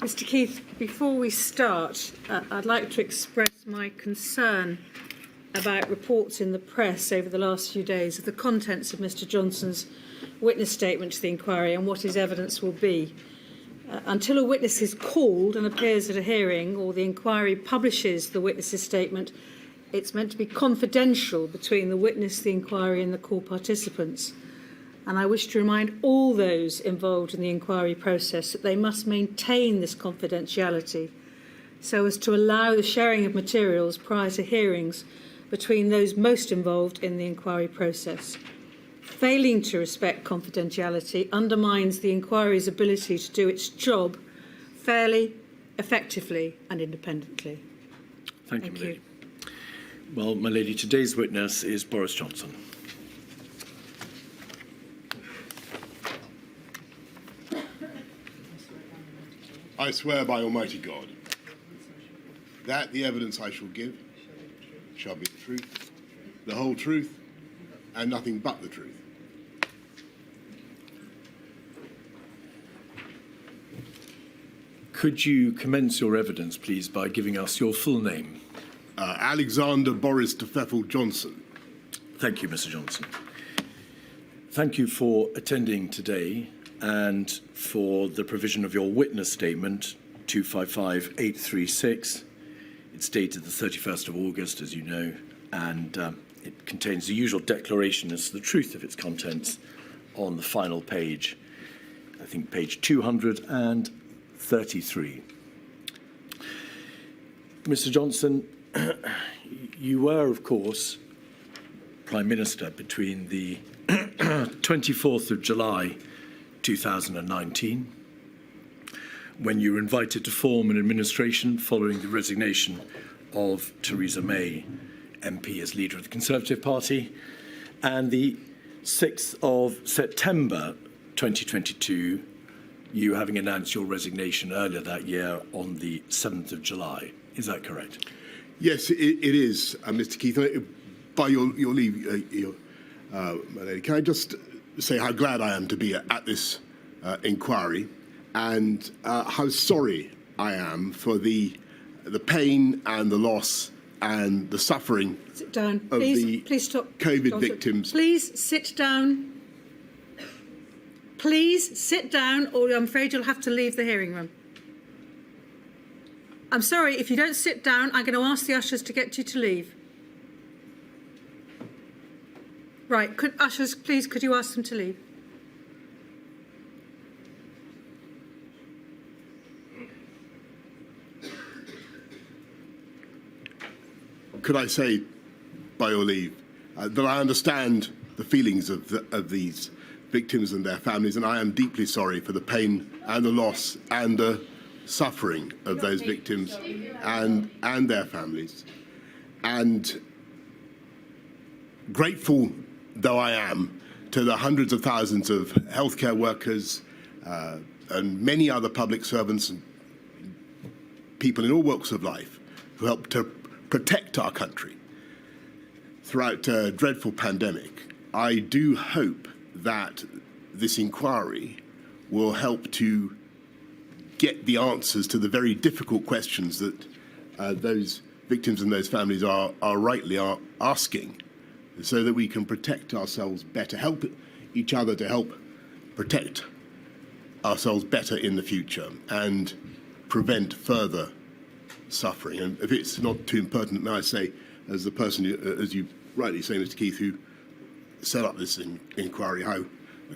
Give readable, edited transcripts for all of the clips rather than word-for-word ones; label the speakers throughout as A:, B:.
A: Mr. Keith, before we start, I'd like to express my concern about reports in the press over the last few days of the contents of Mr. Johnson's witness statement to the inquiry and what his evidence will be. Until a witness is called and appears at a hearing, or the inquiry publishes the witness's statement, it's meant to be confidential between the witness, the inquiry and the call participants. And I wish to remind all those involved in the inquiry process that they must maintain this confidentiality so as to allow the sharing of materials prior to hearings between those most involved in the inquiry process. Failing to respect confidentiality undermines the inquiry's ability to do its job fairly, effectively and independently.
B: Thank you, my lady. Well, my lady, today's witness is Boris Johnson.
C: I swear by Almighty God that the evidence I shall give shall be the truth, the whole truth, and nothing but the truth.
B: Could you commence your evidence, please, by giving us your full name?
C: Alexander Boris de Pfeffel Johnson.
B: Thank you, Mr. Johnson. Thank you for attending today and for the provision of your witness statement, 255836. It's dated the 31st of August, as you know, and it contains the usual declaration as to the truth of its contents on the final page, I think page 233. Mr. Johnson, you were, of course, Prime Minister between the 24th of July 2019, when you were invited to form an administration following the resignation of Theresa May, MP, as leader of the Conservative Party, and the 6th of September 2022, you having announced your resignation earlier that year on the 7th of July. Is that correct?
C: Yes, it is, Mr. Keith. By your leave, my lady, can I just say how glad I am to be at this inquiry, and how sorry I am for the pain and the loss and the suffering
A: sit down.
C: of
A: Please stop.
C: COVID
A: Johnson.
C: victims.
A: Please sit down. Please sit down, or I'm afraid you'll have to leave the hearing room. I'm sorry, if you don't sit down, I'm going to ask the ushers to get you to leave. Right, ushers, please, could you ask them to leave?
C: Could I say, by your leave, that I understand the feelings of these victims and their families, and I am deeply sorry for the pain and the loss and the suffering of those victims and their families. And grateful though I am to the hundreds of thousands of healthcare workers and many other public servants and people in all walks of life who helped to protect our country throughout a dreadful pandemic, I do hope that this inquiry will help to get the answers to the very difficult questions that those victims and those families are rightly asking, so that we can protect ourselves better, help each other to help protect ourselves better in the future and prevent further suffering. And if it's not too impertinent, may I say, as the person, as you rightly say, Mr. Keith, who set up this inquiry, how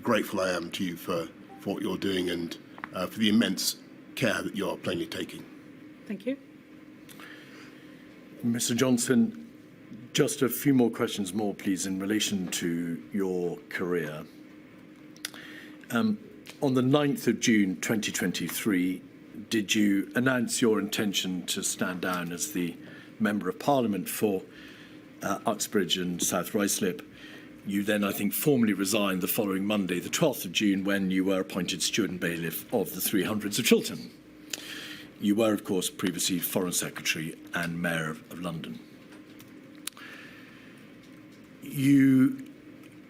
C: grateful I am to you for what you're doing and for the immense care that you are plainly taking.
A: Thank you.
B: Mr. Johnson, just a few more questions please, in relation to your career. On the 9th of June 2023, did you announce your intention to stand down as the Member of Parliament for Uxbridge and South Ruislip? You then, I think, formally resigned the following Monday, the 12th of June, when you were appointed Steward and Bailiff of the 300s of Chiltern. You were, of course, previously Foreign Secretary and Mayor of London. You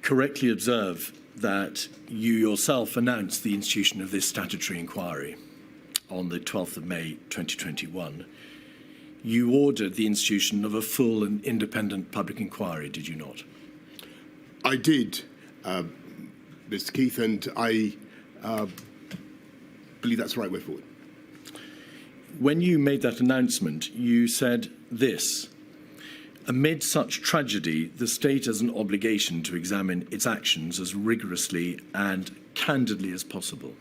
B: correctly observe that you yourself announced the institution of this statutory inquiry. on the 12th of May 2021, you ordered the institution of a full and independent public inquiry, did you not?
C: I did, Mr. Keith, and I believe that's the right way forward.
B: When you made that announcement, you said this: amid such tragedy, the state has an obligation to examine its actions as rigorously and candidly as possible.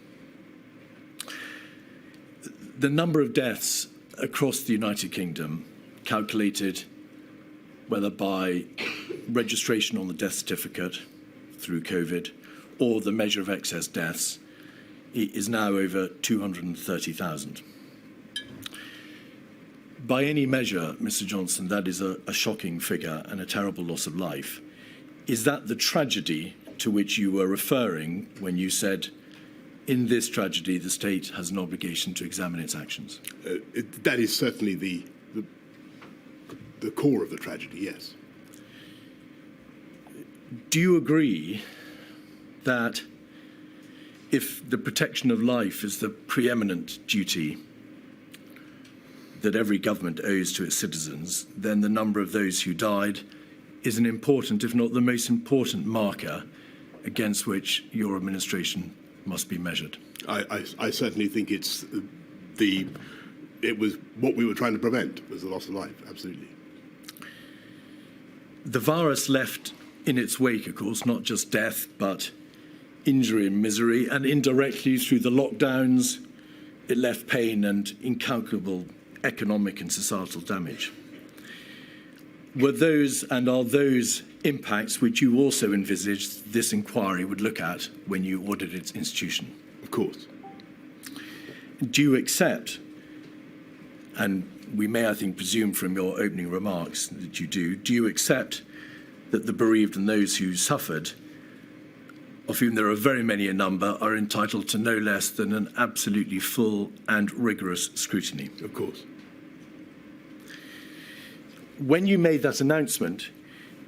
B: The number of deaths across the United Kingdom, calculated whether by registration on the death certificate through COVID or the measure of excess deaths, is now over 230,000. By any measure, Mr. Johnson, that is a shocking figure and a terrible loss of life. Is that the tragedy to which you were referring when you said, in this tragedy, the state has an obligation to examine its actions?
C: That is certainly the core of the tragedy, yes.
B: Do you agree that if the protection of life is the preeminent duty that every government owes to its citizens, then the number of those who died is an important, if not the most important, marker against which your administration must be measured?
C: I certainly think it was what we were trying to prevent, was the loss of life, absolutely.
B: The virus left in its wake, of course, not just death, but injury and misery, and indirectly through the lockdowns, it left pain and incalculable economic and societal damage. Were those and are those impacts which you also envisaged this inquiry would look at when you ordered its institution?
C: Of course.
B: Do you accept, and we may, I think, presume from your opening remarks that you do you accept that the bereaved and those who suffered, of whom there are very many a number, are entitled to no less than an absolutely full and rigorous scrutiny?
C: Of course.
B: When you made that announcement,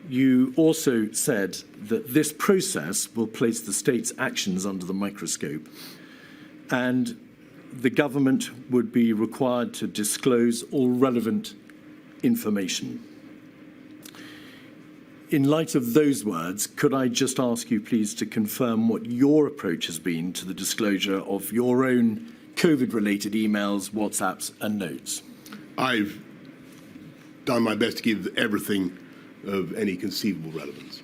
B: you also said that this process will place the state's actions under the microscope, and the government would be required to disclose all relevant information. In light of those words, could I just ask you, please, to confirm what your approach has been to the disclosure of your own COVID-related emails, WhatsApps, and notes?
C: I've done my best to give everything of any conceivable relevance.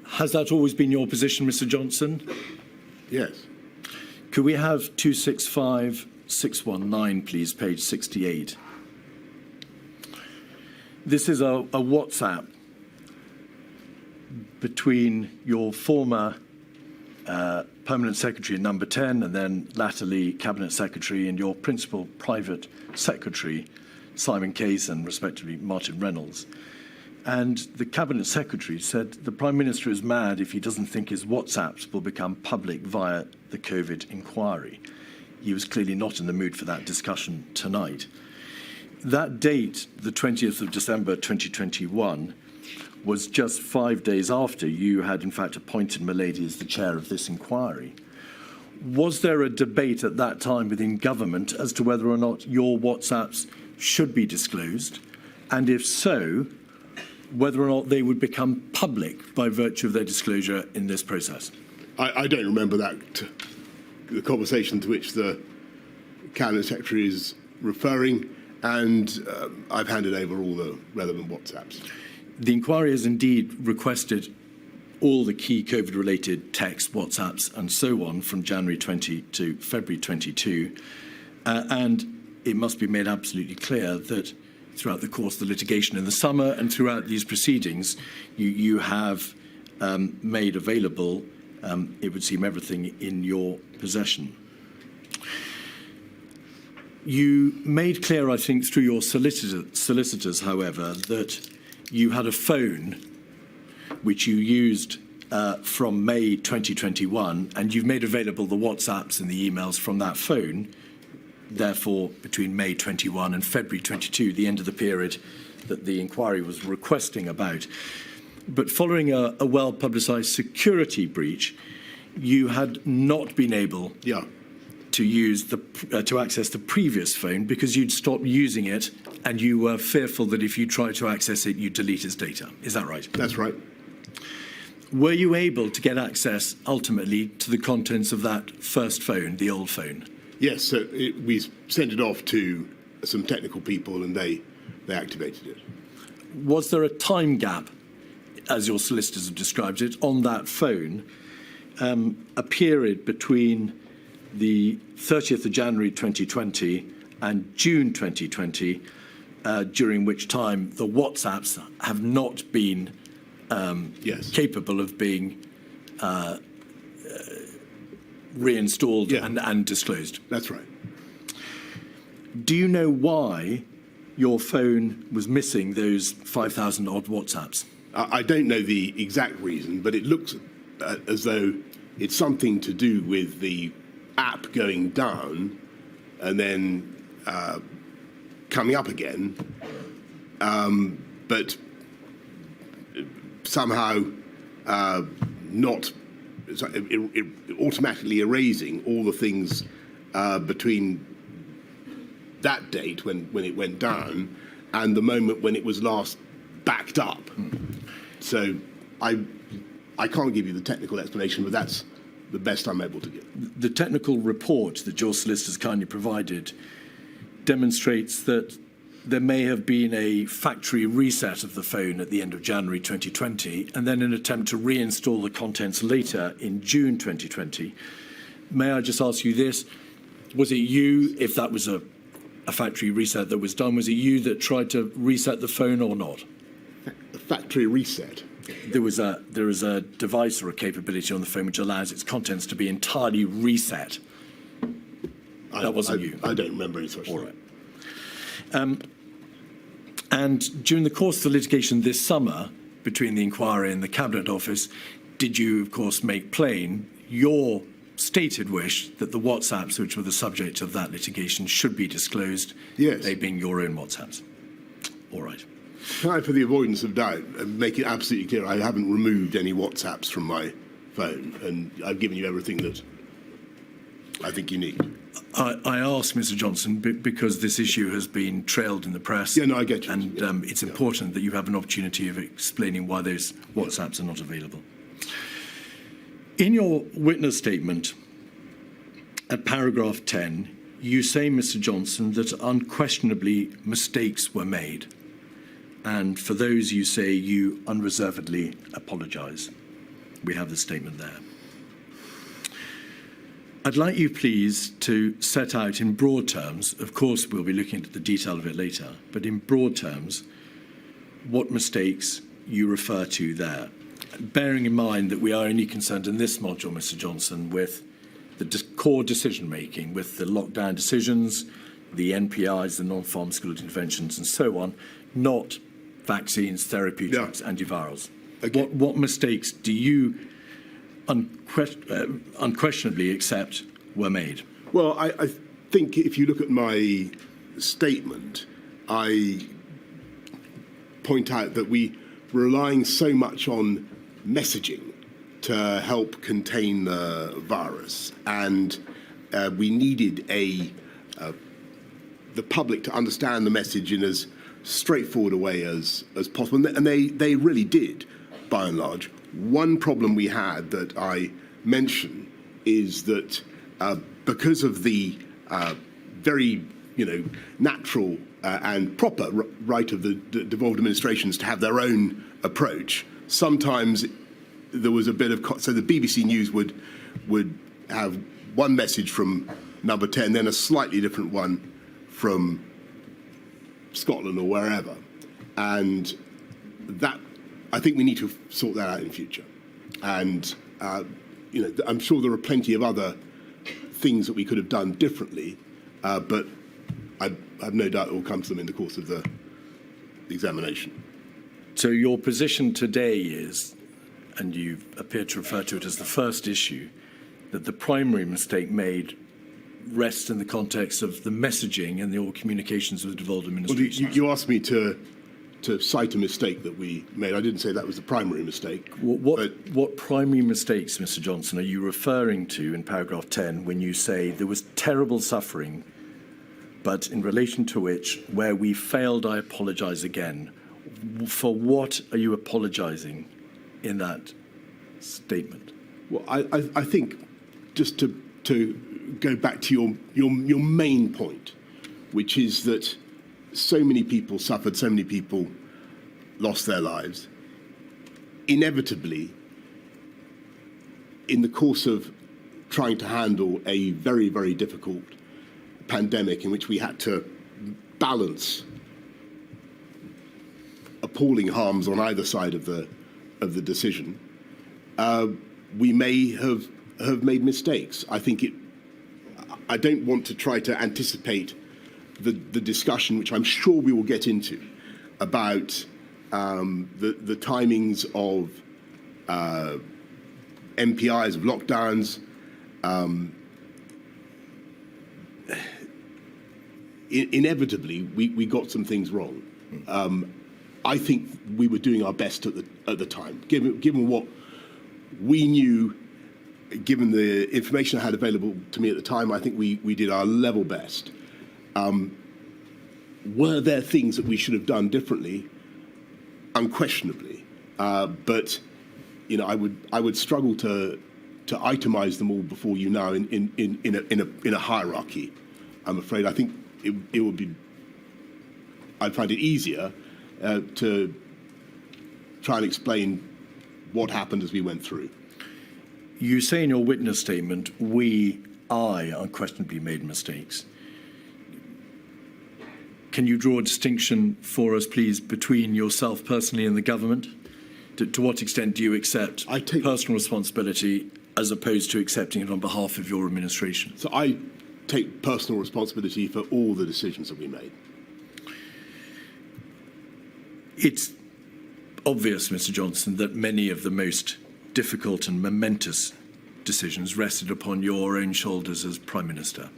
B: Has that always been your position, Mr. Johnson?
C: Yes.
B: Could we have 265619, please, page 68? This is a WhatsApp between your former Permanent Secretary, number 10, and then latterly Cabinet Secretary, and your principal private secretary, Simon Case, and respectively Martin Reynolds. And the Cabinet Secretary said the Prime Minister is mad if he doesn't think his WhatsApps will become public via the COVID inquiry. He was clearly not in the mood for that discussion tonight. That date, the 20th of December 2021, was just 5 days after you had in fact appointed Milady as the chair of this inquiry. Was there a debate at that time within government as to whether or not your WhatsApps should be disclosed, and if so, whether or not they would become public by virtue of their disclosure in this process?
C: I don't remember the conversation to which the Cabinet Secretary is referring, and I've handed over all the relevant WhatsApps.
B: The inquiry has indeed requested all the key COVID-related texts, WhatsApps, and so on from January 20 to February 22, and it must be made absolutely clear that throughout the course of the litigation in the summer and throughout these proceedings, you have made available, it would seem, everything in your possession. You made clear, I think, through your solicitors, however, that you had a phone which you used from May 2021, and you've made available the WhatsApps and the emails from that phone. Therefore, between May 21 and February 22, the end of the period that the inquiry was requesting about. But following a well-publicised security breach, you had not been able to access the previous phone because you'd stopped using it and you were fearful that if you tried to access it, you'd delete its data. Is that right?
C: That's right.
B: Were you able to get access ultimately to the contents of that first phone, the old phone?
C: Yes, so we sent it off to some technical people and they activated it.
B: Was there a time gap, as your solicitors have described it, on that phone, a period between the 30th of January 2020 and June 2020, during which time the WhatsApps have not been
C: Yes.
B: capable of being reinstalled and disclosed?
C: That's right.
B: Do you know why your phone was missing those 5,000 odd WhatsApps?
C: I don't know the exact reason, but it looks as though it's something to do with the app going down and then coming up again, but somehow not automatically erasing all the things between that date when it went down and the moment when it was last backed up. So I can't give you the technical explanation, but that's the best I'm able to give.
B: The technical report that your solicitors kindly provided demonstrates that there may have been a factory reset of the phone at the end of January 2020 and then an attempt to reinstall the contents later in June 2020. May I just ask you this? Was it you, if that was a factory reset that was done, was it you that tried to reset the phone or not?
C: A factory reset?
B: There is a device or a capability on the phone which allows its contents to be entirely reset. That wasn't you.
C: I don't remember any such thing.
B: All right. And during the course of the litigation this summer, between the inquiry and the Cabinet Office, did you, of course, make plain your stated wish that the WhatsApps which were the subject of that litigation should be disclosed,
C: Yes.
B: they being your own WhatsApps? All right.
C: Can I, for the avoidance of doubt, make it absolutely clear I haven't removed any WhatsApps from my phone, and I've given you everything that I think you need.
B: I ask, Mr. Johnson, because this issue has been trailed in the press.
C: Yeah, no, I get you.
B: And it's important that you have an opportunity of explaining why those WhatsApps are not available. In your witness statement, at paragraph 10, you say, Mr. Johnson, that unquestionably mistakes were made. And for those, you say you unreservedly apologise. We have the statement there. I'd like you, please, to set out in broad terms, of course we'll be looking at the detail of it later, but in broad terms, what mistakes you refer to there. Bearing in mind that we are only concerned in this module, Mr. Johnson, with the core decision-making, with the lockdown decisions, the NPIs, the non-pharmaceutical interventions and so on, not vaccines, therapeutics, antivirals.
C: Okay.
B: What mistakes do you unquestionably accept were made?
C: Well, I think if you look at my statement, I point out that we were relying so much on messaging to help contain the virus, and we needed the public to understand the message in as straightforward a way as possible, and they really did, by and large. One problem we had that I mention is that because of the very natural and proper right of the devolved administrations to have their own approach, sometimes there was a bit of so the BBC News would have one message from number 10, then a slightly different one from Scotland or wherever, and that I think we need to sort that out in future. And I'm sure there are plenty of other things that we could have done differently, but I have no doubt it will come to them in the course of the examination.
B: So your position today is, and you appear to refer to it as the first issue, that the primary mistake made rests in the context of the messaging and the communications with the devolved administration.
C: Well, you asked me to to cite a mistake that we made. I didn't say that was the primary mistake.
B: What primary mistakes, Mr. Johnson, are you referring to in paragraph 10 when you say there was terrible suffering, but in relation to which, where we failed, I apologise again? For what are you apologising in that statement?
C: Well, I think just to go back to your main point, which is that so many people suffered, so many people lost their lives. Inevitably, in the course of trying to handle a very, very difficult pandemic in which we had to balance appalling harms on either side of the decision, we may have made mistakes. I don't want to try to anticipate the discussion, which I'm sure we will get into, about the timings of MPIs, of lockdowns. Inevitably, we got some things wrong. I think we were doing our best at the time, given what we knew, given the information I had available to me at the time. I think we did our level best. Were there things that we should have done differently? Unquestionably, but I would struggle to itemize them all before you now in a hierarchy. I'm afraid. I think it would be. I'd find it easier to try and explain what happened as we went through.
B: You say in your witness statement, I unquestionably made mistakes. Can you draw a distinction for us, please, between yourself personally and the government? To what extent do you accept personal responsibility as opposed to accepting it on behalf of your administration?
C: So I take personal responsibility for all the decisions that we made.
B: It's obvious, Mr. Johnson, that many of the most difficult and momentous decisions rested upon your own shoulders as Prime Minister.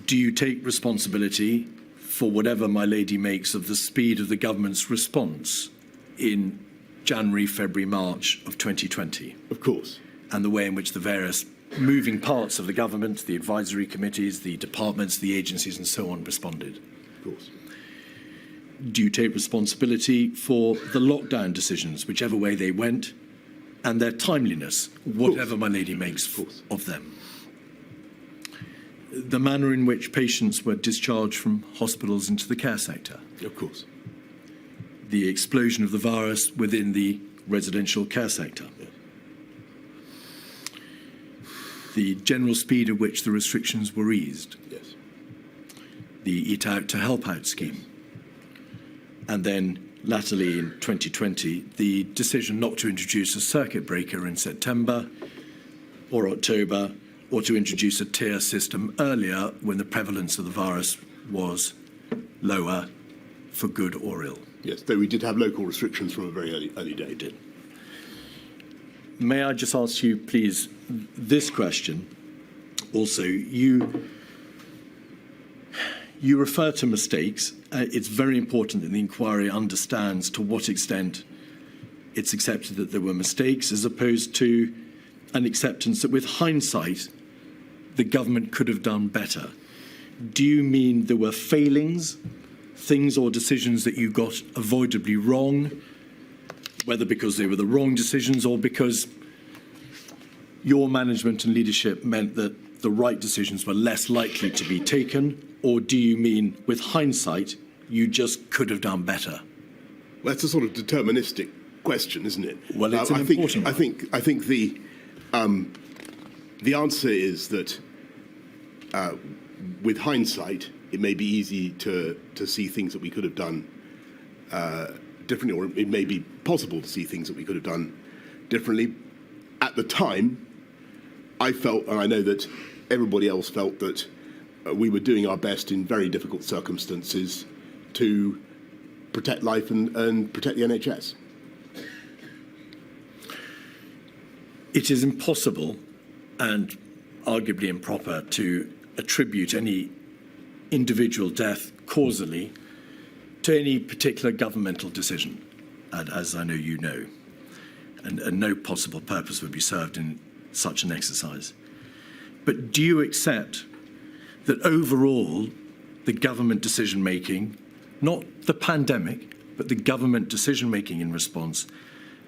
B: Do you take responsibility for whatever my lady makes of the speed of the government's response in January, February, March of 2020?
C: Of course.
B: And the way in which the various moving parts of the government, the advisory committees, the departments, the agencies and so on responded?
C: Of course.
B: Do you take responsibility for the lockdown decisions, whichever way they went, and their timeliness, whatever my lady makes of them? The manner in which patients were discharged from hospitals into the care sector?
C: Of course.
B: The explosion of the virus within the residential care sector?
C: Yes.
B: The general speed at which the restrictions were eased?
C: Yes.
B: The Eat Out to Help Out scheme? And then, latterly in 2020, the decision not to introduce a circuit breaker in September or October, or to introduce a tier system earlier when the prevalence of the virus was lower, for good or ill.
C: Yes, though we did have local restrictions from a very early day.
B: Did. May I just ask you, please, this question? Also, you refer to mistakes. It's very important that the inquiry understands to what extent it's accepted that there were mistakes, as opposed to an acceptance that, with hindsight, the government could have done better. Do you mean there were failings, things or decisions that you got avoidably wrong, whether because they were the wrong decisions or because your management and leadership meant that the right decisions were less likely to be taken? Or do you mean, with hindsight, you just could have done better?
C: Well, that's a sort of deterministic question, isn't it?
B: Well, it's an important one.
C: I think the answer is that with hindsight, it may be easy to see things that we could have done differently, or it may be possible to see things that we could have done differently. At the time, I felt, and I know that everybody else felt, that we were doing our best in very difficult circumstances to protect life and protect the NHS.
B: It is impossible and arguably improper to attribute any individual death causally to any particular governmental decision, and as I know you know, and no possible purpose would be served in such an exercise. But do you accept that overall the government decision-making, not the pandemic, but the government decision-making in response,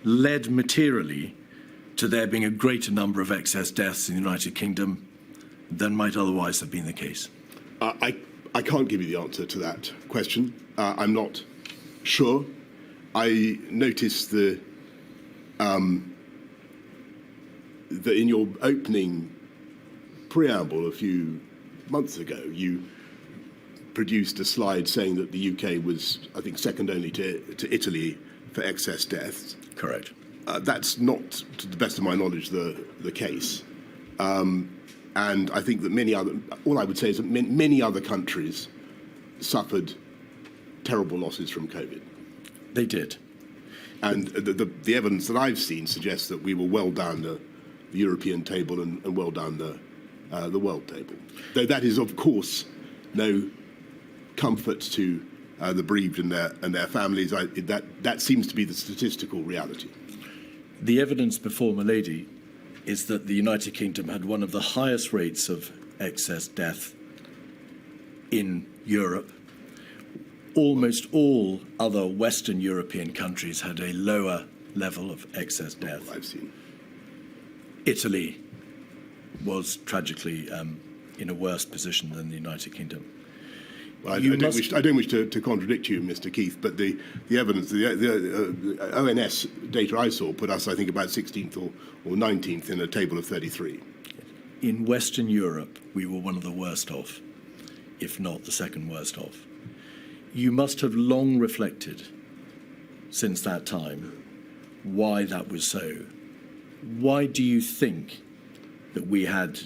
B: led materially to there being a greater number of excess deaths in the United Kingdom than might otherwise have been the case?
C: I can't give you the answer to that question. I'm not sure. I noticed that in your opening preamble a few months ago, you produced a slide saying that the UK was, I think, second only to Italy for excess deaths.
B: Correct.
C: That's not, to the best of my knowledge, the case. And I think that all I would say is that many other countries suffered terrible losses from COVID.
B: They did.
C: And the evidence that I've seen suggests that we were well down the European table and well down the world table. Though that is, of course, no comfort to the bereaved and their families. That seems to be the statistical reality.
B: The evidence before Milady is that the United Kingdom had one of the highest rates of excess death in Europe. Almost all other Western European countries had a lower level of excess death.
C: I've seen.
B: Italy was tragically in a worse position than the United Kingdom.
C: Well, I don't wish to contradict you, Mr. Keith, but the evidence, the ONS data I saw put us, I think, about 16th or 19th in a table of 33.
B: In Western Europe, we were one of the worst off, if not the second worst off. You must have long reflected since that time why that was so. Why do you think that we had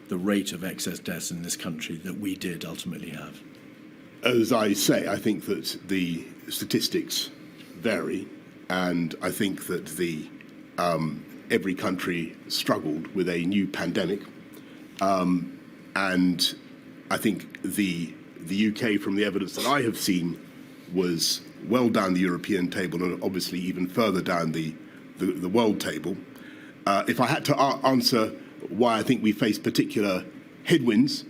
B: the rate of excess deaths in this country that we did ultimately have?
C: As I say, I think that the statistics vary, and I think that every country struggled with a new pandemic, and I think the UK, from the evidence that I have seen, was well down the European table and obviously even further down the world table. If I had to answer why I think we faced particular headwinds,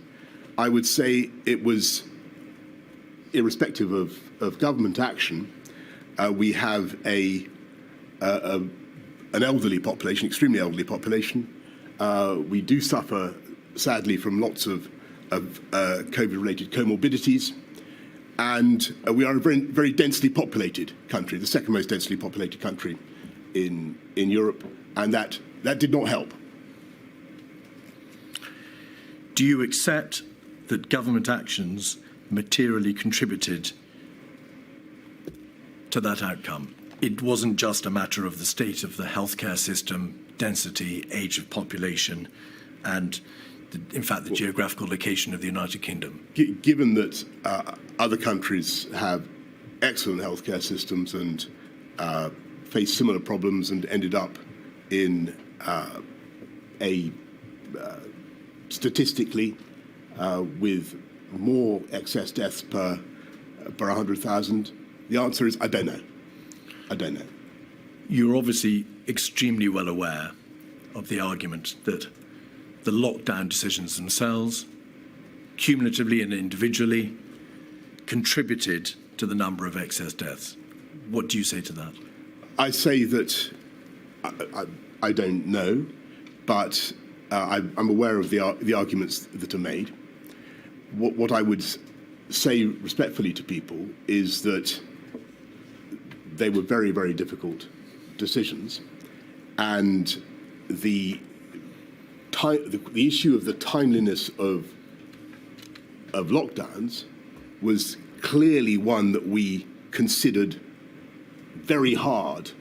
C: I would say it was, irrespective of government action, we have an elderly population, extremely elderly population. We do suffer, sadly, from lots of COVID-related comorbidities, and we are a very, very densely populated country, the second most densely populated country in Europe, and that did not help.
B: Do you accept that government actions materially contributed to that outcome? It wasn't just a matter of the state of the healthcare system, density, age of population, and in fact the geographical location of the United Kingdom.
C: Given that other countries have excellent healthcare systems and face similar problems and ended up in statistically with more excess deaths per 100,000, the answer is I don't know. I don't know.
B: You're obviously extremely well aware of the argument that the lockdown decisions themselves, cumulatively and individually, contributed to the number of excess deaths. What do you say to that?
C: I say that I don't know, but I'm aware of the arguments that are made. What I would say respectfully to people is that they were very, very difficult decisions, and the issue of the timeliness of lockdowns was clearly one that we considered very hard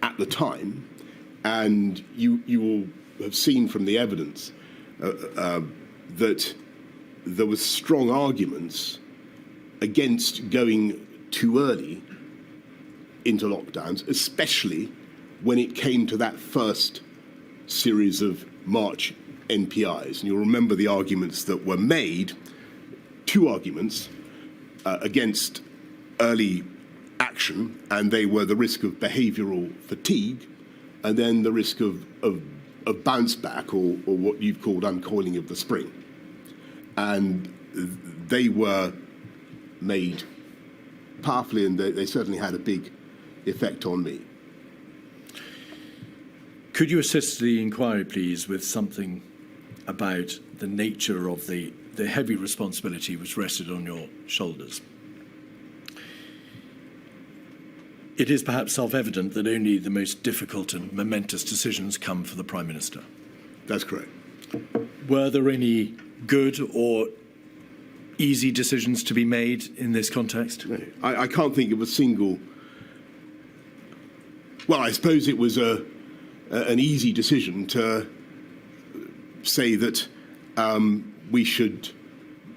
C: at the time, and you will have seen from the evidence that there were strong arguments against going too early into lockdowns, especially when it came to that first series of March NPIs. And you'll remember the arguments that were made two arguments against early action, and they were the risk of behavioural fatigue and then the risk of bounce back, or what you've called uncoiling of the spring. And they were made powerfully, and they certainly had a big effect on me.
B: Could you assist the inquiry, please, with something about the nature of the heavy responsibility which rested on your shoulders? It is perhaps self-evident that only the most difficult and momentous decisions come for the Prime Minister.
C: That's correct.
B: Were there any good or easy decisions to be made in this context?
C: No, I can't think of a single. Well, I suppose it was an easy decision to say that we should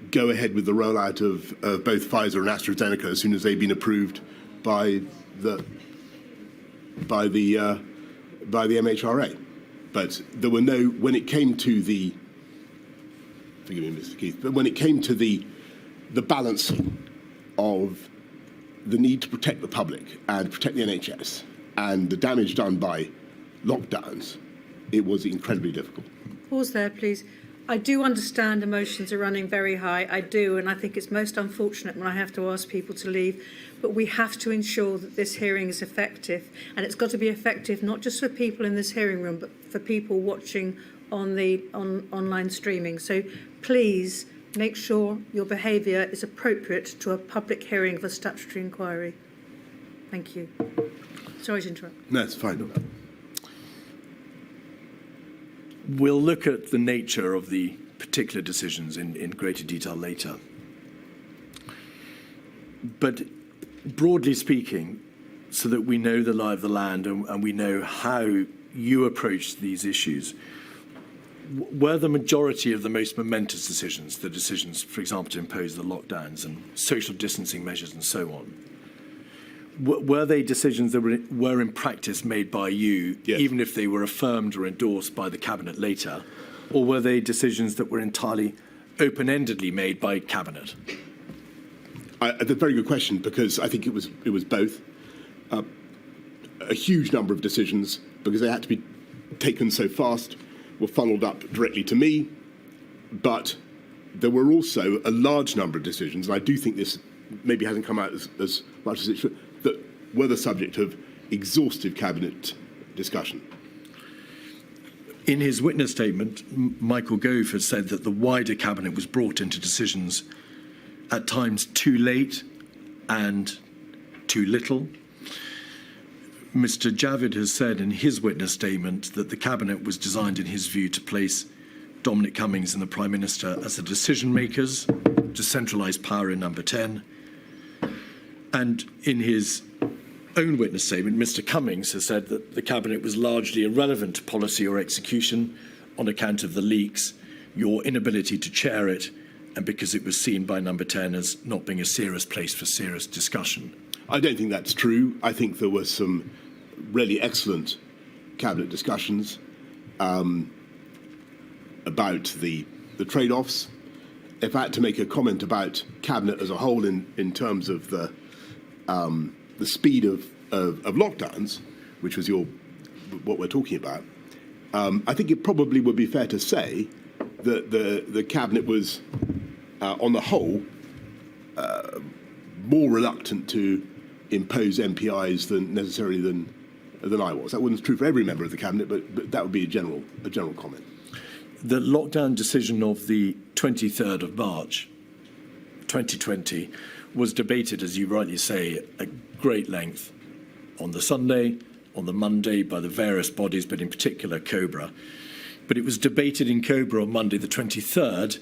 C: go ahead with the rollout of both Pfizer and AstraZeneca as soon as they've been approved by the MHRA. But there were no, when it came to the, forgive me, Mr. Keith, but when it came to the balancing of the need to protect the public and protect the NHS and the damage done by lockdowns, it was incredibly difficult.
A: Pause there, please. I do understand emotions are running very high. I do, and I think it's most unfortunate when I have to ask people to leave. But we have to ensure that this hearing is effective, and it's got to be effective not just for people in this hearing room, but for people watching on the online streaming. So please make sure your behaviour is appropriate to a public hearing of a statutory inquiry. Thank you. Sorry to interrupt.
C: No, it's fine.
B: We'll look at the nature of the particular decisions in greater detail later. But broadly speaking, so that we know the lie of the land and we know how you approach these issues, were the majority of the most momentous decisions, the decisions, for example, to impose the lockdowns and social distancing measures and so on, were they decisions that were in practice made by you,
C: yes,
B: even if they were affirmed or endorsed by the Cabinet later, or were they decisions that were entirely open-endedly made by Cabinet?
C: That's a very good question, because I think it was both. A huge number of decisions, because they had to be taken so fast, were funneled up directly to me, but there were also a large number of decisions, and I do think this maybe hasn't come out as much as it should, that were the subject of exhaustive Cabinet discussion.
B: In his witness statement, Michael Gove has said that the wider Cabinet was brought into decisions at times too late and too little. Mr. Javid has said in his witness statement that the Cabinet was designed, in his view, to place Dominic Cummings and the Prime Minister as the decision makers, to centralise power in Number 10. And in his own witness statement, Mr. Cummings has said that the Cabinet was largely irrelevant to policy or execution on account of the leaks, your inability to chair it, and because it was seen by Number 10 as not being a serious place for serious discussion.
C: I don't think that's true. I think there were some really excellent Cabinet discussions about the trade-offs. If I had to make a comment about Cabinet as a whole in terms of the speed of lockdowns, which was what we're talking about, I think it probably would be fair to say that the Cabinet was, on the whole, more reluctant to impose MPIs necessarily than I was. That wasn't true for every member of the Cabinet, but that would be a general comment.
B: The lockdown decision of the 23rd of March 2020 was debated, as you rightly say, at great length on the Sunday, on the Monday by the various bodies, but in particular COBRA. But it was debated in COBRA on Monday the 23rd.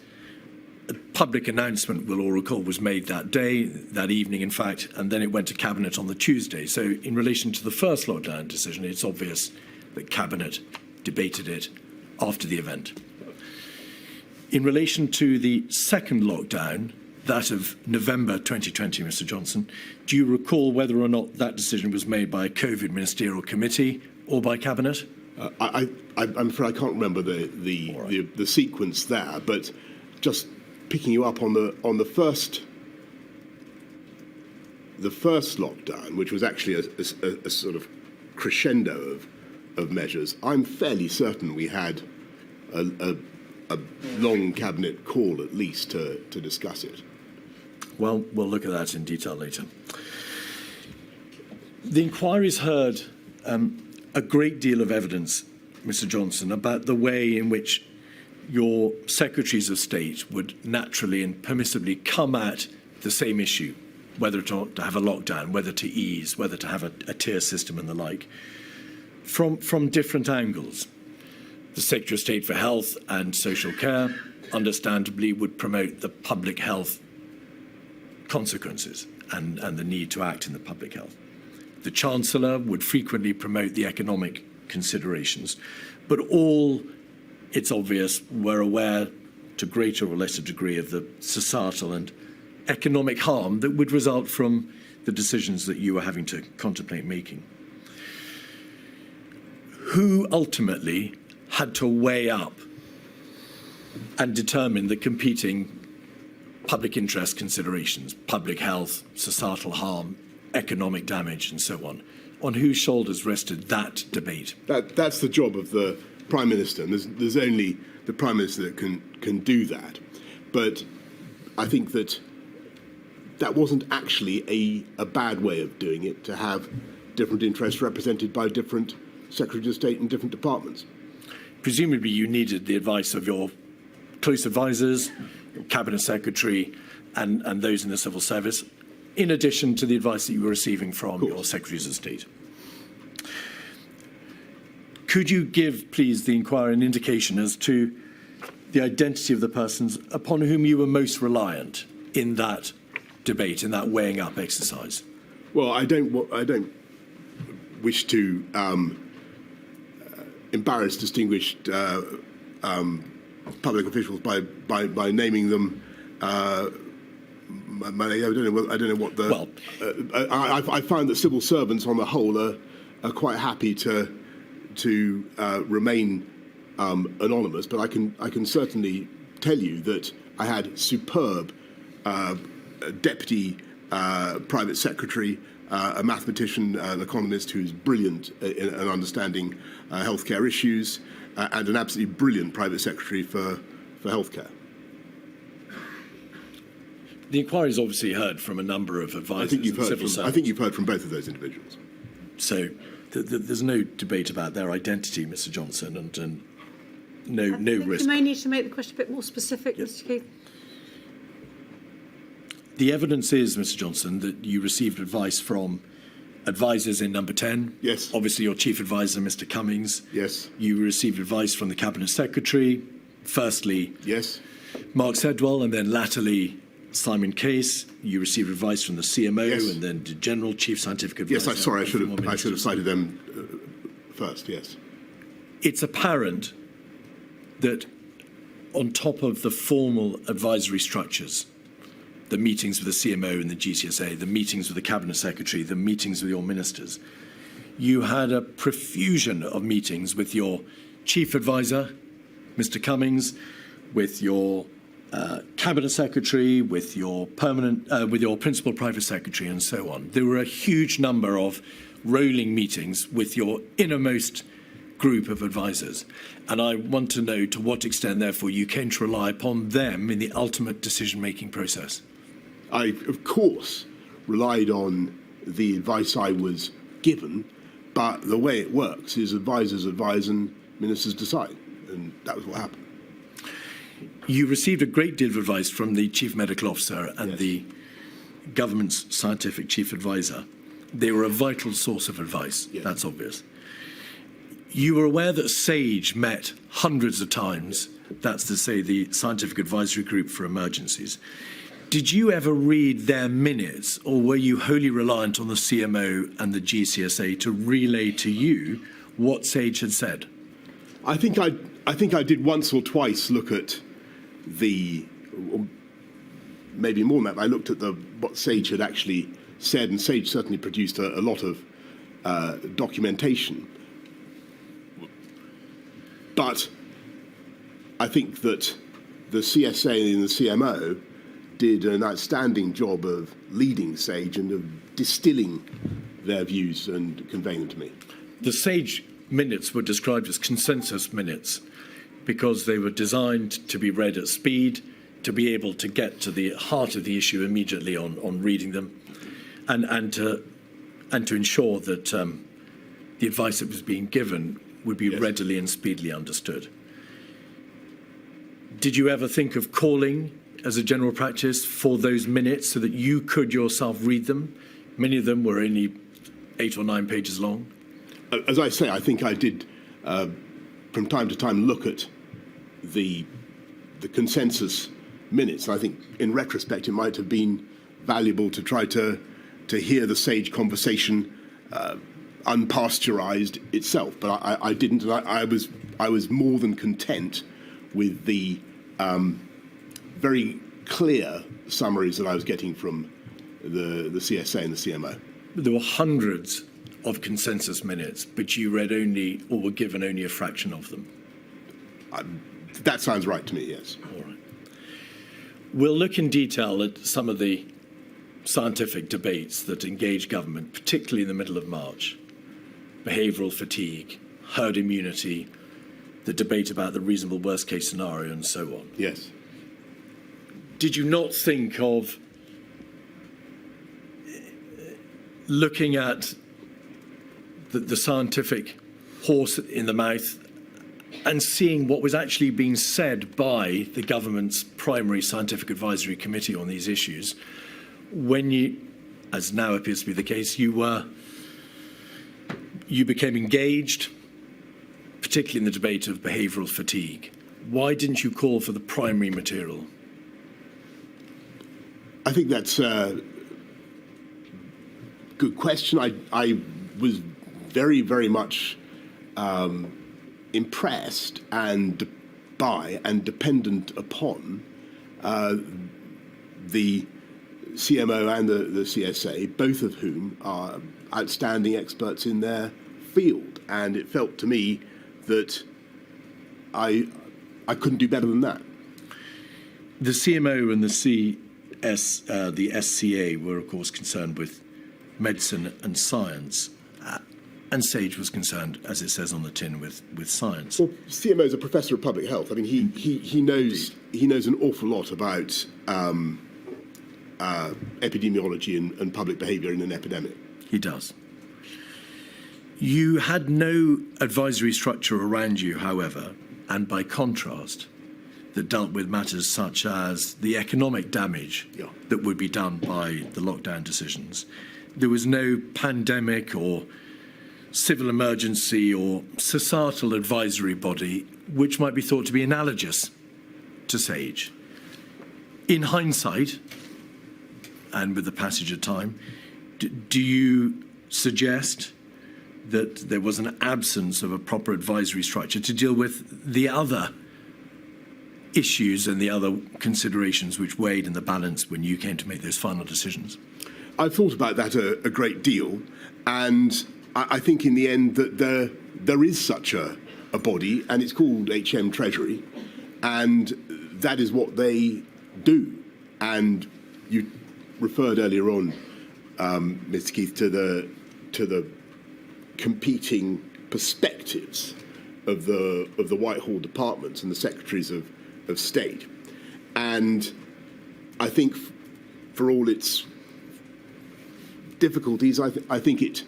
B: A public announcement, we'll all recall, was made that day, that evening, in fact, and then it went to Cabinet on the Tuesday. So in relation to the first lockdown decision, it's obvious that Cabinet debated it after the event. In relation to the second lockdown, that of November 2020, Mr. Johnson, do you recall whether or not that decision was made by a COVID ministerial committee or by Cabinet?
C: I'm afraid I can't remember the sequence there, but just picking you up on the first lockdown, which was actually a sort of crescendo of measures, I'm fairly certain we had a long cabinet call at least to discuss it.
B: Well, we'll look at that in detail later. The inquiry's heard a great deal of evidence, Mr. Johnson, about the way in which your secretaries of state would naturally and permissibly come at the same issue, whether to have a lockdown, whether to ease, whether to have a tier system and the like, from different angles. The Secretary of State for Health and Social Care, understandably, would promote the public health consequences and the need to act in the public health. The Chancellor would frequently promote the economic considerations, but all, it's obvious, were aware to greater or lesser degree of the societal and economic harm that would result from the decisions that you were having to contemplate making. Who ultimately had to weigh up and determine the competing public interest considerations, public health, societal harm, economic damage, and so on? On whose shoulders rested that debate?
C: That's the job of the Prime Minister, and there's only the Prime Minister that can do that. But I think that wasn't actually a bad way of doing it, to have different interests represented by different Secretaries of State in different departments.
B: Presumably you needed the advice of your close advisors, your Cabinet Secretary, and those in the civil service, in addition to the advice that you were receiving from your Secretaries of State. Could you give, please, the inquiry an indication as to the identity of the persons upon whom you were most reliant in that debate, in that weighing up exercise?
C: Well, I don't wish to embarrass distinguished public officials by naming them. I don't know what the.
B: Well,
C: I find that civil servants, on the whole, are quite happy to remain anonymous. But I can certainly tell you that I had superb deputy private secretary, a mathematician, an economist who's brilliant in understanding healthcare issues, and an absolutely brilliant private secretary for healthcare.
B: the inquiry's obviously heard from a number of advisors and civil servants.
C: I think you've heard from both of those individuals.
B: So there's no debate about their identity, Mr. Johnson, and no risk.
A: You may need to make the question a bit more specific, Mr. Keith.
B: The evidence is, Mr. Johnson, that you received advice from advisors in number 10.
C: Yes.
B: Obviously, your chief advisor, Mr. Cummings.
C: Yes.
B: You received advice from the Cabinet Secretary. Firstly,
C: yes,
B: Mark Sedwell, and then latterly Simon Case. You received advice from the CMO,
C: yes,
B: and then the General Chief Scientific Advisor.
C: Yes, sorry, I should have cited them first. Yes.
B: It's apparent that on top of the formal advisory structures, the meetings with the CMO and the GCSA, the meetings with the Cabinet Secretary, the meetings with your ministers, you had a profusion of meetings with your Chief Advisor, Mr. Cummings, with your Cabinet Secretary, with your Principal Private Secretary, and so on. There were a huge number of rolling meetings with your innermost group of advisors. And I want to know to what extent, therefore, you came to rely upon them in the ultimate decision-making process.
C: I, of course, relied on the advice I was given, but the way it works is advisors advise and ministers decide, and that was what happened.
B: You received a great deal of advice from the Chief Medical Officer and
C: Yes.
B: the government's scientific chief advisor. They were a vital source of advice,
C: Yes.
B: That's obvious. You were aware that SAGE met hundreds of times, that's to say the Scientific Advisory Group for Emergencies. Did you ever read their minutes, or were you wholly reliant on the CMO and the GCSA to relay to you what SAGE had said?
C: I think I did once or twice look at or maybe more than that. I looked at what SAGE had actually said, and SAGE certainly produced a lot of documentation. But I think that the CSA and the CMO did an outstanding job of leading SAGE and of distilling their views and conveying them to me.
B: The SAGE minutes were described as consensus minutes because they were designed to be read at speed, to be able to get to the heart of the issue immediately on reading them, and to ensure that the advice that was being given would be readily and speedily understood. Did you ever think of calling as a general practice for those minutes so that you could yourself read them? Many of them were only 8 or 9 pages long.
C: As I say, I think I did from time to time look at the consensus minutes. I think in retrospect it might have been valuable to try to hear the SAGE conversation unpasteurized itself, but I didn't. And I was more than content with the very clear summaries that I was getting from the CSA and the CMO.
B: There were hundreds of consensus minutes, but you read only, or were given only, a fraction of them.
C: That sounds right to me, yes.
B: All right. We'll look in detail at some of the scientific debates that engage government, particularly in the middle of March. Behavioural fatigue, herd immunity, the debate about the reasonable worst-case scenario, and so on.
C: Yes.
B: Did you not think of looking at the scientific horse in the mouth and seeing what was actually being said by the government's primary scientific advisory committee on these issues when you, as now appears to be the case, you became engaged, particularly in the debate of behavioural fatigue? Why didn't you call for the primary material?
C: I think that's a good question. I was very, very much impressed by and dependent upon the CMO and the CSA, both of whom are outstanding experts in their field. And it felt to me that I couldn't do better than that.
B: The CMO and the SCA were, of course, concerned with medicine and science, and SAGE was concerned, as it says on the tin, with science.
C: Well, CMO is a professor of public health. I mean, he knows an awful lot about epidemiology and public behaviour in an epidemic.
B: He does. You had no advisory structure around you, however, and by contrast, that dealt with matters such as the economic damage that would be done by the lockdown decisions. There was no pandemic or civil emergency or societal advisory body which might be thought to be analogous to SAGE. In hindsight, and with the passage of time, do you suggest that there was an absence of a proper advisory structure to deal with the other issues and the other considerations which weighed in the balance when you came to make those final decisions?
C: I've thought about that a great deal, and I think in the end that there is such a body, and it's called HM Treasury, and that is what they do. And you referred earlier on, Mr. Keith, to the competing perspectives of the Whitehall departments and the secretaries of state, and I think for all its difficulties, I think it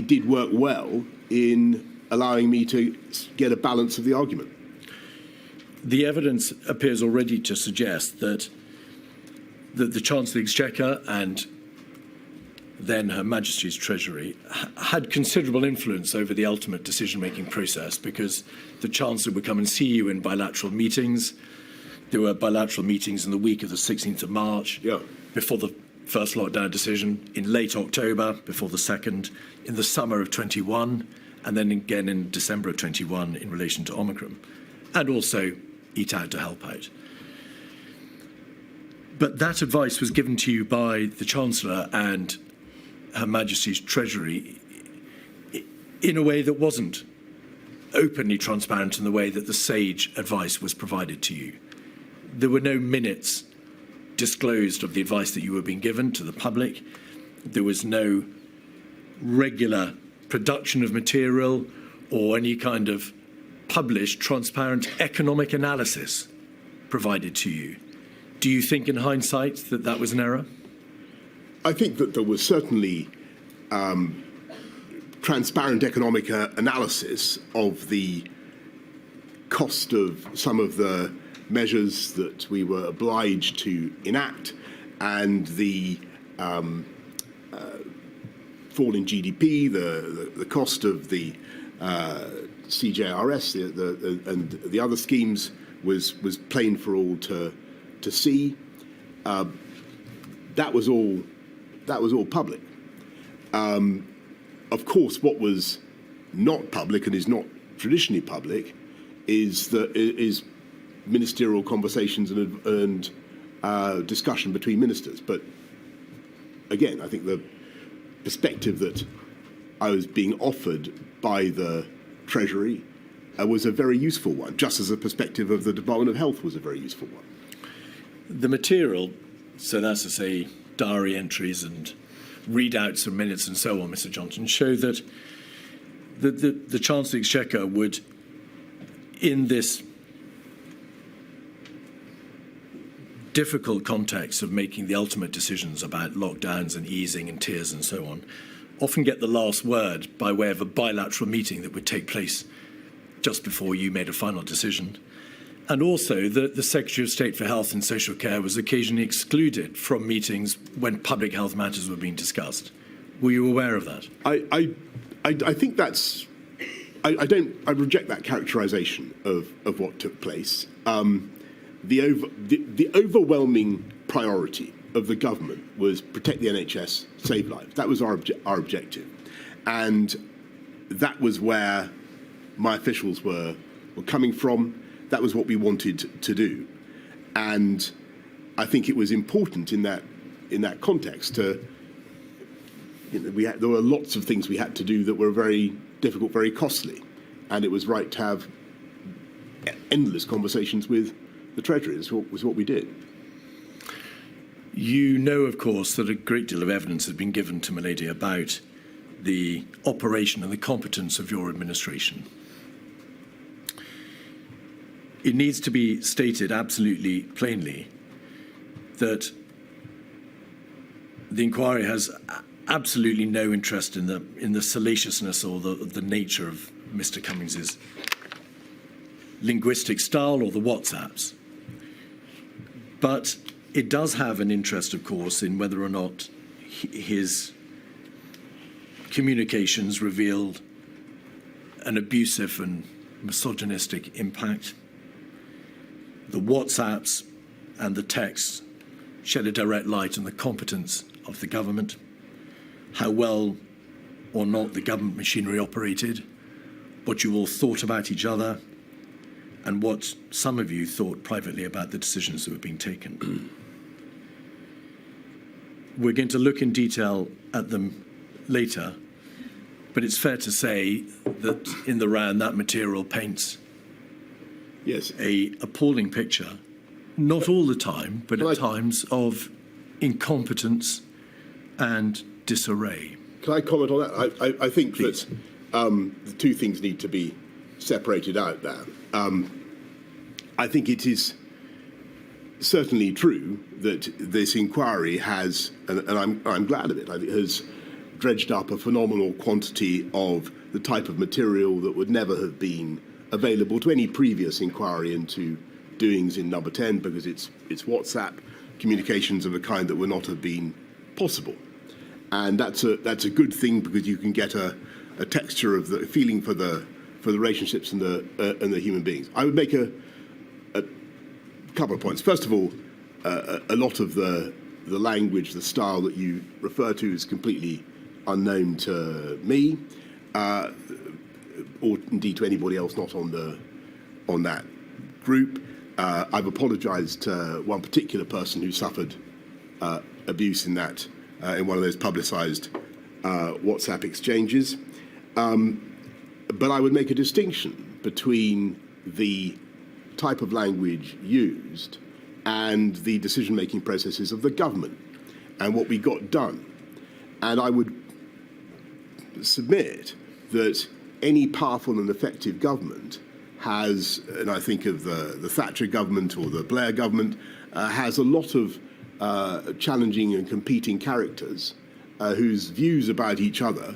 C: did work well in allowing me to get a balance of the argument.
B: The evidence appears already to suggest that the Chancellor of the Exchequer and then Her Majesty's Treasury had considerable influence over the ultimate decision-making process, because the Chancellor would come and see you in bilateral meetings. There were bilateral meetings in the week of the 16th of March, before the first lockdown decision, in late October, before the second, in the summer of 21, and then again in December of 21 in relation to Omicron, and also Eat Out to help out. But that advice was given to you by the Chancellor and Her Majesty's Treasury in a way that wasn't openly transparent in the way that the SAGE advice was provided to you. there were no minutes disclosed of the advice that you were being given to the public. There was no regular production of material or any kind of published, transparent economic analysis provided to you. Do you think in hindsight that that was an error?
C: I think that there was certainly transparent economic analysis of the cost of some of the measures that we were obliged to enact and the fall in GDP, the cost of the CJRS and the other schemes was plain for all to see. That was all public. Of course, what was not public and is not traditionally public is ministerial conversations and discussion between ministers. But again, I think the perspective that I was being offered by the Treasury was a very useful one, just as the perspective of the Department of Health was a very useful one.
B: The material, so that's to say diary entries and readouts of minutes and so on, Mr. Johnson, show that the Chancellor of the Exchequer would, in this difficult context of making the ultimate decisions about lockdowns and easing and tiers and so on, often get the last word by way of a bilateral meeting that would take place just before you made a final decision. And also that the Secretary of State for Health and Social Care was occasionally excluded from meetings when public health matters were being discussed. Were you aware of that?
C: I think that's... I reject that characterisation of what took place. The overwhelming priority of the government was protect the NHS, save lives. That was our objective. And that was where my officials were coming from. That was what we wanted to do. And I think it was important in that context to, there were lots of things we had to do that were very difficult, very costly. And it was right to have endless conversations with the Treasury. This was what we did.
B: You know, of course, that a great deal of evidence has been given to Milady about the operation and the competence of your administration. It needs to be stated absolutely plainly that the inquiry has absolutely no interest in the salaciousness or the nature of Mr. Cummings's linguistic style or the WhatsApps. But it does have an interest, of course, in whether or not his communications revealed an abusive and misogynistic impact. The WhatsApps and the texts shed a direct light on the competence of the government, how well or not the government machinery operated, what you all thought about each other, and what some of you thought privately about the decisions that were being taken. We're going to look in detail at them later, but it's fair to say that in the round that material paints an appalling picture, not all the time, but at times of incompetence and disarray.
C: Can I comment on that? I think
B: Please.
C: that the two things need to be separated out there. I think it is certainly true that this inquiry has, and I'm glad of it, has dredged up a phenomenal quantity of the type of material that would never have been available to any previous inquiry into doings in Number 10, because it's WhatsApp communications of a kind that would not have been possible. And that's a good thing, because you can get a texture of the feeling for the relationships and the human beings. I would make a couple of points. First of all, a lot of the language, the style that you refer to is completely unknown to me, or indeed to anybody else not on that group. I've apologised to one particular person who suffered abuse in that in one of those publicised WhatsApp exchanges. But I would make a distinction between the type of language used and the decision-making processes of the government and what we got done. And I would submit that any powerful and effective government has, and I think of the Thatcher government or the Blair government, has a lot of challenging and competing characters whose views about each other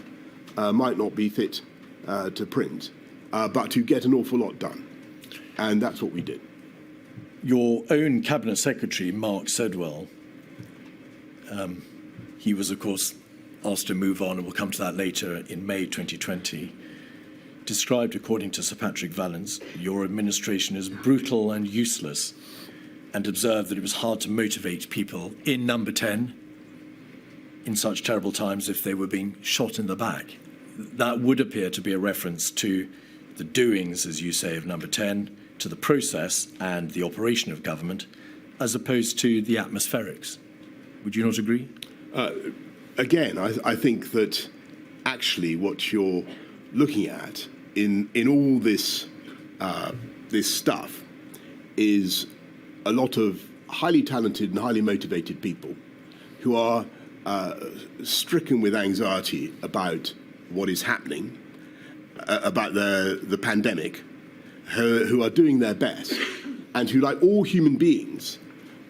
C: might not be fit to print, but to get an awful lot done. And that's what we did.
B: Your own Cabinet Secretary, Mark Sedwell, he was, of course, asked to move on, and we'll come to that later, in May 2020, described, according to Sir Patrick Vallance, your administration as brutal and useless, and observed that it was hard to motivate people in Number 10 in such terrible times if they were being shot in the back. That would appear to be a reference to the doings, as you say, of Number 10, to the process and the operation of government, as opposed to the atmospherics. Would you not agree?
C: Again, I think that actually what you're looking at in all this stuff is a lot of highly talented and highly motivated people who are stricken with anxiety about what is happening, about the pandemic, who are doing their best, and who, like all human beings,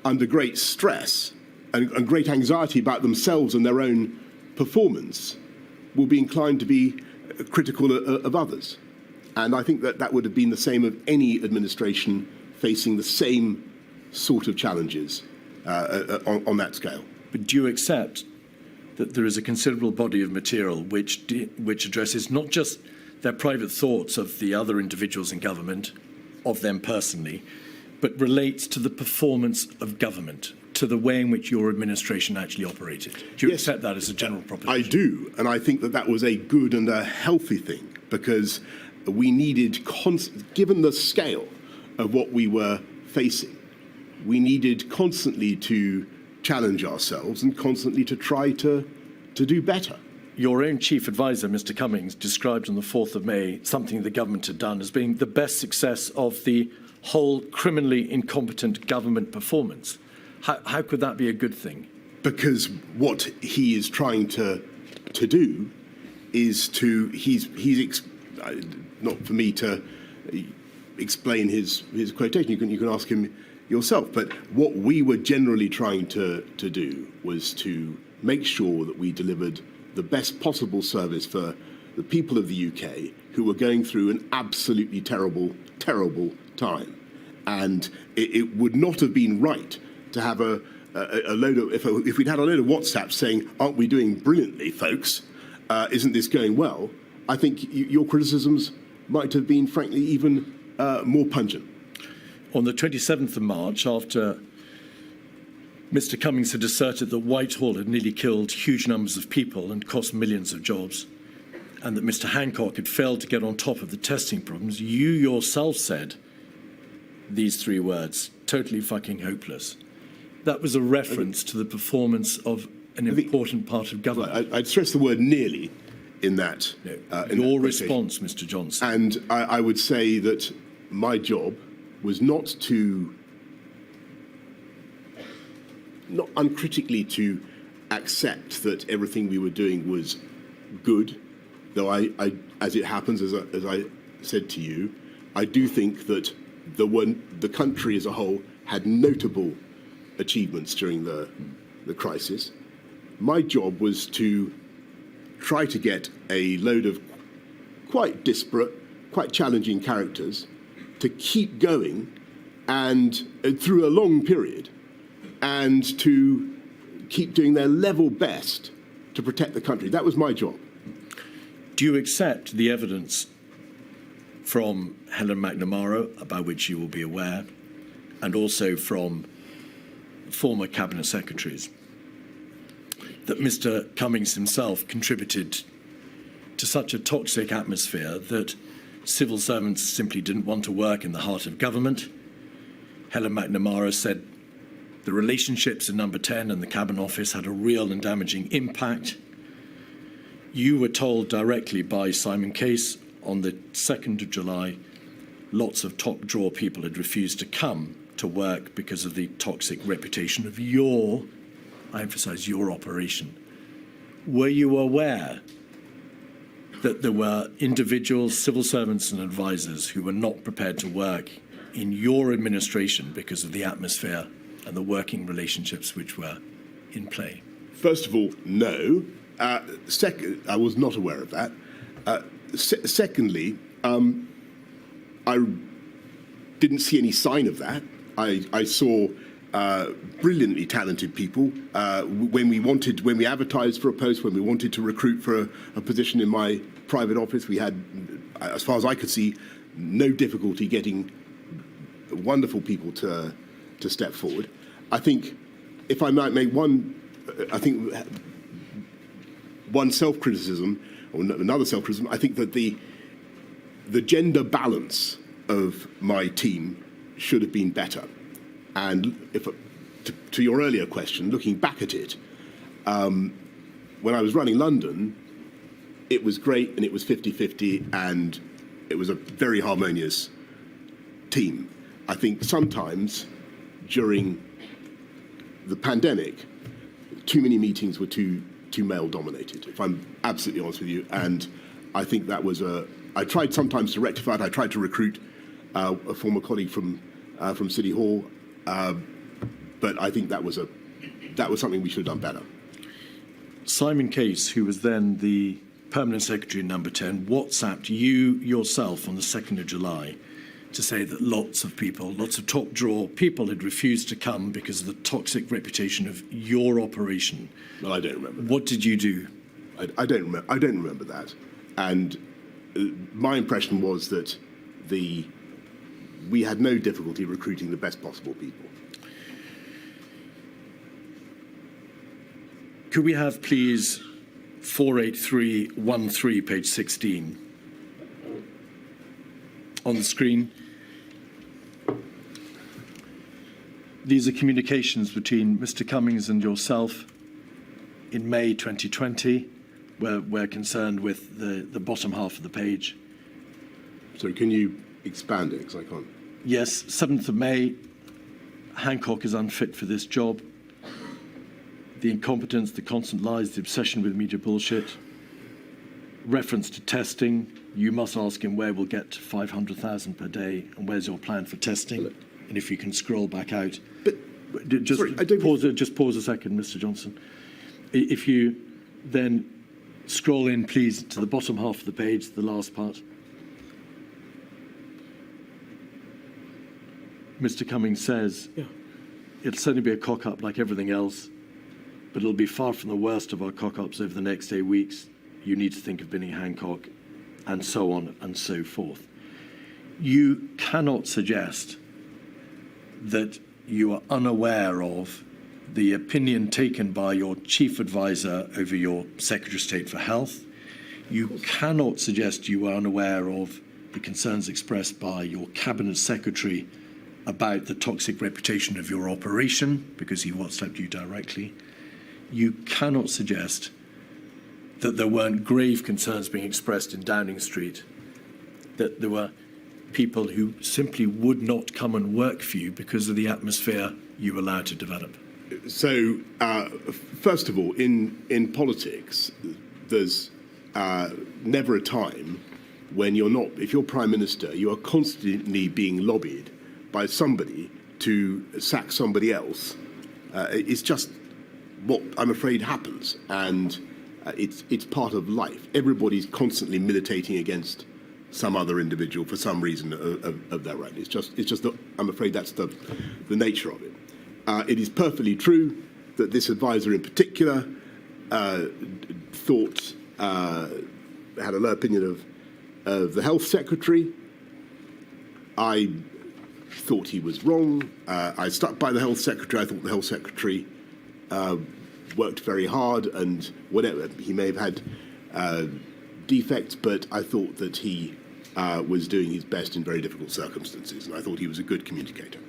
C: under great stress and great anxiety about themselves and their own performance, will be inclined to be critical of others. And I think that would have been the same of any administration facing the same sort of challenges on that scale.
B: But do you accept that there is a considerable body of material which addresses not just their private thoughts of the other individuals in government, of them personally, but relates to the performance of government, to the way in which your administration actually operated? Do you accept that as a general proposition?
C: I do, and I think that was a good and a healthy thing, because we needed, given the scale of what we were facing, we needed constantly to challenge ourselves and constantly to try to do better.
B: Your own chief advisor, Mr. Cummings, described on the 4th of May something the government had done as being the best success of the whole criminally incompetent government performance. How could that be a good thing?
C: Because what he is trying to do is to, not for me to explain his quotation, you can ask him yourself, but what we were generally trying to do was to make sure that we delivered the best possible service for the people of the UK who were going through an absolutely terrible, terrible time. And it would not have been right to have a load of, if we'd had a load of WhatsApps saying, aren't we doing brilliantly, folks? Isn't this going well? I think your criticisms might have been, frankly, even more pungent.
B: On the 27th of March, after Mr. Cummings had asserted that Whitehall had nearly killed huge numbers of people and cost millions of jobs, and that Mr. Hancock had failed to get on top of the testing problems, you yourself said these 3 words, totally fucking hopeless. That was a reference to the performance of an important part of government.
C: I'd stress the word nearly in that.
B: No, your response, Mr. Johnson.
C: And I would say that my job was not uncritically to accept that everything we were doing was good, though I as it happens, as I said to you, I do think that the country as a whole had notable achievements during the crisis. My job was to try to get a load of quite disparate, quite challenging characters to keep going and through a long period, and to keep doing their level best to protect the country. That was my job.
B: Do you accept the evidence from Helen McNamara, about which you will be aware, and also from former cabinet secretaries, that Mr. Cummings himself contributed to such a toxic atmosphere that civil servants simply didn't want to work in the heart of government? Helen McNamara said the relationships in Number 10 and the Cabinet Office had a real and damaging impact. You were told directly by Simon Case on the 2nd of July lots of top drawer people had refused to come to work because of the toxic reputation of your, I emphasize, your operation. Were you aware that there were individuals, civil servants and advisors who were not prepared to work in your administration because of the atmosphere and the working relationships which were in play?
C: First of all, no. Second, I was not aware of that. Secondly, I didn't see any sign of that. I saw brilliantly talented people. When we advertised for a post, when we wanted to recruit for a position in my private office, we had, as far as I could see, no difficulty getting wonderful people to step forward. I think, if I might make one self-criticism, or another self-criticism, I think that the gender balance of my team should have been better. And to your earlier question, looking back at it, when I was running London, it was great and it was 50-50 and it was a very harmonious team. I think sometimes during the pandemic, too many meetings were too male-dominated, if I'm absolutely honest with you. And I think that was I tried sometimes to rectify it. I tried to recruit a former colleague from City Hall, but I think that was something we should have done better.
B: Simon Case, who was then the Permanent Secretary Number 10, WhatsApped you yourself on the 2nd of July to say that lots of people, lots of top drawer people had refused to come because of the toxic reputation of your operation.
C: Well, I don't remember that.
B: What did you do?
C: I don't remember that. And my impression was that we had no difficulty recruiting the best possible people.
B: Could we have, please, 48313, page 16, on the screen? These are communications between Mr. Cummings and yourself in May 2020. We're concerned with the bottom half of the page.
C: So can you expand it, because I can't?
B: Yes, 7th of May, Hancock is unfit for this job. The incompetence, the constant lies, the obsession with media bullshit. Reference to testing. You must ask him where we'll get to 500,000 per day and where's your plan for testing. And if you can scroll back out.
C: But
B: just
C: sorry,
B: pause a second, Mr. Johnson. If you then scroll in, please, to the bottom half of the page, the last part. Mr. Cummings says, it'll certainly be a cock-up like everything else, but it'll be far from the worst of our cock-ups over the next 8 weeks. You need to think of binning Hancock, and so on and so forth. You cannot suggest that you are unaware of the opinion taken by your chief advisor over your Secretary of State for Health. You cannot suggest you are unaware of the concerns expressed by your Cabinet Secretary about the toxic reputation of your operation, because he WhatsApped you directly. You cannot suggest that there weren't grave concerns being expressed in Downing Street, that there were people who simply would not come and work for you because of the atmosphere you allowed to develop.
C: So, first of all, in politics, there's never a time when if you're Prime Minister, you are constantly being lobbied by somebody to sack somebody else. It's just what I'm afraid happens, and it's part of life. Everybody's constantly militating against some other individual for some reason of their right. It's just that I'm afraid that's the nature of it. It is perfectly true that this advisor in particular thought had a low opinion of the health secretary. I thought he was wrong. I stuck by the health secretary. I thought the health secretary worked very hard, and whatever, he may have had defects, but I thought that he was doing his best in very difficult circumstances, and I thought he was a good communicator.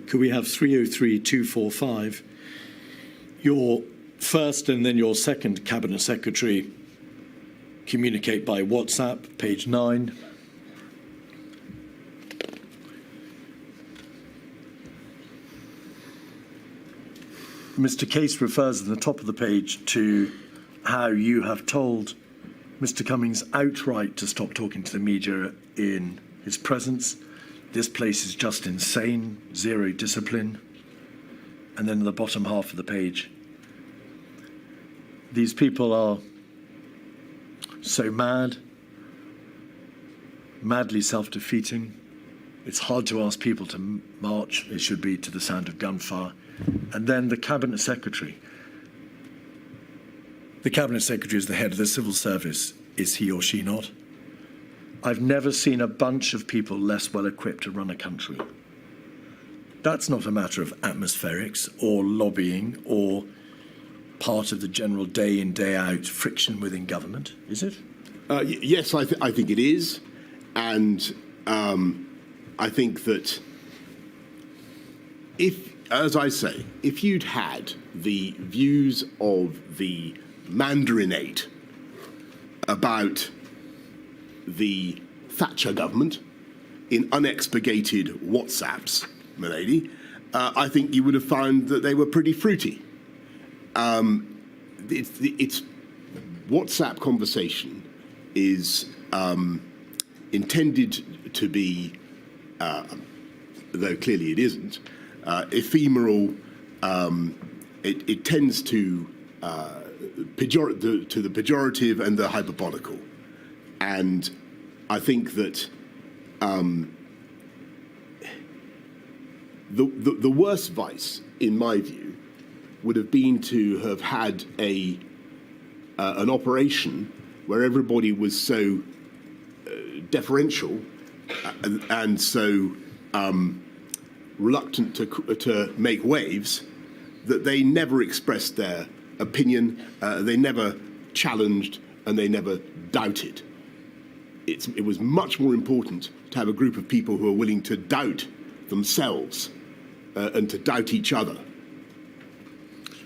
B: Could we have 303-245? Your first and then your second Cabinet Secretary communicate by WhatsApp, page 9. Mr. Case refers at the top of the page to how you have told Mr. Cummings outright to stop talking to the media in his presence. This place is just insane, zero discipline. And then in the bottom half of the page, these people are so mad, madly self-defeating. It's hard to ask people to march. It should be to the sound of gunfire. And then the Cabinet Secretary. The Cabinet Secretary is the head of the civil service. Is he or she not? I've never seen a bunch of people less well equipped to run a country. That's not a matter of atmospherics or lobbying or part of the general day in, day out friction within government, is it?
C: Yes, I think it is. And I think that as I say, if you'd had the views of the Mandarinate about the Thatcher government in unexpurgated WhatsApps, milady, I think you would have found that they were pretty fruity. It's WhatsApp conversation is intended to be, though clearly it isn't, ephemeral. It tends to the pejorative and the hyperbolical. And I think that the worst vice, in my view, would have been to have had an operation where everybody was so deferential and so reluctant to make waves that they never expressed their opinion, they never challenged, and they never doubted. It was much more important to have a group of people who are willing to doubt themselves and to doubt each other.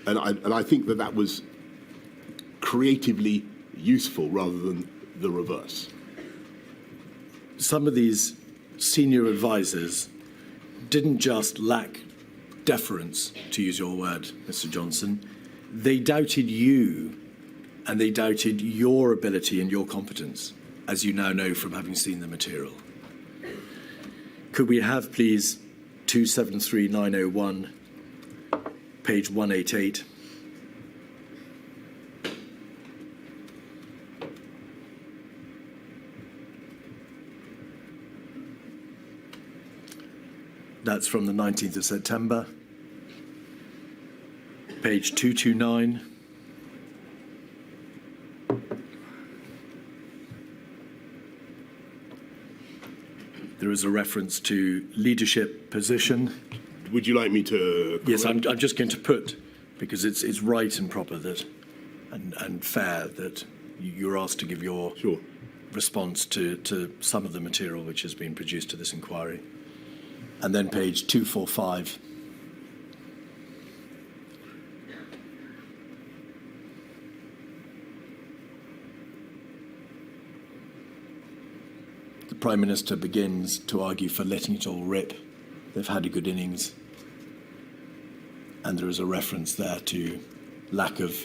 C: And I think that was creatively useful rather than the reverse.
B: Some of these senior advisors didn't just lack deference, to use your word, Mr. Johnson. They doubted you, and they doubted your ability and your competence, as you now know from having seen the material. Could we have, please, 273901, page 188? That's from the 19th of September. Page 229. There is a reference to leadership position.
C: Would you like me to?
B: Yes, I'm just going to put, because it's right and proper that, and fair that you're asked to give your response to some of the material which has been produced to this inquiry. And then page 245. The Prime Minister begins to argue for letting it all rip. They've had a good innings. And there is a reference there to lack of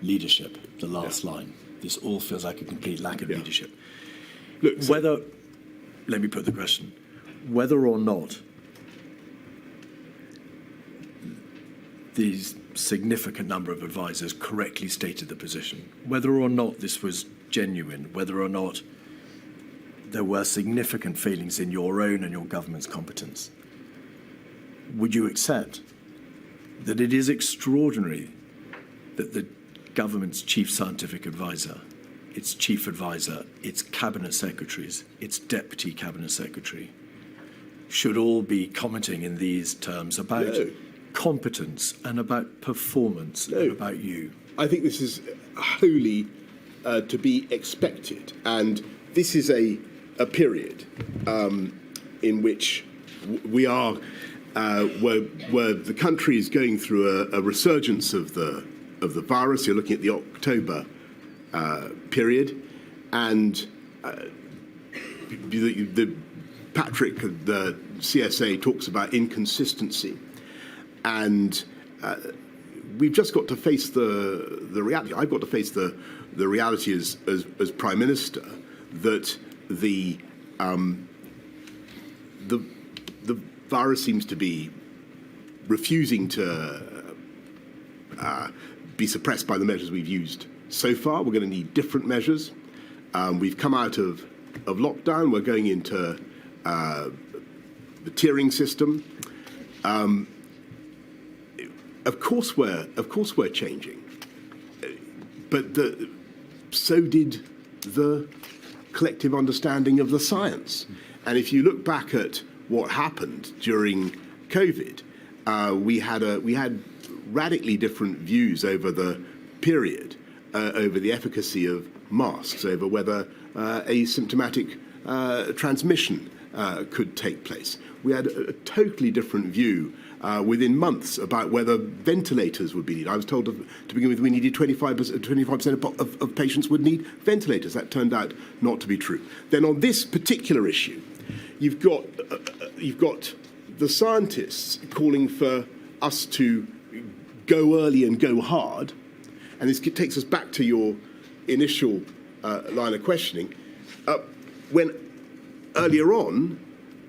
B: leadership, the last line. This all feels like a complete lack of leadership.
C: Look,
B: let me put the question, whether or not these significant number of advisors correctly stated the position, whether or not this was genuine, whether or not there were significant failings in your own and your government's competence, would you accept that it is extraordinary that the government's chief scientific advisor, its chief advisor, its cabinet secretaries, its deputy cabinet secretary should all be commenting in these terms about competence and about performance and about you?
C: I think this is wholly to be expected, and this is a period in which we are where the country is going through a resurgence of the virus. You're looking at the October period, and Patrick, the CSA, talks about inconsistency. And we've just got to face the reality. I've got to face the reality as Prime Minister that the virus seems to be refusing to be suppressed by the measures we've used so far. We're going to need different measures. We've come out of lockdown. We're going into the tiering system. Of course we're changing, but so did the collective understanding of the science. And if you look back at what happened during COVID, we had radically different views over the period, over the efficacy of masks, over whether asymptomatic transmission could take place. We had a totally different view within months about whether ventilators would be needed. I was told to begin with we needed 25% of patients would need ventilators. That turned out not to be true. Then on this particular issue, you've got the scientists calling for us to go early and go hard, and this takes us back to your initial line of questioning. When earlier on,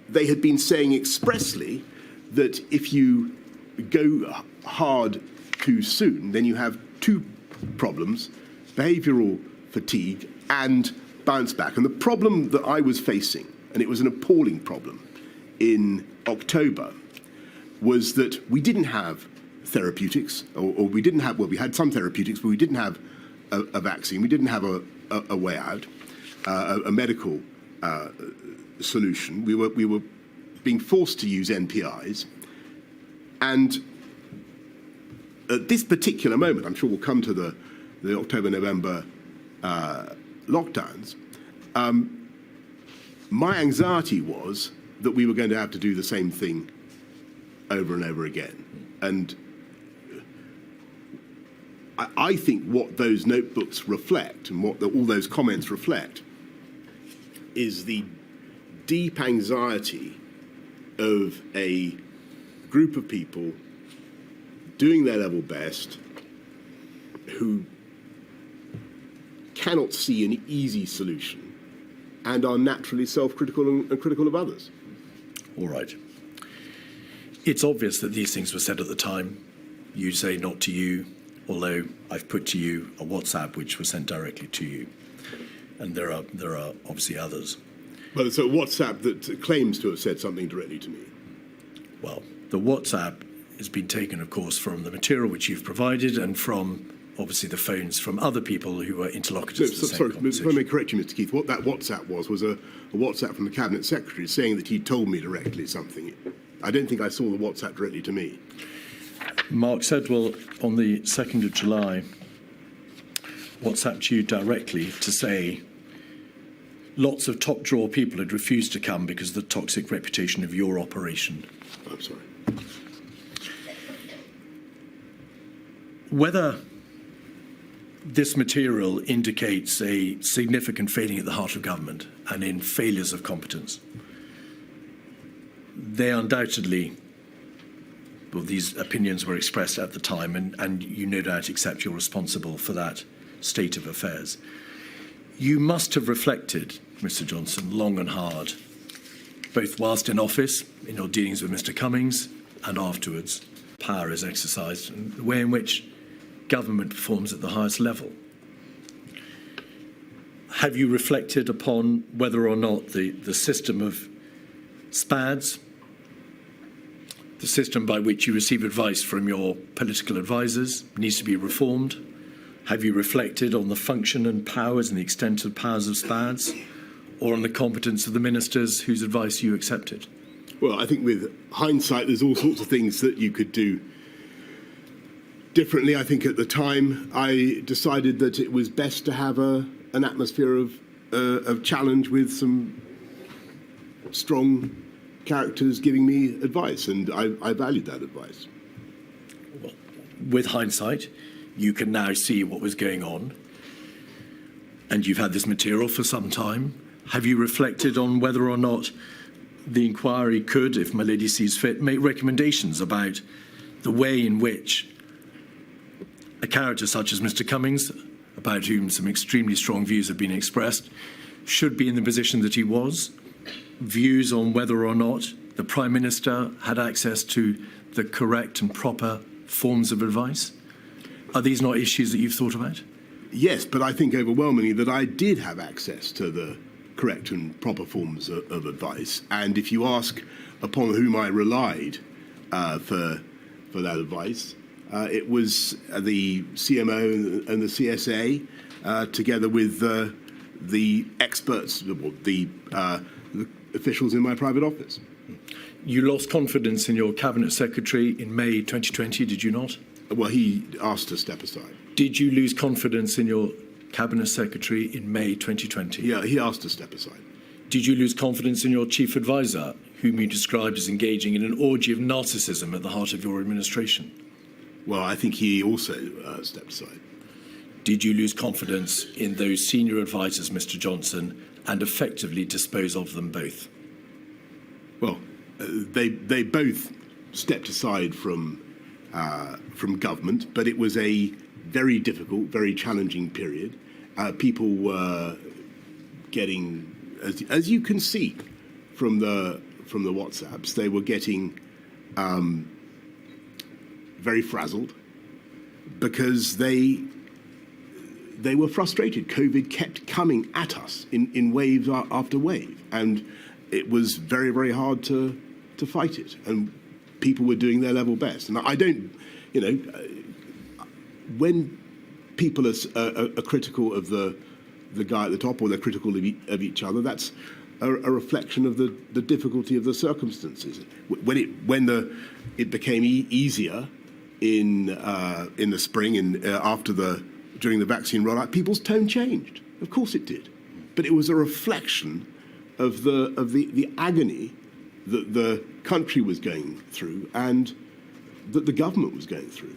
C: they had been saying expressly that if you go hard too soon, then you have two problems: behavioural fatigue and bounce back. And the problem that I was facing, and it was an appalling problem in October, was that we didn't have therapeutics, or we didn't have, well, we had some therapeutics, but we didn't have a vaccine, we didn't have a way out, a medical solution. We were being forced to use NPIs. And at this particular moment, I'm sure we'll come to the October-November lockdowns, my anxiety was that we were going to have to do the same thing over and over again. And I think what those notebooks reflect and what all those comments reflect is the deep anxiety of a group of people doing their level best who cannot see an easy solution and are naturally self-critical and critical of others.
B: All right. It's obvious that these things were said at the time. You say not to you, although I've put to you a WhatsApp which was sent directly to you. And there are obviously others.
C: Well, it's a WhatsApp that claims to have said something directly to me.
B: Well, the WhatsApp has been taken, of course, from the material which you've provided and from, obviously, the phones from other people who were interlocutors to the same conversation.
C: If I may correct you, Mr. Keith, what that WhatsApp was a WhatsApp from the Cabinet Secretary saying that he told me directly something. I don't think I saw the WhatsApp directly to me.
B: Mark Sedwell, on the 2nd of July, WhatsApped you directly to say lots of top-drawer people had refused to come because of the toxic reputation of your operation.
C: I'm sorry.
B: Whether this material indicates a significant failing at the heart of government and in failures of competence, they undoubtedly, well, these opinions were expressed at the time, and you no doubt accept you're responsible for that state of affairs. You must have reflected, Mr. Johnson, long and hard, both whilst in office, in your dealings with Mr. Cummings, and afterwards. Power is exercised, and the way in which government performs at the highest level. Have you reflected upon whether or not the system of SPADs, the system by which you receive advice from your political advisors, needs to be reformed? Have you reflected on the function and powers and the extent of powers of SPADs, or on the competence of the ministers whose advice you accepted?
C: Well, I think with hindsight, there's all sorts of things that you could do differently. I think at the time, I decided that it was best to have an atmosphere of challenge with some strong characters giving me advice, and I valued that advice.
B: Well, with hindsight, you can now see what was going on, and you've had this material for some time. Have you reflected on whether or not the inquiry could, if my lady sees fit, make recommendations about the way in which A character such as Mr. Cummings, about whom some extremely strong views have been expressed, should be in the position that he was. Views on whether or not the Prime Minister had access to the correct and proper forms of advice. Are these not issues that you've thought about?
C: Yes, but I think overwhelmingly that I did have access to the correct and proper forms of advice. And if you ask upon whom I relied for that advice, it was the CMO and the CSA, together with the experts, the officials in my private office.
B: You lost confidence in your Cabinet Secretary in May 2020, did you not?
C: Well, he asked to step aside.
B: Did you lose confidence in your Cabinet Secretary in May 2020?
C: Yeah, he asked to step aside.
B: Did you lose confidence in your Chief Advisor, whom you described as engaging in an orgy of narcissism at the heart of your administration?
C: Well, I think he also stepped aside.
B: Did you lose confidence in those senior advisers, Mr. Johnson, and effectively dispose of them both?
C: Well, they both stepped aside from government, but it was a very difficult, very challenging period. People were getting, as you can see from the WhatsApps, they were getting very frazzled because they were frustrated. COVID kept coming at us in wave after wave, and it was very, very hard to fight it. And people were doing their level best. And I don't, when people are critical of the guy at the top, or they're critical of each other, that's a reflection of the difficulty of the circumstances. When it became easier in the spring and during the vaccine rollout, people's tone changed. Of course it did, but it was a reflection of the agony that the country was going through and that the government was going through.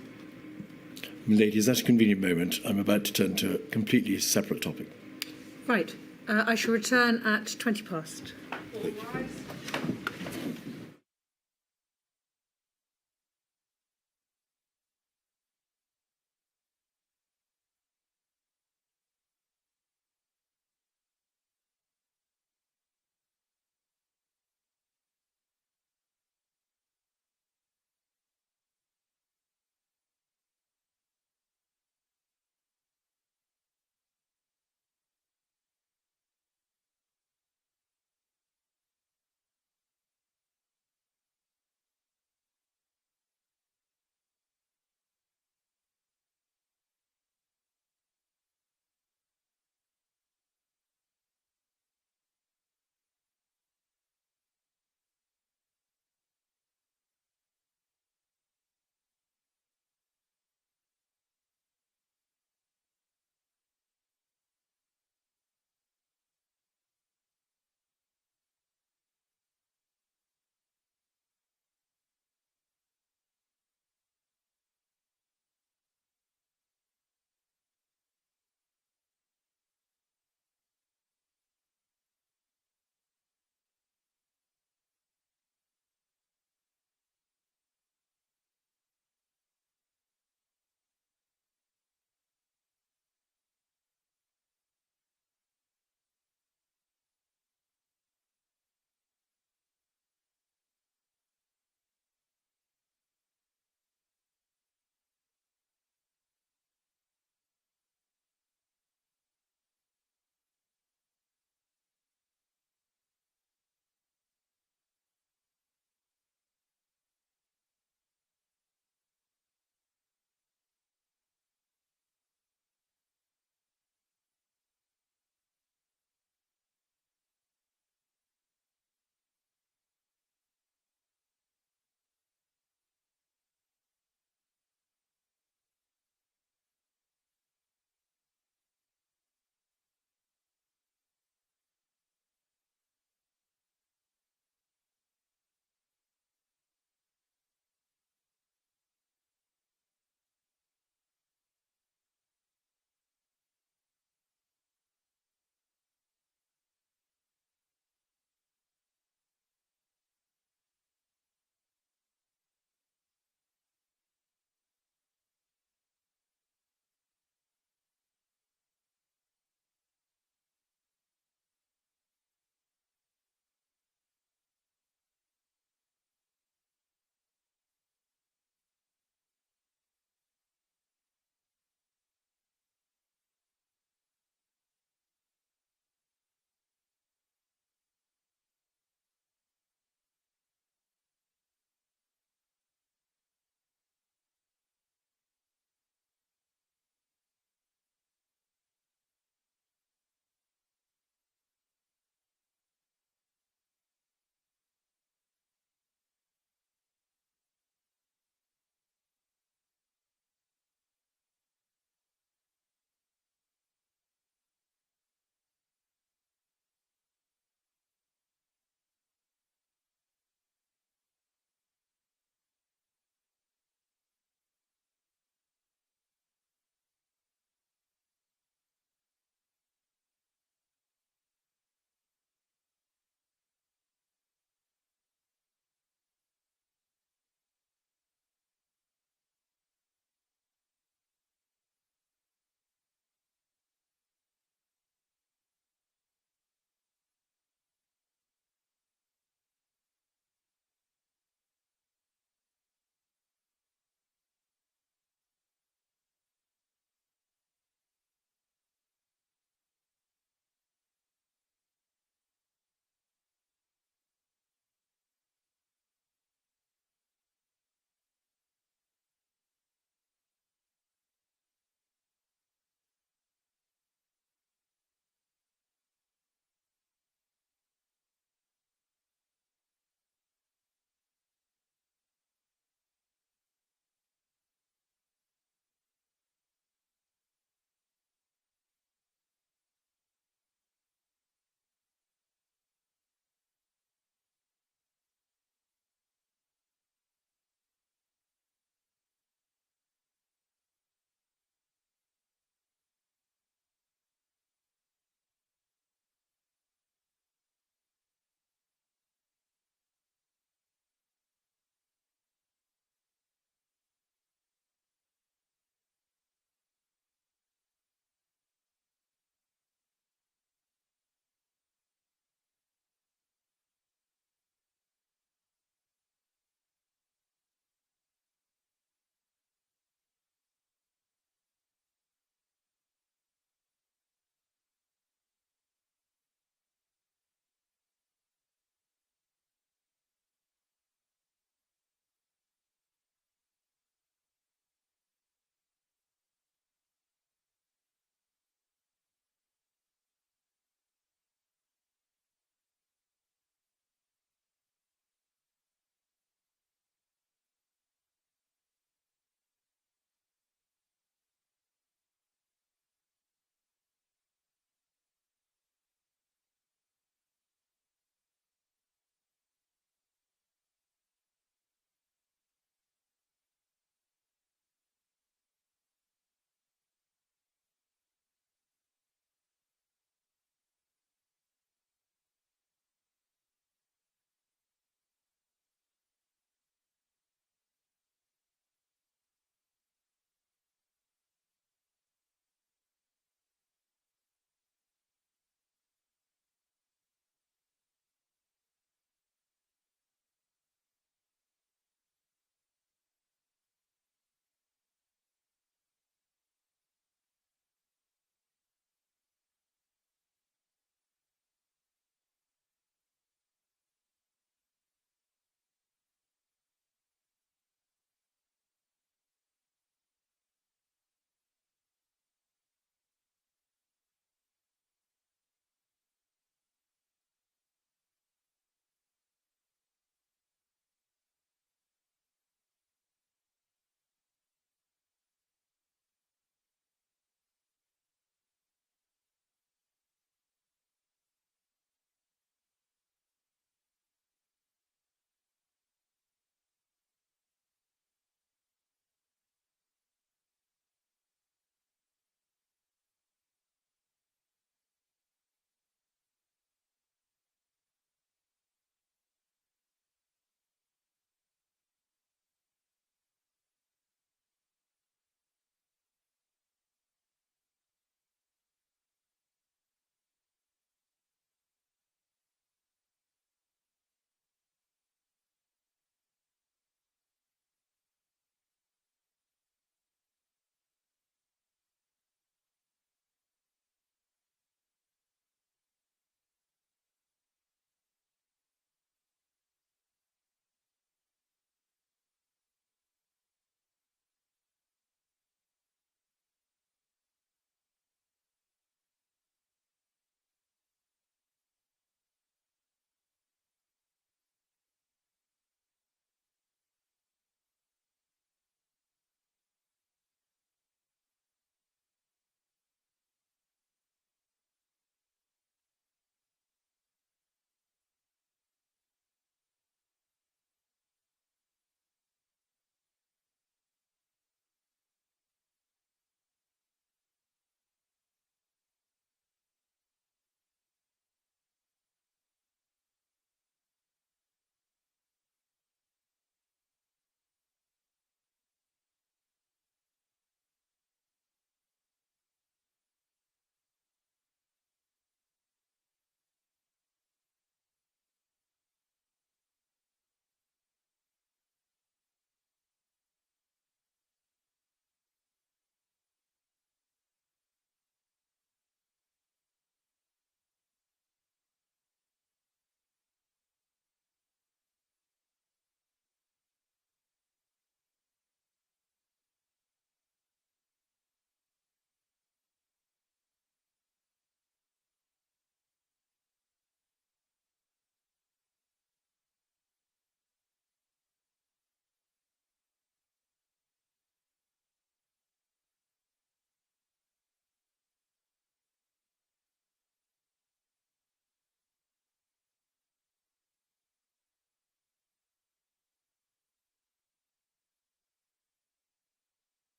B: Ladies, at a convenient moment, I'm about to turn to a completely separate topic.
A: Right. I shall return at 20 past.
C: Thank you.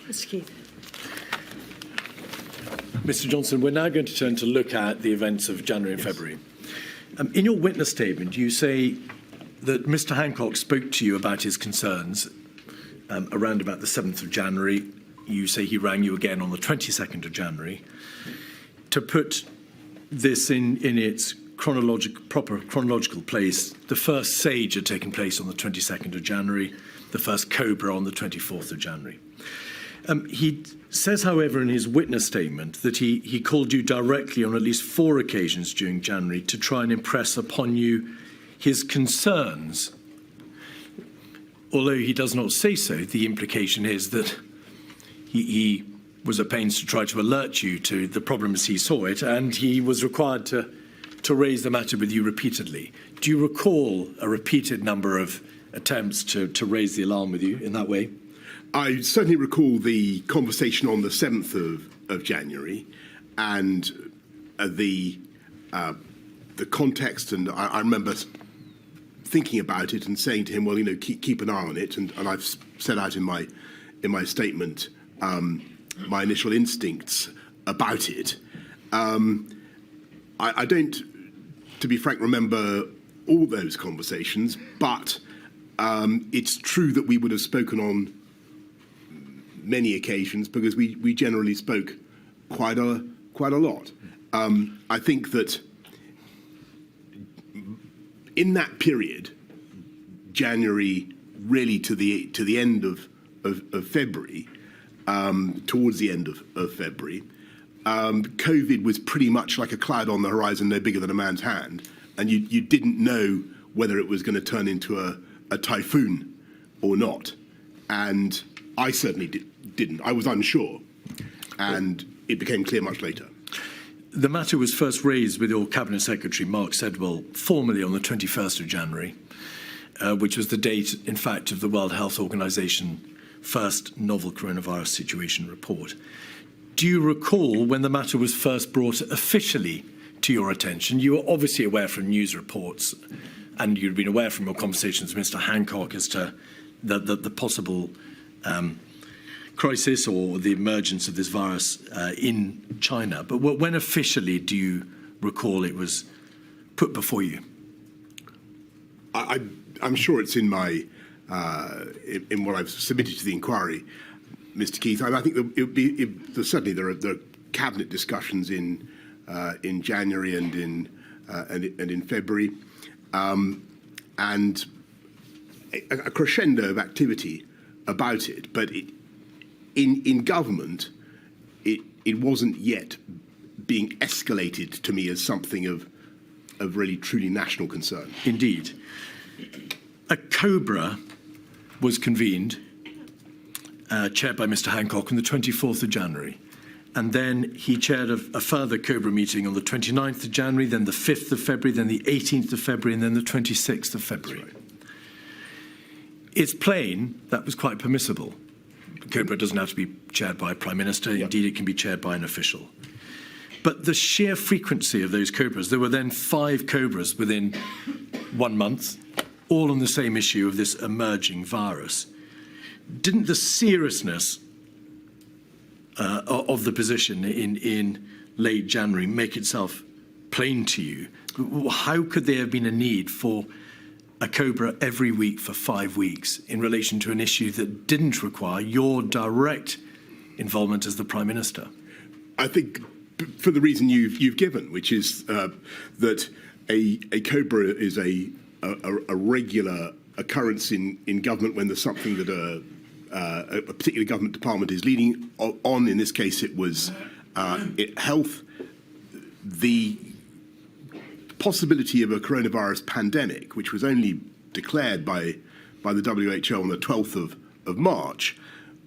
A: Mr. Keith.
B: Mr. Johnson, we're now going to turn to look at the events of January and February. In your witness statement, you say that Mr. Hancock spoke to you about his concerns around about the 7th of January. You say he rang you again on the 22nd of January. To put this in its proper chronological place, the first SAGE had taken place on the 22nd of January, the first COBRA on the 24th of January. He says, however, in his witness statement that he called you directly on at least 4 occasions during January to try and impress upon you his concerns. Although he does not say so, the implication is that he was at pains to try to alert you to the problem as he saw it, and he was required to raise the matter with you repeatedly. Do you recall a repeated number of attempts to raise the alarm with you in that way?
C: I certainly recall the conversation on the 7th of January and the context, and I remember thinking about it and saying to him, well, keep an eye on it, and I've set out in my statement my initial instincts about it. I don't, to be frank, remember all those conversations, but it's true that we would have spoken on many occasions because we generally spoke quite a lot. I think that in that period, January really to the end of February, towards the end of February, COVID was pretty much like a cloud on the horizon, no bigger than a man's hand, and you didn't know whether it was going to turn into a typhoon or not. And I certainly didn't. I was unsure, and it became clear much later.
B: The matter was first raised with your Cabinet Secretary, Mark Sedwill, formally on the 21st of January, which was the date, in fact, of the World Health Organization first novel coronavirus situation report. Do you recall when the matter was first brought officially to your attention? You were obviously aware from news reports, and you'd been aware from your conversations with Mr. Hancock as to the possible crisis or the emergence of this virus in China. But when officially do you recall it was put before you?
C: I'm sure it's in my in what I've submitted to the inquiry, Mr. Keith. I think certainly there are cabinet discussions in January and in February, and a crescendo of activity about it. But in government, it wasn't yet being escalated to me as something of really truly national concern.
B: Indeed. A COBRA was convened, chaired by Mr. Hancock, on the 24th of January. And then he chaired a further COBRA meeting on the 29th of January, then the 5th of February, then the 18th of February, and then the 26th of February.
C: That's right.
B: It's plain that was quite permissible. COBRA doesn't have to be chaired by a Prime Minister.
C: Yep.
B: Indeed, it can be chaired by an official. But the sheer frequency of those COBRAs, there were then 5 COBRAs within 1 month, all on the same issue of this emerging virus. Didn't the seriousness of the position in late January make itself plain to you? How could there have been a need for a COBRA every week for 5 weeks in relation to an issue that didn't require your direct involvement as the Prime Minister?
C: I think for the reason you've given, which is that a COBRA is a regular occurrence in government when there's something that a particular government department is leading on. In this case, it was health. The possibility of a coronavirus pandemic, which was only declared by the WHO on the 12th of March,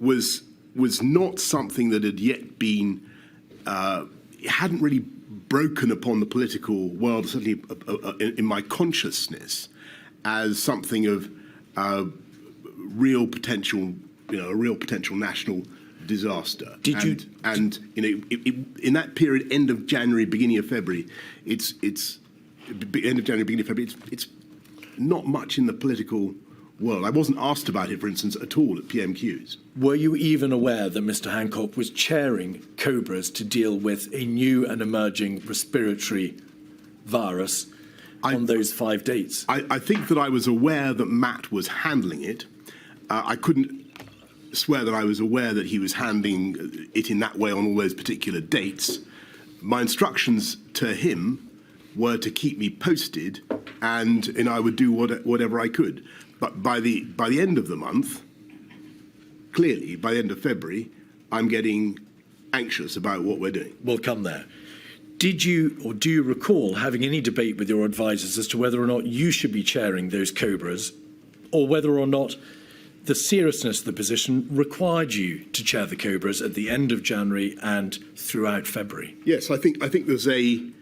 C: was not something that had yet been, hadn't really broken upon the political world, certainly in my consciousness, as something of real potential, a real potential national disaster. In that period, end of January, beginning of February, it's not much in the political world. I wasn't asked about it, for instance, at all at PMQs.
B: Were you even aware that Mr. Hancock was chairing COBRAs to deal with a new and emerging respiratory virus on those 5 dates?
C: I think that I was aware that Matt was handling it. I couldn't swear that I was aware that he was handling it in that way on all those particular dates. My instructions to him were to keep me posted, and I would do whatever I could. But by the end of the month, clearly, by the end of February, I'm getting anxious about what we're doing.
B: We'll come there. Did you or do you recall having any debate with your advisors as to whether or not you should be chairing those COBRAs, or whether or not the seriousness of the position required you to chair the COBRAs at the end of January and throughout February?
C: Yes, I think there's an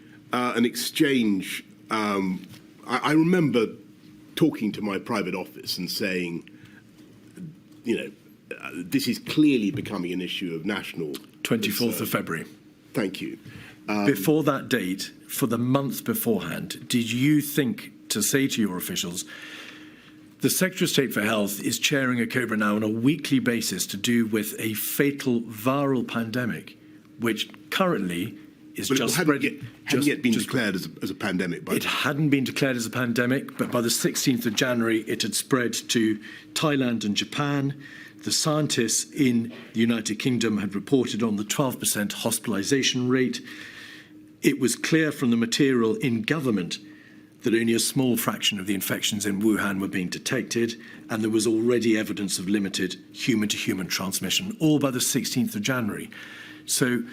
C: exchange. I remember talking to my private office and saying, this is clearly becoming an issue of national
B: 24th of February.
C: Thank you.
B: Before that date, for the month beforehand, did you think to say to your officials, the Secretary of State for Health is chairing a COBRA now on a weekly basis to do with a fatal viral pandemic, which currently is just spreading?
C: Hadn't yet been declared as a pandemic.
B: It hadn't been declared as a pandemic, but by the 16th of January, it had spread to Thailand and Japan. The scientists in the United Kingdom had reported on the 12% hospitalisation rate. It was clear from the material in government that only a small fraction of the infections in Wuhan were being detected, and there was already evidence of limited human-to-human transmission, all by the 16th of January. So,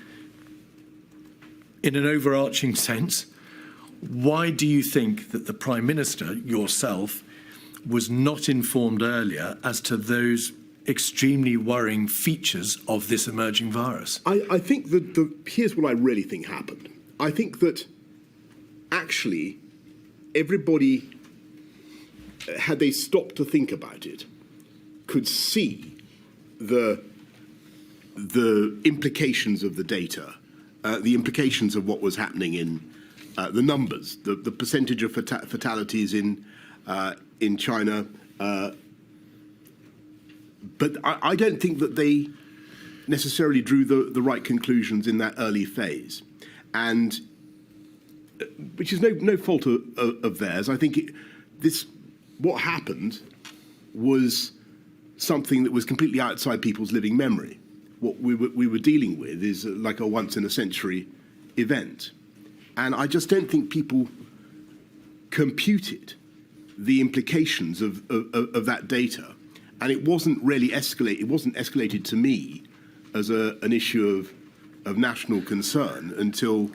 B: in an overarching sense, why do you think that the Prime Minister, yourself, was not informed earlier as to those extremely worrying features of this emerging virus?
C: I think that here's what I really think happened. I think that actually everybody, had they stopped to think about it, could see the implications of the data, the implications of what was happening in the numbers, the percentage of fatalities in China. But I don't think that they necessarily drew the right conclusions in that early phase, and which is no fault of theirs. I think what happened was something that was completely outside people's living memory. What we were dealing with is like a once-in-a-century event. And I just don't think people computed the implications of that data. And it wasn't really escalated. It wasn't escalated to me as an issue of national concern until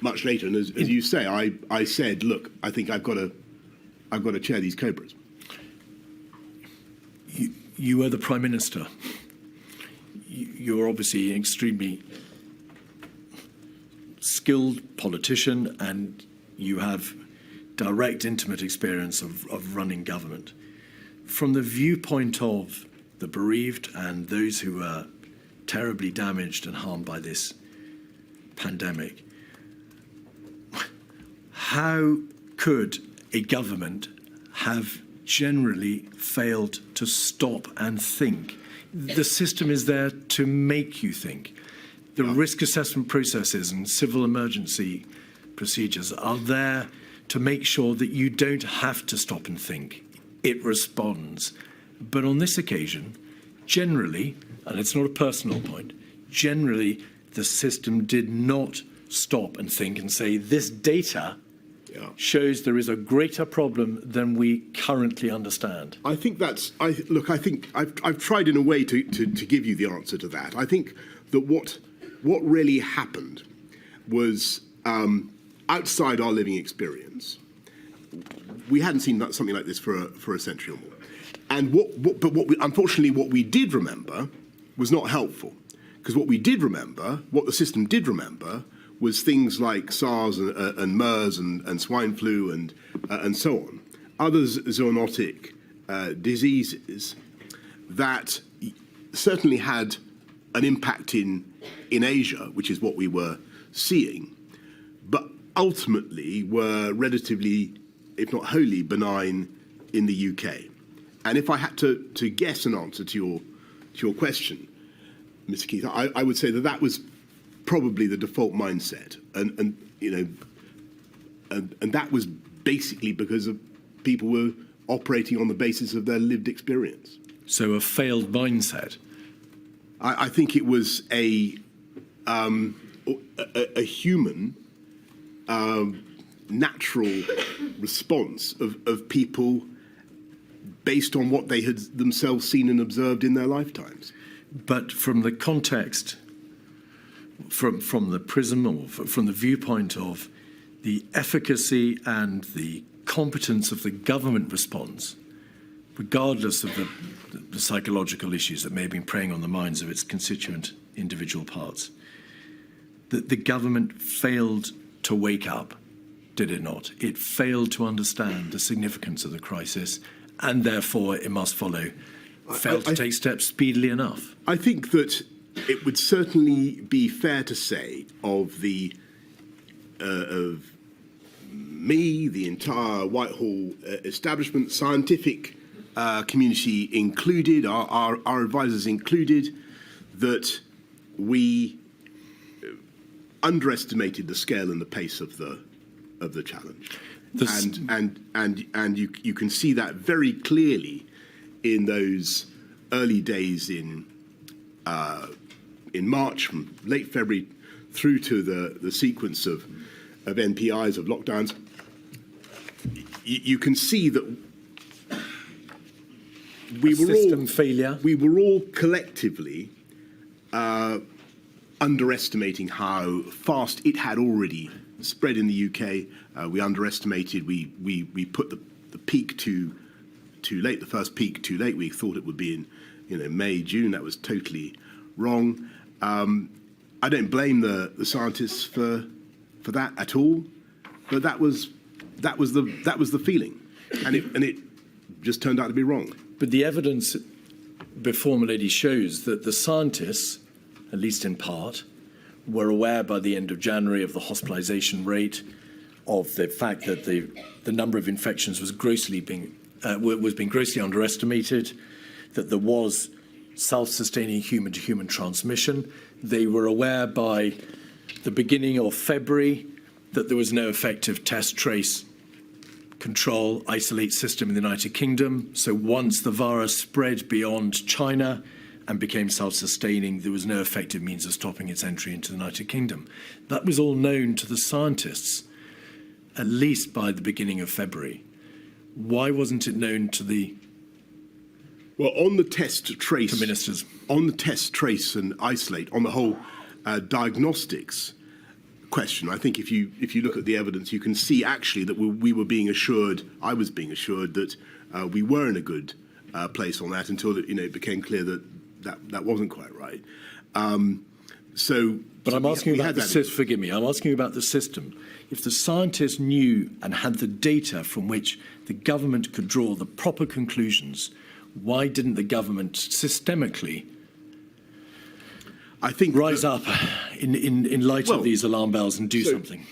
C: much later. And as you say, I said, look, I think I've got to chair these COBRAs.
B: You were the Prime Minister. You're obviously an extremely skilled politician, and you have direct, intimate experience of running government. From the viewpoint of the bereaved and those who are terribly damaged and harmed by this pandemic, how could a government have generally failed to stop and think? The system is there to make you think. The risk assessment processes and civil emergency procedures are there to make sure that you don't have to stop and think. It responds. But on this occasion, generally, and it's not a personal point, generally the system did not stop and think and say, this data shows there is a greater problem than we currently understand.
C: I think I think I've tried in a way to give you the answer to that. I think that what really happened was outside our living experience. We hadn't seen something like this for a century or more. And unfortunately, what we did remember was not helpful, because what the system did remember, was things like SARS and MERS and swine flu and so on, other zoonotic diseases that certainly had an impact in Asia, which is what we were seeing, but ultimately were relatively, if not wholly, benign in the UK. And if I had to guess an answer to your question, Mr. Keith, I would say that was probably the default mindset, and that was basically because of people were operating on the basis of their lived experience.
B: So a failed mindset.
C: I think it was a human, natural response of people based on what they had themselves seen and observed in their lifetimes.
B: But from the context, from the prism or from the viewpoint of the efficacy and the competence of the government response, regardless of the psychological issues that may have been preying on the minds of its constituent individual parts, that the government failed to wake up, did it not? It failed to understand the significance of the crisis, and therefore it must follow, failed to take steps speedily enough.
C: I think that it would certainly be fair to say of me, the entire Whitehall establishment, scientific community included, our advisors included, that we underestimated the scale and the pace of the challenge. And you can see that very clearly in those early days in March, from late February through to the sequence of NPIs, of lockdowns. You can see that we were all collectively underestimating how fast it had already spread in the UK. We underestimated. We put the peak too late. The first peak too late. We thought it would be in May, June. That was totally wrong. I don't blame the scientists for that at all, but that was the feeling, and it just turned out to be wrong.
B: But the evidence before Milady shows that the scientists, at least in part, were aware by the end of January of the hospitalisation rate, of the fact that the number of infections was being grossly underestimated, that there was self-sustaining human-to-human transmission. They were aware by the beginning of February that there was no effective test, trace, control, isolate system in the United Kingdom. So once the virus spread beyond China and became self-sustaining, there was no effective means of stopping its entry into the United Kingdom. That was all known to the scientists, at least by the beginning of February. Why wasn't it known to the
C: on the test, trace,
B: to ministers?
C: On the test, trace and isolate, on the whole diagnostics question, I think if you look at the evidence, you can see actually that we were being assured, I was being assured that we were in a good place on that until it became clear that wasn't quite right.
B: But I'm asking about the system. Forgive me. I'm asking about the system. If the scientists knew and had the data from which the government could draw the proper conclusions, why didn't the government systemically rise up in light of these alarm bells and do something?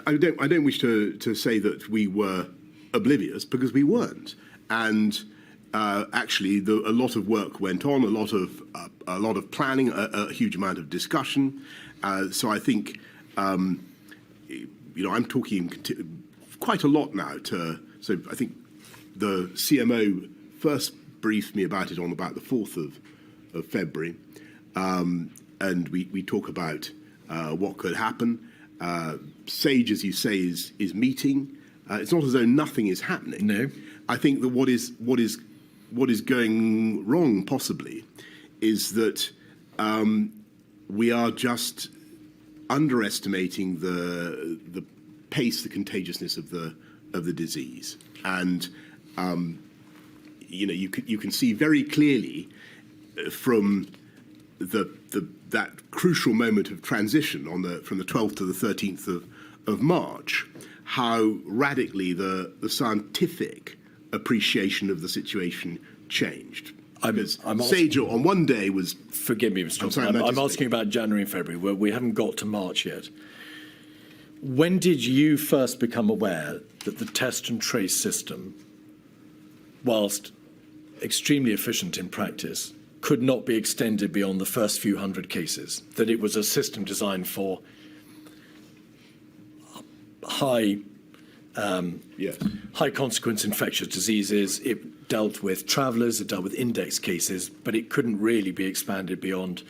C: I don't wish to say that we were oblivious, because we weren't. And actually, a lot of work went on, a lot of planning, a huge amount of discussion. So I think, I'm talking quite a lot now. So I think the CMO first briefed me about it on about the 4th of February, and we talk about what could happen. SAGE, as you say, is meeting. It's not as though nothing is happening.
B: No,
C: I think that what is going wrong possibly is that we are just underestimating the pace, the contagiousness of the disease, and you can see very clearly from that crucial moment of transition from the 12th to the 13th of March, how radically the scientific appreciation of the situation changed. SAGE on one day was...
B: Forgive me, Mr. Johnson. I'm asking about January and February, where we haven't got to March yet. When did you first become aware that the test and trace system whilst extremely efficient in practice, could not be extended beyond the first few hundred cases, that it was a system designed for high consequence infectious diseases. It dealt with travellers, it dealt with index cases, but it couldn't really be expanded beyond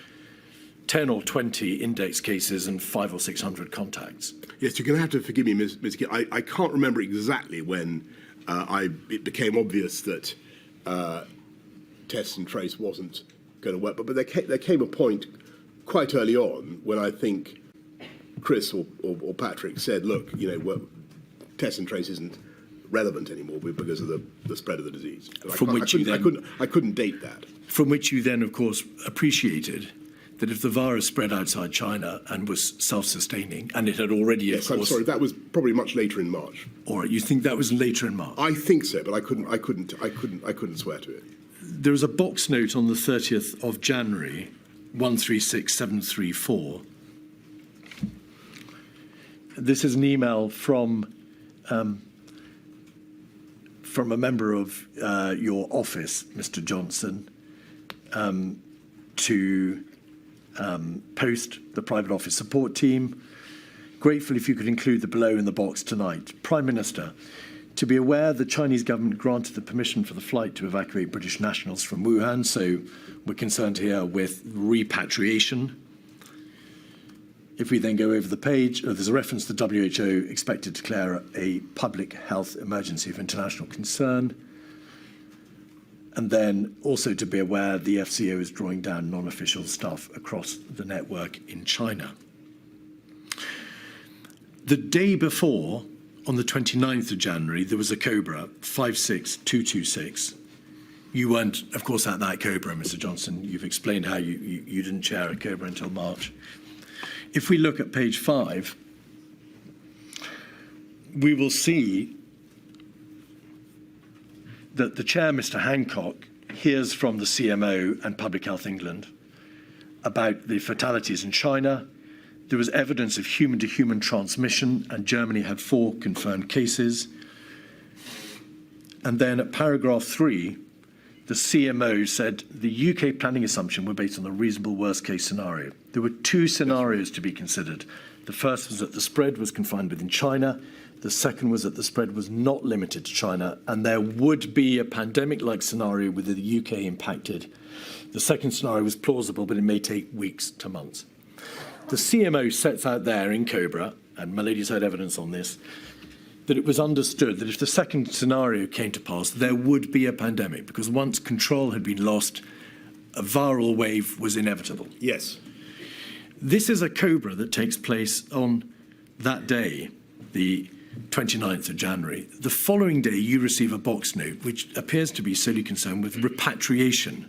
B: 10 or 20 index cases and 500 or 600 contacts.
C: Yes, you're going to have to forgive me, Ms. Gill. I can't remember exactly when it became obvious that test and trace wasn't going to work, but there came a point quite early on when I think Chris or Patrick said, look, test and trace isn't relevant anymore because of the spread of the disease. I couldn't date that.
B: From which you then, of course, appreciated that if the virus spread outside China and was self-sustaining, and it had already,
C: yes, I'm sorry, that was probably much later in March.
B: All right, you think that was later in March?
C: I think so, but I couldn't swear to it.
B: There was a box note on the 30th of January, 136734. This is an email from a member of your office, Mr. Johnson, to post the private office support team. Grateful if you could include the below in the box tonight. Prime Minister, to be aware the Chinese government granted the permission for the flight to evacuate British nationals from Wuhan, so we're concerned here with repatriation. If we then go over the page, there's a reference to the WHO expected to declare a public health emergency of international concern. And then also to be aware the FCO is drawing down non-official staff across the network in China. The day before, on the 29th of January, there was a Cobra 56226. You weren't, of course, at that Cobra, Mr. Johnson. You've explained how you didn't chair a Cobra until March. If we look at page 5, we will see that the chair, Mr. Hancock, hears from the CMO and Public Health England about the fatalities in China. There was evidence of human-to-human transmission, and Germany had 4 confirmed cases. And then at paragraph 3, the CMO said the UK planning assumption were based on the reasonable worst-case scenario. There were 2 scenarios to be considered. The first was that the spread was confined within China. The second was that the spread was not limited to China, and there would be a pandemic-like scenario with the UK impacted. The second scenario was plausible, but it may take weeks to months. The CMO sets out there in Cobra, and my lady's heard evidence on this, that it was understood that if the second scenario came to pass, there would be a pandemic, because once control had been lost, a viral wave was inevitable.
C: Yes.
B: This is a Cobra that takes place on that day, the 29th of January. The following day, you receive a box note which appears to be solely concerned with repatriation.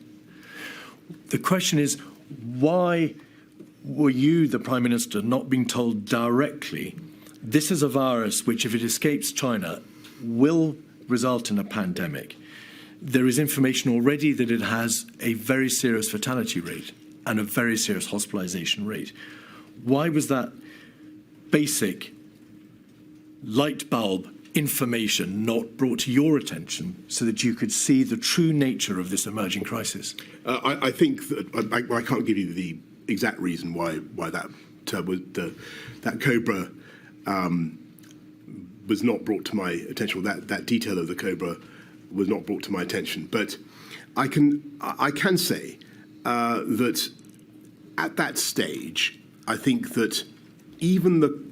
B: The question is, why were you, the Prime Minister, not being told directly this is a virus which, if it escapes China, will result in a pandemic? There is information already that it has a very serious fatality rate and a very serious hospitalisation rate. Why was that basic light bulb information not brought to your attention so that you could see the true nature of this emerging crisis?
C: I think that I can't give you the exact reason why that Cobra was not brought to my attention. That detail of the Cobra was not brought to my attention. But I can say that at that stage, I think that even the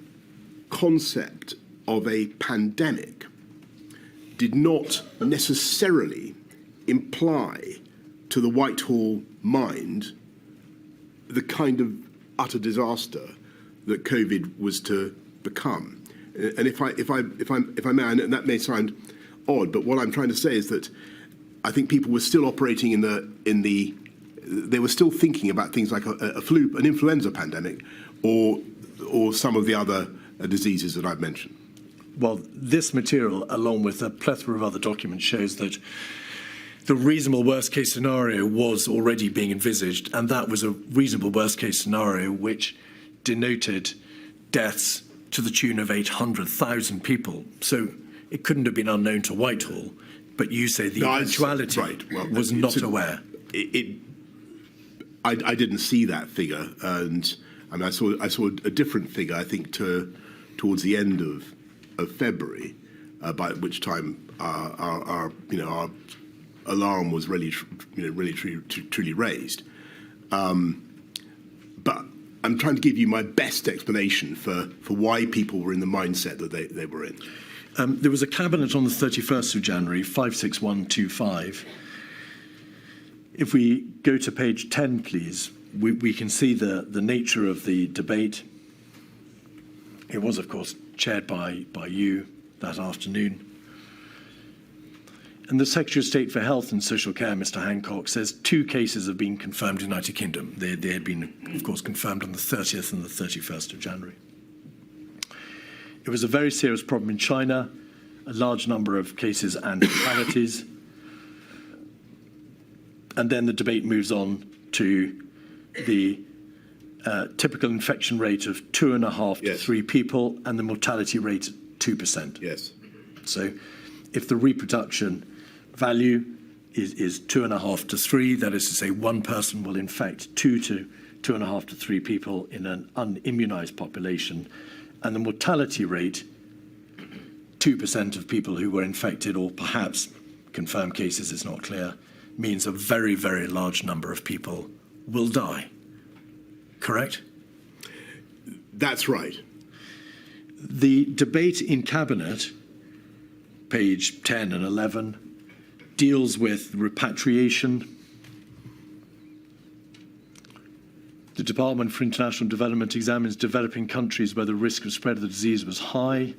C: concept of a pandemic did not necessarily imply to the Whitehall mind the kind of utter disaster that COVID was to become. And if I may, and that may sound odd, but what I'm trying to say is that I think people were still operating they were still thinking about things like a flu, an influenza pandemic, or some of the other diseases that I've mentioned.
B: Well, this material, along with a plethora of other documents, shows that the reasonable worst-case scenario was already being envisaged, and that was a reasonable worst-case scenario which denoted deaths to the tune of 800,000 people. So it couldn't have been unknown to Whitehall. But you say the
C: No,
B: eventuality
C: right. Well,
B: was not aware.
C: I didn't see that figure, and I saw a different figure. I think towards the end of February, by which time our alarm was really truly raised. But I'm trying to give you my best explanation for why people were in the mindset that they were in.
B: There was a cabinet on the 31st of January, 56125. If we go to page 10, please, we can see the nature of the debate. It was, of course, chaired by you that afternoon. And the Secretary of State for Health and Social Care, Mr. Hancock, says 2 cases have been confirmed in the United Kingdom. They had been, of course, confirmed on the 30th and the 31st of January. It was a very serious problem in China, a large number of cases and fatalities. And then the debate moves on to the typical infection rate of 2.5 to 3 people and the mortality rate 2%.
C: Yes.
B: So if the reproduction value is 2.5 to 3, that is to say 1 person will infect 2.5 to 3 people in an unimmunized population, and the mortality rate, 2% of people who were infected, or perhaps confirmed cases, it's not clear, means a very, very large number of people will die. Correct?
C: That's right.
B: The debate in Cabinet, page 10 and 11, deals with repatriation. The Department for International Development examines developing countries where the risk of spread of the disease was high.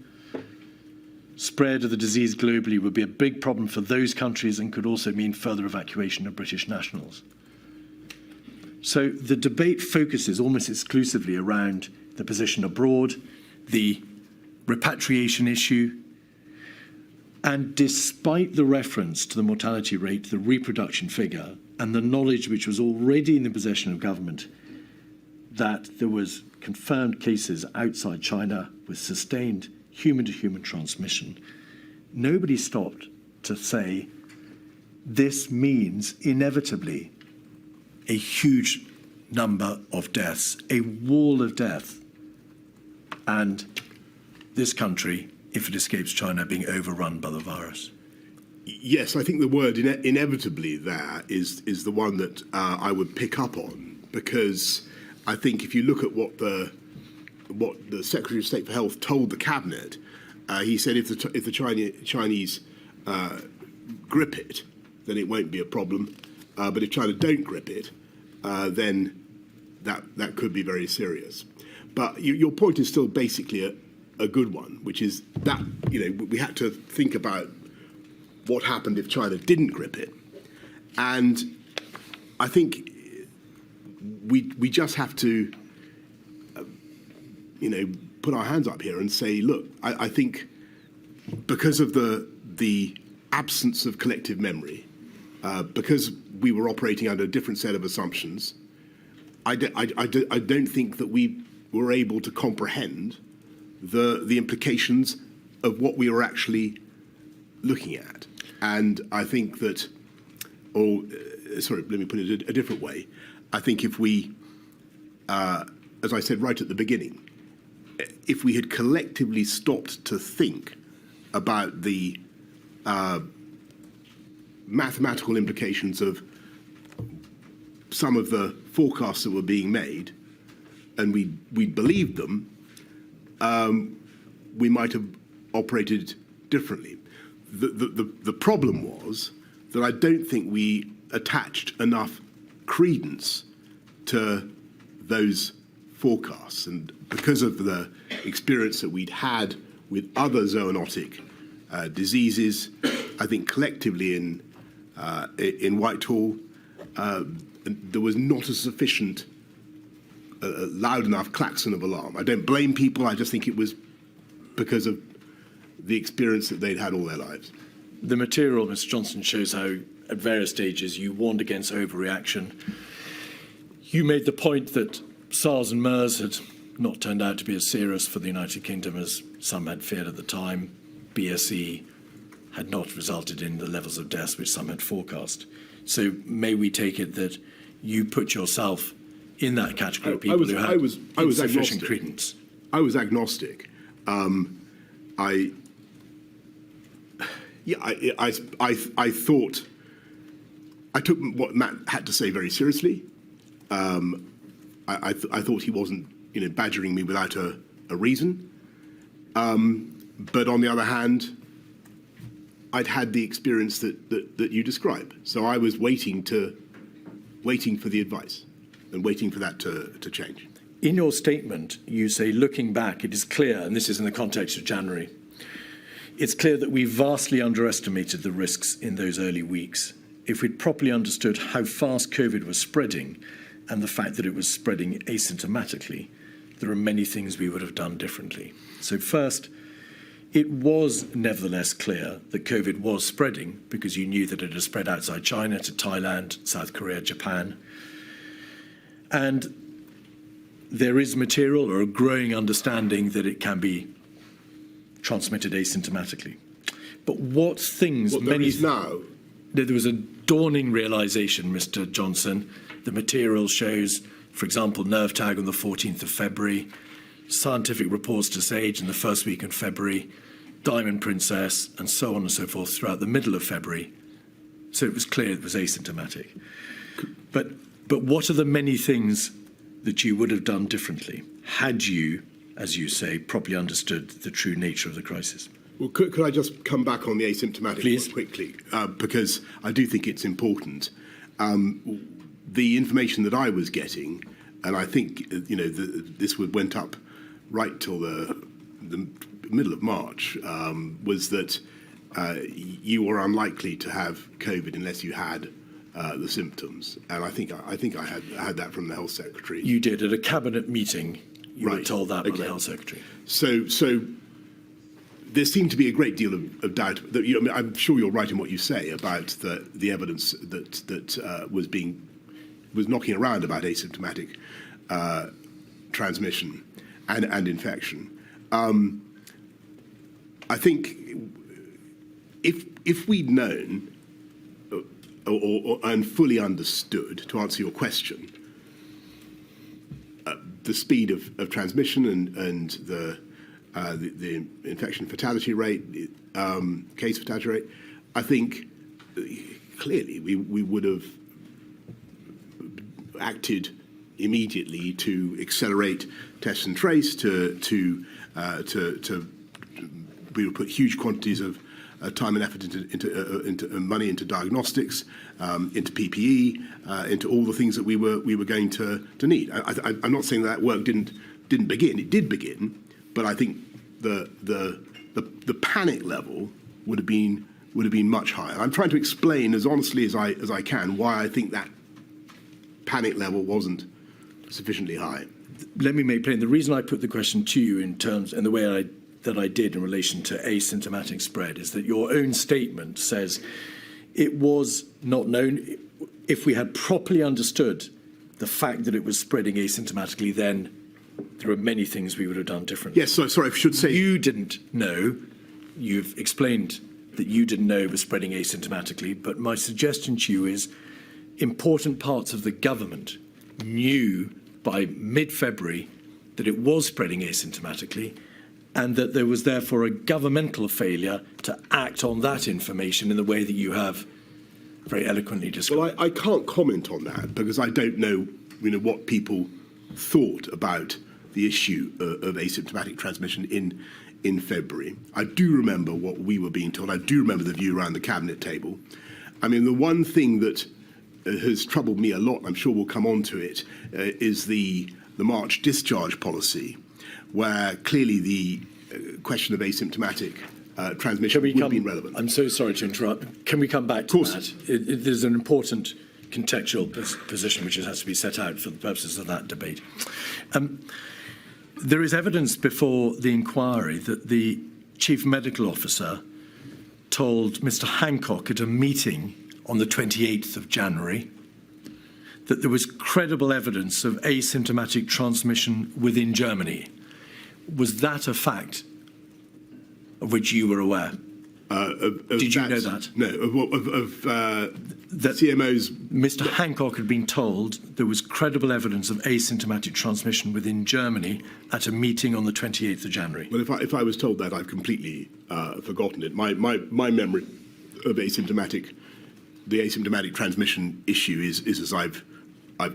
B: Spread of the disease globally would be a big problem for those countries and could also mean further evacuation of British nationals. So the debate focuses almost exclusively around the position abroad, the repatriation issue, and despite the reference to the mortality rate, the reproduction figure, and the knowledge which was already in the possession of government that there was confirmed cases outside China with sustained human-to-human transmission, nobody stopped to say this means inevitably a huge number of deaths, a wall of death, and this country, if it escapes China, being overrun by the virus.
C: Yes, I think the word inevitably there is the one that I would pick up on, because I think if you look at what the Secretary of State for Health told the Cabinet, he said if the Chinese grip it, then it won't be a problem. But if China don't grip it, then that could be very serious. But your point is still basically a good one, which is that we had to think about what happened if China didn't grip it, and I think we just have to put our hands up here and say, look, I think because of the absence of collective memory, because we were operating under a different set of assumptions, I don't think that we were able to comprehend the implications of what we were actually looking at. And I think that, let me put it a different way. I think if we, as I said right at the beginning, if we had collectively stopped to think about the mathematical implications of some of the forecasts that were being made, and we believed them, we might have operated differently. The problem was that I don't think we attached enough credence to those forecasts, and because of the experience that we'd had with other zoonotic diseases, I think collectively in Whitehall, there was not a sufficient loud enough klaxon of alarm. I don't blame people. I just think it was because of the experience that they'd had all their lives.
B: The material, Mr. Johnson, shows how at various stages you warned against overreaction. You made the point that SARS and MERS had not turned out to be as serious for the United Kingdom as some had feared at the time. BSE had not resulted in the levels of deaths which some had forecast. So may we take it that you put yourself in that category of people who had insufficient credence?
C: I was agnostic. I thought I took what Matt had to say very seriously. I thought he wasn't, badgering me without a reason. But on the other hand, I'd had the experience that you describe. So I was waiting for the advice and waiting for that to change.
B: In your statement, you say, looking back, it is clear, and this is in the context of January, it's clear that we vastly underestimated the risks in those early weeks. If we'd properly understood how fast COVID was spreading and the fact that it was spreading asymptomatically, there are many things we would have done differently. So first, it was nevertheless clear that COVID was spreading because you knew that it had spread outside China to Thailand, South Korea, Japan. And there is material or a growing understanding that it can be transmitted asymptomatically. But what things...
C: What there is now?
B: There was a dawning realisation, Mr. Johnson. The material shows, for example, nerve tag on the 14th of February, scientific reports to SAGE in the first week in February, Diamond Princess, and so on and so forth throughout the middle of February. So it was clear it was asymptomatic. But what are the many things that you would have done differently had you, as you say, properly understood the true nature of the crisis?
C: Well, could I just come back on the asymptomatic
B: Please.
C: quickly? Because I do think it's important. The information that I was getting, and I think, this went up right till the middle of March, was that you were unlikely to have COVID unless you had the symptoms. And I think I had that from the Health Secretary.
B: You did at a cabinet meeting. You were
C: Right.
B: told that by
C: Okay.
B: the Health Secretary.
C: So there seemed to be a great deal of doubt. I'm sure you're right in what you say about the evidence that was knocking around about asymptomatic transmission and infection. I think if we'd known and fully understood, to answer your question, the speed of transmission and the infection fatality rate, case fatality rate, I think clearly we would have acted immediately to accelerate test and trace, we would put huge quantities of time and effort into money into diagnostics, into PPE, into all the things that we were going to need. I'm not saying that work didn't begin. It did begin, but I think the panic level would have been much higher. I'm trying to explain as honestly as I can why I think that panic level wasn't sufficiently high.
B: Let me make plain. The reason I put the question to you in the way that I did in relation to asymptomatic spread is that your own statement says it was not known. If we had properly understood the fact that it was spreading asymptomatically, then there are many things we would have done differently.
C: Yes, sorry, I should say...
B: You didn't know. You've explained that you didn't know it was spreading asymptomatically, but my suggestion to you is important parts of the government knew by mid-February that it was spreading asymptomatically, and that there was therefore a governmental failure to act on that information in the way that you have very eloquently described.
C: Well, I can't comment on that because I don't know, what people thought about the issue of asymptomatic transmission in February. I do remember what we were being told. I do remember the view around the cabinet table. I mean, the one thing that has troubled me a lot, I'm sure we'll come on to it, is the March discharge policy, where clearly the question of asymptomatic transmission would have been relevant.
B: I'm so sorry to interrupt. Can we come back to that? There's an important contextual position which has to be set out for the purposes of that debate. There is evidence before the inquiry that the chief medical officer told Mr. Hancock at a meeting on the 28th of January that there was credible evidence of asymptomatic transmission within Germany. Was that a fact of which you were aware? Did you know that?
C: No,
B: That
C: CMO's.
B: Mr. Hancock had been told there was credible evidence of asymptomatic transmission within Germany at a meeting on the 28th of January.
C: Well, if I was told that, I've completely forgotten it. My memory of the asymptomatic transmission issue is as I've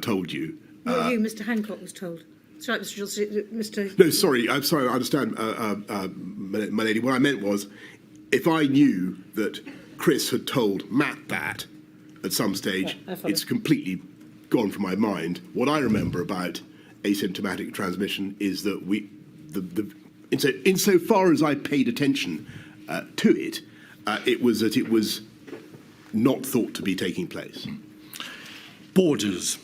C: told you.
A: Not you, Mr. Hancock was told. That's right, Mr. Johnson. Mr.
C: No, sorry. I'm sorry. I understand, my lady. What I meant was, if I knew that Chris had told Matt that at some stage,
A: Yeah, I follow.
C: it's completely gone from my mind. What I remember about asymptomatic transmission is that insofar as I paid attention to it, it was not thought to be taking place.
B: Borders.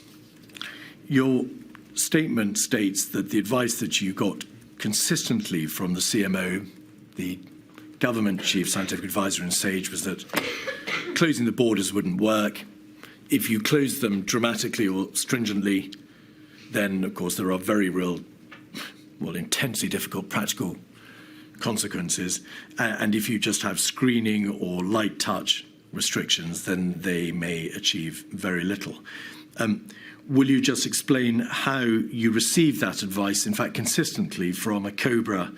B: Your statement states that the advice that you got consistently from the CMO, the government chief scientific advisor in SAGE, was that closing the borders wouldn't work. If you close them dramatically or stringently, then, of course, there are very real, intensely difficult practical consequences. And if you just have screening or light touch restrictions, then they may achieve very little. Will you just explain how you received that advice, in fact, consistently from a COBRA,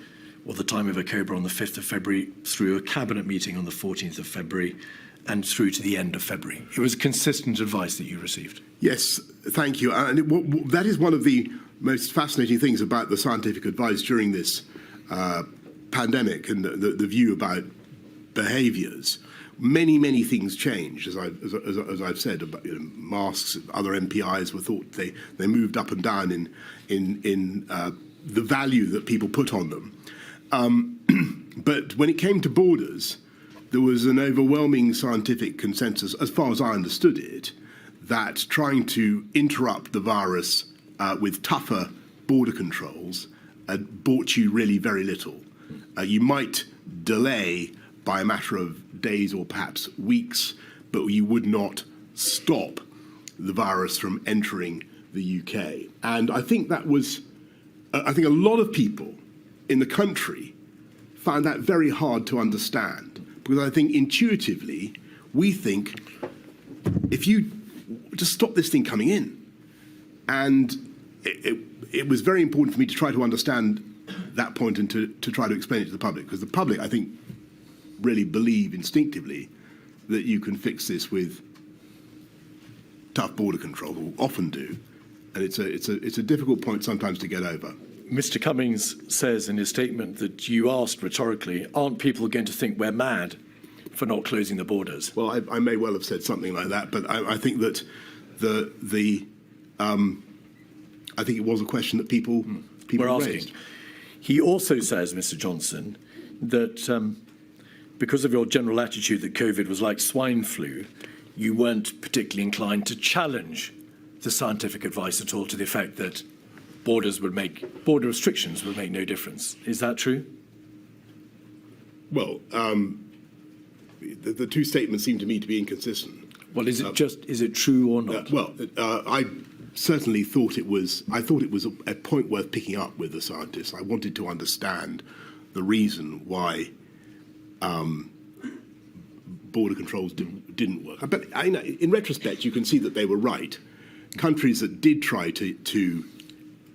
B: or the time of a COBRA on the 5th of February, through a cabinet meeting on the 14th of February, and through to the end of February? It was consistent advice that you received.
C: Yes, thank you. And that is one of the most fascinating things about the scientific advice during this pandemic and the view about behaviours. Many things changed, as I've said. About, masks, other MPIs were thought they moved up and down in the value that people put on them. But when it came to borders, there was an overwhelming scientific consensus, as far as I understood it, that trying to interrupt the virus with tougher border controls brought you really very little. You might delay by a matter of days or perhaps weeks, but you would not stop the virus from entering the UK. And I think that was, I think a lot of people in the country found that very hard to understand, because I think intuitively we think if you just stop this thing coming in, and it was very important for me to try to understand that point and to try to explain it to the public, because the public, I think, really believe instinctively that you can fix this with tough border control, or often do, and it's a difficult point sometimes to get over.
B: Mr. Cummings says in his statement that you asked rhetorically, aren't people going to think we're mad for not closing the borders?
C: Well, I may well have said something like that, but I think that I think it was a question that people
B: were asking.
C: raised.
B: He also says, Mr. Johnson, that because of your general attitude that COVID was like swine flu, you weren't particularly inclined to challenge the scientific advice at all, to the effect that border restrictions would make no difference. Is that true?
C: Well, the two statements seem to me to be inconsistent.
B: Well, is it true or not?
C: I certainly thought it was. I thought it was a point worth picking up with the scientists. I wanted to understand the reason why border controls didn't work. But in retrospect, you can see that they were right. Countries that did try to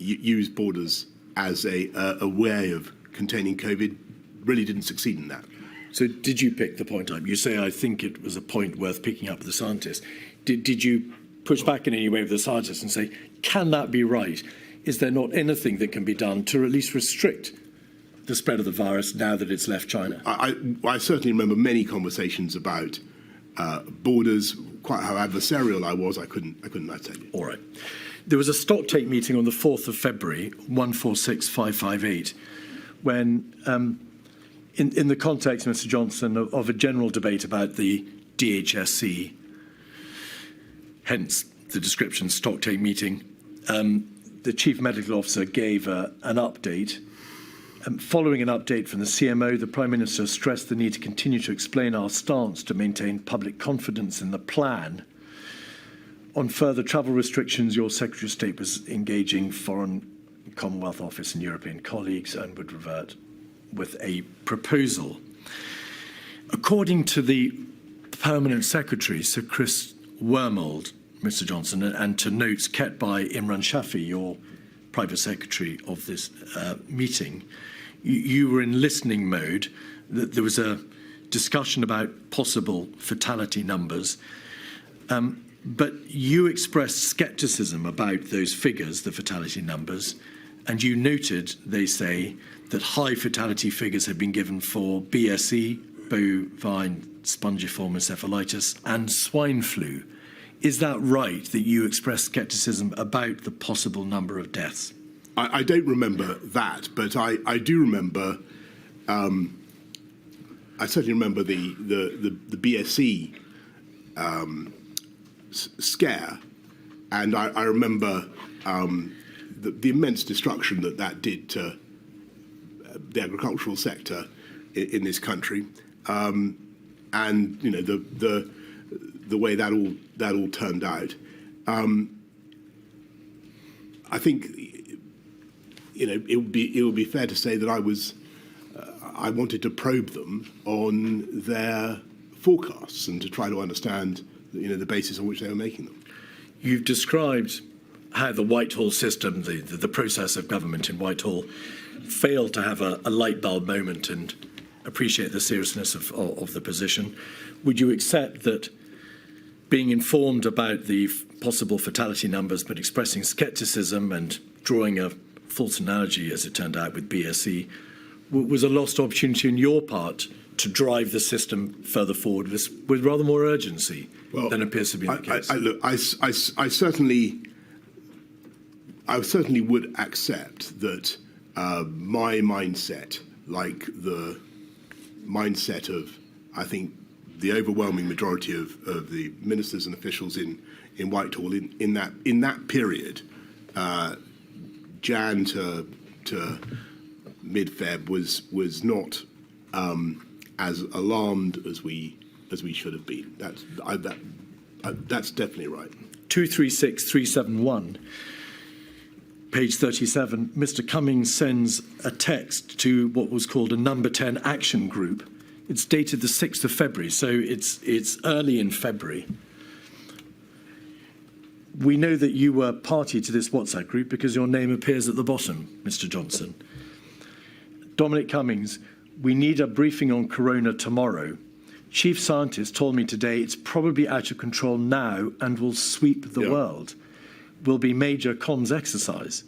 C: use borders as a way of containing COVID really didn't succeed in that.
B: So did you pick the point up? You say, I think it was a point worth picking up with the scientists. Did you push back in any way with the scientists and say, can that be right? Is there not anything that can be done to at least restrict the spread of the virus now that it's left China?
C: I certainly remember many conversations about borders, quite how adversarial I was. I couldn't tell you.
B: All right. There was a stocktake meeting on the 4th of February, 146558, when, in the context, Mr. Johnson, of a general debate about the DHSC, hence the description stocktake meeting, the Chief Medical Officer gave an update. Following an update from the CMO, the Prime Minister stressed the need to continue to explain our stance to maintain public confidence in the plan. On further travel restrictions, your Secretary of State was engaging Foreign Commonwealth Office and European colleagues and would revert with a proposal. According to the Permanent Secretary, Sir Chris Wormold, Mr. Johnson, and to notes kept by Imran Shafi, your private secretary of this meeting, you were in listening mode. That there was a discussion about possible fatality numbers, but you expressed scepticism about those figures, the fatality numbers, and you noted, they say, that high fatality figures have been given for BSE, bovine spongiform encephalitis, and swine flu. Is that right, that you expressed scepticism about the possible number of deaths?
C: I don't remember that, but I do remember. I certainly remember the BSE scare, and I remember the immense destruction that did to the agricultural sector in this country, and you know the way that all turned out. I think it would be fair to say that I wanted to probe them on their forecasts and to try to understand the basis on which they were making them.
B: You've described how the Whitehall system, the process of government in Whitehall, failed to have a light bulb moment and appreciate the seriousness of the position. Would you accept that being informed about the possible fatality numbers but expressing scepticism and drawing a false analogy, as it turned out, with BSE, was a lost opportunity on your part to drive the system further forward with rather more urgency than appears to be the case?
C: I certainly would accept that my mindset, like the mindset of, I think, the overwhelming majority of the ministers and officials in Whitehall in that period, Jan to mid-Feb, was not as alarmed as we should have been. That's definitely right.
B: 236371, page 37. Mr. Cummings sends a text to what was called a number 10 action group. It's dated the 6th of February, so it's early in February. We know that you were party to this WhatsApp group because your name appears at the bottom, Mr. Johnson. Dominic Cummings, we need a briefing on corona tomorrow. Chief scientist told me today it's probably out of control now and will sweep the world. Will be major comms exercise.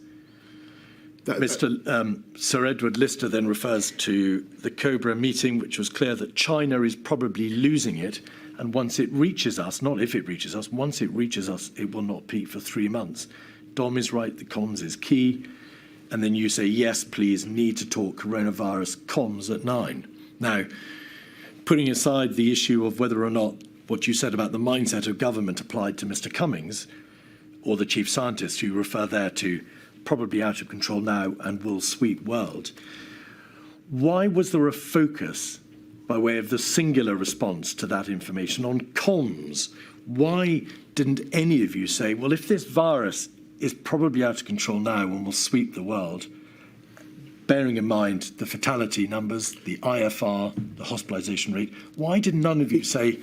B: Sir Edward Lister then refers to the Cobra meeting, which was clear that China is probably losing it. And once it reaches us, not if it reaches us, once it reaches us, it will not peak for 3 months. Dom is right, the comms is key. And then you say, yes, please, need to talk coronavirus comms at 9. Now, putting aside the issue of whether or not what you said about the mindset of government applied to Mr. Cummings, or the chief scientist, you refer there to probably out of control now and will sweep world. Why was there a focus, by way of the singular response to that information, on comms? Why didn't any of you say, well, if this virus is probably out of control now and will sweep the world, bearing in mind the fatality numbers, the IFR, the hospitalisation rate, why did none of you say,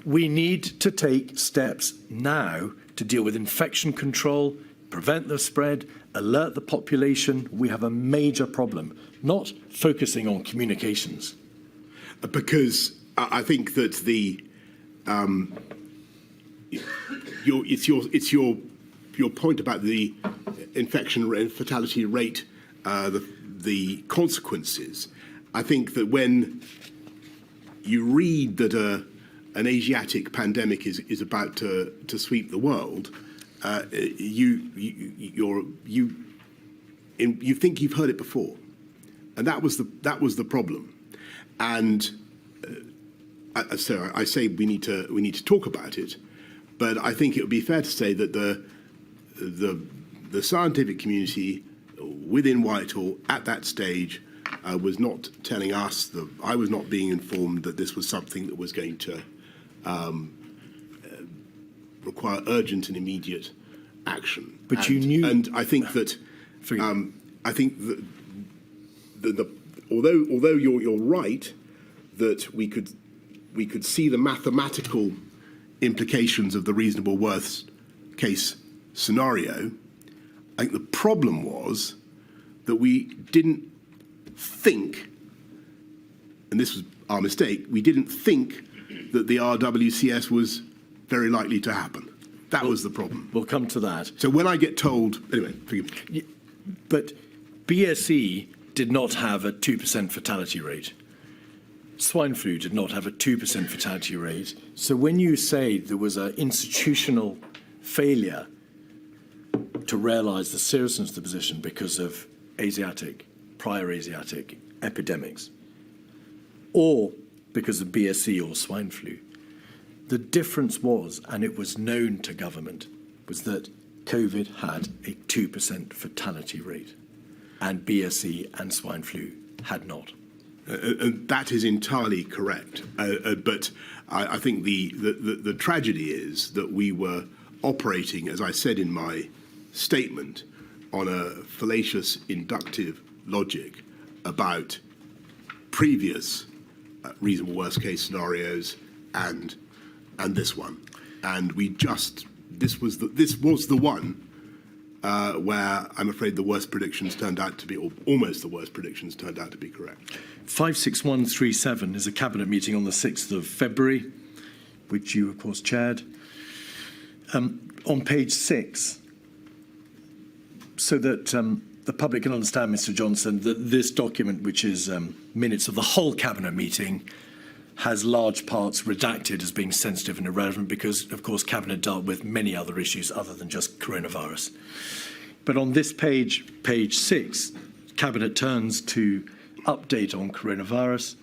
B: we need to take steps now to deal with infection control, prevent the spread, alert the population, we have a major problem, not focusing on communications?
C: Because I think that it's your point about the infection and fatality rate, the consequences. I think that when you read that an Asiatic pandemic is about to sweep the world, you think you've heard it before, and that was the problem. And so I say we need to talk about it, but I think it would be fair to say that the scientific community within Whitehall at that stage was not telling us that I was not being informed that this was something that was going to require urgent and immediate action.
B: But you knew,
C: and I think that although you're right that we could see the mathematical implications of the reasonable worst case scenario. I think the problem was that we didn't think, and this was our mistake, we didn't think that the RWCS was very likely to happen. That was the problem.
B: We'll come to that.
C: So when I get told, anyway, forgive me.
B: But BSE did not have a 2% fatality rate. Swine flu did not have a 2% fatality rate. So when you say there was an institutional failure to realise the seriousness of the position because of prior Asiatic epidemics, or because of BSE or swine flu, the difference was, and it was known to government, was that COVID had a 2% fatality rate, and BSE and swine flu had not.
C: And that is entirely correct. But I think the tragedy is that we were operating, as I said in my statement, on a fallacious inductive logic about previous reasonable worst case scenarios and this one. And this was the one where I'm afraid the worst predictions turned out to be, or almost the worst predictions turned out to be correct.
B: 56137 is a cabinet meeting on the 6th of February, which you, of course, chaired. On page 6, so that the public can understand, Mr. Johnson, that this document, which is minutes of the whole cabinet meeting, has large parts redacted as being sensitive and irrelevant because, of course, Cabinet dealt with many other issues other than just coronavirus. But on this page, page 6, Cabinet turns to update on coronavirus.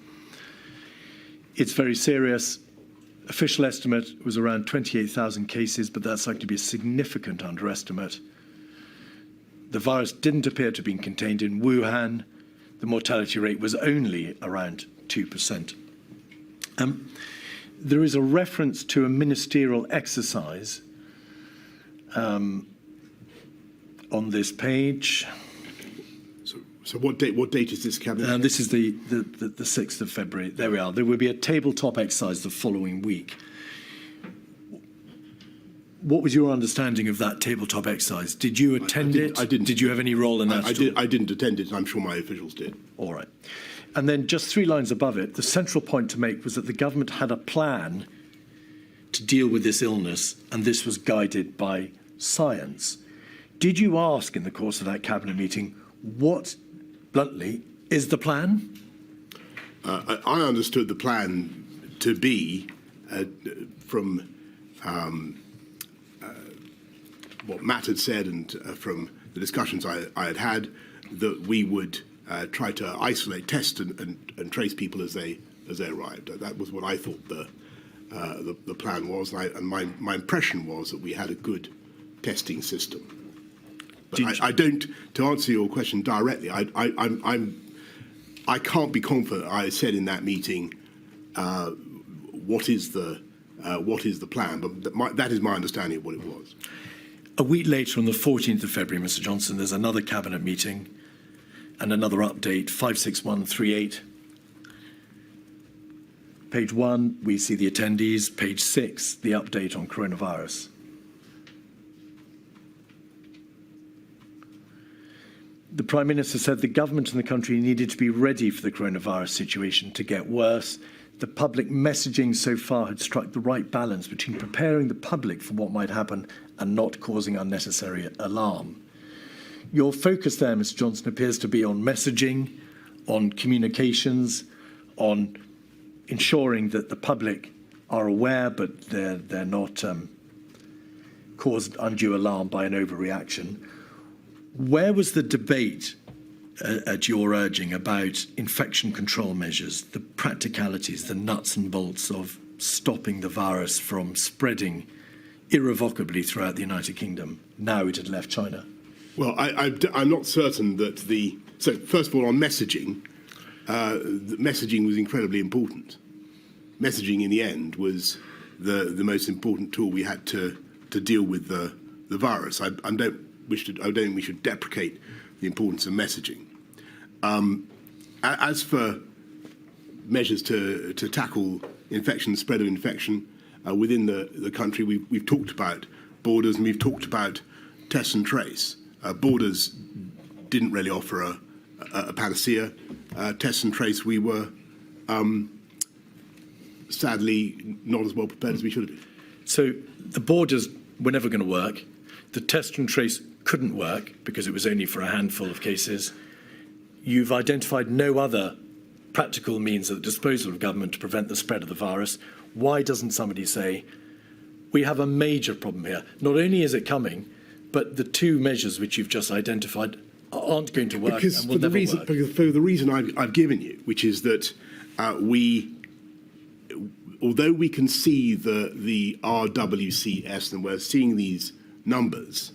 B: It's very serious. Official estimate was around 28,000 cases, but that's likely to be a significant underestimate. The virus didn't appear to have been contained in Wuhan. The mortality rate was only around 2%. There is a reference to a ministerial exercise on this page.
C: So what date is this cabinet?
B: This is the 6th of February. There we are. There will be a tabletop exercise the following week. What was your understanding of that tabletop exercise? Did you attend it?
C: I didn't.
B: Did you have any role in that?
C: I didn't attend it, and I'm sure my officials did.
B: All right. And then just 3 lines above it, the central point to make was that the government had a plan to deal with this illness, and this was guided by science. Did you ask in the course of that cabinet meeting, what, bluntly, is the plan?
C: I understood the plan to be, from what Matt had said and from the discussions I had had, that we would try to isolate, test, and trace people as they arrived. That was what I thought the plan was, and my impression was that we had a good testing system. But I don't. To answer your question directly, I can't be confident. I said in that meeting, what is the plan? But that is my understanding of what it was.
B: A week later, on the 14th of February, Mr. Johnson, there's another cabinet meeting and another update, 56138. Page 1, we see the attendees. Page 6, the update on coronavirus. The Prime Minister said the government and the country needed to be ready for the coronavirus situation to get worse. The public messaging so far had struck the right balance between preparing the public for what might happen and not causing unnecessary alarm. Your focus there, Mr. Johnson, appears to be on messaging, on communications, on ensuring that the public are aware, but they're not caused undue alarm by an overreaction. Where was the debate at your urging about infection control measures, the practicalities, the nuts and bolts of stopping the virus from spreading irrevocably throughout the United Kingdom, now it had left China?
C: Well, I'm not certain that so first of all, on messaging, the messaging was incredibly important. Messaging, in the end, was the most important tool we had to deal with the virus. I don't think we should deprecate the importance of messaging. As for measures to tackle infection, spread of infection within the country. We've talked about borders and we've talked about test and trace. Borders didn't really offer a panacea. Test and trace, we were sadly not as well prepared as we should have been.
B: So the borders were never going to work. The test and trace couldn't work because it was only for a handful of cases. You've identified no other practical means at the disposal of government to prevent the spread of the virus. Why doesn't somebody say, we have a major problem here? Not only is it coming, but the two measures which you've just identified aren't going to work and will never work.
C: Because for the reason I've given you, which is that although we can see the RWCS and we're seeing these numbers,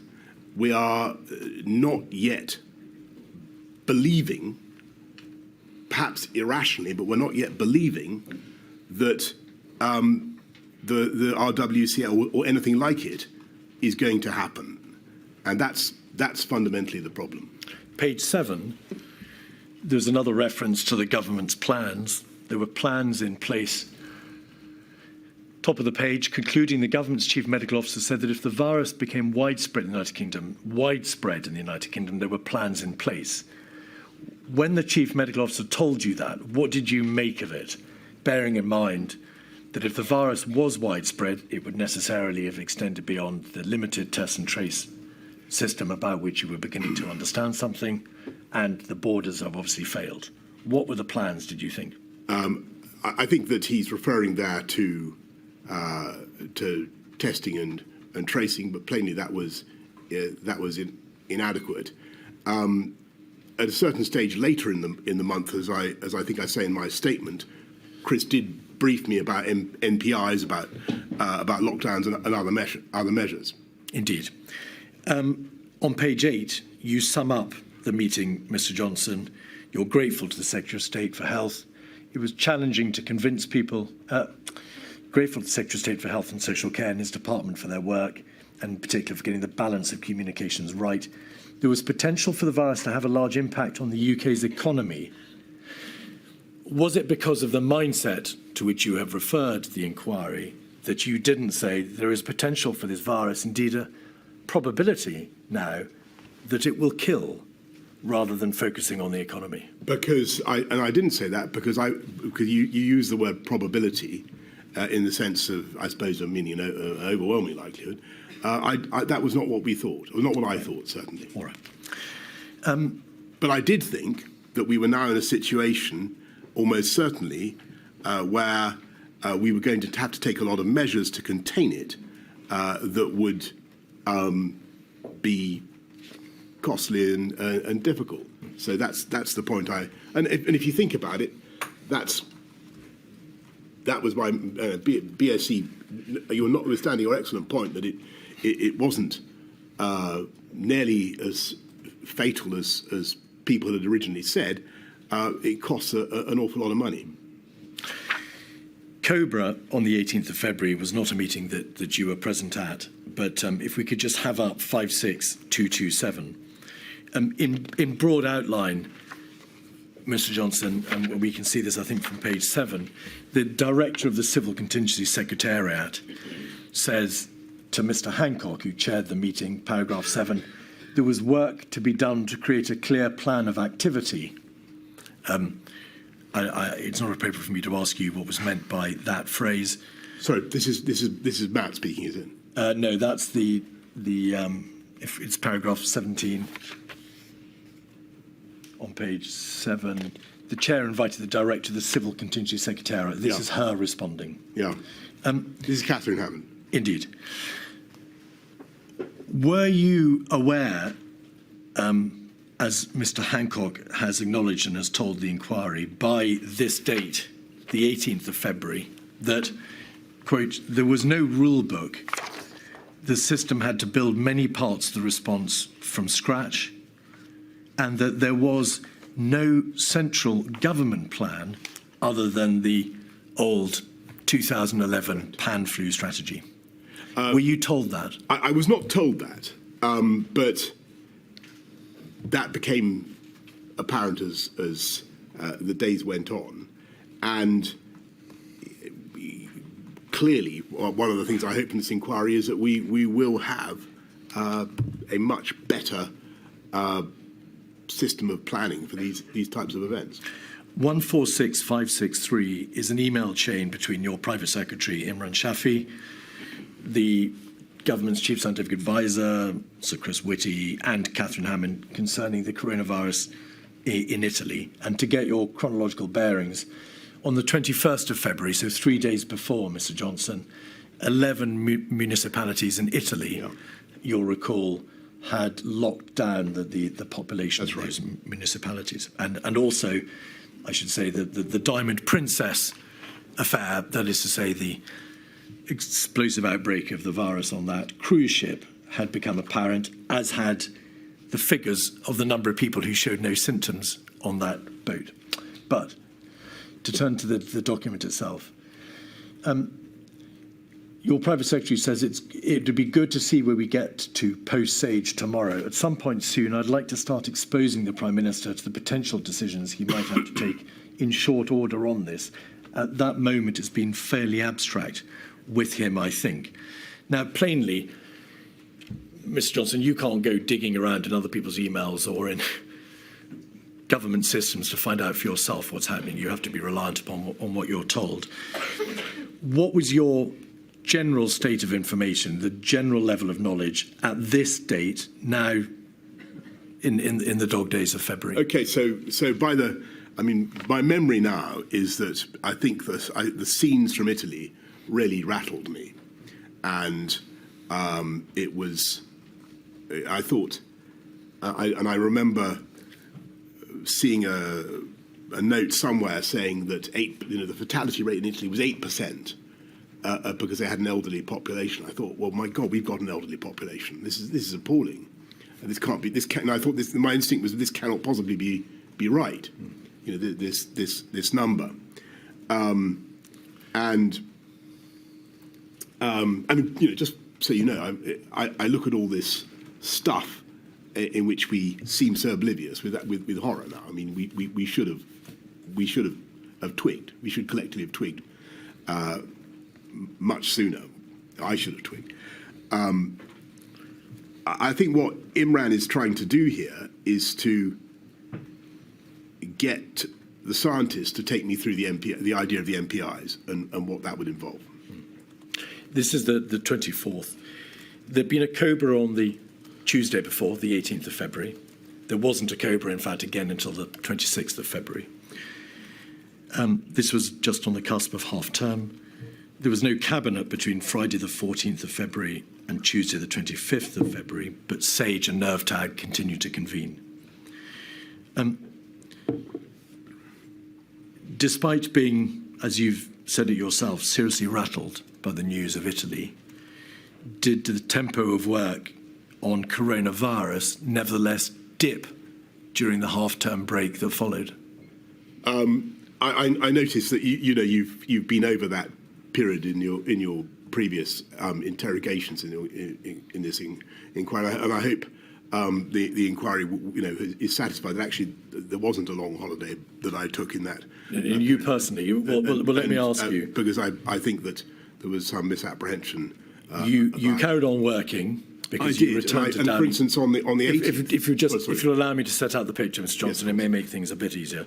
C: we are not yet believing, perhaps irrationally, but we're not yet believing that the RWCS or anything like it is going to happen. And that's fundamentally the problem.
B: Page 7, there's another reference to the government's plans. There were plans in place. Top of the page, concluding the government's chief medical officer said that if the virus became widespread in the United Kingdom, there were plans in place. When the chief medical officer told you that, what did you make of it, bearing in mind that if the virus was widespread, it would necessarily have extended beyond the limited test and trace system about which you were beginning to understand something, and the borders have obviously failed. What were the plans, did you think?
C: I think that he's referring there to testing and tracing, but plainly that was inadequate. At a certain stage later in the month, as I think I say in my statement, Chris did brief me about NPIs, about lockdowns and other measures.
B: Indeed. On page 8, you sum up the meeting, Mr. Johnson. You're grateful to the Secretary of State for Health. It was challenging to convince people. Grateful to the Secretary of State for Health and Social Care and his department for their work, and particularly for getting the balance of communications right. There was potential for the virus to have a large impact on the UK's economy. Was it because of the mindset to which you have referred the inquiry that you didn't say there is potential for this virus, indeed a probability now, that it will kill, rather than focusing on the economy?
C: Because I didn't say that because you use the word probability in the sense of, I suppose, meaning an overwhelming likelihood. That was not what we thought, or not what I thought, certainly.
B: All right.
C: But I did think that we were now in a situation, almost certainly, where we were going to have to take a lot of measures to contain it that would be costly and difficult. So that's the point. And if you think about it, that was my BSc. You're notwithstanding your excellent point that it wasn't nearly as fatal as people had originally said. It costs an awful lot of money.
B: Cobra on the 18th of February was not a meeting that you were present at, but if we could just have up 56227. In broad outline, Mr. Johnson, and we can see this, I think, from page 7, the director of the Civil Contingency Secretariat says to Mr. Hancock, who chaired the meeting, paragraph 7, there was work to be done to create a clear plan of activity. It's not appropriate for me to ask you what was meant by that phrase.
C: Sorry, this is Matt speaking, is it?
B: No, that's the if it's paragraph 17 on page 7. The chair invited the director of the Civil Contingency Secretariat. This is her responding.
C: Yeah. This is Catherine Hammond.
B: Indeed. Were you aware, as Mr. Hancock has acknowledged and has told the inquiry, by this date, the 18th of February, that, quote, there was no rule book. The system had to build many parts of the response from scratch, and that there was no central government plan other than the old 2011 pan-flu strategy. Were you told that?
C: I was not told that, but that became apparent as the days went on. And clearly, one of the things I hope in this inquiry is that we will have a much better system of planning for these types of events.
B: 146563 is an email chain between your private secretary, Imran Shafi, the government's chief scientific advisor, Sir Chris Whitty, and Catherine Hammond concerning the coronavirus in Italy. And to get your chronological bearings, on the 21st of February, so 3 days before, Mr. Johnson, 11 municipalities in Italy, you'll recall, had locked down the population of those municipalities. And also, I should say, the Diamond Princess affair, that is to say, the explosive outbreak of the virus on that cruise ship, had become apparent, as had the figures of the number of people who showed no symptoms on that boat. But to turn to the document itself, your private secretary says it would be good to see where we get to post-Sage tomorrow. At some point soon, I'd like to start exposing the Prime Minister to the potential decisions he might have to take in short order on this. At that moment, it's been fairly abstract with him, I think. Now, plainly, Mr. Johnson, you can't go digging around in other people's emails or in government systems to find out for yourself what's happening. You have to be reliant upon on what you're told. What was your general state of information, the general level of knowledge at this date, now in the dog days of February?
C: Okay, so my memory now is that I think the scenes from Italy really rattled me, and it was. I thought, I remember seeing a note somewhere saying that the fatality rate in Italy was 8%. Because they had an elderly population. I thought, well, my God, we've got an elderly population. This is appalling. And this can't be. And I thought my instinct was this cannot possibly be right. This number. Just so you know, I look at all this stuff in which we seem so oblivious with horror now. I mean, we should have twigged. We should collectively have twigged. Much sooner. I should have twigged. I think what Imran is trying to do here is to get the scientists to take me through the idea of the MPIs and what that would involve.
B: This is the 24th. There'd been a COBRA on the Tuesday before, the 18th of February. There wasn't a COBRA, in fact, again until the 26th of February. This was just on the cusp of half-term. There was no cabinet between Friday the 14th of February and Tuesday the 25th of February, but SAGE and NERVTAG continued to convene. Despite being, as you've said it yourself, seriously rattled by the news of Italy, did the tempo of work on coronavirus nevertheless dip during the half-term break that followed?
C: I noticed that you've been over that period in your previous interrogations in this inquiry, and I hope the inquiry is satisfied that actually there wasn't a long holiday that I took in that.
B: And you personally, well, let me ask you,
C: because I think that there was some misapprehension.
B: You carried on working because you returned to Downing.
C: For instance, on the 18th.
B: If you'll allow me to set out the picture, Mr. Johnson, it may make things a bit easier.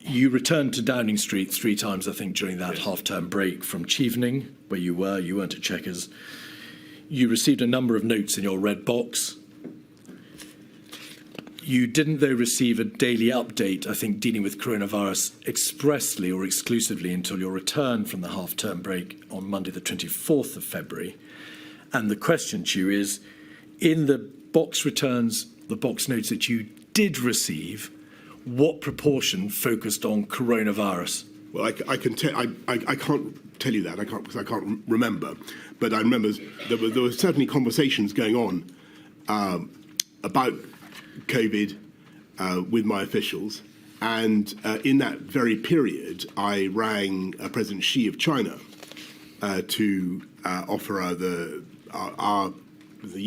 B: You returned to Downing Street 3 times, I think, during that half-term break from Chevening, where you weren't at Chequers. You received a number of notes in your red box. You didn't, though, receive a daily update, I think, dealing with coronavirus expressly or exclusively until your return from the half-term break on Monday, the 24th of February. And the question to you is, in the box returns, the box notes that you did receive, what proportion focused on coronavirus?
C: Well, I can't tell you that. Because I can't remember. But I remember there were certainly conversations going on about COVID with my officials, and in that very period, I rang President Xi of China to offer the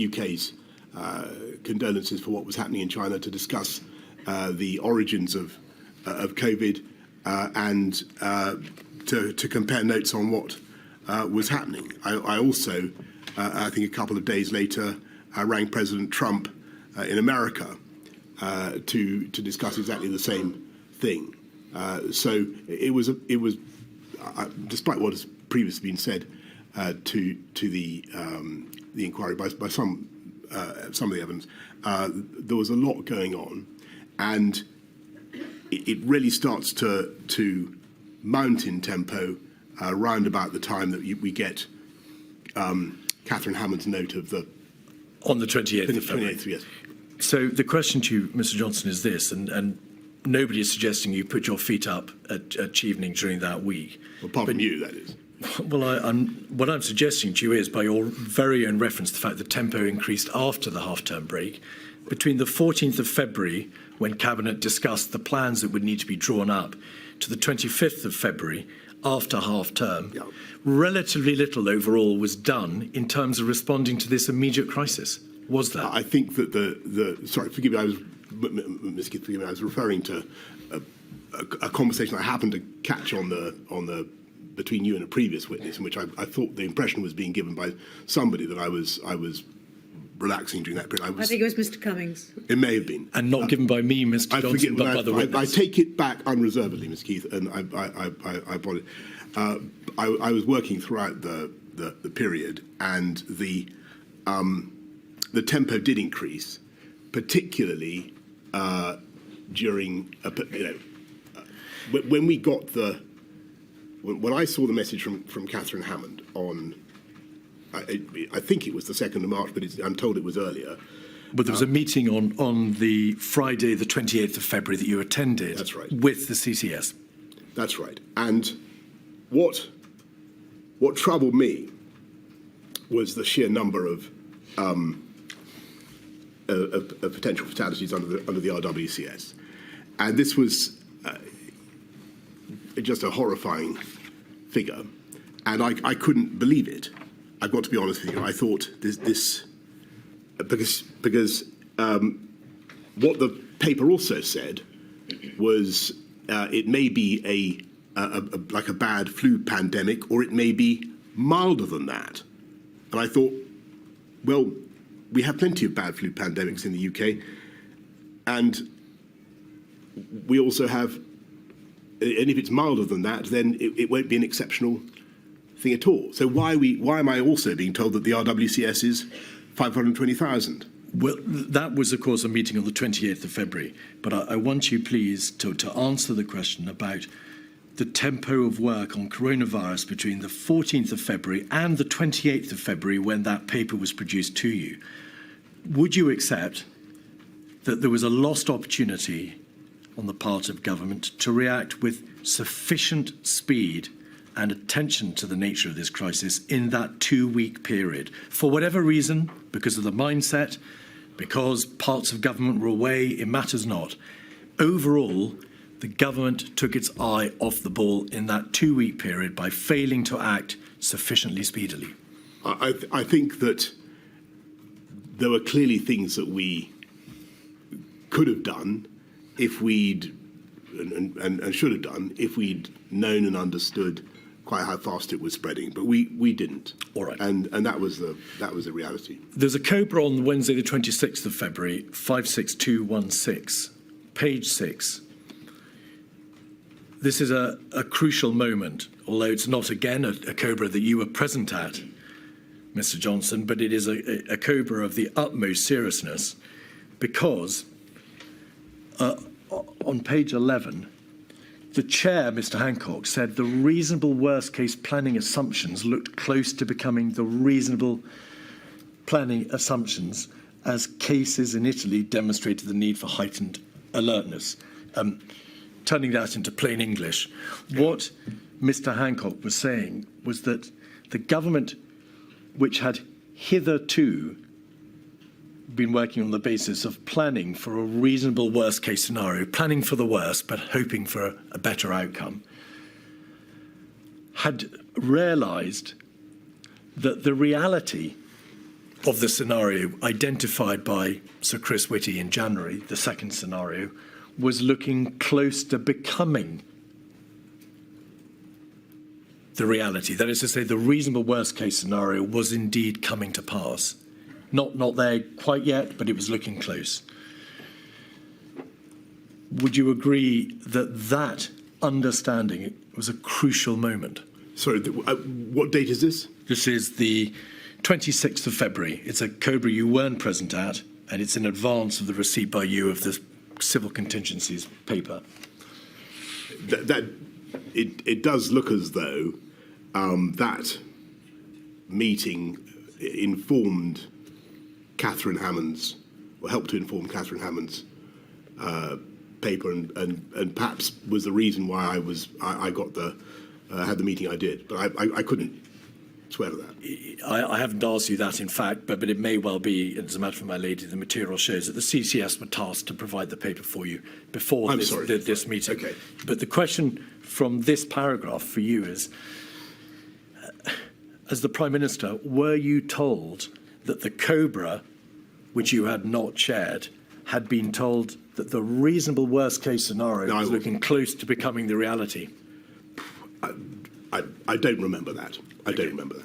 C: UK's condolences for what was happening in China, to discuss the origins of COVID, and to compare notes on what was happening. I also, I think a couple of days later, rang President Trump in America to discuss exactly the same thing. So it was despite what has previously been said to the inquiry by some of the evidence, there was a lot going on, and it really starts to mount in tempo round about the time that we get Catherine Hammond's note of the
B: on the 28th of February.
C: 28th, yes.
B: So the question to you, Mr. Johnson, is this, and nobody is suggesting you put your feet up at Chevening during that week.
C: Well, apart from you, that is.
B: Well, what I'm suggesting to you is, by your very own reference, the fact that tempo increased after the half-term break, between the 14th of February, when Cabinet discussed the plans that would need to be drawn up, to the 25th of February, after half-term,
C: yeah,
B: relatively little overall was done in terms of responding to this immediate crisis. Was that?
C: I think that sorry, forgive me, Ms. Keith, forgive me, I was referring to a conversation I happened to catch on the between you and a previous witness, in which I thought the impression was being given by somebody that I was relaxing during that period.
A: I think it was Mr. Cummings.
C: It may have been.
B: And not given by me, Mr. Johnson, but by the witness.
C: I take it back unreservedly, Ms. Keith, and I apologize. I was working throughout the period, and the tempo did increase, particularly during when we got when I saw the message from Catherine Hammond on. I think it was the 2nd of March, but I'm told it was earlier.
B: But there was a meeting on the Friday, the 28th of February, that you attended.
C: That's right.
B: With the CCS.
C: That's right. And what troubled me was the sheer number of potential fatalities under the RWCS, and this was just a horrifying figure, and I couldn't believe it. I've got to be honest with you. I thought this because what the paper also said was it may be like a bad flu pandemic, or it may be milder than that. And I thought, well, we have plenty of bad flu pandemics in the UK, and we also have, and if it's milder than that, then it won't be an exceptional thing at all. So why am I also being told that the RWCS is 520,000?
B: Well, that was, of course, a meeting on the 28th of February. But I want you, please, to answer the question about the tempo of work on coronavirus between the 14th of February and the 28th of February, when that paper was produced to you. Would you accept that there was a lost opportunity on the part of government to react with sufficient speed and attention to the nature of this crisis in that 2-week period? For whatever reason, because of the mindset, because parts of government were away, it matters not. Overall, the government took its eye off the ball in that 2-week period by failing to act sufficiently speedily.
C: I think that there were clearly things that we could have done if we'd, and should have done, if we'd known and understood quite how fast it was spreading, but we didn't.
B: All right.
C: And that was the reality.
B: There's a COBRA on Wednesday, the 26th of February, 56216, page 6. This is a crucial moment, although it's not, again, a COBRA that you were present at, Mr. Johnson, but it is a COBRA of the utmost seriousness, because on page 11, the chair, Mr. Hancock, said the reasonable worst-case planning assumptions looked close to becoming the reasonable planning assumptions as cases in Italy demonstrated the need for heightened alertness. Turning that into plain English, what Mr. Hancock was saying was that the government, which had hitherto been working on the basis of planning for a reasonable worst-case scenario, planning for the worst but hoping for a better outcome, had realised that the reality of the scenario identified by Sir Chris Whitty in January, the second scenario, was looking close to becoming the reality. That is to say, the reasonable worst-case scenario was indeed coming to pass. Not there quite yet, but it was looking close. Would you agree that that understanding was a crucial moment?
C: Sorry, what date is this?
B: This is the 26th of February. It's a COBRA you weren't present at, and it's in advance of the receipt by you of the civil contingencies paper.
C: It does look as though that meeting informed Catherine Hammond's, or helped to inform Catherine Hammond's paper, and perhaps was the reason why I had the meeting I did. But I couldn't swear to that.
B: I haven't asked you that, in fact, but it may well be, as a matter of my lady, the material shows that the CCS were tasked to provide the paper for you before this meeting.
C: Okay.
B: But the question from this paragraph for you is, as the Prime Minister, were you told that the COBRA, which you had not chaired, had been told that the reasonable worst-case scenario was looking close to becoming the reality?
C: I don't remember that. I don't remember that.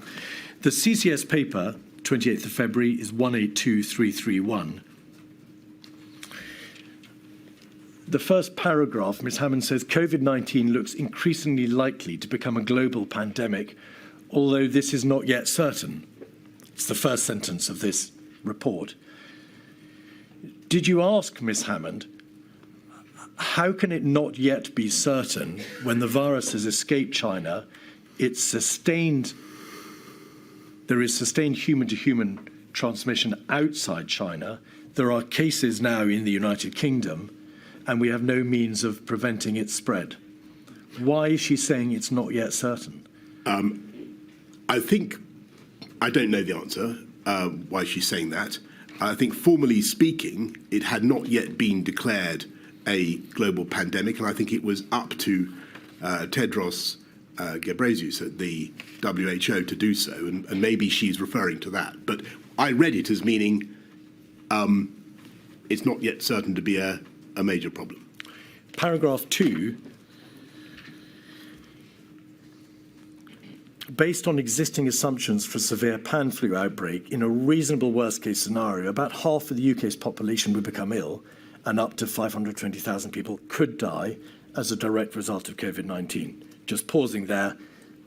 B: The CCS paper, 28th of February, is 182331. The first paragraph, Ms. Hammond says, COVID-19 looks increasingly likely to become a global pandemic, although this is not yet certain. It's the first sentence of this report. Did you ask Ms. Hammond, how can it not yet be certain when the virus has escaped China, there is sustained human-to-human transmission outside China, there are cases now in the United Kingdom, and we have no means of preventing its spread? Why is she saying it's not yet certain?
C: I think, I don't know the answer why she's saying that. I think, formally speaking, it had not yet been declared a global pandemic, and I think it was up to Tedros Ghebreyesus at the WHO to do so, and maybe she's referring to that. But I read it as meaning it's not yet certain to be a major problem.
B: Paragraph 2, based on existing assumptions for severe pan flu outbreak, in a reasonable worst-case scenario, about half of the UK's population would become ill, and up to 520,000 people could die as a direct result of COVID-19. Just pausing there,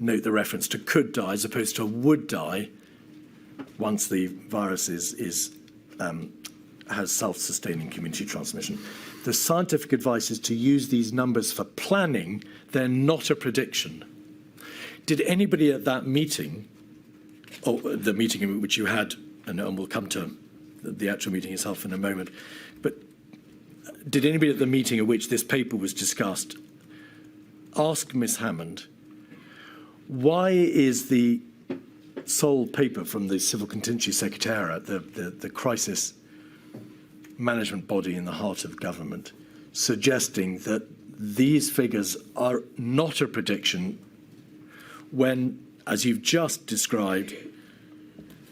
B: note the reference to could die as opposed to would die once the virus has self-sustaining community transmission. The scientific advice is to use these numbers for planning. They're not a prediction. Did anybody at that meeting, or the meeting in which you had, and we'll come to the actual meeting itself in a moment, but did anybody at the meeting at which this paper was discussed ask Ms. Hammond, why is the sole paper from the Civil Contingency Secretariat, the crisis management body in the heart of government, suggesting that these figures are not a prediction when, as you've just described,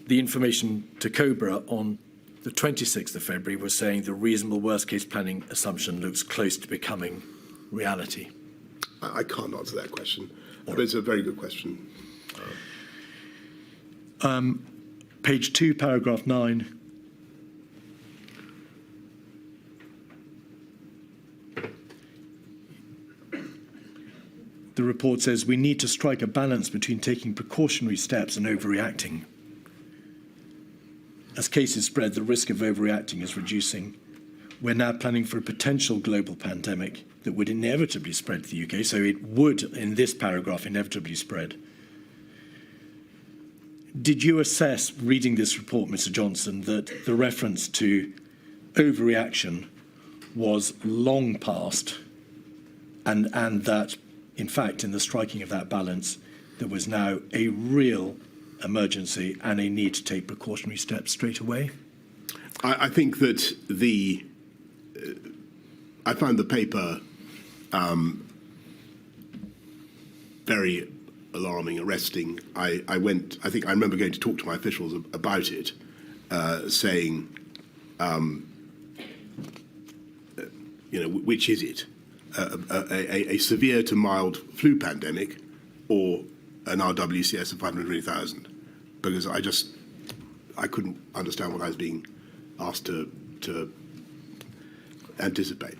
B: the information to COBRA on the 26th of February was saying the reasonable worst-case planning assumption looks close to becoming reality?
C: I can't answer that question, but it's a very good question.
B: Page 2, paragraph 9. The report says we need to strike a balance between taking precautionary steps and overreacting. As cases spread, the risk of overreacting is reducing. We're now planning for a potential global pandemic that would inevitably spread to the UK, so it would, in this paragraph, inevitably spread. Did you assess, reading this report, Mr. Johnson, that the reference to overreaction was long past, and that, in fact, in the striking of that balance, there was now a real emergency and a need to take precautionary steps straight away?
C: I think that I found the paper very alarming, arresting. I think I remember going to talk to my officials about it, saying, which is it? A severe to mild flu pandemic or an RWCS of 520,000, because I couldn't understand what I was being asked to anticipate.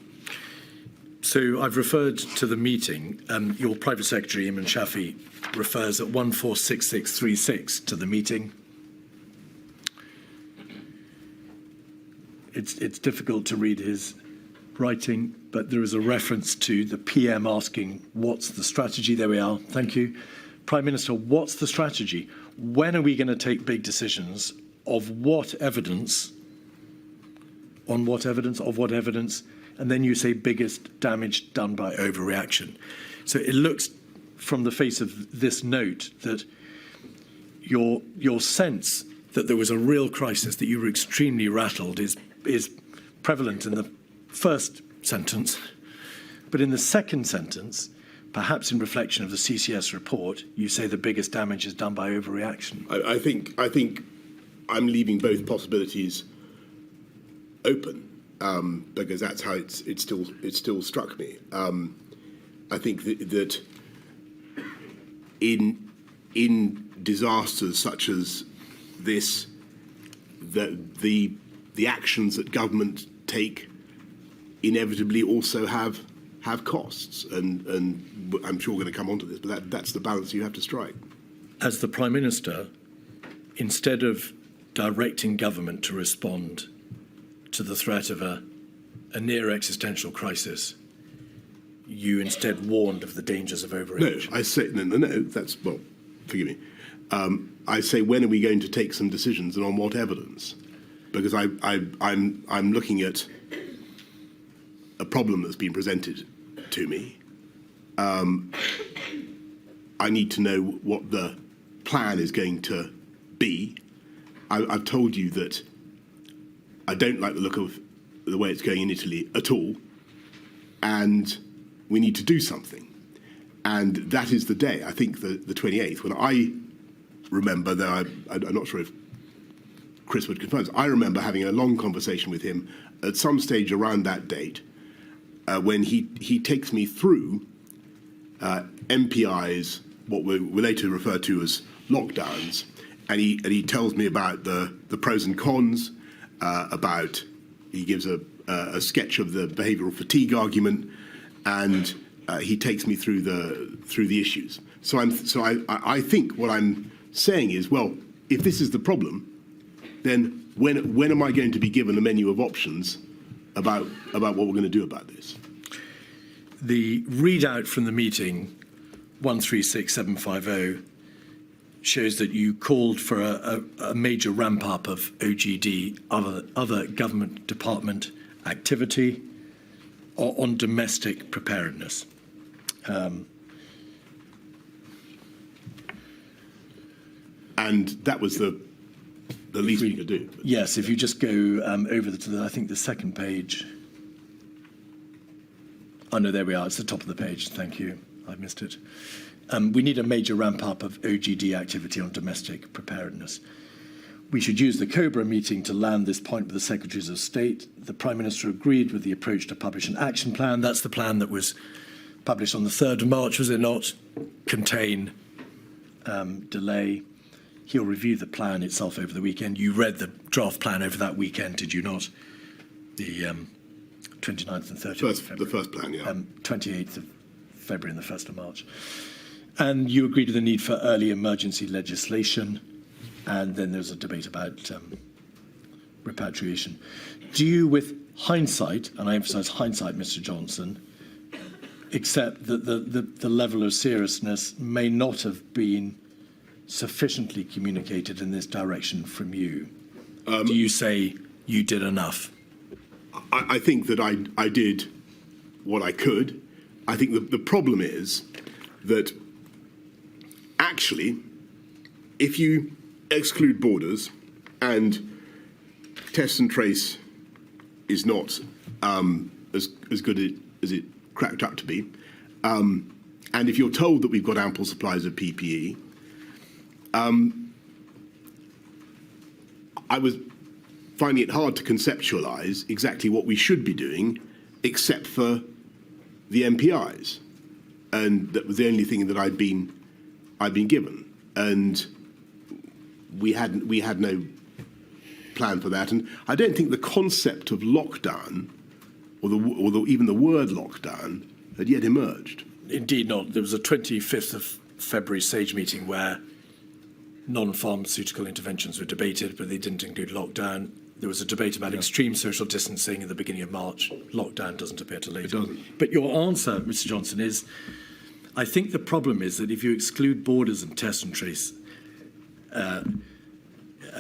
B: So I've referred to the meeting. Your private secretary, Imran Shafi, refers at 146636 to the meeting. It's difficult to read his writing, but there is a reference to the PM asking, what's the strategy? There we are. Thank you. Prime Minister, what's the strategy? When are we going to take big decisions? Of what evidence? On what evidence? Of what evidence? And then you say biggest damage done by overreaction. So it looks from the face of this note that your sense that there was a real crisis, that you were extremely rattled, is prevalent in the first sentence. But in the second sentence, perhaps in reflection of the CCS report, you say the biggest damage is done by overreaction.
C: I think I'm leaving both possibilities open, because that's how it still struck me. I think that in disasters such as this, the actions that government take inevitably also have costs, and I'm sure we're going to come on to this, but that's the balance you have to strike.
B: As the Prime Minister, instead of directing government to respond to the threat of a near existential crisis, you instead warned of the dangers of overreaction.
C: No, I say no. That's, well, forgive me. I say, when are we going to take some decisions, and on what evidence? Because I'm looking at a problem that's been presented to me. I need to know what the plan is going to be. I've told you that I don't like the look of the way it's going in Italy at all, and we need to do something. And that is the day, I think, the 28th, when I remember, though I'm not sure if Chris would confirm this, I remember having a long conversation with him at some stage around that date, when he takes me through MPI's, what we later refer to as lockdowns, and he tells me about the pros and cons, he gives a sketch of the behavioural fatigue argument, and he takes me through the issues. So I think what I'm saying is, well, if this is the problem, then when am I going to be given a menu of options about what we're going to do about this?
B: The readout from the meeting, 136750, shows that you called for a major ramp up of OGD, other government department activity on domestic preparedness.
C: And that was the least we could do.
B: Yes, if you just go over to I think the second page. Oh no, there we are. It's the top of the page. Thank you. I missed it. We need a major ramp up of OGD activity on domestic preparedness. We should use the COBRA meeting to land this point with the Secretaries of State. The Prime Minister agreed with the approach to publish an action plan. That's the plan that was published on the 3rd of March, was it not? Contain delay. He'll review the plan itself over the weekend. You read the draft plan over that weekend, did you not? The 29th and 30th of February.
C: The first plan, yeah.
B: 28th of February and the 1st of March. And you agreed with the need for early emergency legislation. And then there's a debate about repatriation. Do you, with hindsight, and I emphasise hindsight, Mr. Johnson, accept that the level of seriousness may not have been sufficiently communicated in this direction from you? Do you say you did enough?
C: I think that I did what I could. I think that the problem is that actually, if you exclude borders and test and trace is not as good as it cracked up to be, and if you're told that we've got ample supplies of PPE, I was finding it hard to conceptualise exactly what we should be doing, except for the MPIs, and that was the only thing that I'd been I've been given, and we had no plan for that. And I don't think the concept of lockdown, or even the word lockdown, had yet emerged.
B: Indeed not. There was a 25th of February SAGE meeting where non-pharmaceutical interventions were debated, but they didn't include lockdown. There was a debate about extreme social distancing in the beginning of March. Lockdown doesn't appear till later.
C: It doesn't.
B: But your answer, Mr. Johnson, is I think the problem is that if you exclude borders and test and trace,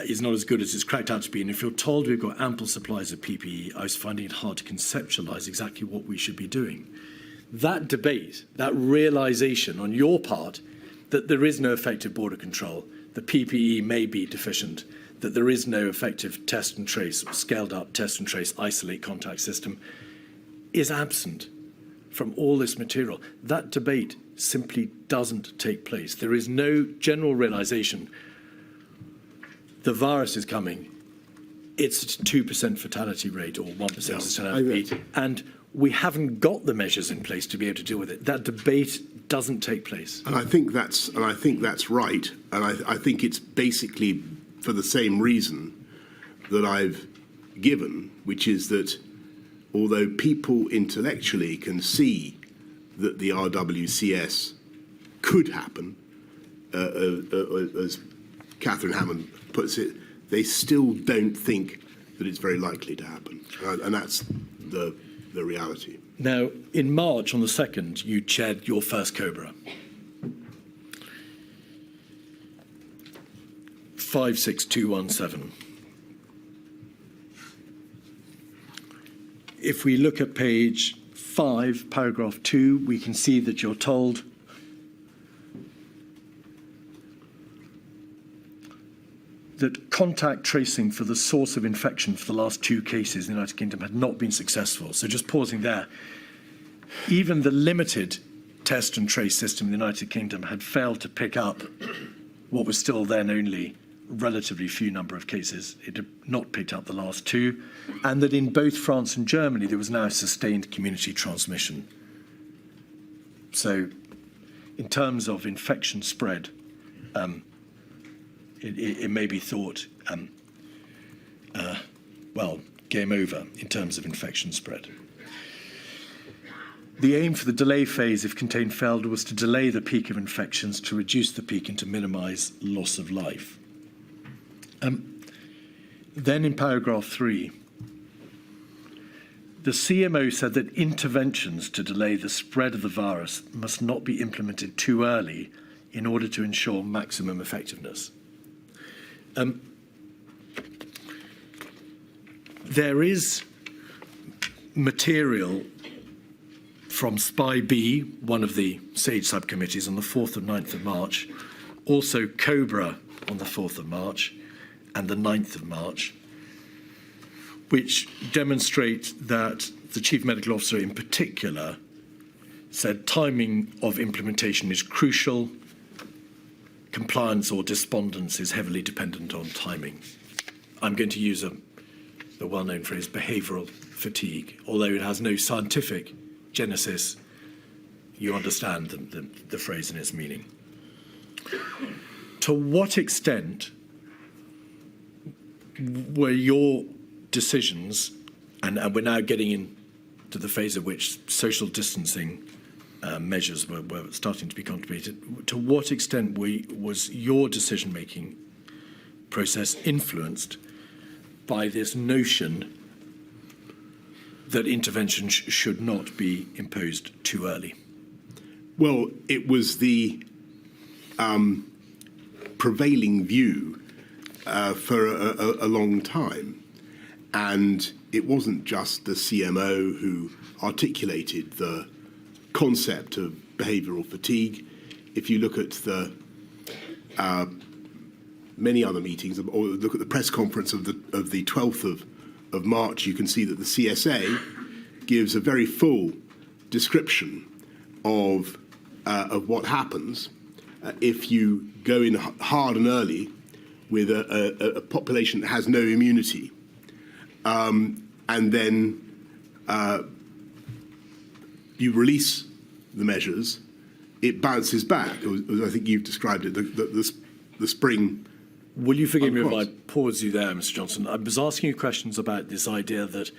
B: is not as good as it's cracked out to be. And if you're told we've got ample supplies of PPE, I was finding it hard to conceptualise exactly what we should be doing. That debate, that realisation on your part that there is no effective border control, the PPE may be deficient, that there is no effective test and trace, scaled up test and trace, isolate contact system, is absent from all this material. That debate simply doesn't take place. There is no general realisation the virus is coming. It's a 2% fatality fatality rate or 1% fatality rate, and we haven't got the measures in place to be able to deal with it. That debate doesn't take place.
C: And I think that's right. And I think it's basically for the same reason that I've given, which is that although people intellectually can see that the RWCS could happen, as Catherine Hammond puts it, they still don't think that it's very likely to happen. And that's the reality.
B: Now, in March, on the 2nd, you chaired your first COBRA. 56217. If we look at page 5, paragraph 2, we can see that you're told that contact tracing for the source of infection for the last 2 cases in the United Kingdom had not been successful. So just pausing there, even the limited test and trace system in the United Kingdom had failed to pick up what was still then only relatively few number of cases. It had not picked up the last 2, and that in both France and Germany there was now sustained community transmission. So in terms of infection spread, it may be thought, well, game over in terms of infection spread. The aim for the delay phase, if contained failed, was to delay the peak of infections, to reduce the peak and to minimise loss of life. Then in paragraph 3, the CMO said that interventions to delay the spread of the virus must not be implemented too early in order to ensure maximum effectiveness. There is material from SPY B, one of the SAGE subcommittees, on the 4th and 9th of March, also COBRA on the 4th of March and the 9th of March, which demonstrate that the Chief Medical Officer in particular said timing of implementation is crucial. Compliance or despondence is heavily dependent on timing. I'm going to use the well-known phrase behavioural fatigue. Although it has no scientific genesis, you understand the phrase and its meaning. To what extent were your decisions, and we're now getting into the phase at which social distancing measures were starting to be contemplated, to what extent was your decision-making process influenced by this notion that intervention should not be imposed too early?
C: Well, it was the prevailing view for a long time. And it wasn't just the CMO who articulated the concept of behavioural fatigue. If you look at the many other meetings, or look at the press conference of the 12th of March, you can see that the CSA gives a very full description of what happens if you go in hard and early with a population that has no immunity, and then you release the measures it bounces back, as I think you've described it, the spring.
B: Will you forgive me if I
C: Uncrossed.
B: pause you there, Mr. Johnson? I was asking you questions about this idea that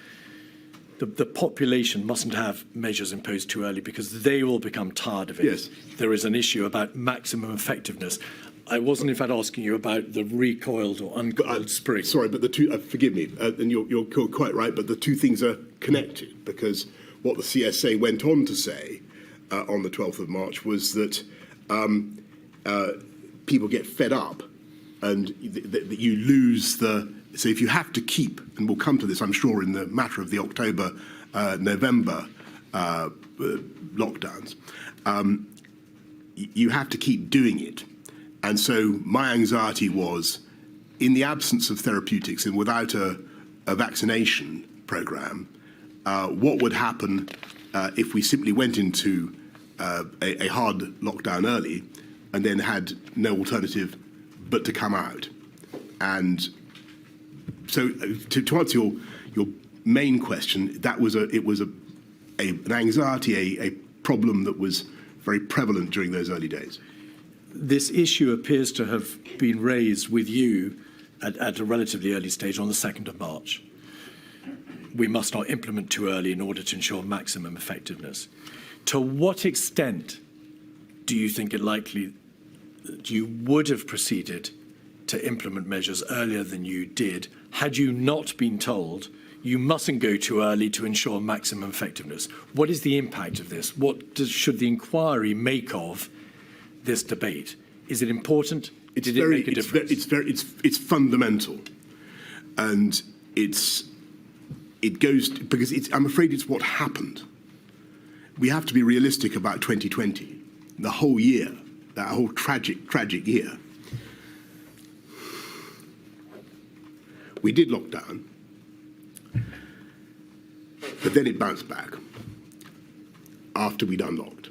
B: the population mustn't have measures imposed too early because they will become tired of it.
C: Yes.
B: There is an issue about maximum effectiveness. I wasn't, in fact, asking you about the recoiled or uncoiled spring.
C: Sorry, but the two, forgive me, and you're quite right, but the two things are connected, because what the CSA went on to say on the 12th of March was that people get fed up and that you lose the... So if you have to keep, and we'll come to this, I'm sure, in the matter of the October, November lockdowns, you have to keep doing it. And so my anxiety was, in the absence of therapeutics and without a vaccination program, what would happen if we simply went into a hard lockdown early and then had no alternative but to come out? And so to answer your main question, it was an anxiety, a problem that was very prevalent during those early days.
B: This issue appears to have been raised with you at a relatively early stage on the 2nd of March. We must not implement too early in order to ensure maximum effectiveness. To what extent do you think it likely that you would have proceeded to implement measures earlier than you did had you not been told you mustn't go too early to ensure maximum effectiveness? What is the impact of this? Should the inquiry make of this debate? Is it important? Did it make a difference?
C: It's fundamental, and it goes because I'm afraid it's what happened. We have to be realistic about 2020, the whole year, that whole tragic year. We did lock down, but then it bounced back after we'd unlocked.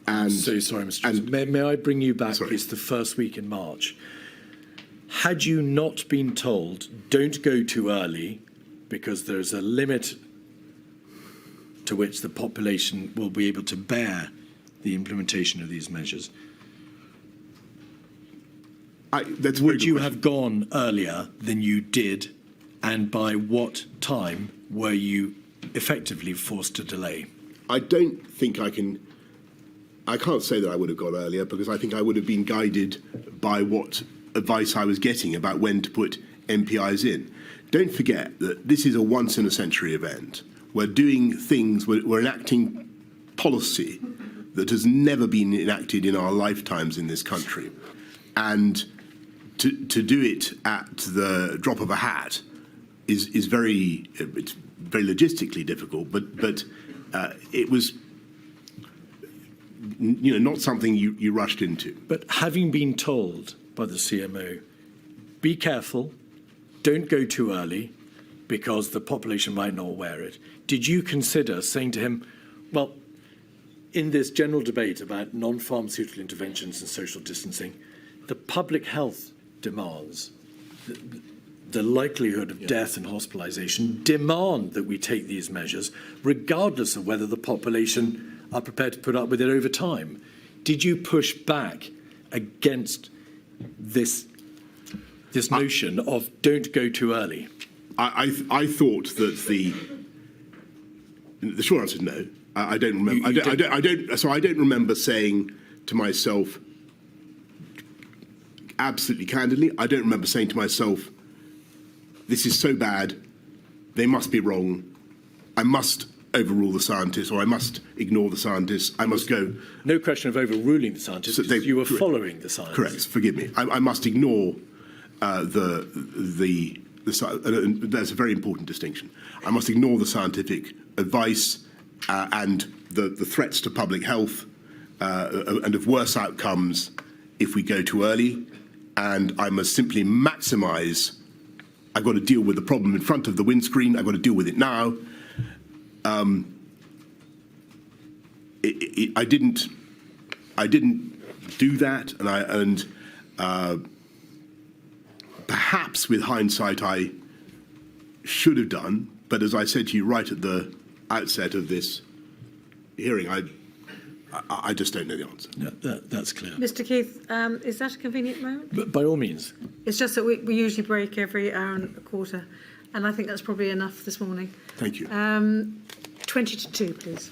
C: And
B: so sorry, Mr. Johnson. May I bring you back?
C: Sorry.
B: It's the first week in March. Had you not been told, don't go too early because there's a limit to which the population will be able to bear the implementation of these measures, would you have gone earlier than you did, and by what time were you effectively forced to delay?
C: I don't think I can't say that I would have gone earlier, because I think I would have been guided by what advice I was getting about when to put MPIs in. Don't forget that this is a once-in-a-century event. We're doing things, we're enacting policy that has never been enacted in our lifetimes in this country. And to do it at the drop of a hat is very logistically difficult, but it was not something you rushed into.
B: But having been told by the CMO, be careful, don't go too early because the population might not wear it, did you consider saying to him, well, in this general debate about non-pharmaceutical interventions and social distancing, the public health demands, the likelihood of death and hospitalisation demand that we take these measures, regardless of whether the population are prepared to put up with it over time? Did you push back against this notion of don't go too early?
C: I thought that the short answer is no. I don't remember. I don't remember saying to myself, absolutely candidly, I don't remember saying to myself, this is so bad, they must be wrong, I must overrule the scientists, or I must ignore the scientists, I must go.
B: No question of overruling the scientists,
C: So
B: because you were following the science.
C: Correct, forgive me. I must ignore the that's a very important distinction. I must ignore the scientific advice and the threats to public health and of worse outcomes if we go too early, and I must simply maximise. I've got to deal with the problem in front of the windscreen. I've got to deal with it now. I didn't do that, and perhaps with hindsight I should have done. But as I said to you right at the outset of this hearing, I just don't know the answer.
B: No, that's clear.
A: Mr. Keith, is that a convenient moment?
B: But by all means.
A: It's just that we usually break every hour and a quarter, and I think that's probably enough this morning.
C: Thank you.
A: 20 to 2, please.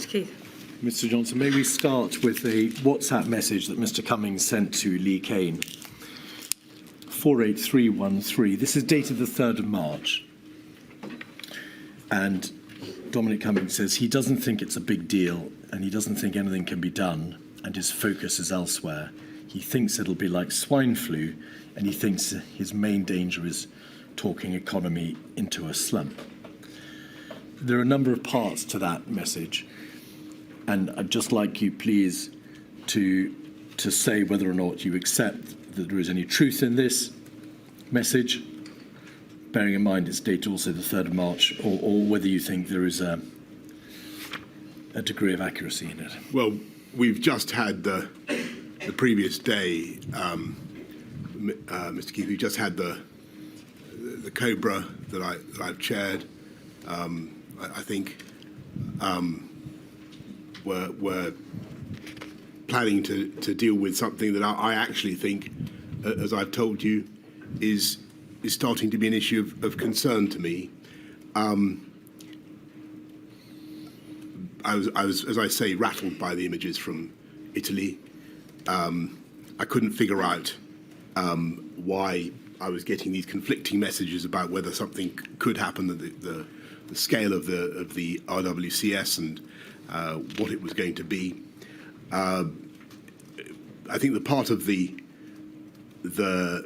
A: Mr. Keith.
B: Mr. Johnson, may we start with a WhatsApp message that Mr. Cummings sent to Lee Kane. 48313. This is dated the 3rd of March. And Dominic Cummings says he doesn't think it's a big deal and he doesn't think anything can be done and his focus is elsewhere. He thinks it'll be like swine flu and he thinks his main danger is talking economy into a slump. There are a number of parts to that message, and I'd just like you, please, to say whether or not you accept that there is any truth in this message, bearing in mind it's dated also the 3rd of March, or whether you think there is a degree of accuracy in it.
C: Well, we've just had the previous day, Mr. Keith, we've just had the Cobra that I've chaired. I think we're planning to deal with something that I actually think, as I've told you, is starting to be an issue of concern to me. I was, as I say, rattled by the images from Italy. I couldn't figure out why I was getting these conflicting messages about whether something could happen, the scale of the RWCS and what it was going to be. I think the part of the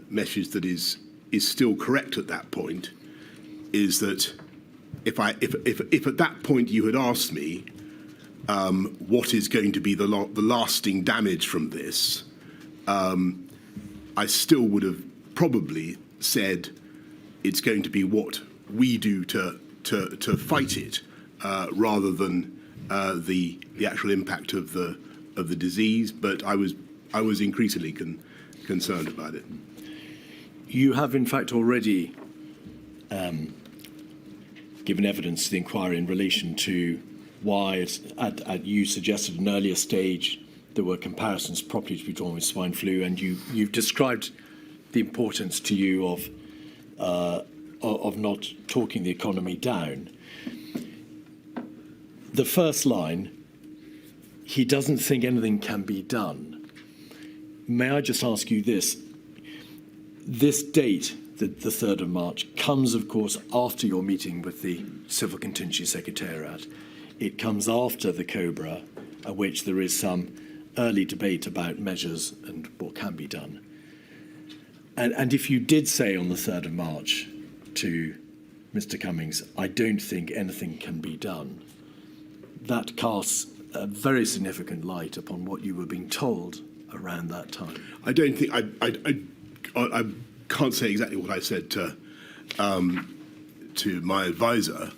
C: message that is still correct at that point is that if at that point you had asked me what is going to be the lasting damage from this, I still would have probably said it's going to be what we do to fight it, rather than the actual impact of the disease. But I was increasingly concerned about it.
B: You have, in fact, already given evidence to the inquiry in relation to why, you suggested at an earlier stage, there were comparisons properly to be drawn with swine flu, and you've described the importance to you of not talking the economy down. The first line, he doesn't think anything can be done. May I just ask you this? This date, the 3rd of March, comes, of course, after your meeting with the Civil Contingency Secretariat. It comes after the Cobra, at which there is some early debate about measures and what can be done. And if you did say on the 3rd of March to Mr. Cummings, I don't think anything can be done, that casts a very significant light upon what you were being told around that time.
C: I don't think I can't say exactly what I said to my advisor,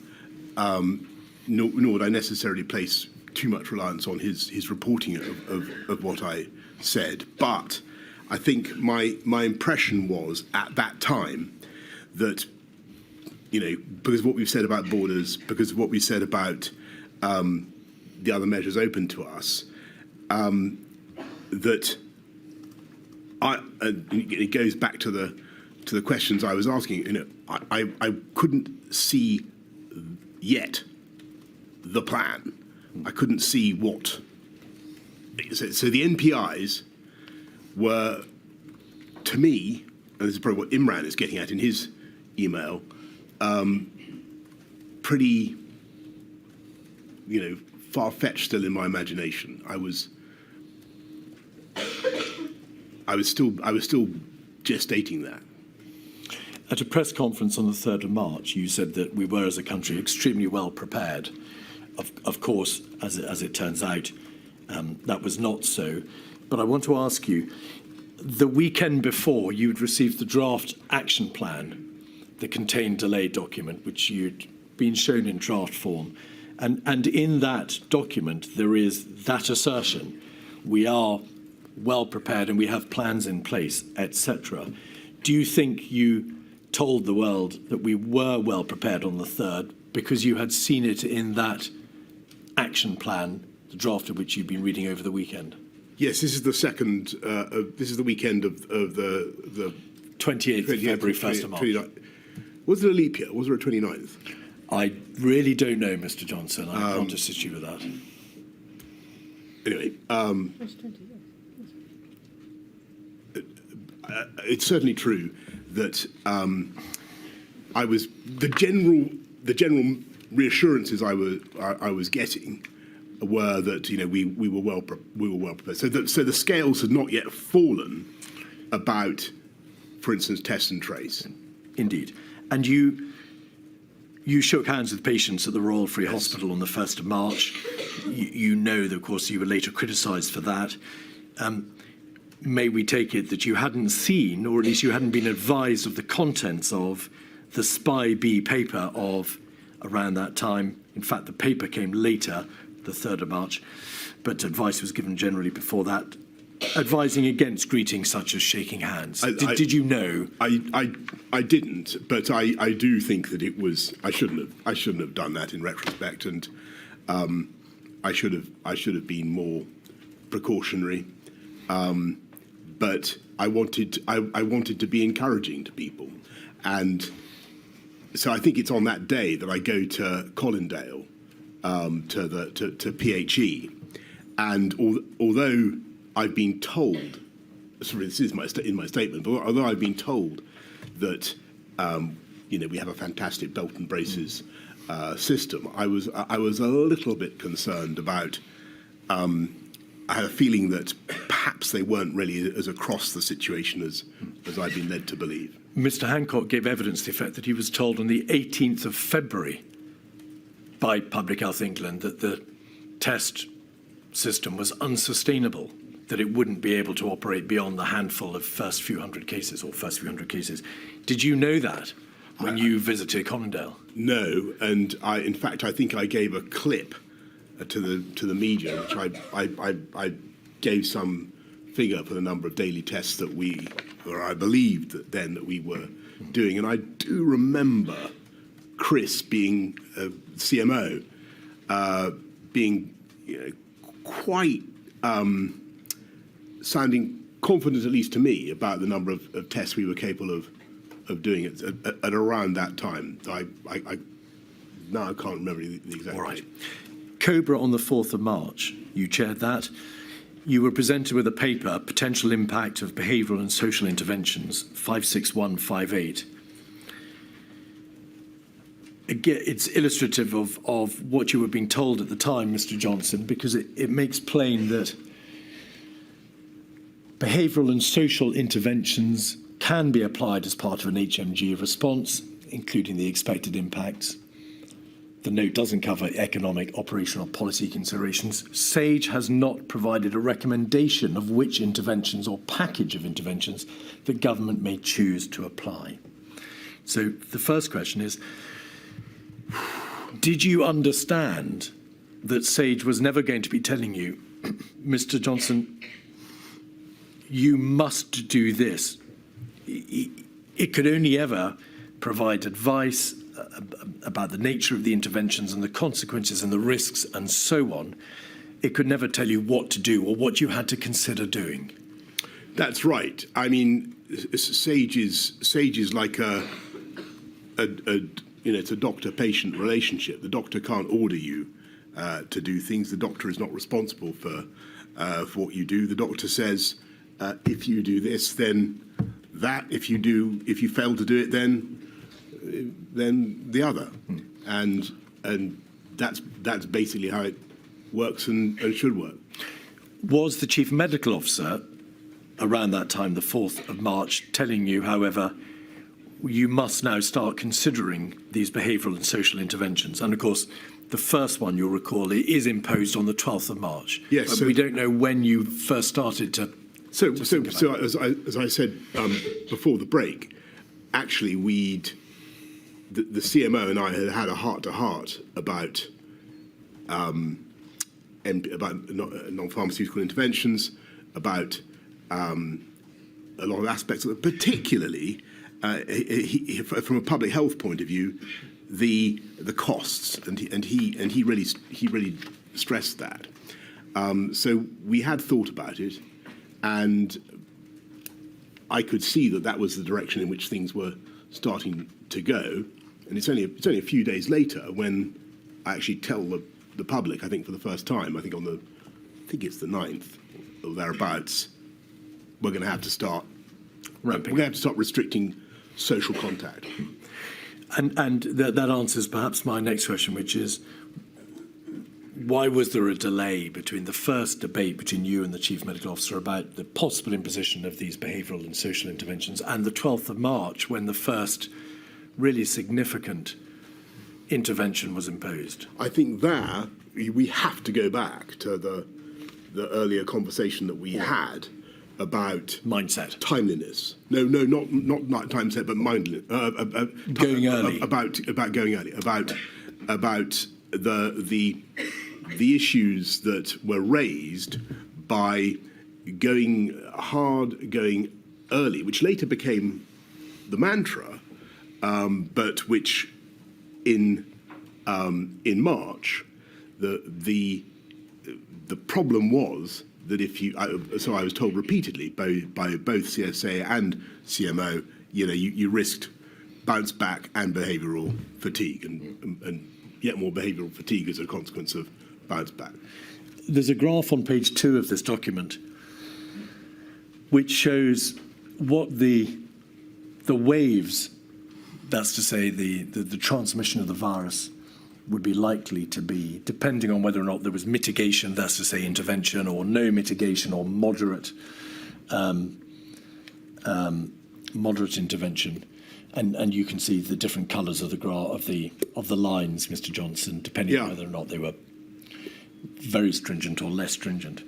C: nor would I necessarily place too much reliance on his reporting of what I said. But I think my impression was at that time that, because of what we've said about borders, because of what we said about the other measures open to us, that it goes back to the questions I was asking. I couldn't see yet the plan. I couldn't see what. So the NPIs were, to me, and this is probably what Imran is getting at in his email, pretty, far-fetched still in my imagination. I was still gestating that.
B: At a press conference on the 3rd of March, you said that we were, as a country, extremely well prepared. Of course, as it turns out, that was not so. But I want to ask you, the weekend before, you'd received the draft action plan, the contained delay document, which you'd been shown in draft form. And in that document, there is that assertion. We are well prepared and we have plans in place, etc. Do you think you told the world that we were well prepared on the 3rd because you had seen it in that action plan, the draft of which you've been reading over the weekend?
C: Yes, this is the second. This is the weekend of the
B: 28th of February, 1st of March.
C: 29th. Was it a leap year? Was it a 29th?
B: I really don't know, Mr. Johnson. I can't assist you with that.
C: anyway, it's certainly true that I was the general reassurances I was getting were that we were well prepared. So the scales had not yet fallen about, for instance, test and trace.
B: Indeed. And you shook hands with patients at the Royal Free Hospital on the 1st of March. You know that, of course, you were later criticised for that. May we take it that you hadn't seen, or at least you hadn't been advised of the contents of the Spy B paper of around that time? In fact, the paper came later, the 3rd of March, but advice was given generally before that, advising against greetings such as shaking hands. Did you know?
C: I didn't, but I do think that it was. I shouldn't have done that in retrospect, and I should have been more precautionary. But I wanted to be encouraging to people, and so I think it's on that day that I go to Colindale, to PHE, and although I've been told, sorry, this is in my statement, but although I've been told that we have a fantastic belt and braces system, I was a little bit concerned about. I had a feeling that perhaps they weren't really as across the situation as I've been led to believe.
B: Mr. Hancock gave evidence to the effect that he was told on the 18th of February by Public Health England that the test system was unsustainable, that it wouldn't be able to operate beyond the handful of first few hundred cases. Did you know that when you visited Colindale?
C: No, and in fact, I think I gave a clip to the media, which I gave some figure for the number of daily tests that I believed that we were doing, and I do remember Chris being CMO, being quite sounding confident, at least to me, about the number of tests we were capable of doing at around that time. Now I can't remember the exact
B: All right.
C: date.
B: Cobra on the 4th of March, you chaired that. You were presented with a paper, Potential Impact of Behavioural and Social Interventions, 56158. Again, it's illustrative of what you were being told at the time, Mr. Johnson, because it makes plain that behavioural and social interventions can be applied as part of an HMG response, including the expected impacts. The note doesn't cover economic, operational, policy considerations. SAGE has not provided a recommendation of which interventions or package of interventions the government may choose to apply. So the first question is, did you understand that SAGE was never going to be telling you, Mr. Johnson, you must do this? It could only ever provide advice about the nature of the interventions and the consequences and the risks and so on. It could never tell you what to do or what you had to consider doing.
C: That's right. I mean, SAGE is like it's a doctor-patient relationship. The doctor can't order you to do things. The doctor is not responsible for what you do. The doctor says, if you do this, then that. If you fail to do it, then the other, and that's basically how it works and should work.
B: Was the chief medical officer around that time, the 4th of March, telling you, however, you must now start considering these behavioural and social interventions? And of course, the first one, you'll recall, is imposed on the 12th of March.
C: Yes.
B: But we don't know when you first started to.
C: So as I said before the break, actually the CMO and I had a heart-to-heart about non-pharmaceutical interventions, about a lot of aspects of it, particularly from a public health point of view, the costs, and he really stressed that. So we had thought about it, and I could see that was the direction in which things were starting to go. And it's only a few days later when I actually tell the public, I think for the first time, I think on the think it's the 9th or thereabouts, we're going to have to start
B: Ramping.
C: We're going to have to start restricting social contact.
B: And that answers perhaps my next question, which is, why was there a delay between the first debate between you and the Chief Medical Officer about the possible imposition of these behavioural and social interventions and the 12th of March, when the first really significant intervention was imposed?
C: I think there we have to go back to the earlier conversation that we had about
B: Mindset.
C: timeliness. No, not mindset, but mindliness.
B: Going early.
C: About going early. About the issues that were raised by going hard, going early, which later became the mantra, but which in March the problem was that if you, so I was told repeatedly by both CSA and CMO, you risked bounce back and behavioural fatigue, and yet more behavioural fatigue as a consequence of bounce back.
B: There's a graph on page 2 of this document which shows what the waves, that's to say the transmission of the virus, would be likely to be, depending on whether or not there was mitigation, that's to say intervention, or no mitigation, or moderate intervention. And you can see the different colours of the graph of the lines, Mr. Johnson, depending on whether or not they were very stringent or less stringent.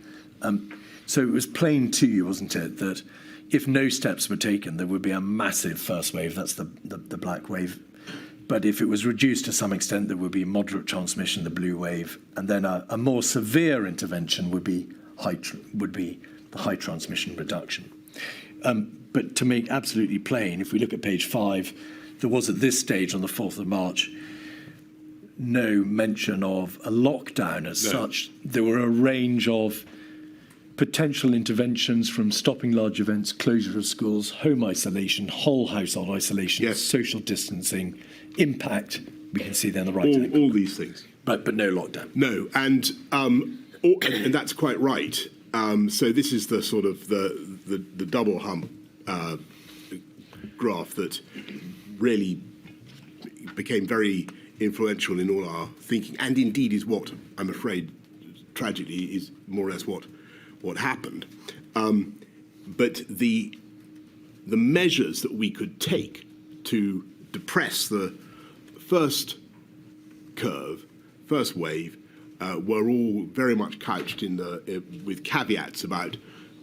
B: So it was plain to you, wasn't it, that if no steps were taken, there would be a massive first wave. That's the black wave. But if it was reduced to some extent, there would be moderate transmission, the blue wave, and then a more severe intervention would be the high transmission reduction. But to make absolutely plain, if we look at page 5, there was at this stage on the 4th of March no mention of a lockdown as such. There were a range of potential interventions, from stopping large events, closure of schools, home isolation, whole household isolation, social distancing, impact. We can see there on the right.
C: All these things.
B: But no lockdown.
C: No, and that's quite right. So this is the sort of the double hump graph that really became very influential in all our thinking, and indeed is what, I'm afraid, tragically, is more or less what happened. But the measures that we could take to depress the first curve, first wave, were all very much couched with caveats about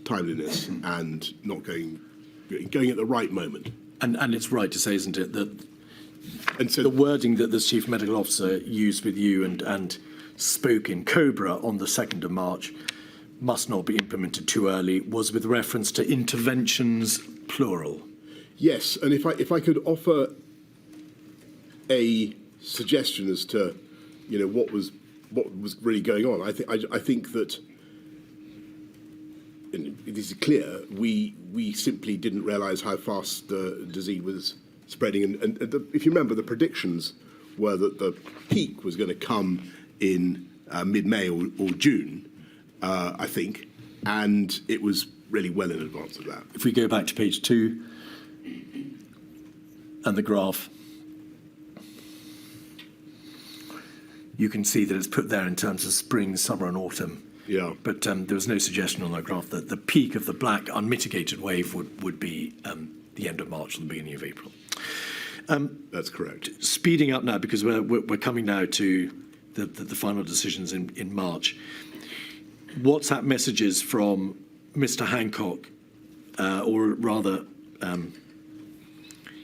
C: timeliness and not going at the right moment.
B: And it's right to say, isn't it, that
C: and so
B: the wording that the Chief Medical Officer used with you and spoke in Cobra on the 2nd of March must not be implemented too early was with reference to interventions, plural.
C: Yes, and if I could offer a suggestion as to what was really going on, I think that, and this is clear, we simply didn't realise how fast the disease was spreading, and if you remember, the predictions were that the peak was going to come in mid-May or June, I think, and it was really well in advance of that.
B: If we go back to page 2 and the graph, you can see that it's put there in terms of spring, summer and autumn.
C: Yeah.
B: But there was no suggestion on that graph that the peak of the black unmitigated wave would be the end of March or the beginning of April.
C: That's correct.
B: Speeding up now, because we're coming now to the final decisions in March. WhatsApp messages from Mr. Hancock, or rather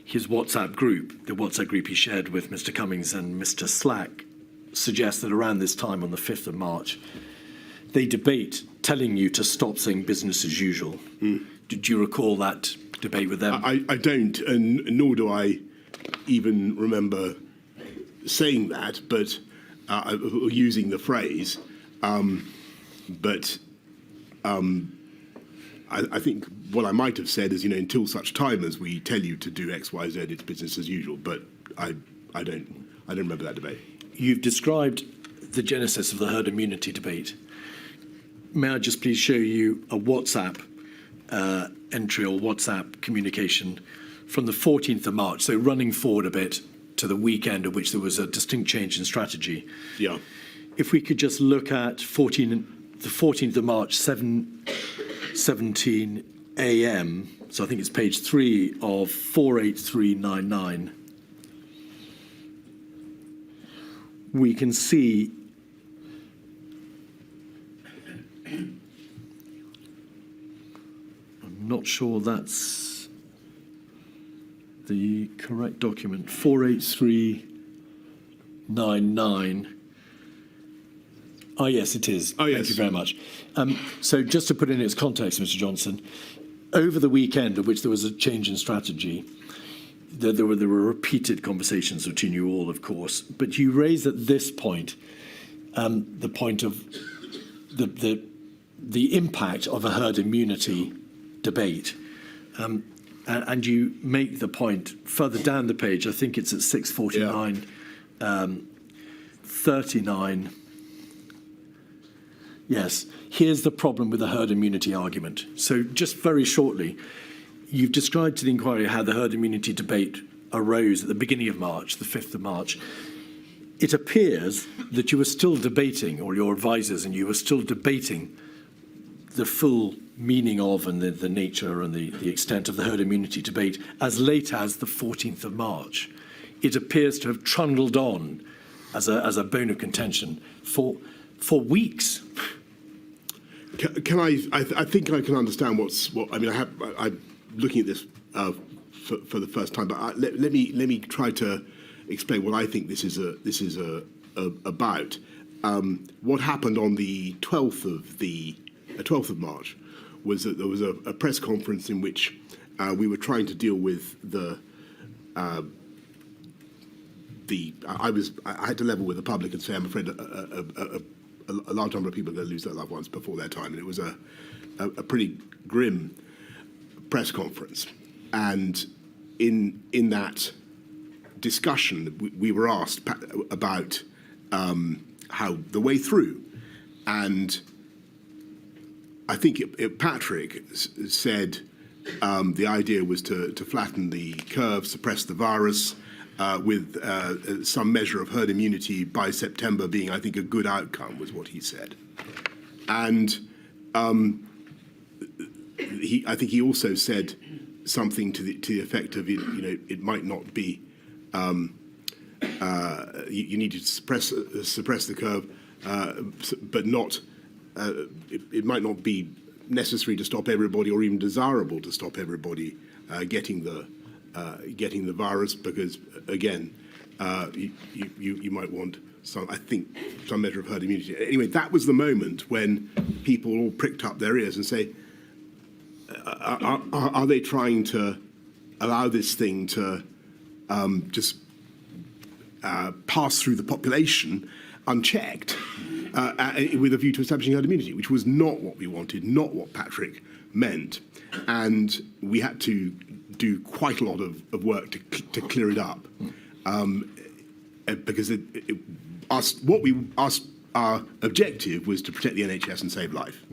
B: his WhatsApp group, the WhatsApp group he shared with Mr. Cummings and Mr. Slack, suggests that around this time on the 5th of March, they debate telling you to stop saying business as usual. Did you recall that debate with them?
C: I don't, and nor do I even remember saying that, but using the phrase. But I think what I might have said is, until such time as we tell you to do X, Y, Z, it's business as usual. But I don't remember that debate.
B: You've described the genesis of the herd immunity debate. may I just please show you a WhatsApp entry or WhatsApp communication from the 14th of March, so running forward a bit to the weekend at which there was a distinct change in strategy.
C: Yeah.
B: If we could just look at the 14th of March, 7:17 a.m., so I think it's page 3 of 48399, we can see I'm not sure that's the correct document. 48399. Oh, yes, it is.
C: Oh, yes.
B: Thank you very much. So just to put in its context, Mr. Johnson, over the weekend at which there was a change in strategy, there were repeated conversations between you all, of course, but you raised at this point the point of the impact of a herd immunity debate. And you make the point further down the page, I think it's at 649, 39. Yes, here's the problem with the herd immunity argument. So just very shortly, you've described to the inquiry how the herd immunity debate arose at the beginning of March, the 5th of March. It appears that you were still debating, or your advisors and you were still debating, the full meaning of and the nature and the extent of the herd immunity debate as late as the 14th of March. It appears to have trundled on as a bone of contention for weeks.
C: Can I think I can understand I'm looking at this for the first time, but let me try to explain what I think this is about. What happened on the 12th of March was that there was a press conference in which we were trying to deal with I had to level with the public and say, I'm afraid a large number of people are going to lose their loved ones before their time. And it was a pretty grim press conference. And in that discussion, we were asked about how the way through. And I think Patrick said the idea was to flatten the curve, suppress the virus, with some measure of herd immunity by September being, I think, a good outcome, was what he said. And I think he also said something to the effect of, it might not be, you need to suppress the curve, but not, it might not be necessary to stop everybody or even desirable to stop everybody getting the virus, because again, you might want some measure of herd immunity. Anyway, that was the moment when people all pricked up their ears and say, are they trying to allow this thing to just pass through the population unchecked with a view to establishing herd immunity, which was not what we wanted, not what Patrick meant. And we had to do quite a lot of work to clear it up, because our objective was to protect the NHS and save life,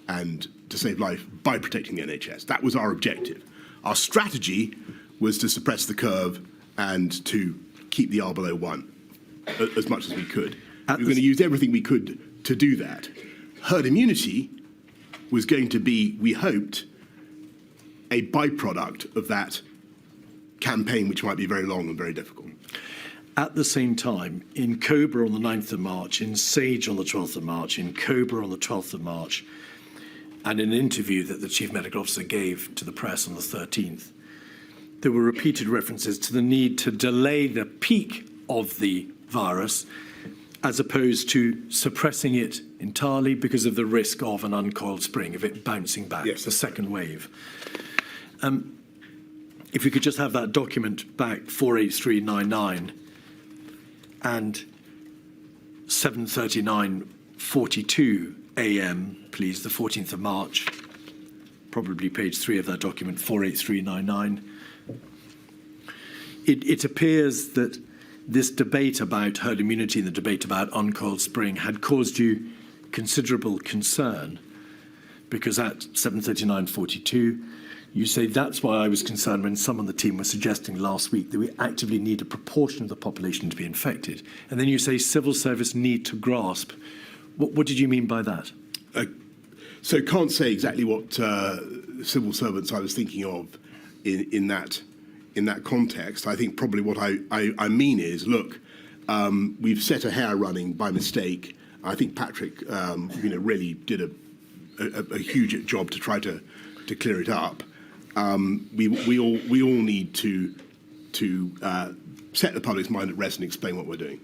C: and to save life by protecting the NHS. That was our objective. Our strategy was to suppress the curve and to keep the R below 1 as much as we could. We were going to use everything we could to do that. Herd immunity was going to be, we hoped, a byproduct of that campaign, which might be very long and very difficult.
B: At the same time, in Cobra on the 9th of March, in Sage on the 12th of March, in Cobra on the 12th of March, and in an interview that the Chief Medical Officer gave to the press on the 13th, there were repeated references to the need to delay the peak of the virus as opposed to suppressing it entirely because of the risk of an uncoiled spring, of it bouncing back,
C: yes,
B: the second wave. If we could just have that document back, 48399 and 7:39:42 a.m., please, the 14th of March, probably page 3 of that document, 48399. It appears that this debate about herd immunity and the debate about uncoiled spring had caused you considerable concern, because at 7:39:42, you say that's why I was concerned when some on the team were suggesting last week that we actively need a proportion of the population to be infected. And then you say civil service need to grasp. What did you mean by that?
C: So can't say exactly what civil servants I was thinking of in that context. I think probably what I mean is, look, we've set a hare running by mistake. I think Patrick, really did a huge job to try to clear it up. We all need to set the public's mind at rest and explain what we're doing.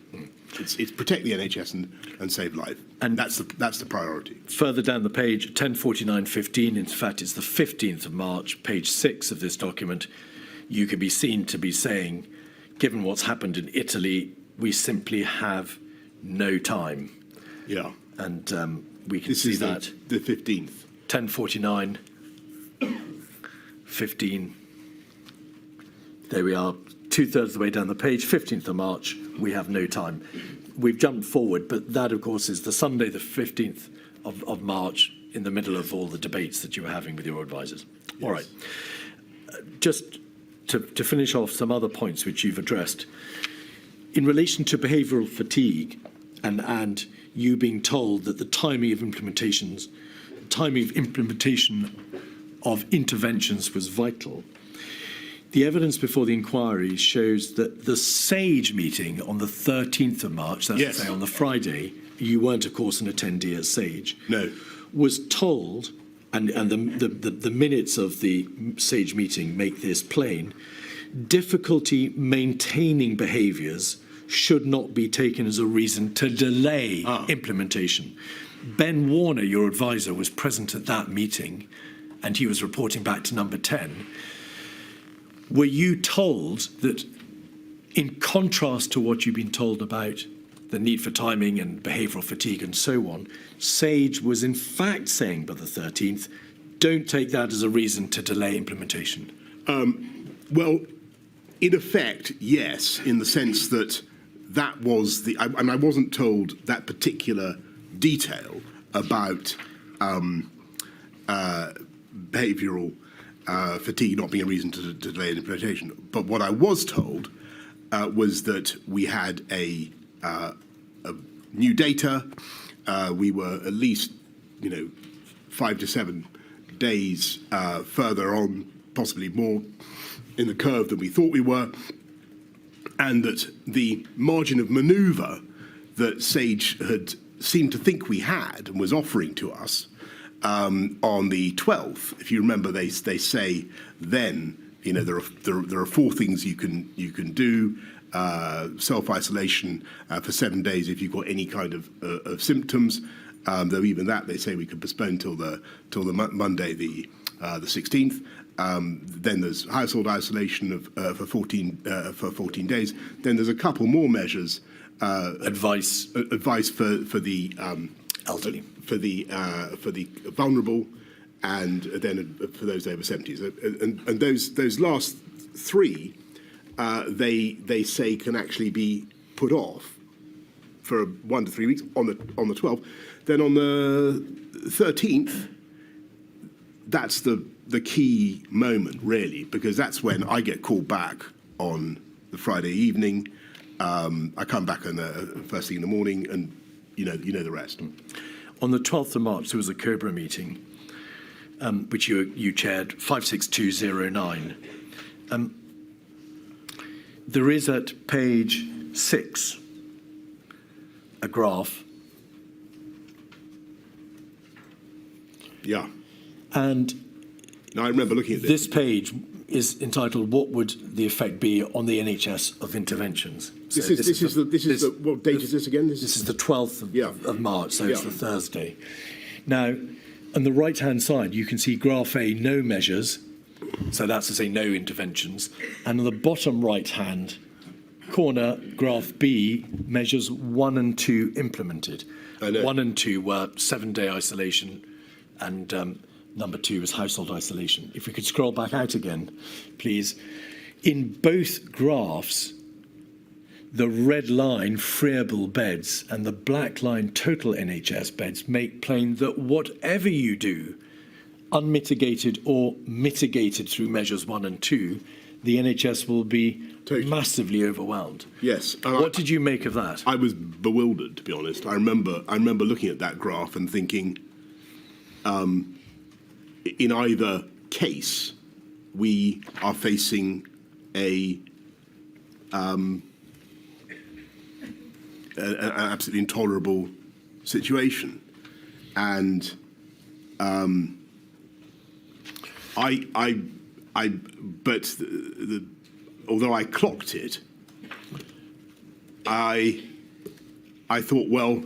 C: It's protect the NHS and save life, and that's the priority.
B: Further down the page, 10:49:15. In fact, it's the 15th of March, page 6 of this document. You can be seen to be saying, given what's happened in Italy, we simply have no time.
C: Yeah,
B: and we can
C: this
B: see
C: is
B: that
C: the 15th.
B: 10:49:15. There we are, 2/3 of the way down the page, 15th of March, we have no time. We've jumped forward, but that, of course, is the Sunday, the 15th of March, in the middle of all the debates that you were having with your advisors.
C: Yes.
B: All right. Just to finish off some other points which you've addressed. In relation to behavioural fatigue and you being told that the timing of implementation of interventions was vital, the evidence before the inquiry shows that the SAGE meeting on the 13th of March, that's
C: yes.
B: to say on the Friday, you weren't, of course, an attendee at SAGE,
C: no,
B: was told, and the minutes of the SAGE meeting make this plain, difficulty maintaining behaviours should not be taken as a reason to delay implementation. Ben Warner, your advisor, was present at that meeting, and he was reporting back to number 10. Were you told that, in contrast to what you've been told about the need for timing and behavioural fatigue and so on, SAGE was in fact saying by the 13th, don't take that as a reason to delay implementation?
C: Well, in effect, yes, in the sense that was and I wasn't told that particular detail about behavioural fatigue not being a reason to delay implementation. But what I was told was that we had a new data. We were at least, 5 to 7 days further on, possibly more, in the curve than we thought we were, and that the margin of manoeuvre that SAGE had seemed to think we had and was offering to us on the 12th. If you remember, they say then, there are 4 things you can do: self-isolation for 7 days if you've got any kind of symptoms. Though even that they say we could postpone till the Monday, the 16th. Then there's household isolation for 14 days. Then there's a couple more measures. Advice for the
B: elderly,
C: for the vulnerable, and then for those over 70s. And those last 3, they say can actually be put off for 1 to 3 weeks on the 12th. Then on the 13th, that's the key moment, really, because that's when I get called back on the Friday evening. I come back on the first thing in the morning, and you know the rest.
B: On the 12th of March, there was a COBRA meeting, which you chaired, 56209. There is at page 6 a graph.
C: Yeah.
B: And
C: now I remember looking at this.
B: This page is entitled "What would the effect be on the NHS of interventions?" So
C: this is what date is this again?
B: This is the 12th of March, so it's the Thursday. Now, on the right-hand side, you can see graph A, no measures, so that's to say no interventions, and on the bottom right-hand corner, graph B, measures 1 and 2 implemented. 1 and 2 were 7-day isolation, and number 2 was household isolation. If we could scroll back out again, please. In both graphs, the red line, friable beds, and the black line, total NHS beds, make plain that whatever you do, unmitigated or mitigated through measures 1 and 2, the NHS will be massively overwhelmed.
C: Yes.
B: What did you make of that?
C: I was bewildered, to be honest. I remember looking at that graph and thinking, in either case, we are facing an absolutely intolerable situation, and although I clocked it, I thought, well,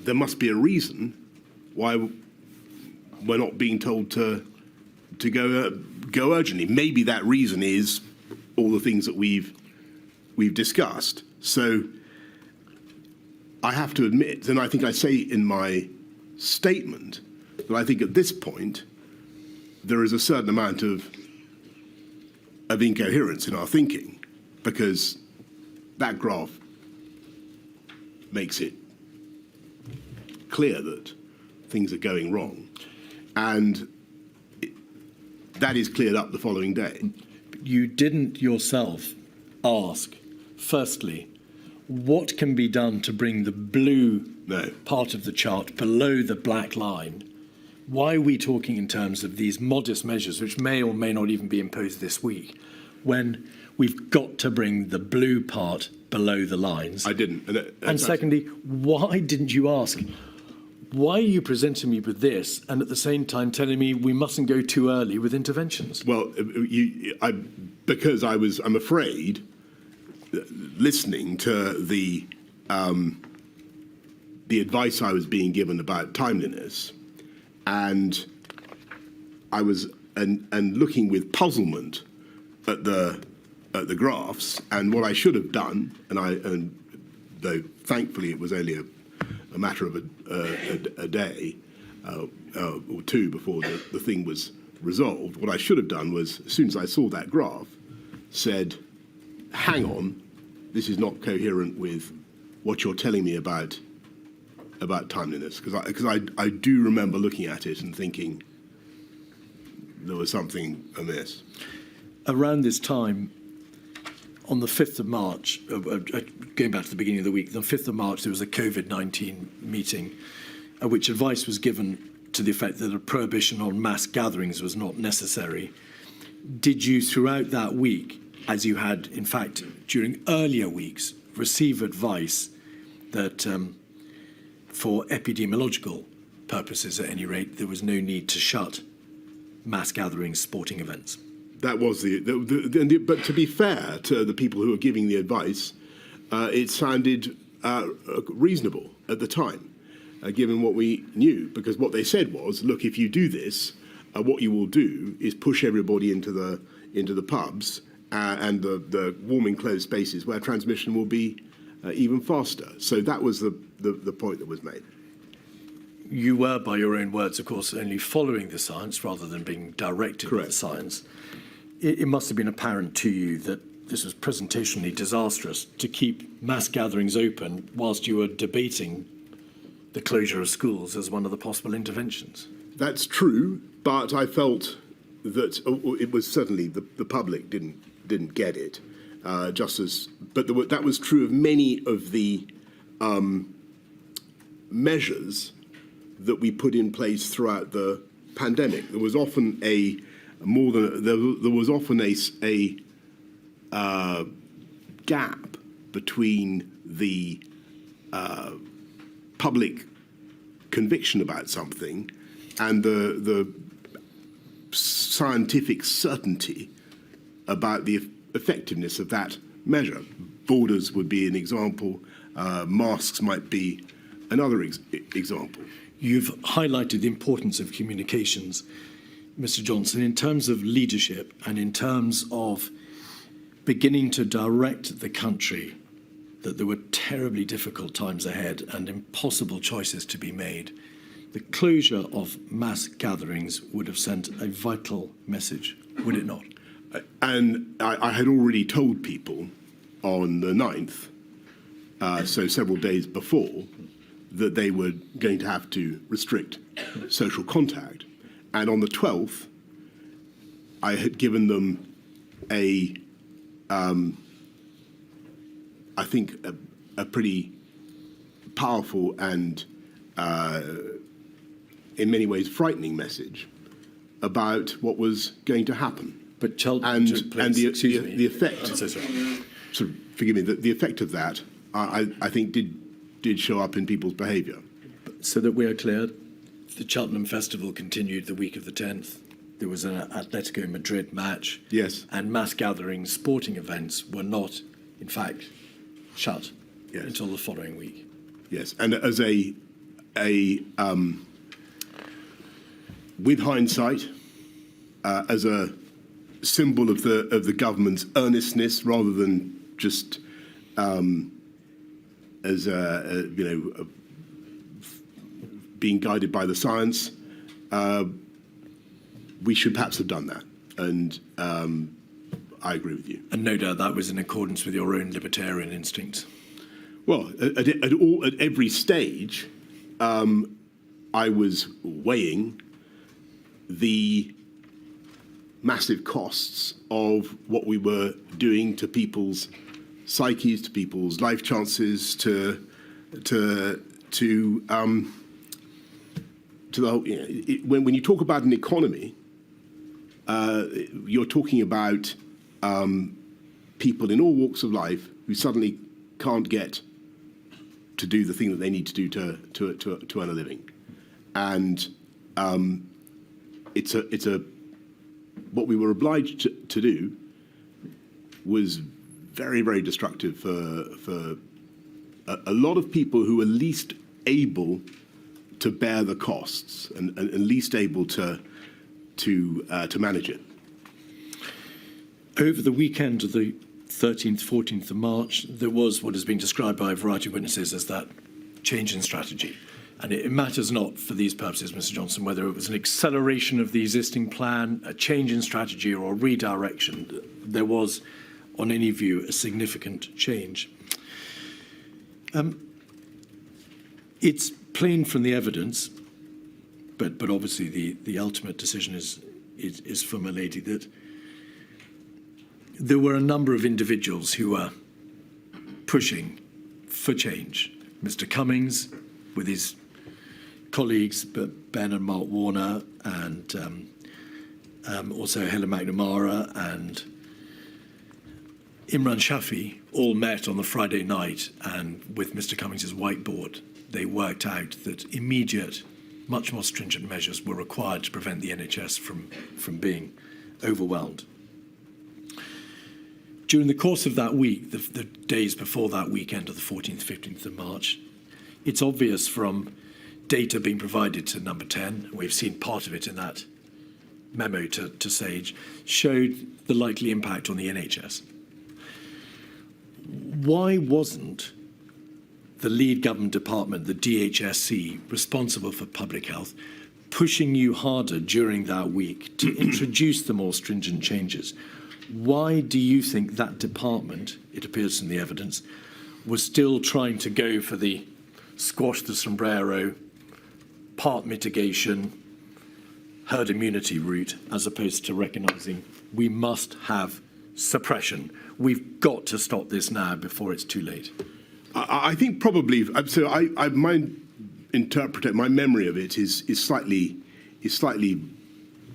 C: there must be a reason why we're not being told to go urgently. Maybe that reason is all the things that we've discussed. So I have to admit, and I think I say in my statement, that I think at this point there is a certain amount of incoherence in our thinking, because that graph makes it clear that things are going wrong, and that is cleared up the following day.
B: You didn't yourself ask, firstly, what can be done to bring the blue part of the chart below the black line? Why are we talking in terms of these modest measures, which may or may not even be imposed this week, when we've got to bring the blue part below the lines?
C: I didn't.
B: And secondly, why didn't you ask, why are you presenting me with this and at the same time telling me we mustn't go too early with interventions?
C: Well, because I'm afraid, listening to the advice I was being given about timeliness, and I was and looking with puzzlement at the graphs, and what I should have done, and though thankfully it was only a matter of a day or two before the thing was resolved, what I should have done was, as soon as I saw that graph, said, hang on, this is not coherent with what you're telling me about timeliness, because I do remember looking at it and thinking there was something amiss.
B: Around this time, on the 5th of March, going back to the beginning of the week, the 5th of March, there was a COVID-19 meeting at which advice was given to the effect that a prohibition on mass gatherings was not necessary. Did you, throughout that week, as you had, in fact, during earlier weeks, receive advice that, for epidemiological purposes at any rate, there was no need to shut mass gatherings, sporting events?
C: That was but to be fair to the people who were giving the advice, it sounded reasonable at the time, given what we knew, because what they said was, look, if you do this, what you will do is push everybody into the pubs and the warm enclosed spaces where transmission will be even faster. So that was the point that was made.
B: You were, by your own words, of course, only following the science rather than being directed by the science. It must have been apparent to you that this was presentationally disastrous to keep mass gatherings open whilst you were debating the closure of schools as one of the possible interventions.
C: That's true, but I felt that it was certainly the public didn't get it, but that was true of many of the measures that we put in place throughout the pandemic. There was often a gap between the public conviction about something and the scientific certainty about the effectiveness of that measure. Borders would be an example. Masks might be another example.
B: You've highlighted the importance of communications, Mr. Johnson, in terms of leadership and in terms of beginning to direct the country that there were terribly difficult times ahead and impossible choices to be made. The closure of mass gatherings would have sent a vital message, would it not?
C: And I had already told people on the 9th, so several days before, that they were going to have to restrict social contact. And on the 12th, I had given them I think, a pretty powerful and, in many ways, frightening message about what was going to happen.
B: But Cheltenham
C: And
B: the
C: effect,
B: I'm so sorry.
C: sort of, forgive me, the effect of that, I think, did show up in people's behaviour.
B: So that we are clear, the Cheltenham Festival continued the week of the 10th. There was an Atletico Madrid match.
C: Yes.
B: And mass gatherings, sporting events were not, in fact, shut until the following week.
C: Yes, and as with hindsight, as a symbol of the government's earnestness, rather than just as being guided by the science, we should perhaps have done that. And I agree with you.
B: And no doubt that was in accordance with your own libertarian instincts.
C: Well, at every stage, I was weighing the massive costs of what we were doing to people's psyches, to people's life chances, to the whole. When you talk about an economy, you're talking about people in all walks of life who suddenly can't get to do the thing that they need to do to earn a living, and it's what we were obliged to do was very, very destructive for a lot of people who were least able to bear the costs and least able to manage it.
B: Over the weekend of the 13th, 14th of March, there was what has been described by a variety of witnesses as that change in strategy. And it matters not for these purposes, Mr. Johnson, whether it was an acceleration of the existing plan, a change in strategy, or a redirection. There was, on any view, a significant change. It's plain from the evidence, but obviously the ultimate decision is for my lady, that there were a number of individuals who were pushing for change. Mr. Cummings, with his colleagues, Ben and Mark Warner, and also Helen McNamara and Imran Shafi, all met on the Friday night, and with Mr. Cummings' whiteboard, they worked out that immediate, much more stringent measures were required to prevent the NHS from being overwhelmed. During the course of that week, the days before that weekend of the 14th, 15th of March, it's obvious from data being provided to Number 10, we've seen part of it in that memo to Sage, showed the likely impact on the NHS. Why wasn't the lead government department, the DHSC, responsible for public health, pushing you harder during that week to introduce the more stringent changes? Why do you think that department, it appears from the evidence, was still trying to go for the squash the sombrero, part mitigation, herd immunity route, as opposed to recognising we must have suppression? We've got to stop this now before it's too late.
C: I think probably. So my memory of it is slightly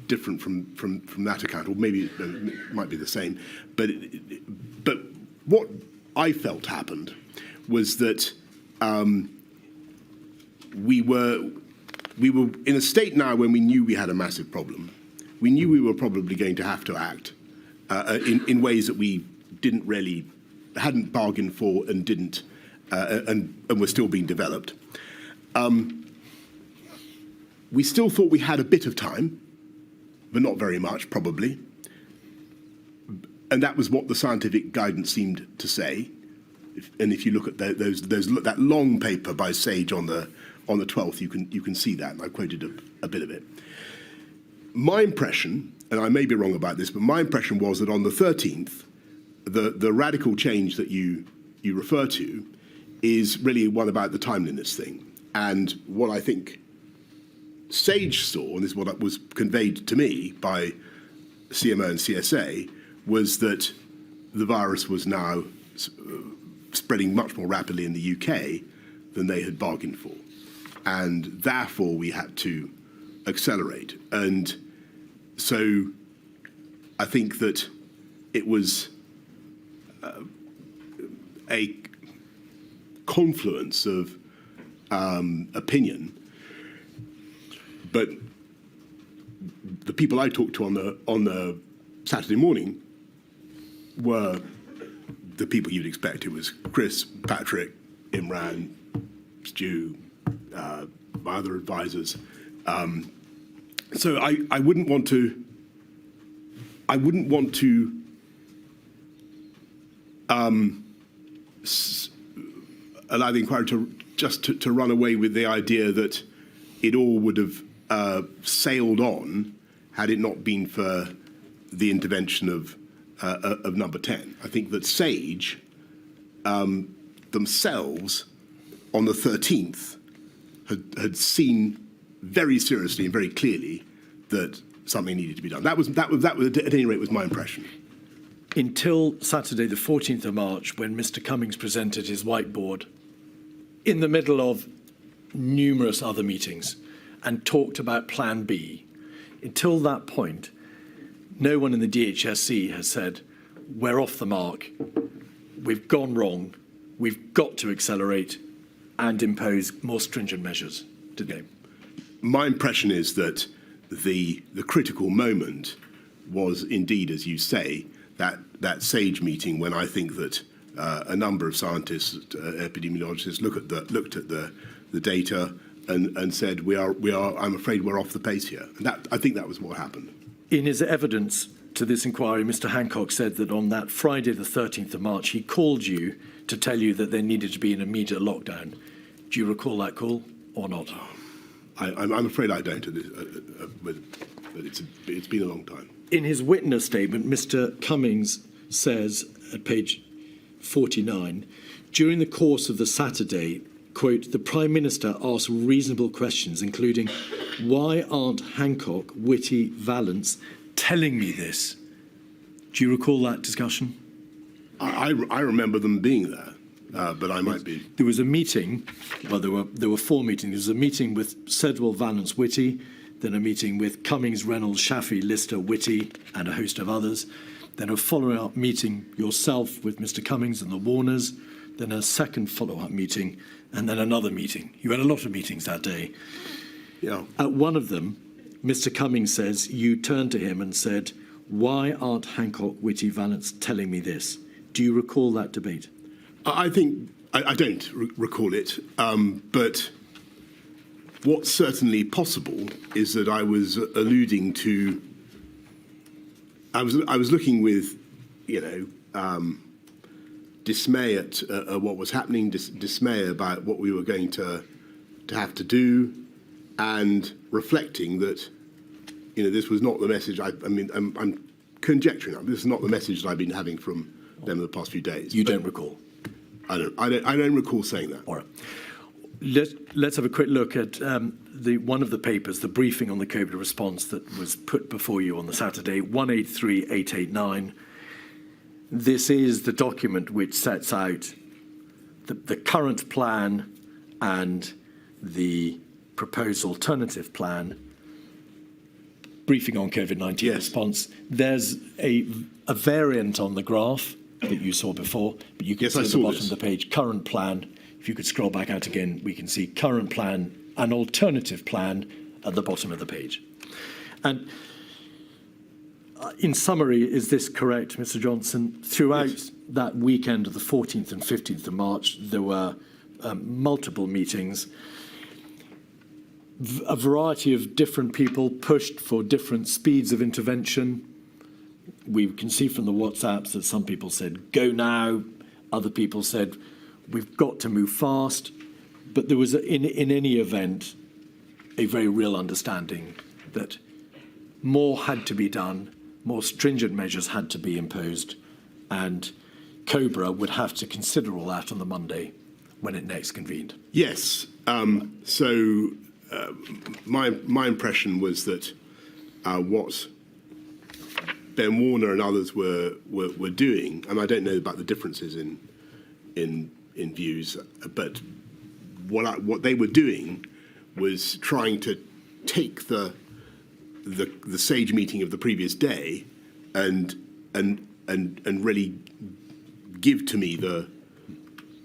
C: different from that account, or maybe it might be the same. But what I felt happened was that we were in a state now when we knew we had a massive problem. We knew we were probably going to have to act in ways that we hadn't bargained for and didn't, and were still being developed. We still thought we had a bit of time, but not very much, probably. And that was what the scientific guidance seemed to say. And if you look at that long paper by Sage on the 12th, you can see that. And I quoted a bit of it. My impression, and I may be wrong about this, but my impression was that on the 13th, the radical change that you refer to is really one about the timeliness thing. And what I think Sage saw, and this is what was conveyed to me by CMO and CSA, was that the virus was now spreading much more rapidly in the UK than they had bargained for. And therefore, we had to accelerate. And so I think that it was a confluence of opinion, but the people I talked to on the Saturday morning were the people you'd expect. It was Chris, Patrick, Imran, Stu, my other advisors. So I wouldn't want to. I wouldn't want to allow the inquiry to run away with the idea that it all would have sailed on had it not been for the intervention of Number 10. I think that Sage themselves on the 13th had seen very seriously and very clearly that something needed to be done. That was at any rate was my impression.
B: Until Saturday, the 14th of March, when Mr. Cummings presented his whiteboard in the middle of numerous other meetings and talked about Plan B. Until that point, no one in the DHSC has said, we're off the mark, we've gone wrong, we've got to accelerate and impose more stringent measures, did they?
C: My impression is that the critical moment was indeed, as you say, that SAGE meeting when I think that a number of scientists, epidemiologists, looked at the data and said we are. I'm afraid we're off the pace here. And I think that was what happened.
B: In his evidence to this inquiry, Mr. Hancock said that on that Friday, the 13th of March, he called you to tell you that there needed to be an immediate lockdown. Do you recall that call or not?
C: I'm afraid I don't, but it's been a long time.
B: In his witness statement, Mr. Cummings says at page 49, during the course of the Saturday, quote, the Prime Minister asked reasonable questions, including, why aren't Hancock, Whitty, Vallance telling me this? Do you recall that discussion?
C: I remember them being there, but I might be.
B: There was a meeting, well, there were four meetings. There was a meeting with Sedwell, Vallance, Whitty, then a meeting with Cummings, Reynolds, Shafi, Lister, Whitty, and a host of others. Then a follow-up meeting yourself with Mr. Cummings and the Warners. Then a second follow-up meeting, and then another meeting. You had a lot of meetings that day.
C: Yeah.
B: At one of them, Mr. Cummings says you turned to him and said, why aren't Hancock, Whitty, Vallance telling me this? Do you recall that debate?
C: I think I don't recall it, but what's certainly possible is that I was alluding to. I was looking with, dismay at what was happening, dismay about what we were going to have to do, and reflecting that, this was not the message. I'm conjecturing. This is not the message that I've been having from them in the past few days.
B: You don't recall?
C: I don't recall saying that.
B: All right. Let's have a quick look at one of the papers, the briefing on the COVID response that was put before you on the Saturday, 183889. This is the document which sets out the current plan and the proposed alternative plan. Briefing on COVID-19 response. There's a variant on the graph that you saw before, but you can see at the bottom of the page, current plan. If you could scroll back out again, we can see current plan and alternative plan at the bottom of the page. And in summary, is this correct, Mr. Johnson? Throughout that weekend of the 14th and 15th of March, there were multiple meetings. A variety of different people pushed for different speeds of intervention. We can see from the WhatsApps that some people said, go now. Other people said, we've got to move fast. But there was, in any event, a very real understanding that more had to be done, more stringent measures had to be imposed, and Cobra would have to consider all that on the Monday when it next convened.
C: Yes. My impression was that what Ben Warner and others were doing, and I don't know about the differences in views, but what they were doing was trying to take the SAGE meeting of the previous day and really give to me the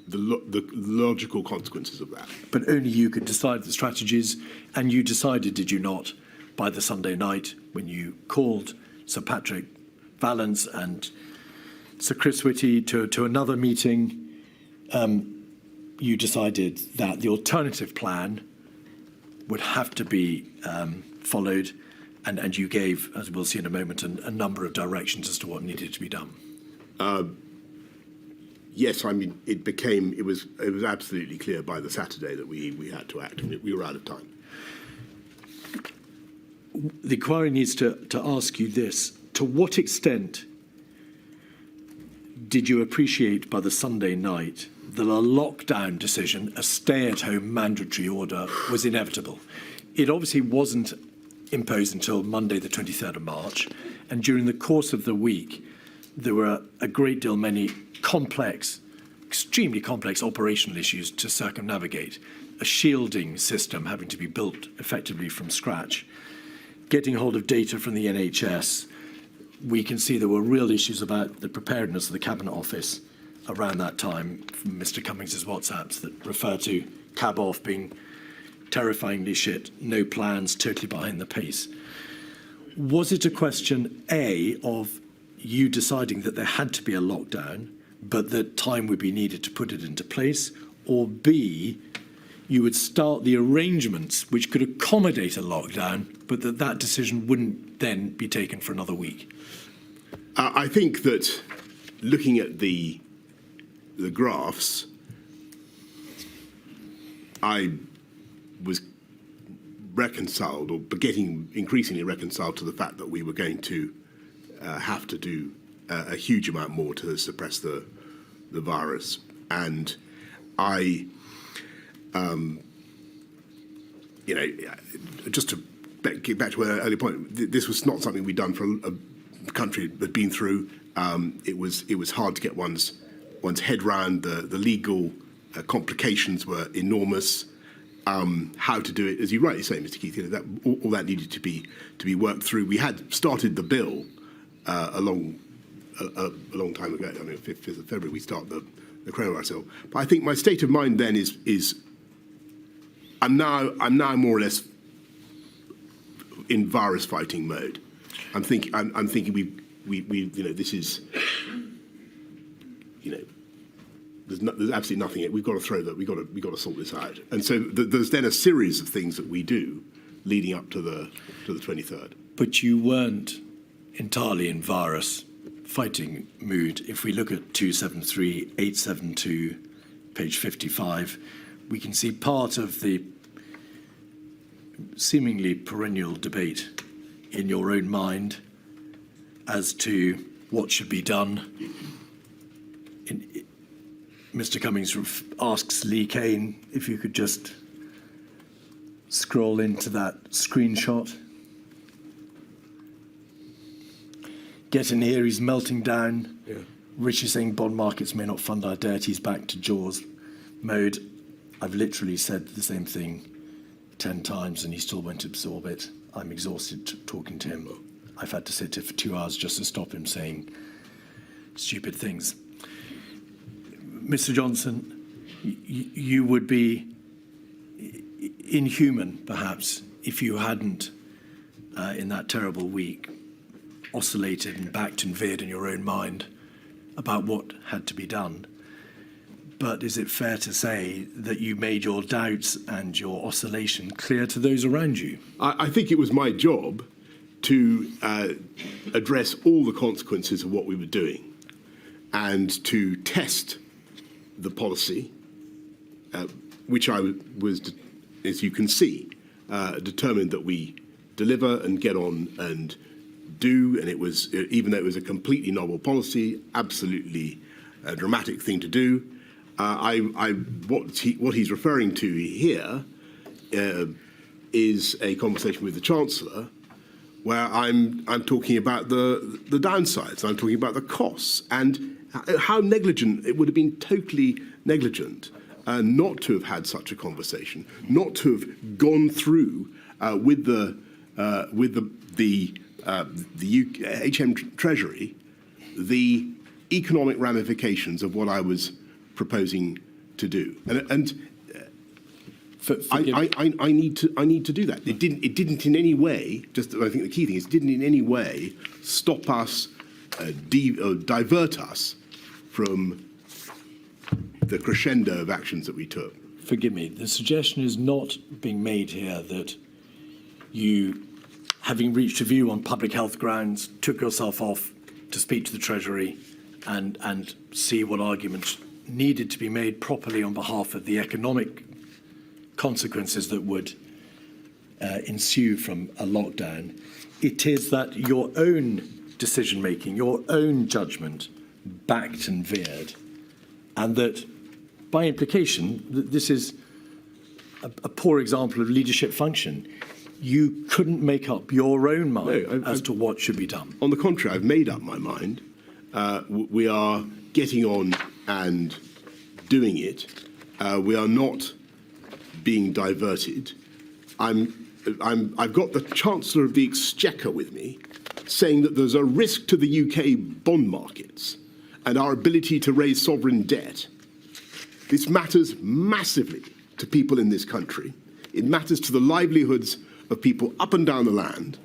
C: logical consequences of that.
B: But only you could decide the strategies, and you decided, did you not, by the Sunday night when you called Sir Patrick Vallance and Sir Chris Whitty to another meeting, you decided that the alternative plan would have to be followed, and you gave, as we'll see in a moment, a number of directions as to what needed to be done.
C: Yes, I mean, it was absolutely clear by the Saturday that we had to act, and we were out of time.
B: The inquiry needs to ask you this: to what extent did you appreciate by the Sunday night that a lockdown decision, a stay-at-home mandatory order, was inevitable? It obviously wasn't imposed until Monday, the 23rd of March, and during the course of the week, there were a great deal many complex, extremely complex operational issues to circumnavigate, a shielding system having to be built effectively from scratch, getting hold of data from the NHS. We can see there were real issues about the preparedness of the Cabinet Office around that time, from Mr. Cummings' WhatsApps that refer to cab off being terrifyingly shit, no plans, totally behind the pace. Was it a question, A, of you deciding that there had to be a lockdown, but that time would be needed to put it into place, or B, you would start the arrangements which could accommodate a lockdown, but that decision wouldn't then be taken for another week?
C: I think that looking at the graphs, I was reconciled, or getting increasingly reconciled, to the fact that we were going to have to do a huge amount more to suppress the virus. And I, just to get back to an earlier point, this was not something we'd done for a country that had been through. It was hard to get one's head round. The legal complications were enormous. How to do it, as you rightly say, Mr. Keith, that all that needed to be worked through. We had started the bill a long time ago. I mean, 5th of February we start the coronavirus bill. But I think my state of mind then is I'm now more or less in virus fighting mode. I'm thinking we this is there's absolutely nothing. We've got to throw that. We've got to sort this out. And so there's then a series of things that we do leading up to the 23rd.
B: But you weren't entirely in virus fighting mood. If we look at 273, 872, page 55, we can see part of the seemingly perennial debate in your own mind as to what should be done. Mr. Cummings asks Lee Kane if you could just scroll into that screenshot. Get in here, he's melting down. Yeah. Richie saying bond markets may not fund our debt. He's back to Jaws mode. I've literally said the same thing 10 times and he still won't absorb it. I'm exhausted talking to him. I've had to sit here for 2 hours just to stop him saying stupid things. Mr. Johnson, you would be inhuman, perhaps, if you hadn't, in that terrible week, oscillated and backed and veered in your own mind about what had to be done. But is it fair to say that you made your doubts and your oscillation clear to those around you?
C: I think it was my job to address all the consequences of what we were doing and to test the policy, which I was, as you can see, determined that we deliver and get on and do, and it was, even though it was a completely novel policy, absolutely a dramatic thing to do. What he's referring to here is a conversation with the Chancellor, where I'm talking about the downsides, I'm talking about the costs, and how negligent it would have been, totally negligent, not to have had such a conversation, not to have gone through with the HM Treasury the economic ramifications of what I was proposing to do, I need to do that. It didn't in any way. Just I think the key thing is, it didn't in any way stop us, divert us from the crescendo of actions that we took.
B: Forgive me. The suggestion is not being made here that you, having reached a view on public health grounds, took yourself off to speak to the Treasury and see what arguments needed to be made properly on behalf of the economic consequences that would ensue from a lockdown. It is that your own decision-making, your own judgment backed and veered, and that by implication, this is a poor example of leadership function. You couldn't make up your own mind as to what should be done.
C: On the contrary, I've made up my mind. We are getting on and doing it. We are not being diverted. I've got the Chancellor of the Exchequer with me, saying that there's a risk to the UK bond markets and our ability to raise sovereign debt. This matters massively to people in this country. It matters to the livelihoods of people up and down the land.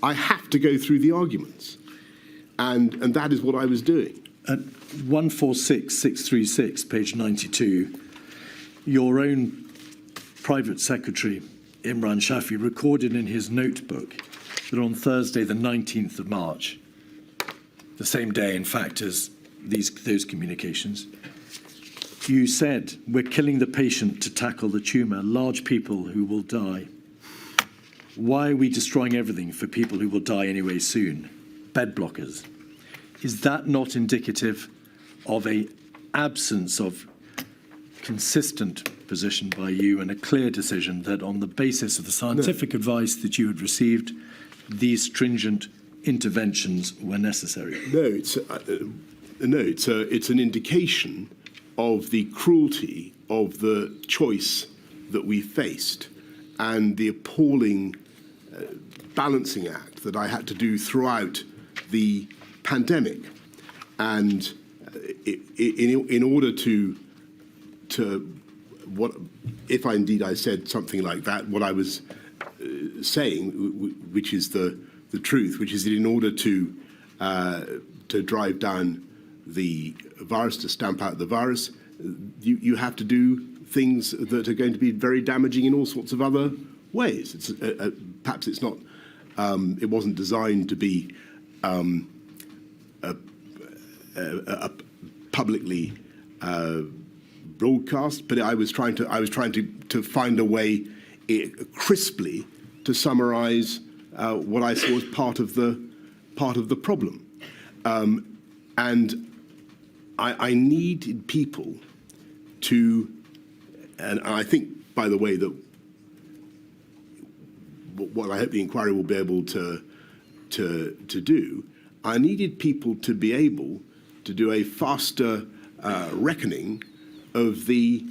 C: I have to go through the arguments. And that is what I was doing.
B: At 146636, page 92, your own private secretary, Imran Shafi, recorded in his notebook that on Thursday, the 19th of March, the same day, in fact, as those communications, you said, "We're killing the patient to tackle the tumour, large people who will die. Why are we destroying everything for people who will die anyway soon? Bed blockers." Is that not indicative of an absence of consistent position by you and a clear decision that on the basis of the scientific advice that you had received, these stringent interventions were necessary?
C: No, it's an indication of the cruelty of the choice that we faced and the appalling balancing act that I had to do throughout the pandemic. And in order to what, if I said something like that, what I was saying, which is the truth, which is that in order to drive down the virus, to stamp out the virus, you have to do things that are going to be very damaging in all sorts of other ways. Perhaps it's not. It wasn't designed to be publicly broadcast, but I was trying to find a way crisply to summarise what I saw as part of the problem, and I needed people to, and I think, by the way, that what I hope the inquiry will be able to do, I needed people to be able to do a faster reckoning of the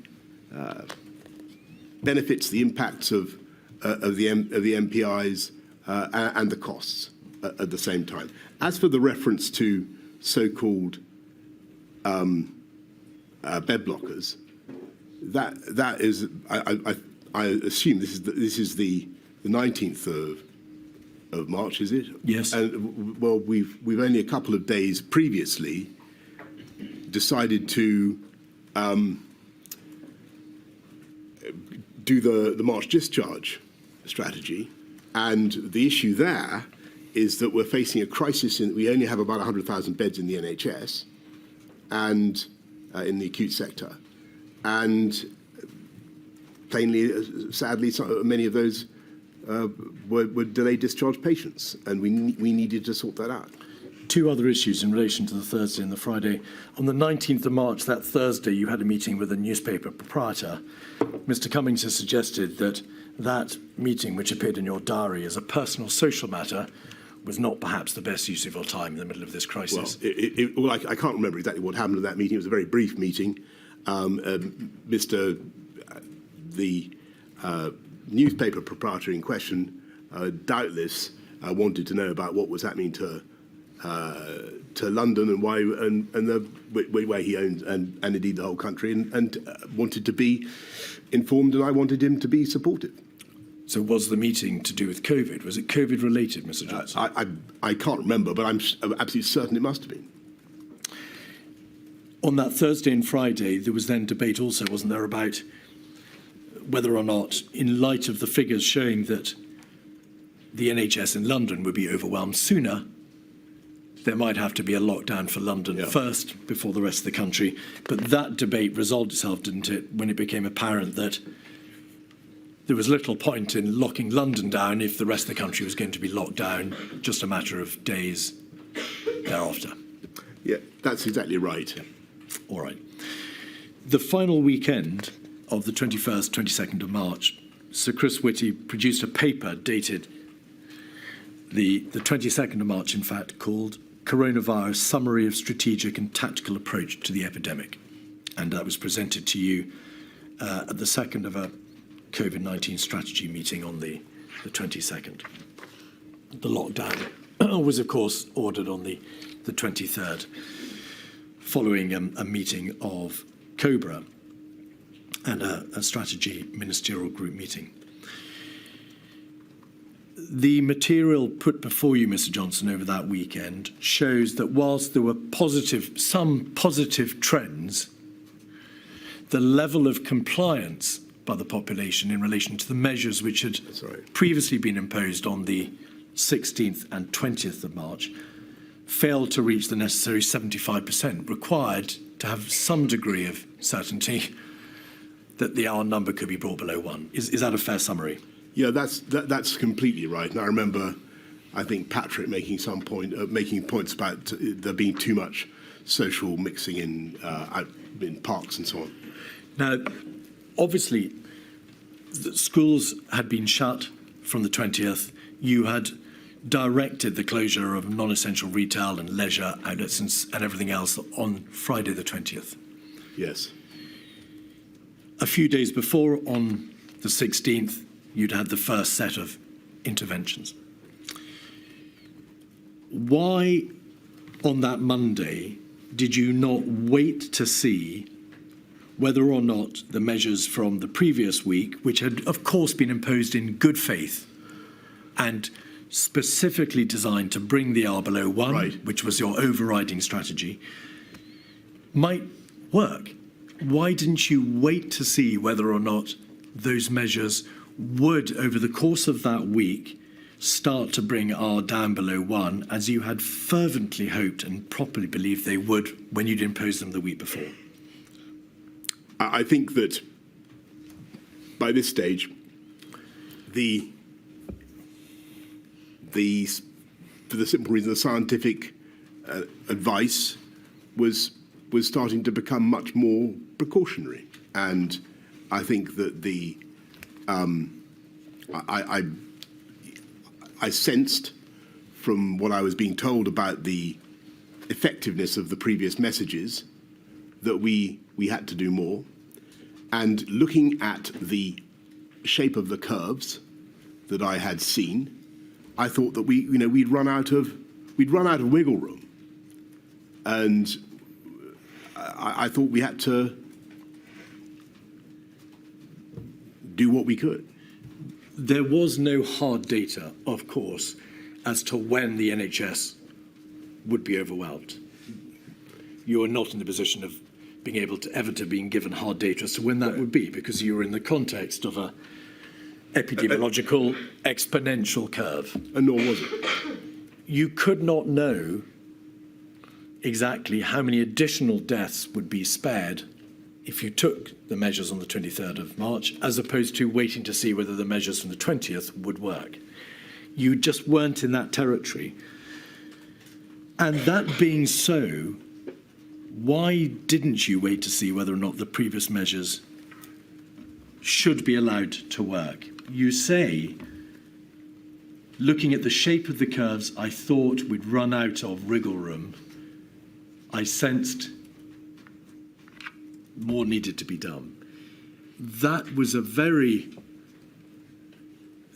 C: benefits, the impacts of the MPIs and the costs at the same time. As for the reference to so-called bed blockers, that is, I assume this is the 19th of March, is it?
B: Yes.
C: Well, we've only a couple of days previously decided to do the March discharge strategy, and the issue there is that we're facing a crisis in that we only have about 100,000 beds in the NHS and in the acute sector, and plainly, sadly, many of those were delayed discharge patients, and we needed to sort that out.
B: Two other issues in relation to the Thursday and the Friday. On the 19th of March, that Thursday, you had a meeting with a newspaper proprietor. Mr. Cummings has suggested that that meeting, which appeared in your diary as a personal social matter, was not perhaps the best use of your time in the middle of this crisis.
C: Well, I can't remember exactly what happened at that meeting. It was a very brief meeting. The newspaper proprietor in question doubtless wanted to know about what was happening to London and why and the way he owns and indeed the whole country and wanted to be informed, and I wanted him to be supportive.
B: So was the meeting to do with COVID? Was it COVID related, Mr. Johnson?
C: I can't remember, but I'm absolutely certain it must have been.
B: On that Thursday and Friday, there was then debate also, wasn't there, about whether or not, in light of the figures showing that the NHS in London would be overwhelmed sooner, there might have to be a lockdown for London first before the rest of the country. But that debate resolved itself, didn't it, when it became apparent that there was little point in locking London down if the rest of the country was going to be locked down, just a matter of days thereafter.
C: Yeah, that's exactly right.
B: All right. The final weekend of the 21st, 22nd of March, Sir Chris Whitty produced a paper dated the 22nd of March, in fact, called Coronavirus Summary of Strategic and Tactical Approach to the Epidemic. And that was presented to you at the second of a COVID-19 strategy meeting on the 22nd. The lockdown was, of course, ordered on the 23rd, following a meeting of COBRA and a strategy ministerial group meeting. The material put before you, Mr. Johnson, over that weekend shows that whilst there were some positive trends, the level of compliance by the population in relation to the measures which had previously been imposed on the 16th and 20th of March failed to reach the necessary 75% required to have some degree of certainty that the R number could be brought below 1. Is that a fair summary?
C: Yeah, that's completely right. And I remember, I think Patrick making points about there being too much social mixing in parks and so on.
B: Now, obviously, the schools had been shut from the 20th. You had directed the closure of non-essential retail and leisure outlets and everything else on Friday the 20th.
C: Yes.
B: A few days before, on the 16th, you'd had the first set of interventions. Why, on that Monday, did you not wait to see whether or not the measures from the previous week, which had, of course, been imposed in good faith and specifically designed to bring the R below 1, which was your overriding strategy, might work? Why didn't you wait to see whether or not those measures would, over the course of that week, start to bring R down below 1, as you had fervently hoped and properly believed they would when you'd imposed them the week before?
C: I think that by this stage, for the simple reason, the scientific advice was starting to become much more precautionary, and I think that I sensed from what I was being told about the effectiveness of the previous messages that we had to do more. And looking at the shape of the curves that I had seen, I thought that we'd run out of wiggle room, and I thought we had to do what we could.
B: There was no hard data, of course, as to when the NHS would be overwhelmed. You are not in the position of being able to ever to being given hard data as to when that would be, because you were in the context of a epidemiological exponential curve.
C: And nor was it.
B: You could not know exactly how many additional deaths would be spared if you took the measures on the 23rd of March, as opposed to waiting to see whether the measures from the 20th would work. You just weren't in that territory. And that being so, why didn't you wait to see whether or not the previous measures should be allowed to work? You say, looking at the shape of the curves, I thought we'd run out of wriggle room. I sensed more needed to be done. That was a very,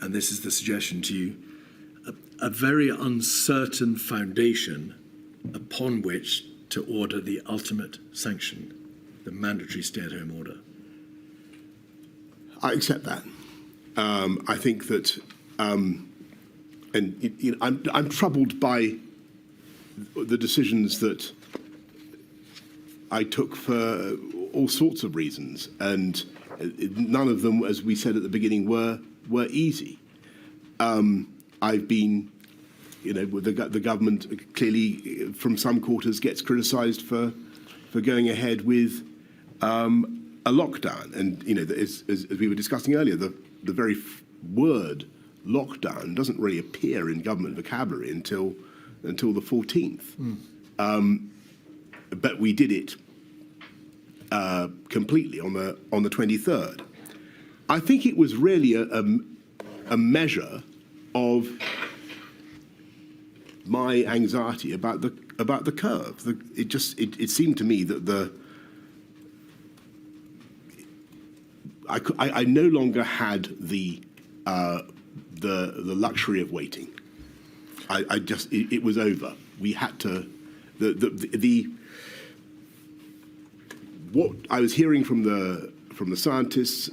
B: and this is the suggestion to you, a very uncertain foundation upon which to order the ultimate sanction, the mandatory stay-at-home order.
C: I accept that. I think that, and I'm troubled by the decisions that I took for all sorts of reasons, and none of them, as we said at the beginning, were easy. I've been, the government clearly, from some quarters, gets criticised for going ahead with a lockdown, and as we were discussing earlier, the very word lockdown doesn't really appear in government vocabulary until the 14th. But we did it completely on the 23rd. I think it was really a measure of my anxiety about the curve. It seemed to me that I no longer had the luxury of waiting. It was over. We had to what I was hearing from the scientists,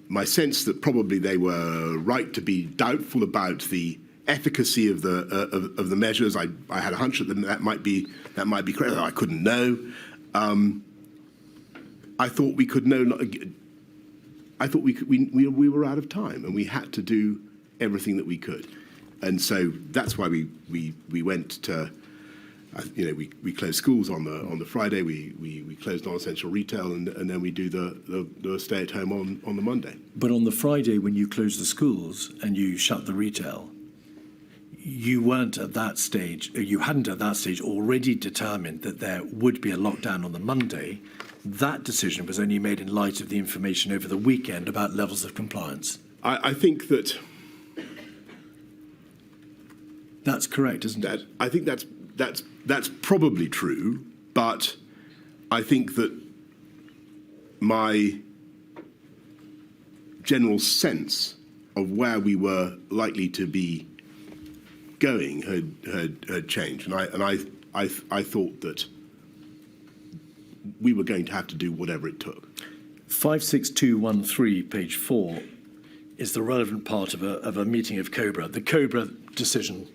C: my sense that probably they were right to be doubtful about the efficacy of the measures. I had a hunch that might be correct. I couldn't know. I thought we could know. I thought we were out of time, and we had to do everything that we could, and so that's why we went to. We closed schools on the Friday. We closed non-essential retail, and then we do the stay at home on the Monday.
B: But on the Friday, when you closed the schools and you shut the retail, you weren't at that stage. You hadn't at that stage already determined that there would be a lockdown on the Monday. That decision was only made in light of the information over the weekend about levels of compliance.
C: I think that
B: that's correct, isn't it?
C: I think that's probably true, but I think that my general sense of where we were likely to be going had changed, and I thought that we were going to have to do whatever it took.
B: 56213, page 4, is the relevant part of a meeting of COBRA. The COBRA decision,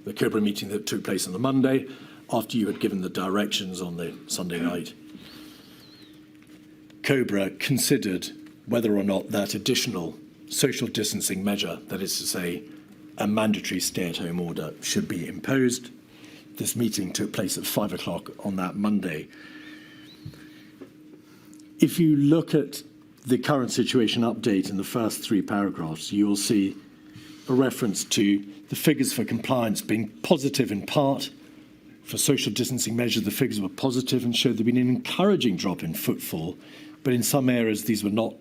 B: the COBRA meeting that took place on the Monday, after you had given the directions on the Sunday night. COBRA considered whether or not that additional social distancing measure, that is to say, a mandatory stay-at-home order, should be imposed. This meeting took place at 5 o'clock on that Monday. If you look at the current situation update in the first 3 paragraphs, you will see a reference to the figures for compliance being positive in part. For social distancing measures, the figures were positive and showed there'd been an encouraging drop in footfall, but in some areas these were not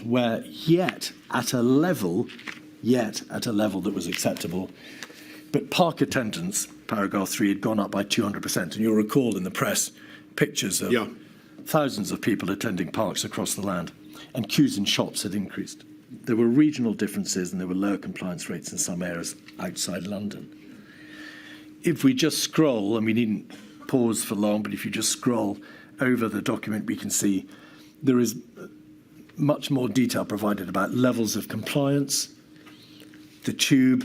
B: where yet at a level that was acceptable. But park attendance, paragraph 3, had gone up by 200%, and you'll recall in the press pictures of thousands of people attending parks across the land, and queues in shops had increased. There were regional differences, and there were lower compliance rates in some areas outside London. If we just scroll, and we needn't pause for long, but if you just scroll over the document, we can see there is much more detail provided about levels of compliance, the tube,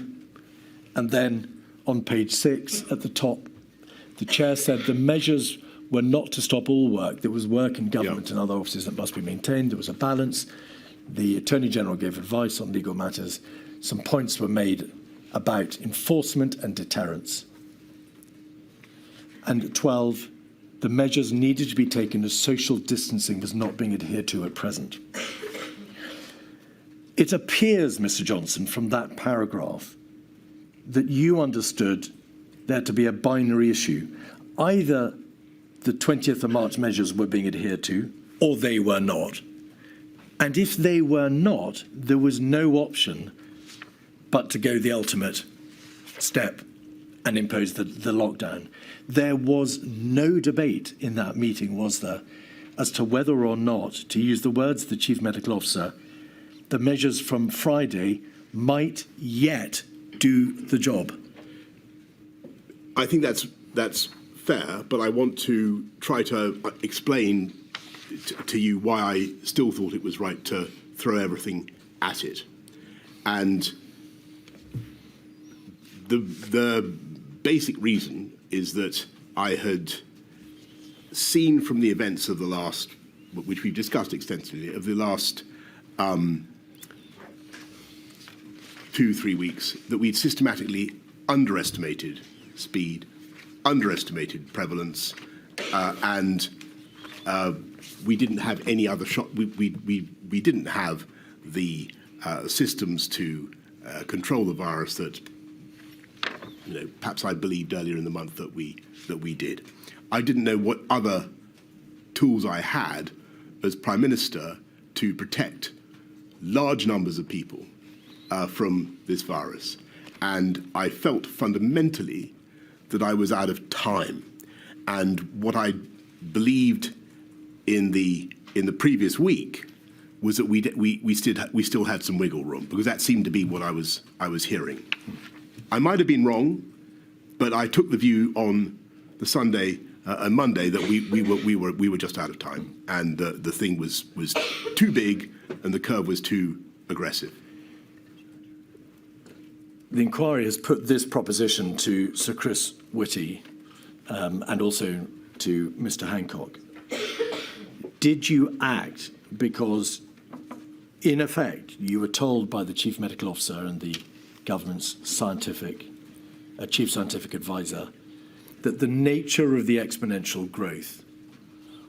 B: and then on page 6 at the top, the chair said the measures were not to stop all work. There was work in government and other offices that must be maintained. There was a balance. The Attorney General gave advice on legal matters. Some points were made about enforcement and deterrence. And at 12, the measures needed to be taken as social distancing was not being adhered to at present. It appears, Mr. Johnson, from that paragraph that you understood there to be a binary issue. Either the 20th of March measures were being adhered to, or they were not. And if they were not, there was no option but to go the ultimate step and impose the lockdown. There was no debate in that meeting, was there, as to whether or not, to use the words of the Chief Medical Officer, the measures from Friday might yet do the job.
C: I think that's fair, but I want to try to explain to you why I still thought it was right to throw everything at it. And the basic reason is that I had seen from the events of the last, which we've discussed extensively, of the last 2-3 weeks, that we'd systematically underestimated speed, underestimated prevalence, and we didn't have any other shot. We didn't have the systems to control the virus that, perhaps I believed earlier in the month that we did. I didn't know what other tools I had as Prime Minister to protect large numbers of people from this virus, and I felt fundamentally that I was out of time. And what I believed in the previous week was that we still had some wiggle room, because that seemed to be what I was hearing. I might have been wrong, but I took the view on the Sunday and Monday that we were just out of time, and the thing was too big and the curve was too aggressive.
B: The inquiry has put this proposition to Sir Chris Whitty and also to Mr. Hancock. Did you act because, in effect, you were told by the Chief Medical Officer and the government's chief scientific advisor that the nature of the exponential growth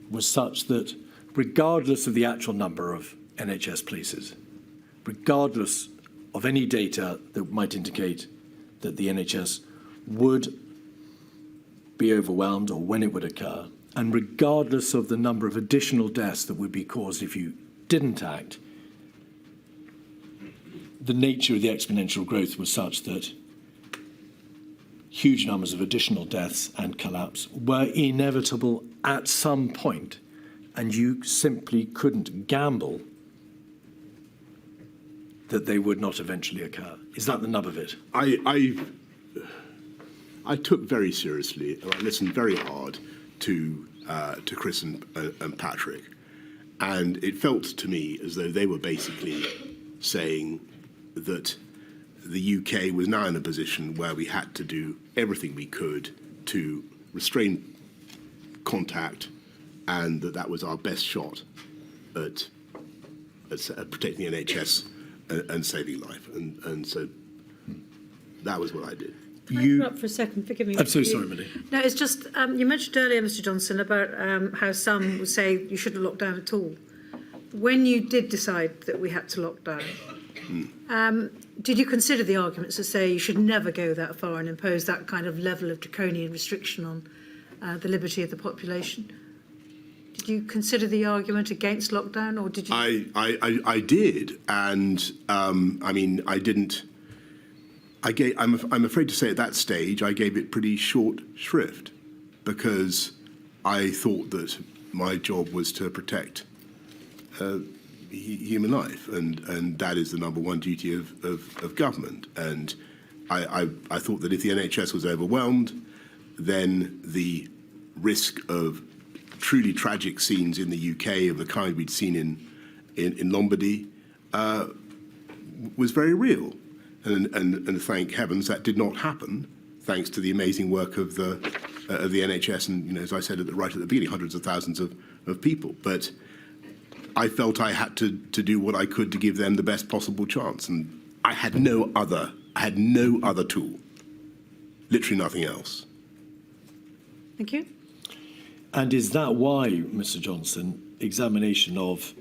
B: was such that, regardless of the actual number of NHS places, regardless of any data that might indicate that the NHS would be overwhelmed or when it would occur, and regardless of the number of additional deaths that would be caused if you didn't act, the nature of the exponential growth was such that huge numbers of additional deaths and collapse were inevitable at some point, and you simply couldn't gamble that they would not eventually occur. Is that the nub of it?
C: I took very seriously, and I listened very hard to Chris and Patrick, and it felt to me as though they were basically saying that the UK was now in a position where we had to do everything we could to restrain contact, and that was our best shot at protecting the NHS and saving life. And so that was what I did.
A: Can I interrupt for a second? Forgive me.
B: I'm so sorry, Millie.
A: No, it's just, you mentioned earlier, Mr. Johnson, about how some would say you shouldn't lock down at all. When you did decide that we had to lock down, did you consider the arguments that say you should never go that far and impose that kind of level of draconian restriction on the liberty of the population? Did you consider the argument against lockdown, or did you?
C: I did, and I mean, I didn't. I'm afraid to say at that stage I gave it pretty short shrift, because I thought that my job was to protect human life, and that is the number one duty of government. And I thought that if the NHS was overwhelmed, then the risk of truly tragic scenes in the UK of the kind we'd seen in Lombardy was very real. And thank heavens that did not happen, thanks to the amazing work of the NHS and, as I said right at the beginning, hundreds of thousands of people. But I felt I had to do what I could to give them the best possible chance, and I had no other tool, literally nothing else.
A: Thank you.
B: And is that why, Mr. Johnson, examination of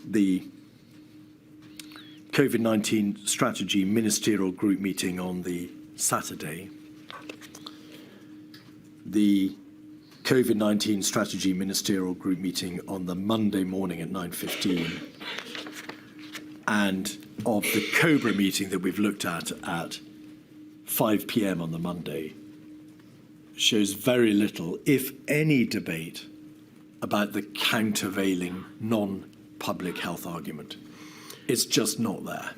B: the COVID-19 strategy ministerial group meeting on the Saturday, the COVID-19 strategy ministerial group meeting on the Monday morning at 9:15, and of the COBRA meeting that we've looked at 5 p.m. on the Monday, shows very little, if any, debate about the countervailing non-public health argument. It's just not there.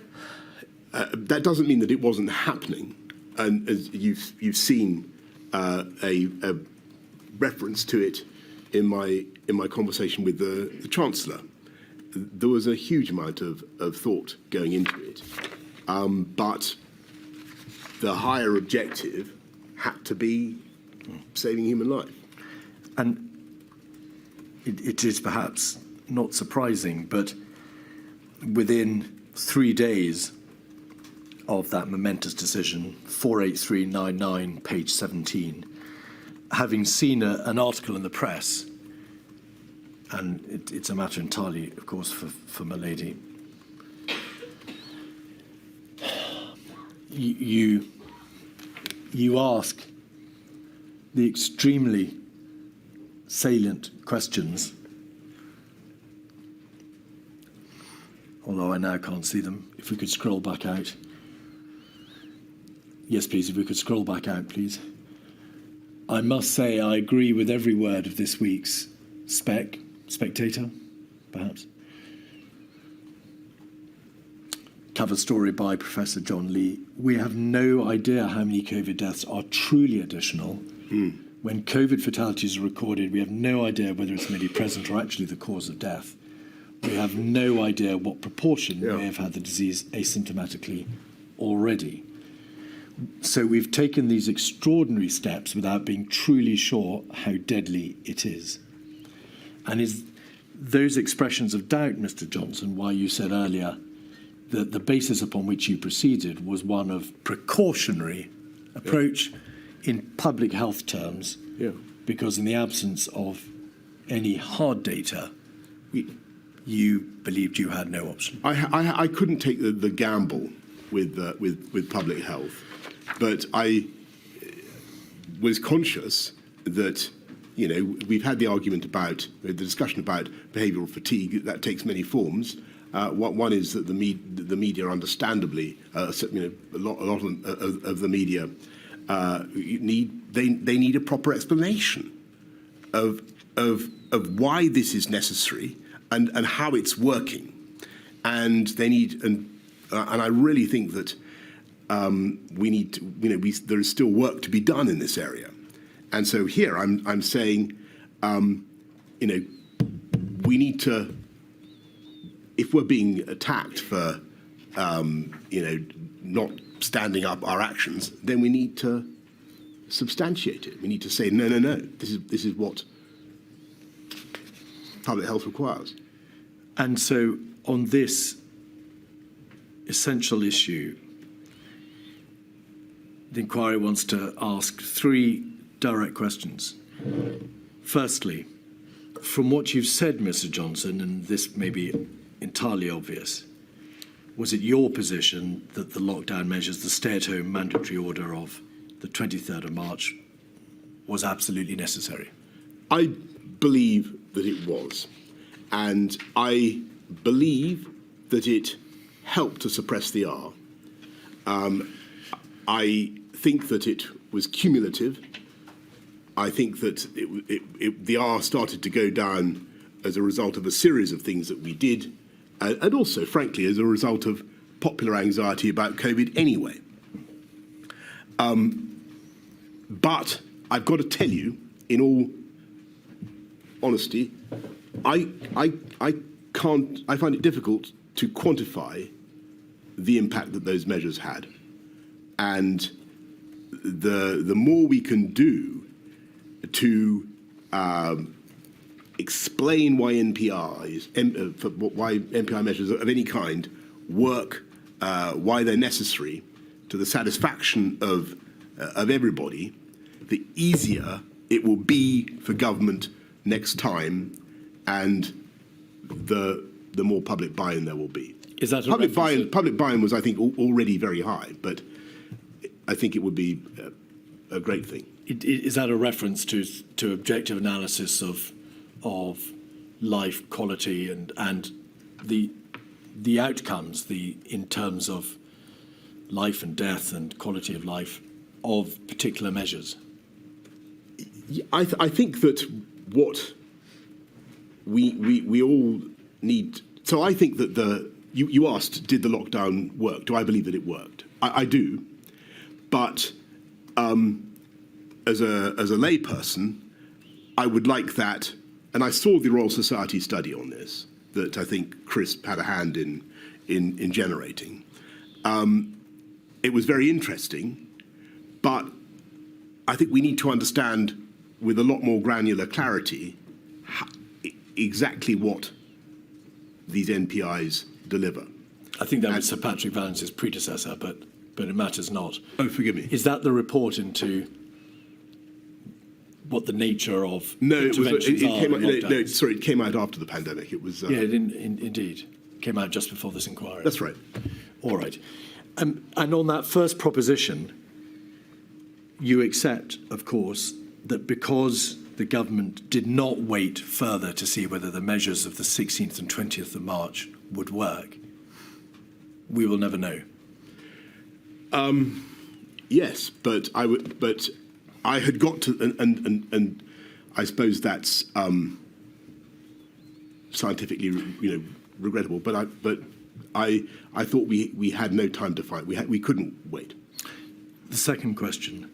C: That doesn't mean that it wasn't happening, and as you've seen a reference to it in my conversation with the Chancellor. There was a huge amount of thought going into it, but the higher objective had to be saving human life.
B: And it is perhaps not surprising, but within 3 days of that momentous decision, 48399, page 17, having seen an article in the press, and it's a matter entirely, of course, for my lady, you ask the extremely salient questions, although I now can't see them. If we could scroll back out. Yes, please, if we could scroll back out, please. I must say I agree with every word of this week's Spectator, perhaps. Cover story by Professor John Lee. We have no idea how many COVID deaths are truly additional. When COVID fatalities are recorded, we have no idea whether it's merely present or actually the cause of death. We have no idea what proportion may have had the disease asymptomatically already. So we've taken these extraordinary steps without being truly sure how deadly it is. And is those expressions of doubt, Mr. Johnson, why you said earlier that the basis upon which you proceeded was one of precautionary approach in public health terms, because in the absence of any hard data, you believed you had no option.
C: I couldn't take the gamble with public health, but I was conscious that, you know, we've had the argument about the discussion about behavioural fatigue that takes many forms. One is that the media, understandably, a lot of the media need a proper explanation of why this is necessary and how it's working, and they need and I really think that we need to, there is still work to be done in this area. And so here I'm saying, we need to, if we're being attacked for, not standing up our actions, then we need to substantiate it. We need to say, no, this is what public health requires.
B: And so on this essential issue, the inquiry wants to ask 3 direct questions. Firstly, from what you've said, Mr. Johnson, and this may be entirely obvious, was it your position that the lockdown measures, the stay-at-home mandatory order of the 23rd of March, was absolutely necessary?
C: I believe that it was. And I believe that it helped to suppress the R. I think that it was cumulative. I think that the R started to go down as a result of a series of things that we did, and also, frankly, as a result of popular anxiety about COVID anyway. But I've got to tell you, in all honesty, I find it difficult to quantify the impact that those measures had. And the more we can do to explain why why NPI measures of any kind work, why they're necessary to the satisfaction of everybody, the easier it will be for government next time, and the more public buy-in there will be.
B: Is that a
C: public
B: reference
C: buy-in? Public buy-in was, I think, already very high, but I think it would be a great thing.
B: Is that a reference to objective analysis of life quality and the outcomes in terms of life and death and quality of life of particular measures?
C: I think that what we all need. So I think that you asked, did the lockdown work? Do I believe that it worked? I do, but as a layperson, I would like that. And I saw the Royal Society study on this that I think Chris had a hand in generating. It was very interesting, but I think we need to understand with a lot more granular clarity exactly what these NPIs deliver.
B: I think that was Sir Patrick Vallance's predecessor, but it matters not.
C: Oh, forgive me.
B: Is that the report into what the nature of
C: No,
B: interventions are?
C: It came out after the pandemic. It was.
B: Yeah, indeed. Came out just before this inquiry.
C: That's right.
B: All right. And on that first proposition, you accept, of course, that because the government did not wait further to see whether the measures of the 16th and 20th of March would work, we will never know.
C: Yes, but I had got to, and I suppose that's scientifically, regrettable. But I thought we had no time to fight. We couldn't wait.
B: The second question: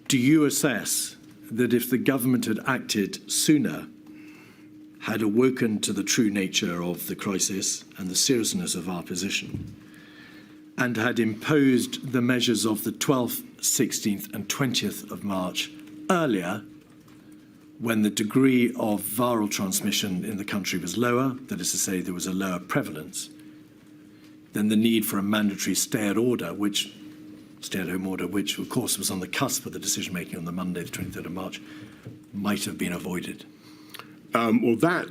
B: do you assess that if the government had acted sooner, had awoken to the true nature of the crisis and the seriousness of our position, and had imposed the measures of the 12th, 16th and 20th of March earlier, when the degree of viral transmission in the country was lower, that is to say there was a lower prevalence, then the need for a mandatory stay-at-home order, which of course was on the cusp of the decision-making on the Monday, the 23rd of March, might have been avoided?
C: Well, that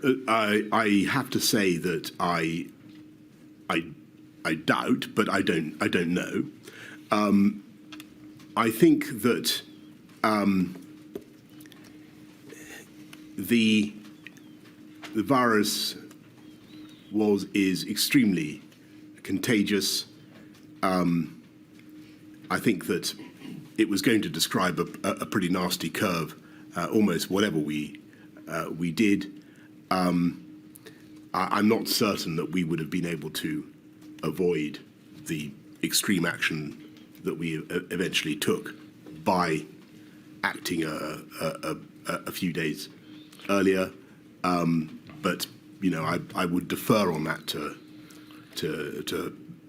C: I have to say that I doubt, but I don't know. I think that the virus is extremely contagious. I think that it was going to describe a pretty nasty curve, almost whatever we did. I'm not certain that we would have been able to avoid the extreme action that we eventually took by acting a few days earlier. But I would defer on that to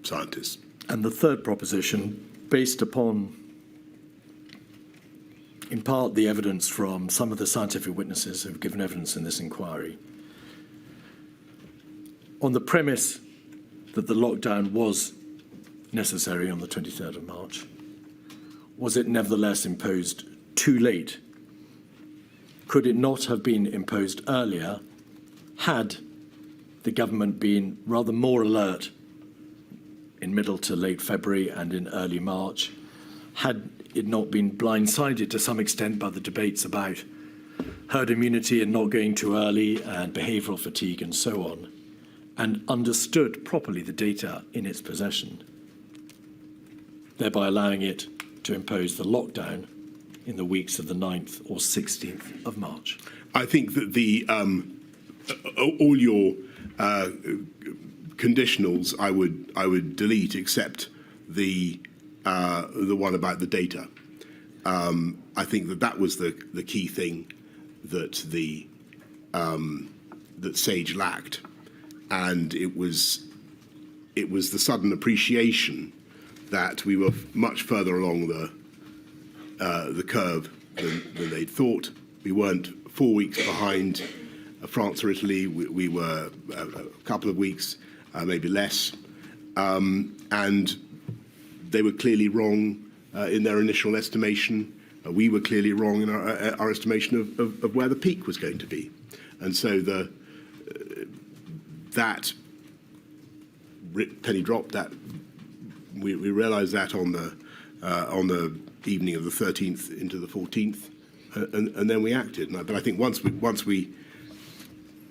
C: scientists.
B: And the third proposition, based upon, in part, the evidence from some of the scientific witnesses who have given evidence in this inquiry, on the premise that the lockdown was necessary on the 23rd of March, was it nevertheless imposed too late? Could it not have been imposed earlier had the government been rather more alert in middle to late February and in early March, had it not been blindsided to some extent by the debates about herd immunity and not going too early and behavioural fatigue and so on, and understood properly the data in its possession, thereby allowing it to impose the lockdown in the weeks of the 9th or 16th of March?
C: I think that all your conditionals I would delete, except the one about the data. I think that was the key thing that that SAGE lacked, and it was the sudden appreciation that we were much further along the curve than they'd thought. We weren't 4 weeks behind France or Italy. We were a couple of weeks, maybe less, and they were clearly wrong in their initial estimation. We were clearly wrong in our estimation of where the peak was going to be, and so that penny dropped. That we realised that on the evening of the 13th into the 14th, and then we acted. But I think once we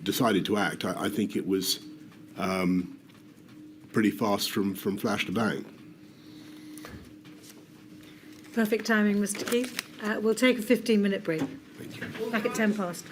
C: decided to act, I think it was pretty fast from flash to bang.
A: Perfect timing, Mr. Keith. We'll take a 15-minute break.
C: Thank you.
A: Back at 10 past.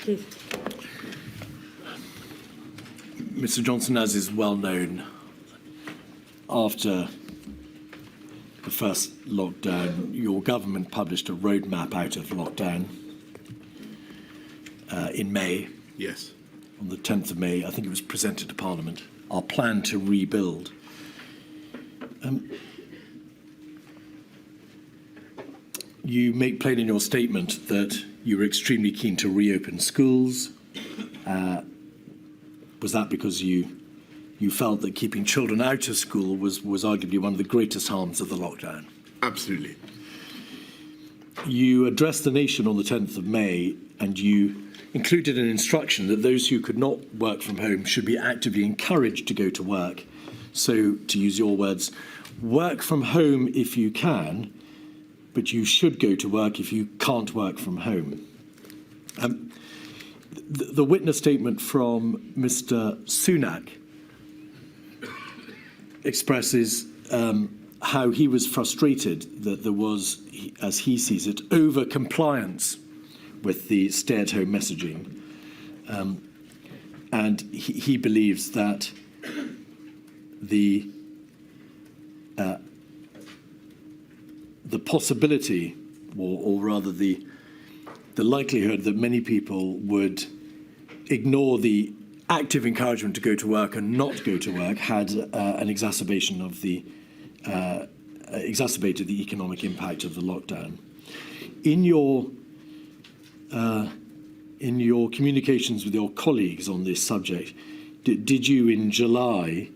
A: Keith.
B: Mr. Johnson, as is well known, after the first lockdown, your government published a roadmap out of lockdown in May.
C: Yes.
B: On the 10th of May, I think it was presented to Parliament, our plan to rebuild. You make plain in your statement that you were extremely keen to reopen schools. Was that because you felt that keeping children out of school was arguably one of the greatest harms of the lockdown?
C: Absolutely.
B: You addressed the nation on the 10th of May and you included an instruction that those who could not work from home should be actively encouraged to go to work. So, to use your words, work from home if you can, but you should go to work if you can't work from home. The witness statement from Mr. Sunak expresses how he was frustrated that there was, as he sees it, over-compliance with the stay-at-home messaging. And he believes that the possibility, or rather the likelihood that many people would ignore the active encouragement to go to work and not go to work had an exacerbation of the exacerbated the economic impact of the lockdown. In your communications with your colleagues on this subject, did you in July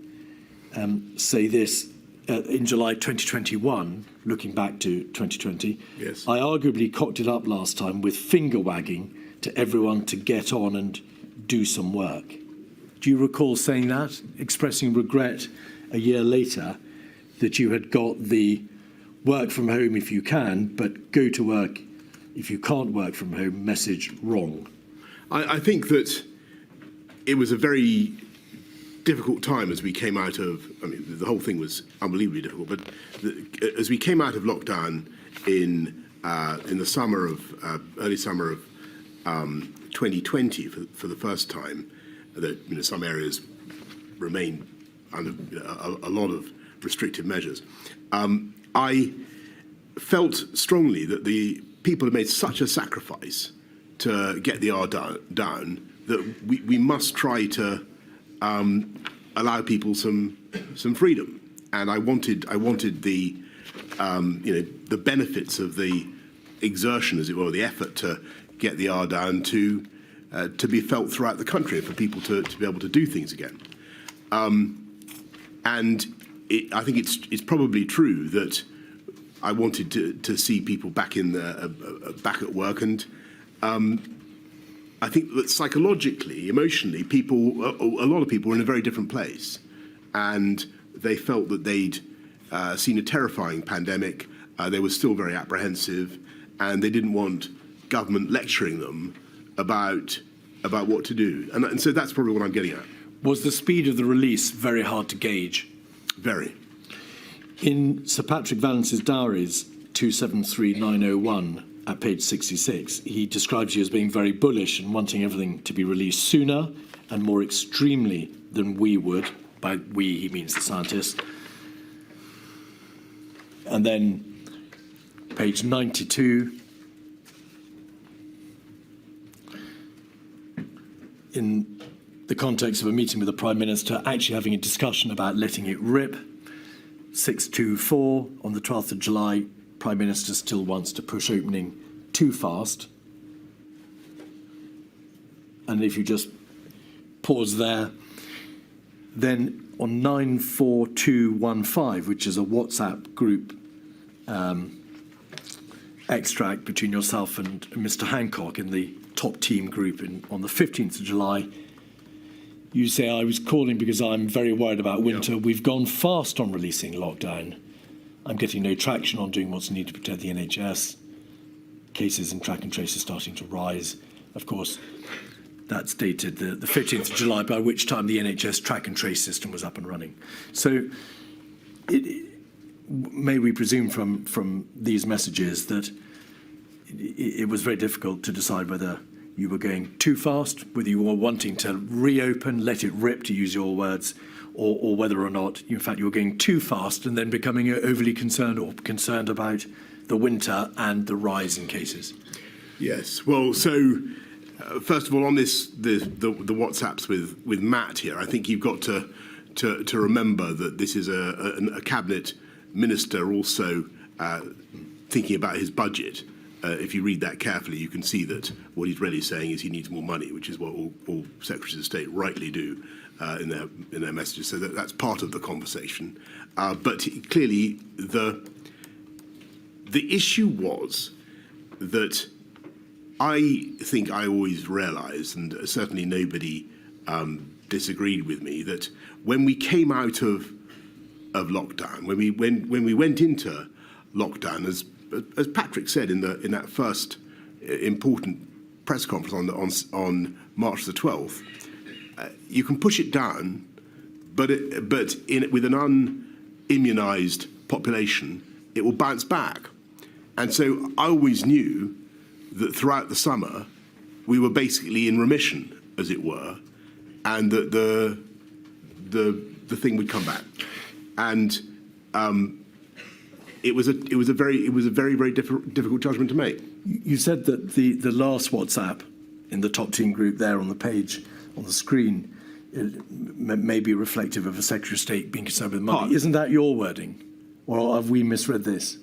B: say this? In July 2021, looking back to 2020,
C: yes.
B: I arguably cocked it up last time with finger wagging to everyone to get on and do some work. Do you recall saying that, expressing regret a year later that you had got the work from home if you can, but go to work if you can't work from home message wrong?
C: I think that it was a very difficult time as we came out of, I mean, the whole thing was unbelievably difficult, but as we came out of lockdown in the summer of, early summer of 2020 for the first time, that some areas remain under a lot of restrictive measures, I felt strongly that the people had made such a sacrifice to get the R down that we must try to allow people some freedom, and I wanted the the benefits of the exertion, as it were, the effort to get the R down to be felt throughout the country, for people to be able to do things again. And I think it's probably true that I wanted to see people back back at work, and I think that psychologically, emotionally, a lot of people were in a very different place, and they felt that they'd seen a terrifying pandemic. They were still very apprehensive, and they didn't want government lecturing them about what to do. And so that's probably what I'm getting at.
B: Was the speed of the release very hard to gauge?
C: Very.
B: In Sir Patrick Valence's diaries, 273901, at page 66, he describes you as being very bullish and wanting everything to be released sooner and more extremely than we would. By we, he means the scientists. And then page 92, in the context of a meeting with the Prime Minister, actually having a discussion about letting it rip. 624, on the 12th of July, Prime Minister still wants to push opening too fast. And if you just pause there, then on 94215, which is a WhatsApp group extract between yourself and Mr. Hancock in the top team group on the 15th of July, you say, I was calling because I'm very worried about winter. Yeah. We've gone fast on releasing lockdown. I'm getting no traction on doing what's needed to protect the NHS. Cases in track and trace are starting to rise. Of course, that's dated the 15th of July, by which time the NHS track and trace system was up and running. So may we presume from these messages that it was very difficult to decide whether you were going too fast, whether you were wanting to reopen, let it rip, to use your words, or whether or not, in fact, you were going too fast and then becoming overly concerned or concerned about the winter and the rise in cases.
C: Yes. Well, so first of all, on this, the WhatsApps with Matt here, I think you've got to remember that this is a cabinet minister also thinking about his budget. If you read that carefully, you can see that what he's really saying is he needs more money, which is what all secretaries of state rightly do in their messages. So that's part of the conversation. But clearly, the issue was that I think I always realised, and certainly nobody disagreed with me, that when we came out of lockdown, when we went into lockdown, as Patrick said in that first important press conference on March the 12th, you can push it down, but with an unimmunised population, it will bounce back. And so I always knew that throughout the summer we were basically in remission, as it were, and that the thing would come back. And it was a very difficult judgment to make.
B: You said that the last WhatsApp in the top team group there on the page on the screen may be reflective of a Secretary of State being concerned with money. Isn't that your wording, or have we misread this?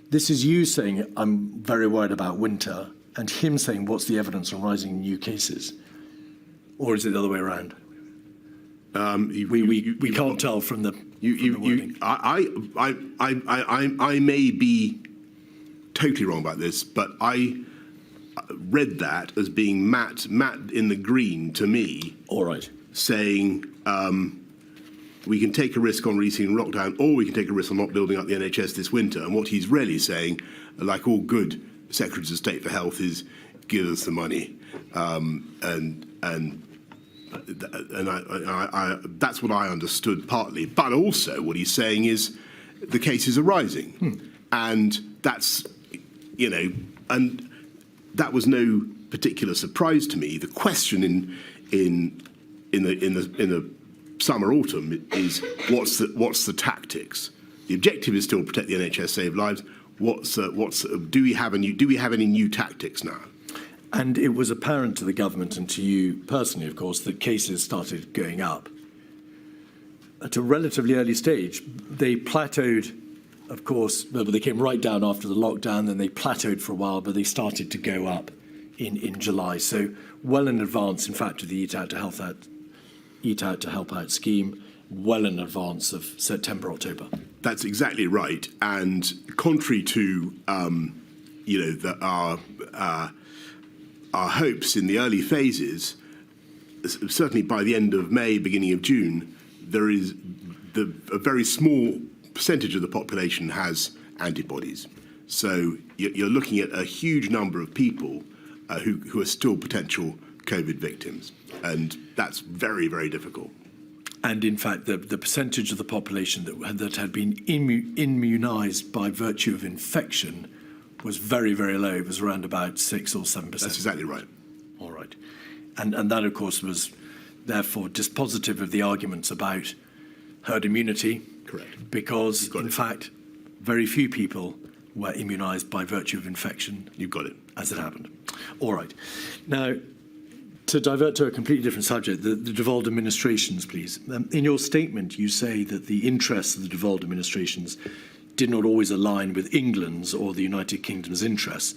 B: This is you saying I'm very worried about winter, and him saying what's the evidence on rising new cases, or is it the other way around? We can't tell from the wording.
C: I may be totally wrong about this, but I read that as being Matt in the green to me.
B: All right.
C: Saying we can take a risk on releasing lockdown, or we can take a risk on not building up the NHS this winter. And what he's really saying, like all good secretaries of state for health, is give us the money, and that's what I understood partly. But also what he's saying is the cases are rising, and that's, and that was no particular surprise to me. The question in the summer autumn is what's the tactics? The objective is still protect the NHS, save lives. Do we have any new tactics now?
B: And it was apparent to the government and to you personally, of course, that cases started going up. At a relatively early stage, they plateaued, of course, but they came right down after the lockdown, then they plateaued for a while, but they started to go up in July. So well in advance, in fact, of the Eat Out to Help Out scheme, well in advance of September, October. That's exactly right. And contrary to,
C: our hopes in the early phases, certainly by the end of May, beginning of June, there is a very small percentage of the population has antibodies. So you're looking at a huge number of people who are still potential COVID victims, and that's very, very difficult.
B: And in fact, the percentage of the population that had been immunised by virtue of infection was very, very low. It was around about 6 or 7%.
C: That's exactly right.
B: All right. And that, of course, was therefore dispositive of the arguments about herd immunity.
C: Correct.
B: Because, in fact, very few people were immunised by virtue of infection.
C: You've got it.
B: As it happened. All right. Now, to divert to a completely different subject, the devolved administrations, please. In your statement, you say that the interests of the devolved administrations did not always align with England's or the United Kingdom's interests.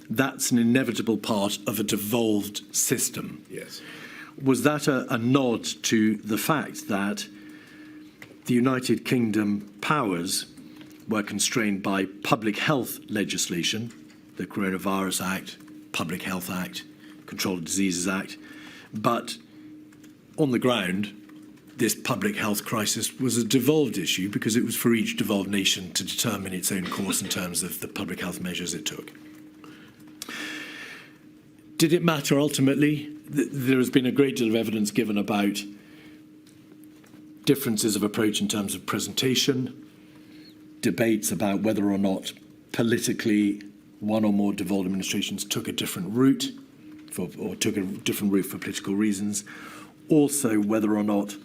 B: That's an inevitable part of a devolved system.
C: Yes.
B: Was that a nod to the fact that the United Kingdom powers were constrained by public health legislation, the Coronavirus Act, Public Health Act, Control of Diseases Act, but on the ground, this public health crisis was a devolved issue because it was for each devolved nation to determine its own course in terms of the public health measures it took. Did it matter ultimately? There has been a great deal of evidence given about differences of approach in terms of presentation, debates about whether or not politically one or more devolved administrations took a different route or took a different route for political reasons. Also, whether or not,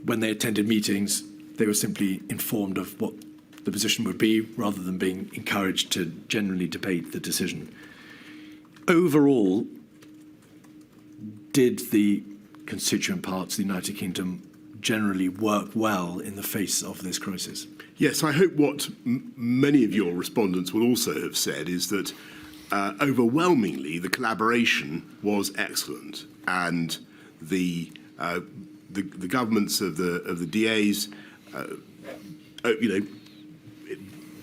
B: when they attended meetings, they were simply informed of what the position would be, rather than being encouraged to generally debate the decision. Overall, did the constituent parts of the United Kingdom generally work well in the face of this crisis?
C: Yes, I hope what many of your respondents will also have said is that overwhelmingly the collaboration was excellent, and the governments of the DAs,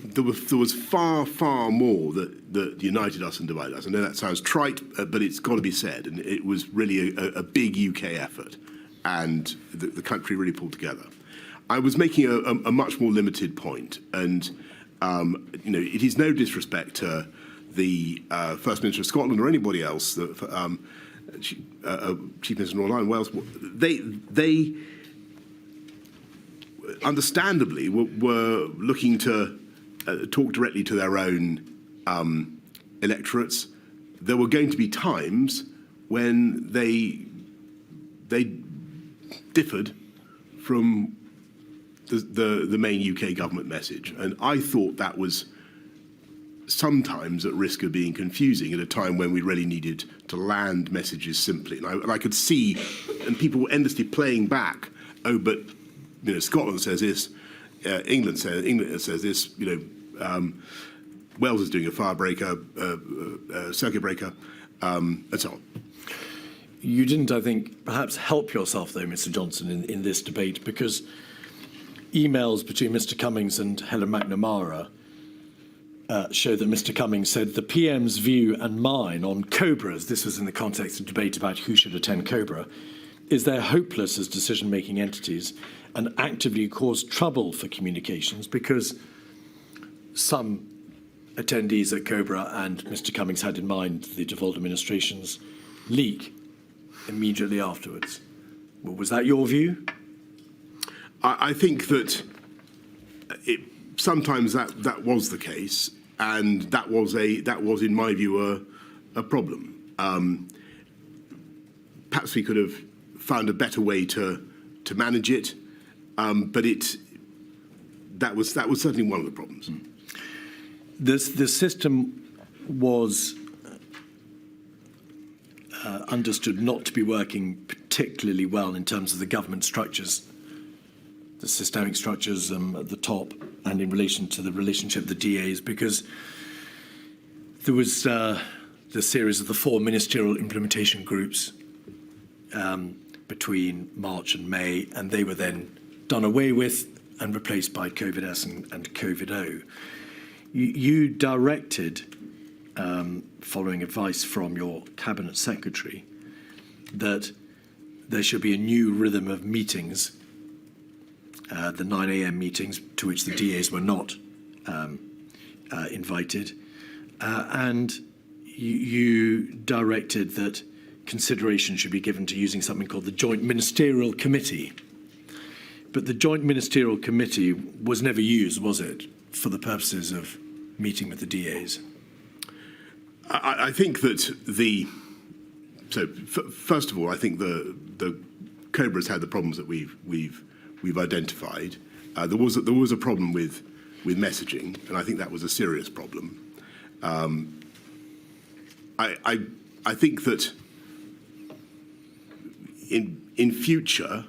C: there was far more that united us and divided us. I know that sounds trite, but it's got to be said, and it was really a big UK effort, and the country really pulled together. I was making a much more limited point, and it is no disrespect to the First Minister of Scotland or anybody else, the Chief Minister of Northern Ireland, Wales. They understandably were looking to talk directly to their own electorates. There were going to be times when they differed from the main UK government message, and I thought that was sometimes at risk of being confusing at a time when we really needed to land messages simply. And I could see, and people were endlessly playing back, oh, but Scotland says this, England says this, Wales is doing a firebreaker, circuit breaker, and so on.
B: You didn't, I think, perhaps help yourself, though, Mr. Johnson, in this debate, because emails between Mr. Cummings and Helen McNamara show that Mr. Cummings said the PM's view and mine on Cobras, this was in the context of debate about who should attend Cobra, is they're hopeless as decision-making entities and actively cause trouble for communications because some attendees at Cobra, and Mr. Cummings had in mind the devolved administration's leak immediately afterwards. Well, was that your view?
C: I think that sometimes that was the case, and that was, in my view, a problem. Perhaps we could have found a better way to manage it, but that was certainly one of the problems.
B: The system was understood not to be working particularly well in terms of the government structures, the systemic structures at the top, and in relation to the relationship of the DAs, because there was the series of the 4 ministerial implementation groups between March and May, and they were then done away with and replaced by COVID-S and COVID-O. You directed, following advice from your cabinet secretary, that there should be a new rhythm of meetings, the 9 a.m. meetings to which the DAs were not invited, and you directed that consideration should be given to using something called the Joint Ministerial Committee. But the Joint Ministerial Committee was never used, was it, for the purposes of meeting with the DAs?
C: I think that first of all, I think the Cobra's had the problems that we've identified. There was a problem with messaging, and I think that was a serious problem. I think that in future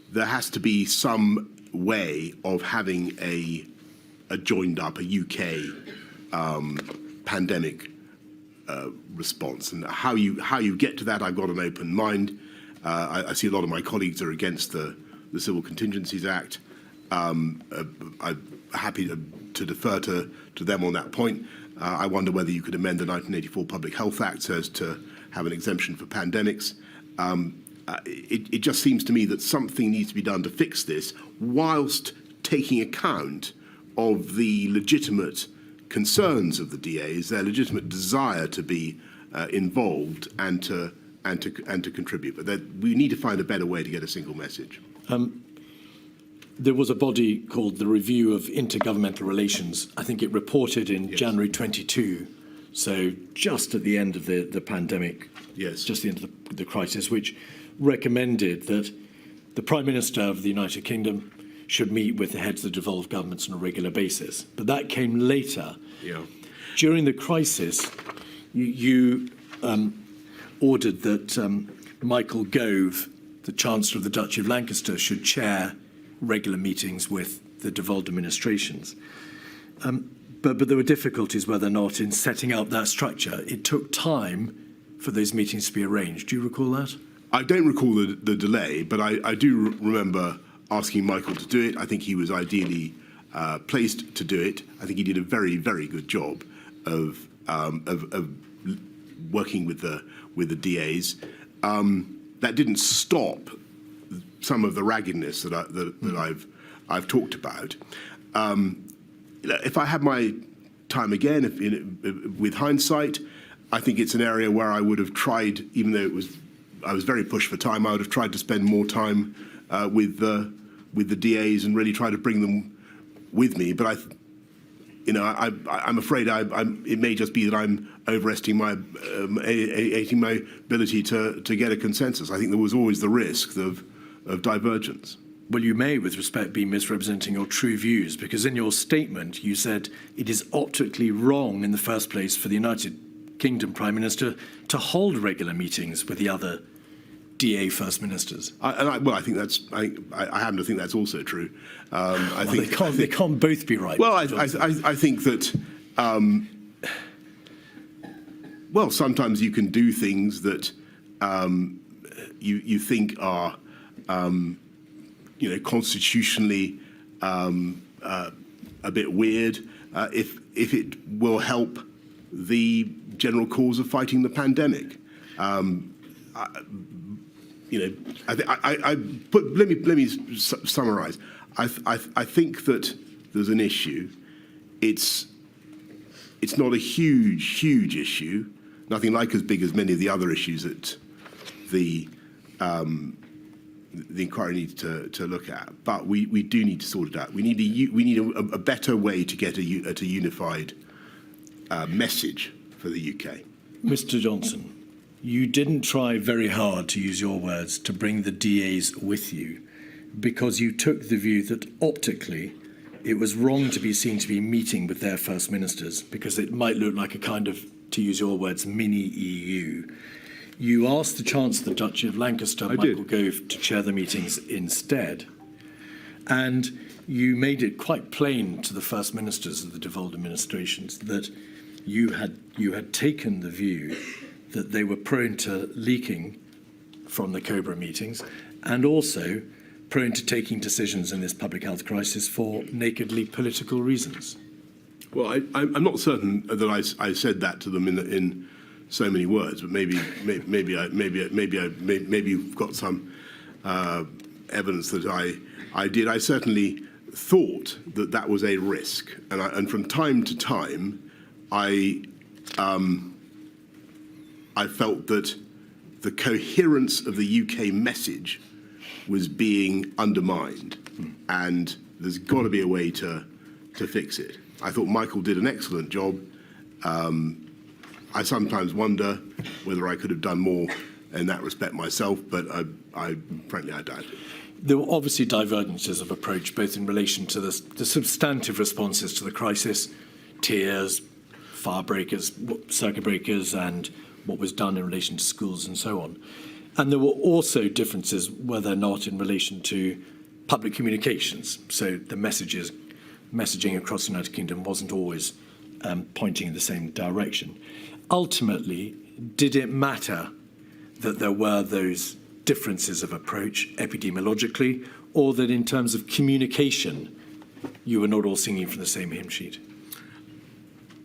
C: there has to be some way of having a joined up, a UK pandemic response, and how you get to that, I've got an open mind. I see a lot of my colleagues are against the Civil Contingencies Act. I'm happy to defer to them on that point. I wonder whether you could amend the 1984 Public Health Act so as to have an exemption for pandemics. It just seems to me that something needs to be done to fix this, whilst taking account of the legitimate concerns of the DAs, their legitimate desire to be involved and to contribute. But we need to find a better way to get a single message.
B: There was a body called the Review of Intergovernmental Relations. I think it reported in January 22 so just at the end of the pandemic,
C: Yes.
B: just the end of the crisis, which recommended that the Prime Minister of the United Kingdom should meet with the heads of the devolved governments on a regular basis. But that came later.
C: Yeah.
B: During the crisis, you ordered that Michael Gove, the Chancellor of the Duchy of Lancaster, should chair regular meetings with the devolved administrations. But there were difficulties, whether or not, in setting up that structure. It took time for those meetings to be arranged. Do you recall that?
C: I don't recall the delay, but I do remember asking Michael to do it. I think he was ideally placed to do it. I think he did a very, very good job of working with the DAs. That didn't stop some of the raggedness that I've talked about. If I had my time again, with hindsight, I think it's an area where I would have tried, even though I was very pushed for time, I would have tried to spend more time with the DAs and really try to bring them with me. But I'm afraid it may just be that I'm overestimating my ability to get a consensus. I think there was always the risk of divergence.
B: Well, you may, with respect, be misrepresenting your true views, because in your statement you said it is optically wrong in the first place for the United Kingdom Prime Minister to hold regular meetings with the other DA First Ministers. I happen
C: to think that's also true.
B: They can't both be right.
C: Well, I think that sometimes you can do things that you think are constitutionally a bit weird if it will help the general cause of fighting the pandemic. Let me summarise. I think that there's an issue. It's not a huge issue. Nothing like as big as many of the other issues that the inquiry needs to look at. But we do need to sort it out. We need a better way to get a unified message for the UK.
B: Mr. Johnson, you didn't try very hard, to use your words, to bring the DAs with you, because you took the view that optically it was wrong to be seen to be meeting with their First Ministers, because it might look like a kind of, to use your words, mini EU. You asked the Chancellor of the Duchy of Lancaster, Michael Gove, to chair the meetings instead. And you made it quite plain to the First Ministers of the devolved administrations that you had taken the view that they were prone to leaking from the COBRA meetings and also prone to taking decisions in this public health crisis for nakedly political reasons.
C: Well, I'm not certain that I said that to them in so many words, but maybe you've got some evidence that I did. I certainly thought that was a risk, and from time to time, I felt that the coherence of the UK message was being undermined, and there's got to be a way to fix it. I thought Michael did an excellent job. I sometimes wonder whether I could have done more in that respect myself, but frankly, I doubt it.
B: There were obviously divergences of approach, both in relation to the substantive responses to the crisis, tiers, fire breakers, circuit breakers, and what was done in relation to schools and so on. And there were also differences, whether or not in relation to public communications. So the messaging across the United Kingdom wasn't always pointing in the same direction. Ultimately, did it matter that there were those differences of approach epidemiologically, or that in terms of communication, you were not all singing from the same hymn sheet?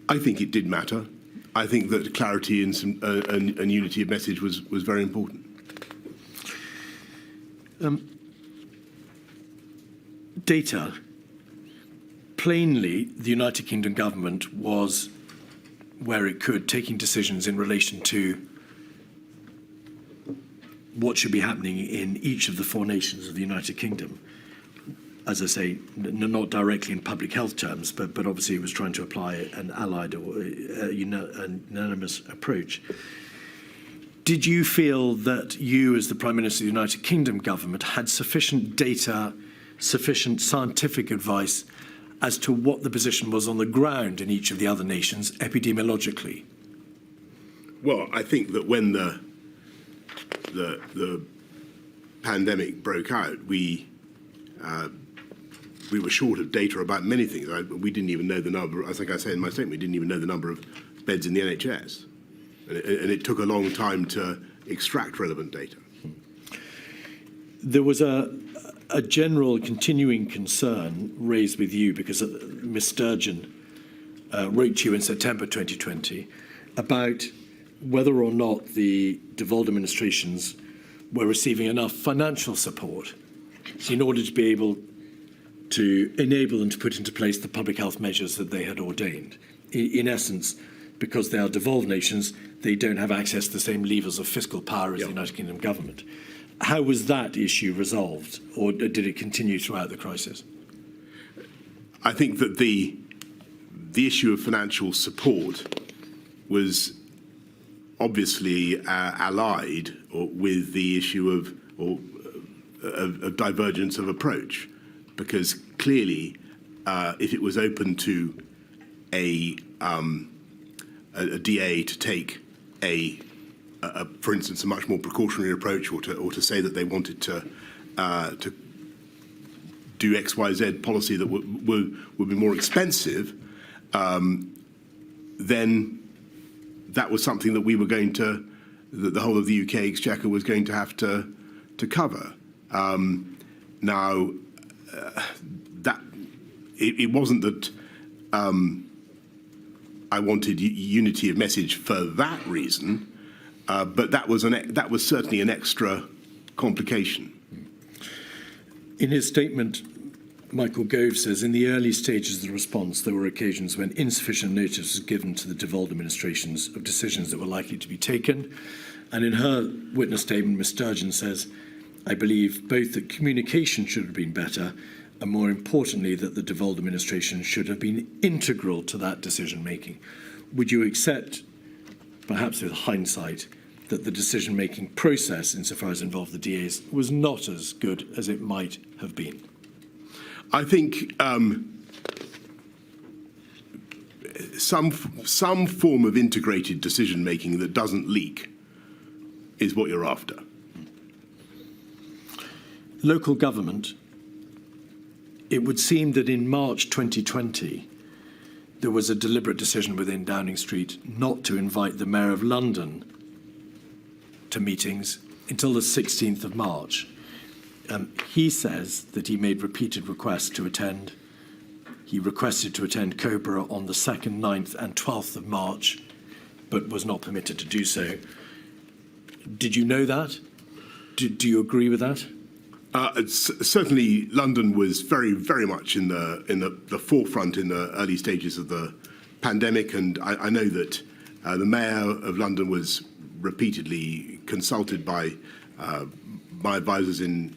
C: I think it did matter. I think that clarity and unity of message was very important.
B: Data. Plainly, the United Kingdom government was, where it could, taking decisions in relation to what should be happening in each of the four nations of the United Kingdom. as I say, not directly in public health terms, but obviously it was trying to apply an allied or a unanimous approach. Did you feel that you, as the Prime Minister of the United Kingdom government, had sufficient data, sufficient scientific advice as to what the position was on the ground in each of the other nations epidemiologically?
C: Well, I think that when the pandemic broke out, we were short of data about many things. We didn't even know the number. I think I said in my statement, we didn't even know the number of beds in the NHS, and it took a long time to extract relevant data.
B: There was a general continuing concern raised with you because Ms. Sturgeon wrote to you in September 2020 about whether or not the devolved administrations were receiving enough financial support in order to be able to enable them to put into place the public health measures that they had ordained. In essence, because they are devolved nations, they don't have access to the same levers of fiscal power as the United Kingdom government. How was that issue resolved, or did it continue throughout the crisis?
C: I think that the issue of financial support was obviously allied with the issue of divergence of approach, because clearly, if it was open to a DA to take for instance, a much more precautionary approach, or to say that they wanted to do X, Y, Z policy that would be more expensive, then that was something that we were going to, that the whole of the UK Exchequer was going to have to cover. Now, that it wasn't that I wanted unity of message for that reason, but that was certainly an extra complication.
B: In his statement, Michael Gove says, in the early stages of the response, there were occasions when insufficient notice was given to the devolved administrations of decisions that were likely to be taken. And in her witness statement, Ms. Sturgeon says, I believe both that communication should have been better, and more importantly, that the devolved administration should have been integral to that decision-making. Would you accept, perhaps with hindsight, that the decision-making process, insofar as it involved the DAs, was not as good as it might have been?
C: I think some form of integrated decision-making that doesn't leak is what you're after.
B: Local government. It would seem that in March 2020, there was a deliberate decision within Downing Street not to invite the Mayor of London to meetings until the 16th of March. He says that he made repeated requests to attend. He requested to attend Cobra on the 2nd, 9th and 12th of March, but was not permitted to do so. Did you know that? Do you agree with that?
C: Certainly, London was very, very much in the forefront in the early stages of the pandemic, and I know that the Mayor of London was repeatedly consulted by my advisors in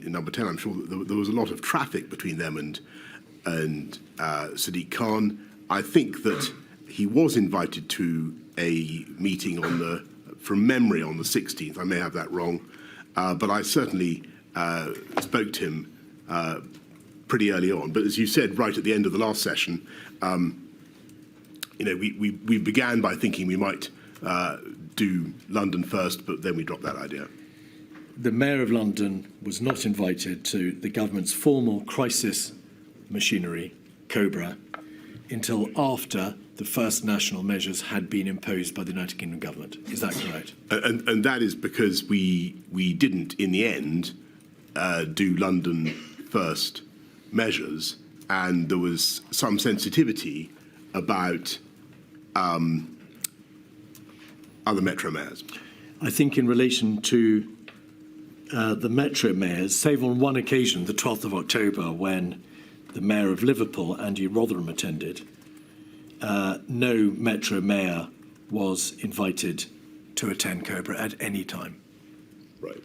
C: Number 10. I'm sure that there was a lot of traffic between them and Sadiq Khan. I think that he was invited to a meeting from memory, on the 16th. I may have that wrong, but I certainly spoke to him pretty early on. But as you said, right at the end of the last session, we began by thinking we might do London first, but then we dropped that idea.
B: The Mayor of London was not invited to the government's formal crisis machinery, Cobra, until after the first national measures had been imposed by the United Kingdom government. Is that correct?
C: And that is because we didn't, in the end, do London first measures, and there was some sensitivity about other metro mayors.
B: I think in relation to the metro mayors, save on one occasion, the 12th of October, when the Mayor of Liverpool, Andy Rotherham, attended, no metro mayor was invited to attend Cobra at any time.
C: Right.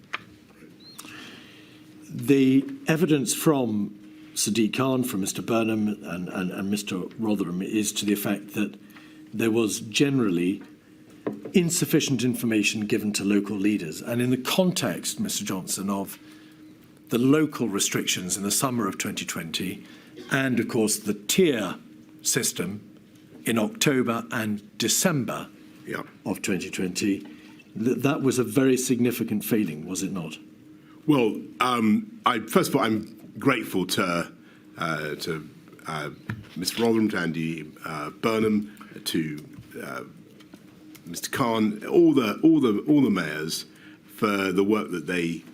B: The evidence from Sadiq Khan, from Mr. Burnham and Mr. Rotherham is to the effect that there was generally insufficient information given to local leaders. And in the context, Mr. Johnson, of the local restrictions in the summer of 2020 and, of course, the tier system in October and December of 2020, that was a very significant failing, was it not?
C: Well, first of all, I'm grateful to Mr. Rotherham, to Andy Burnham, to Mr. Khan, all the mayors for the work that they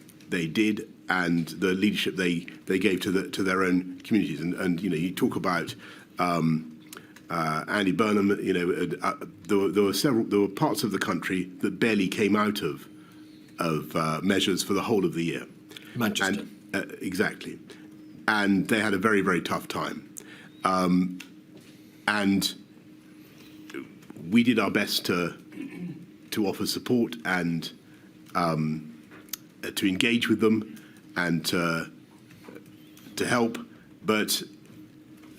C: did and the leadership they gave to their own communities. And you talk about Andy Burnham. There were parts of the country that barely came out of measures for the whole of the year.
B: Manchester.
C: Exactly. And they had a very, very tough time. And we did our best to offer support and to engage with them and to help. But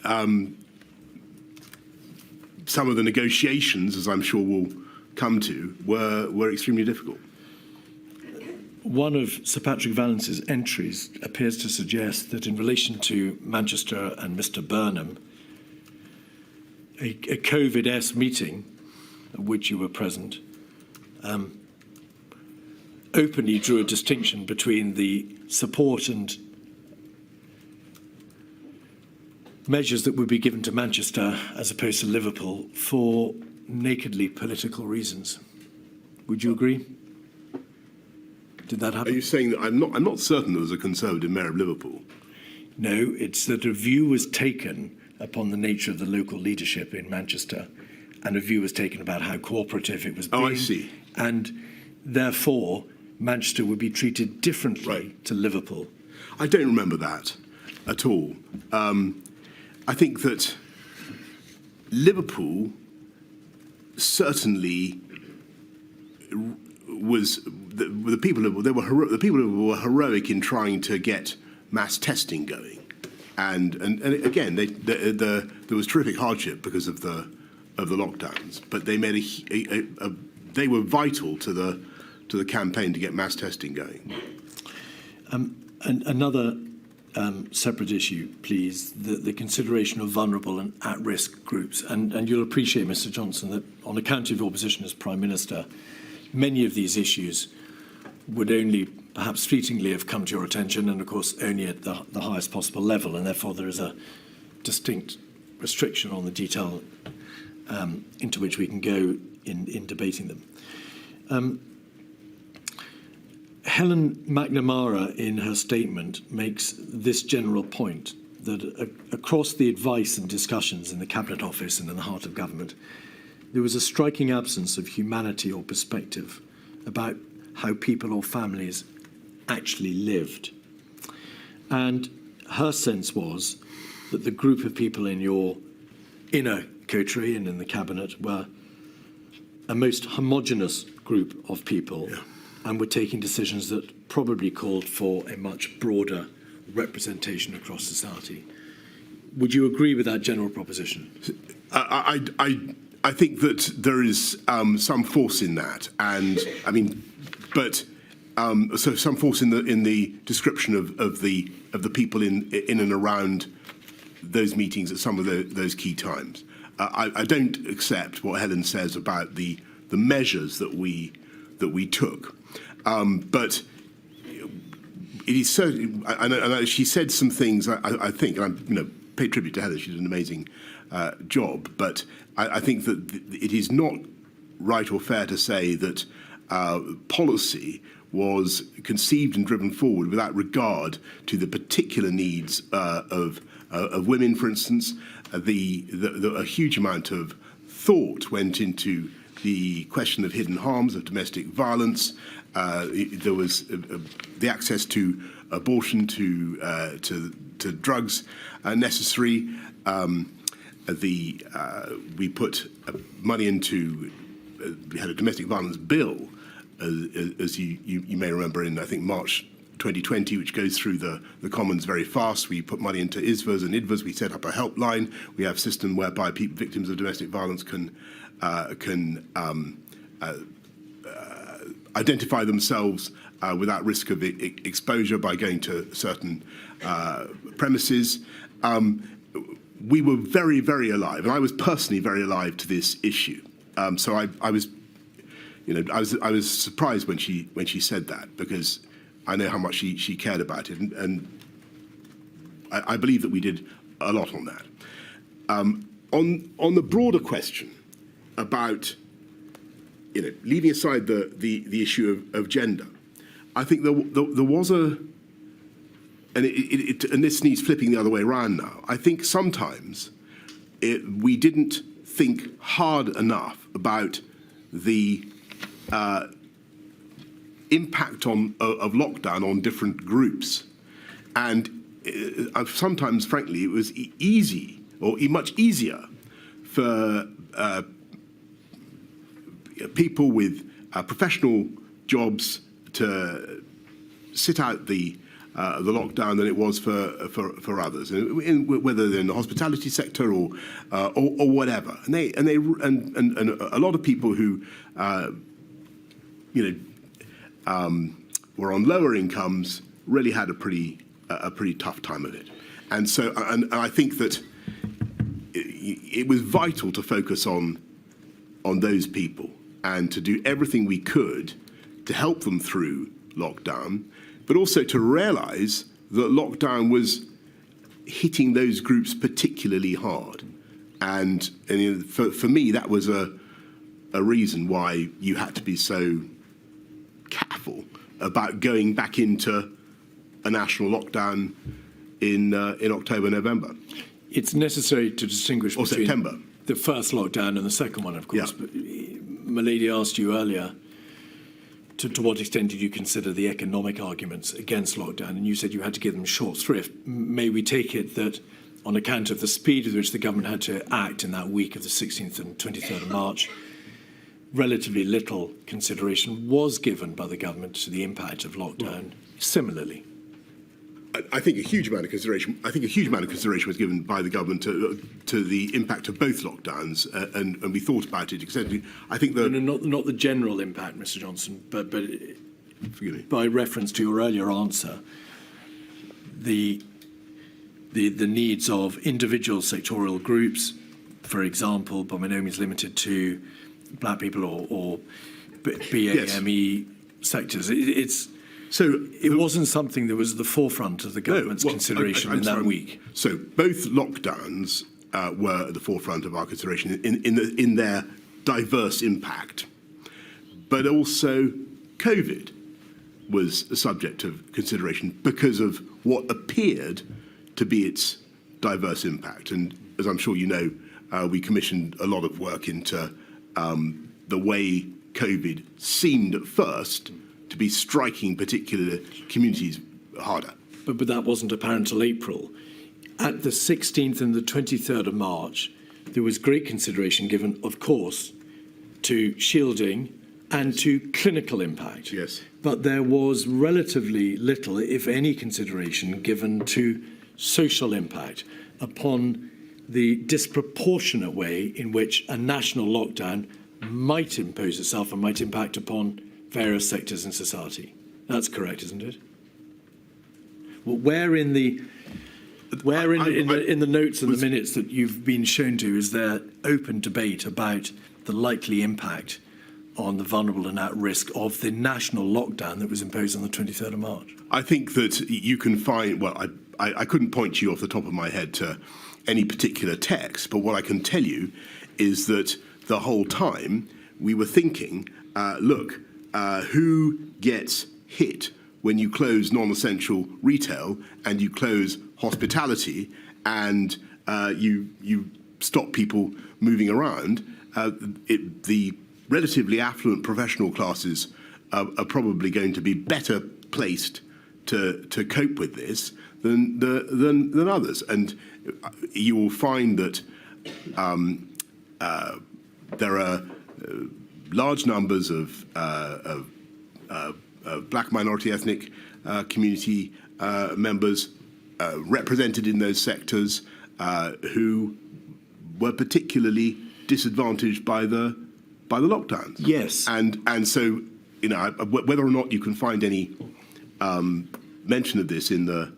C: some of the negotiations, as I'm sure we'll come to, were extremely difficult.
B: One of Sir Patrick Vallance's entries appears to suggest that in relation to Manchester and Mr. Burnham, a COVID-S meeting, at which you were present, openly drew a distinction between the support and measures that would be given to Manchester as opposed to Liverpool for nakedly political reasons. Would you agree? Did that happen?
C: Are you saying that I'm not certain there was a Conservative mayor of Liverpool?
B: No, it's that a view was taken upon the nature of the local leadership in Manchester, and a view was taken about how cooperative it was being.
C: Oh, I see.
B: And therefore, Manchester would be treated differently
C: Right.
B: to Liverpool.
C: I don't remember that at all. I think that Liverpool certainly was the people who were heroic in trying to get mass testing going, and again there was terrific hardship because of the lockdowns, but they made they were vital to the campaign to get mass testing going.
B: And another separate issue, please, the consideration of vulnerable and at-risk groups. And you'll appreciate, Mr. Johnson, that on account of your position as Prime Minister, many of these issues would only perhaps fleetingly have come to your attention, and of course only at the highest possible level, and therefore there is a distinct restriction on the detail into which we can go in debating them. Helen McNamara, in her statement, makes this general point that across the advice and discussions in the Cabinet Office and in the heart of government, there was a striking absence of humanity or perspective about how people or families actually lived. And her sense was that the group of people in your inner coterie and in the Cabinet were a most homogenous group of people.
C: Yeah.
B: And were taking decisions that probably called for a much broader representation across society. Would you agree with that general proposition?
C: I think that there is some force in that, and I mean, but so some force in the description of the people in and around those meetings at some of those key times. I don't accept what Helen says about the measures that we took. But it is certainly, and she said some things. I think, and I pay tribute to Heather. She did an amazing job. But I think that it is not right or fair to say that policy was conceived and driven forward without regard to the particular needs of women, for instance. A huge amount of thought went into the question of hidden harms, of domestic violence. There was the access to abortion, to drugs necessary. We put money into. We had a domestic violence bill, as you may remember, in I think March 2020, which goes through the Commons very fast. We put money into ISVAs and IDVAs. We set up a helpline. We have a system whereby victims of domestic violence can identify themselves without risk of exposure by going to certain premises. We were very, very alive, and I was personally very alive to this issue. So I was surprised when she said that, because I know how much she cared about it, and I believe that we did a lot on that. On the broader question about leaving aside the issue of gender, I think there was and this needs flipping the other way around now. I think sometimes we didn't think hard enough about the impact of lockdown on different groups. And sometimes, frankly, it was easy, or much easier, for people with professional jobs to sit out the lockdown than it was for others, whether they're in the hospitality sector or whatever. And a lot of people who were on lower incomes really had a pretty tough time of it. And so, and I think that it was vital to focus on those people and to do everything we could to help them through lockdown, but also to realise that lockdown was hitting those groups particularly hard. And for me, that was a reason why you had to be so careful about going back into a national lockdown in October, November.
B: It's necessary to distinguish between
C: September.
B: The first lockdown and the second one, of course.
C: Yeah.
B: But Milady asked you earlier, to what extent did you consider the economic arguments against lockdown? And you said you had to give them short shrift. May we take it that on account of the speed with which the government had to act in that week of the 16th and 23rd of March, relatively little consideration was given by the government to the impact of lockdown similarly?
C: I think a huge amount of consideration. I think a huge amount of consideration was given by the government to the impact of both lockdowns, and we thought about it extensively. I think
B: not the general impact, Mr. Johnson, but
C: forgive me.
B: By reference to your earlier answer, the needs of individual sectoral groups, for example, but by no means limited to black people or BAME sectors. It wasn't something that was at the forefront of the government's consideration in that week.
C: So both lockdowns were at the forefront of our consideration in their diverse impact, but also COVID was a subject of consideration because of what appeared to be its diverse impact. And as I'm sure you know, we commissioned a lot of work into the way COVID seemed at first to be striking particular communities harder.
B: But that wasn't apparent till April. At the 16th and the 23rd of March, there was great consideration given, of course, to shielding and to clinical impact.
C: Yes.
B: But there was relatively little, if any, consideration given to social impact upon the disproportionate way in which a national lockdown might impose itself and might impact upon various sectors in society. That's correct, isn't it? Well, where in the notes and the minutes that you've been shown to is there open debate about the likely impact on the vulnerable and at risk of the national lockdown that was imposed on the 23rd of March?
C: I think that you can find, well, I couldn't point you off the top of my head to any particular text, but what I can tell you is that the whole time we were thinking, look, who gets hit when you close non-essential retail and you close hospitality and you stop people moving around? The relatively affluent professional classes are probably going to be better placed to cope with this than others, and you will find that there are large numbers of black minority ethnic community members represented in those sectors who were particularly disadvantaged by the lockdowns.
B: Yes,
C: and so whether or not you can find any mention of this in the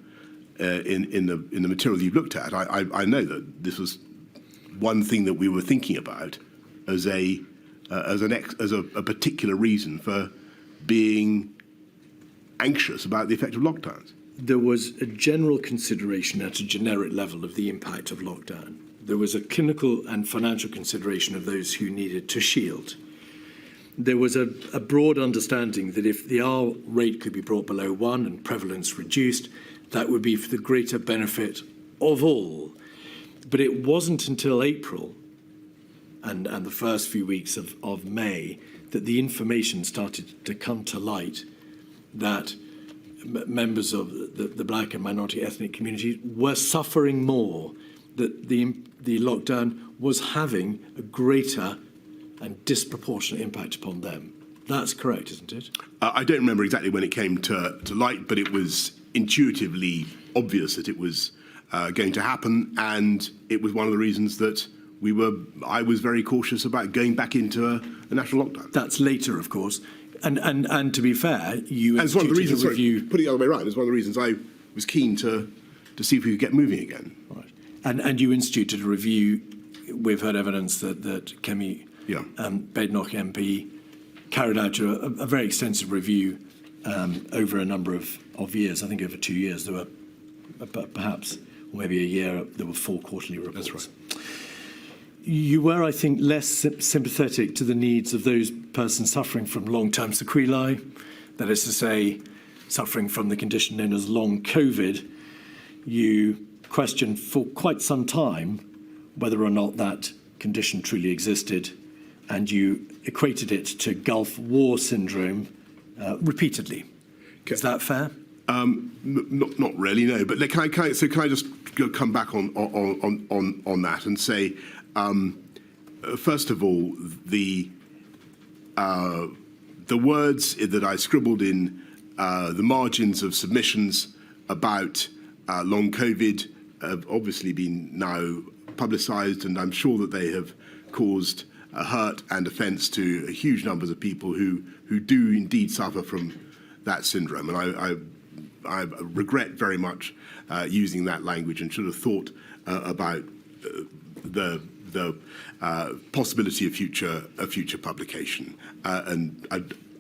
C: material you've looked at, I know that this was one thing that we were thinking about as a particular reason for being anxious about the effect of lockdowns.
B: there was a general consideration at a generic level of the impact of lockdown. There was a clinical and financial consideration of those who needed to shield. There was a broad understanding that if the R rate could be brought below 1 and prevalence reduced, that would be for the greater benefit of all. But it wasn't until April and the first few weeks of May that the information started to come to light that members of the black and minority ethnic communities were suffering more, that the lockdown was having a greater and disproportionate impact upon them. That's correct, isn't it?
C: I don't remember exactly when it came to light, but it was intuitively obvious that it was going to happen, and it was one of the reasons that I was very cautious about going back into a national lockdown.
B: That's later, of course. And to be fair, you
C: it's one of the reasons,
B: a review.
C: Put it the other way around, it's one of the reasons I was keen to see if we could get moving again.
B: Right. And you instituted a review. We've heard evidence that Kemi Badenoch MP carried out a very extensive review over a number of years. I think over 2 years. There were perhaps, or maybe a year, there were 4 quarterly reports.
C: That's right.
B: You were, I think, less sympathetic to the needs of those persons suffering from long-term sequelae, that is to say, suffering from the condition known as long COVID. You questioned for quite some time whether or not that condition truly existed, and you equated it to Gulf War syndrome repeatedly. Okay. Is that fair?
C: Not really, no. But can I just come back on that and say, first of all, the words that I scribbled in the margins of submissions about long COVID have obviously been now publicised, and I'm sure that they have caused hurt and offence to huge numbers of people who do indeed suffer from that syndrome. And I regret very much using that language, and should have thought about the possibility of future publication, and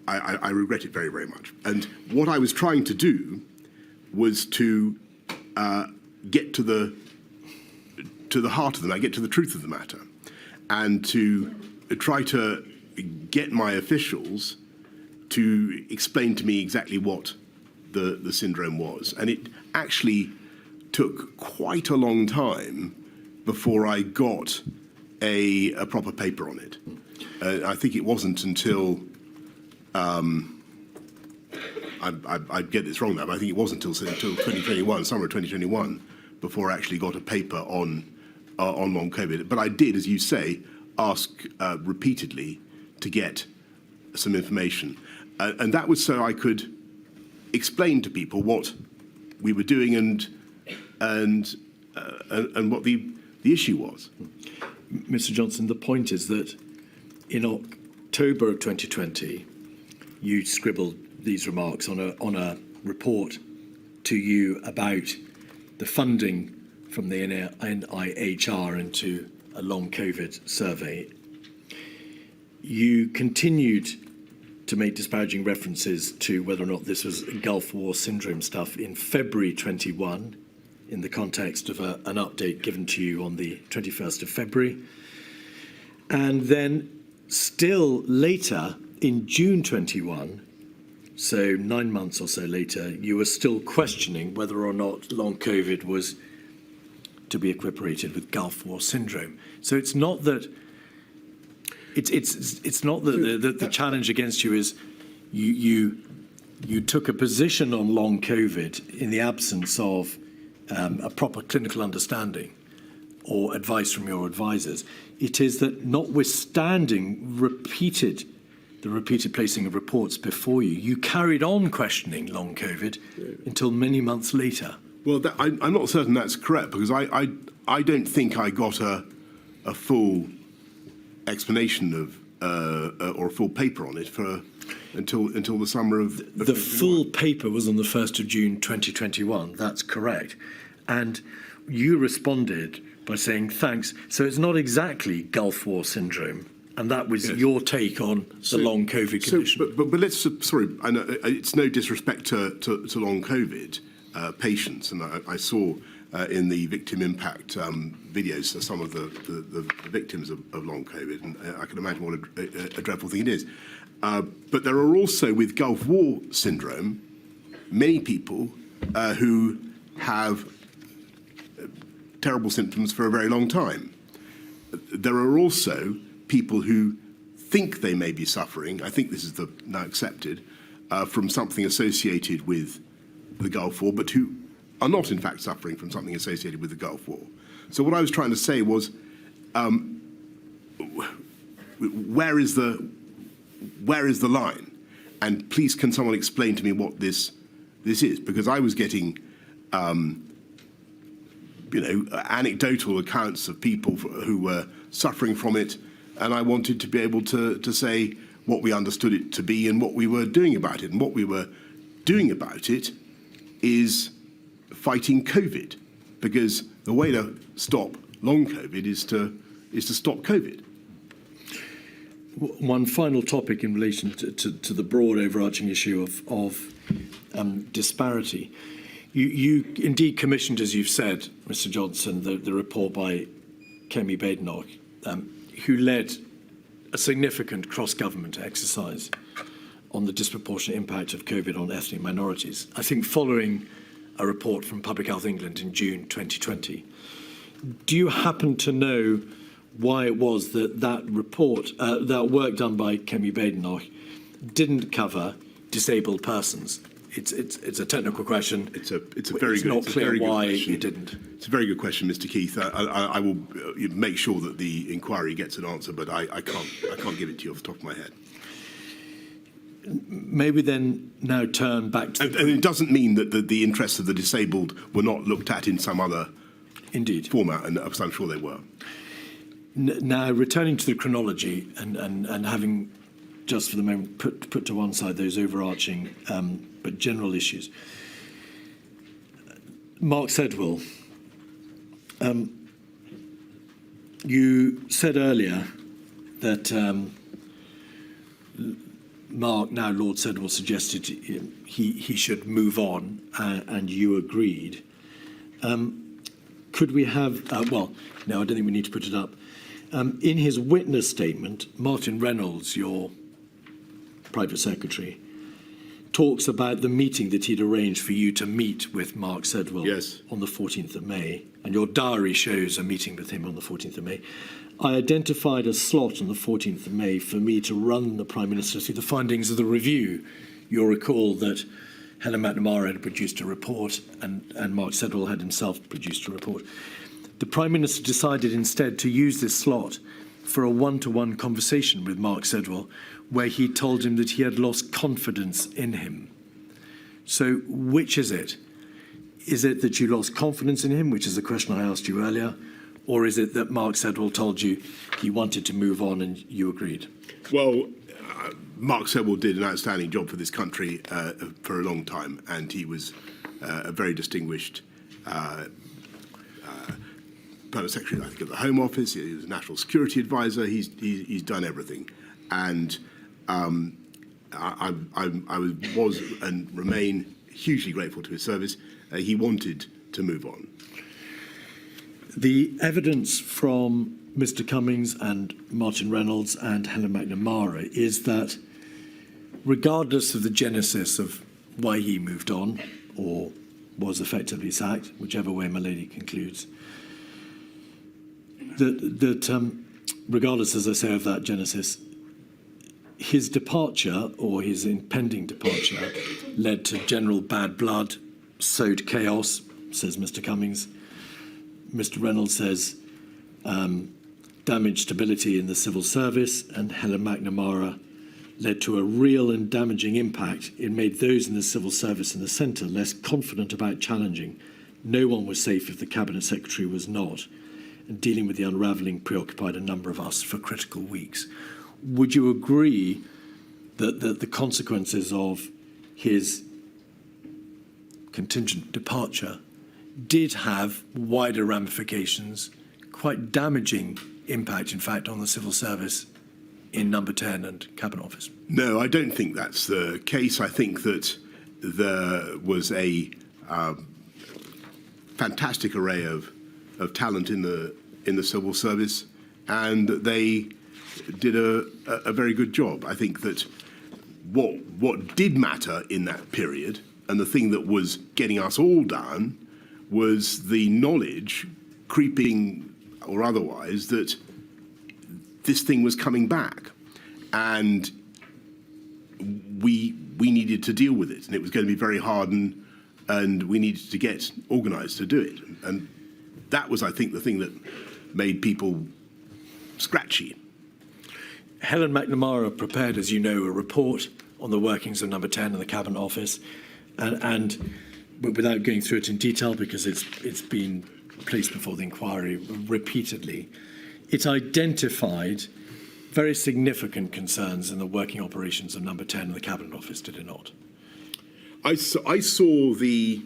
C: I regret it very, very much. And what I was trying to do was to get to the heart of the matter, get to the truth of the matter, and to try to get my officials to explain to me exactly what the syndrome was. And it actually took quite a long time before I got a proper paper on it. I think it wasn't until I get this wrong now, but I think it wasn't until 2021, summer of 2021, before I actually got a paper on long COVID. But I did, as you say, ask repeatedly to get some information, and that was so I could explain to people what we were doing and what the issue was.
B: Mr. Johnson, the point is that in October of 2020, you scribbled these remarks on a report to you about the funding from the NIHR into a long COVID survey. You continued to make disparaging references to whether or not this was Gulf War syndrome stuff in February 21, in the context of an update given to you on the 21st of February. And then still later, in June 21, so 9 months or so later, you were still questioning whether or not long COVID was to be equiparated with Gulf War syndrome. So it's not that it's not that the challenge against you is you took a position on long COVID in the absence of a proper clinical understanding or advice from your advisors. It is that notwithstanding repeated the repeated placing of reports before you, you carried on questioning long COVID until many months later.
C: Well, I'm not certain that's correct, because I don't think I got a full explanation of or a full paper on it until the summer of
B: the full paper was on the 1st of June 2021. That's correct, and you responded by saying thanks. So it's not exactly Gulf War syndrome, and that was your take on the long COVID condition.
C: But let's sorry, I know it's no disrespect to long COVID patients, and I saw in the victim impact videos some of the victims of long COVID, and I can imagine what a dreadful thing it is. But there are also, with Gulf War syndrome, many people who have terrible symptoms for a very long time. There are also people who think they may be suffering, I think this is now accepted, from something associated with the Gulf War, but who are not in fact suffering from something associated with the Gulf War. So what I was trying to say was, where is the line? And please, can someone explain to me what this is? Because I was getting, anecdotal accounts of people who were suffering from it, and I wanted to be able to say what we understood it to be and what we were doing about it. And what we were doing about it is fighting COVID, because the way to stop long COVID is to stop COVID.
B: One final topic in relation to the broad overarching issue of disparity. You indeed commissioned, as you've said, Mr. Johnson, the report by Kemi Badenoch, who led a significant cross-government exercise on the disproportionate impact of COVID on ethnic minorities, I think following a report from Public Health England in June 2020. Do you happen to know why it was that report, that work done by Kemi Badenoch, didn't cover disabled persons? It's a technical question.
C: It's very good.
B: Not clear why it didn't.
C: It's a very good question, Mr. Keith. I will make sure that the inquiry gets an answer, but I can't give it to you off the top of my head.
B: May we then now turn back to...
C: And it doesn't mean that the interests of the disabled were not looked at in some other format, and I'm sure they were.
B: Now, returning to the chronology and having, just for the moment, put to one side those overarching but general issues. Mark Sedwill, you said earlier that Mark, now Lord Sedwill, suggested he should move on, and you agreed. Could we have, well, no, I don't think we need to put it up. In his witness statement, Martin Reynolds, your private secretary, talks about the meeting that he'd arranged for you to meet with Mark Sedwill on the 14th of May, and your diary shows a meeting with him on the 14th of May. I identified a slot on the 14th of May for me to run the Prime Minister through the findings of the review. You'll recall that Helen McNamara had produced a report and Mark Sedwill had himself produced a report. The Prime Minister decided instead to use this slot for a one-to-one conversation with Mark Sedwill, where he told him that he had lost confidence in him. So which is it? Is it that you lost confidence in him, which is the question I asked you earlier, or is it that Mark Sedwill told you he wanted to move on and you agreed?
C: Well, Mark Sedwill did an outstanding job for this country for a long time, and he was a very distinguished Permanent Secretary, I think, of the Home Office. He was a National Security Advisor. He's done everything, and I was and remain hugely grateful to his service. He wanted to move on.
B: The evidence from Mr. Cummings and Martin Reynolds and Helen McNamara is that regardless of the genesis of why he moved on or was effectively sacked, whichever way my lady concludes, that regardless, as I say, of that genesis, his departure or his impending departure led to general bad blood, sowed chaos, says Mr. Cummings. Mr. Reynolds says damaged stability in the civil service, and Helen McNamara led to a real and damaging impact. It made those in the civil service and the centre less confident about challenging. No one was safe if the Cabinet Secretary was not. And dealing with the unravelling preoccupied a number of us for critical weeks. Would you agree that the consequences of his contingent departure did have wider ramifications, quite damaging impact, in fact, on the civil service in Number 10 and Cabinet Office?
C: No, I don't think that's the case. I think that there was a fantastic array of talent in the civil service, and they did a very good job. I think that what did matter in that period, and the thing that was getting us all down, was the knowledge, creeping or otherwise, that this thing was coming back, and we needed to deal with it, and it was going to be very hard, and we needed to get organised to do it, and that was, I think, the thing that made people scratchy.
B: Helen McNamara prepared, as you know, a report on the workings of Number 10 and the Cabinet Office, and without going through it in detail, because it's been placed before the inquiry repeatedly, it identified very significant concerns in the working operations of Number 10 and the Cabinet Office, did it not?
C: I saw the.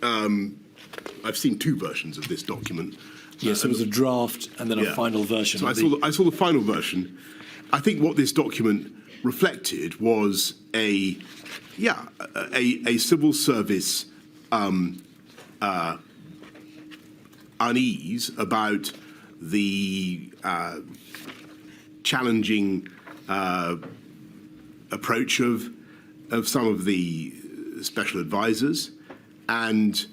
C: I've seen two versions of this document.
B: Yes, there was a draft and then a final version.
C: So I saw the final version. I think what this document reflected was a civil service unease about the challenging approach of some of the special advisors, and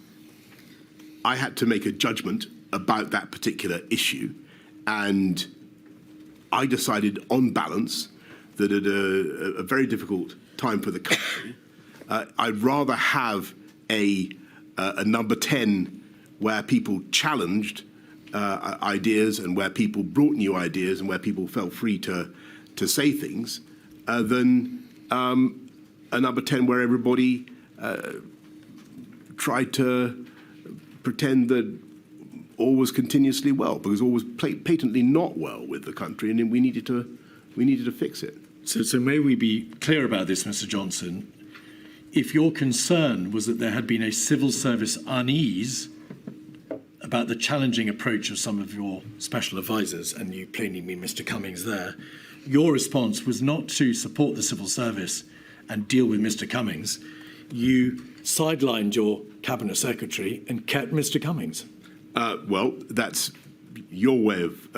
C: I had to make a judgment about that particular issue, and I decided on balance that at a very difficult time for the country, I'd rather have a Number 10 where people challenged ideas and where people brought new ideas and where people felt free to say things than a Number 10 where everybody tried to pretend that all was continuously well, because all was patently not well with the country, and we needed to fix it.
B: So may we be clear about this, Mr. Johnson? If your concern was that there had been a civil service unease about the challenging approach of some of your special advisors, and you plainly mean Mr. Cummings there, your response was not to support the civil service and deal with Mr. Cummings. You sidelined your Cabinet Secretary and kept Mr. Cummings.
C: Well, that's your way of.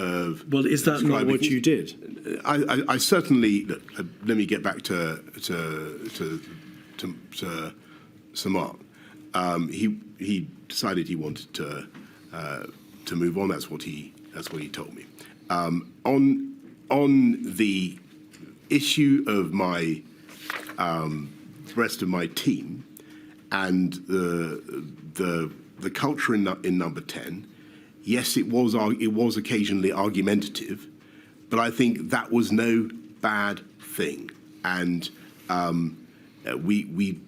B: Well, is that not what you did?
C: I certainly. Let me get back to Sir Mark. He decided he wanted to move on. That's what he told me. On the issue of my rest of my team and the culture in Number 10, yes, it was occasionally argumentative, but I think that was no bad thing, and we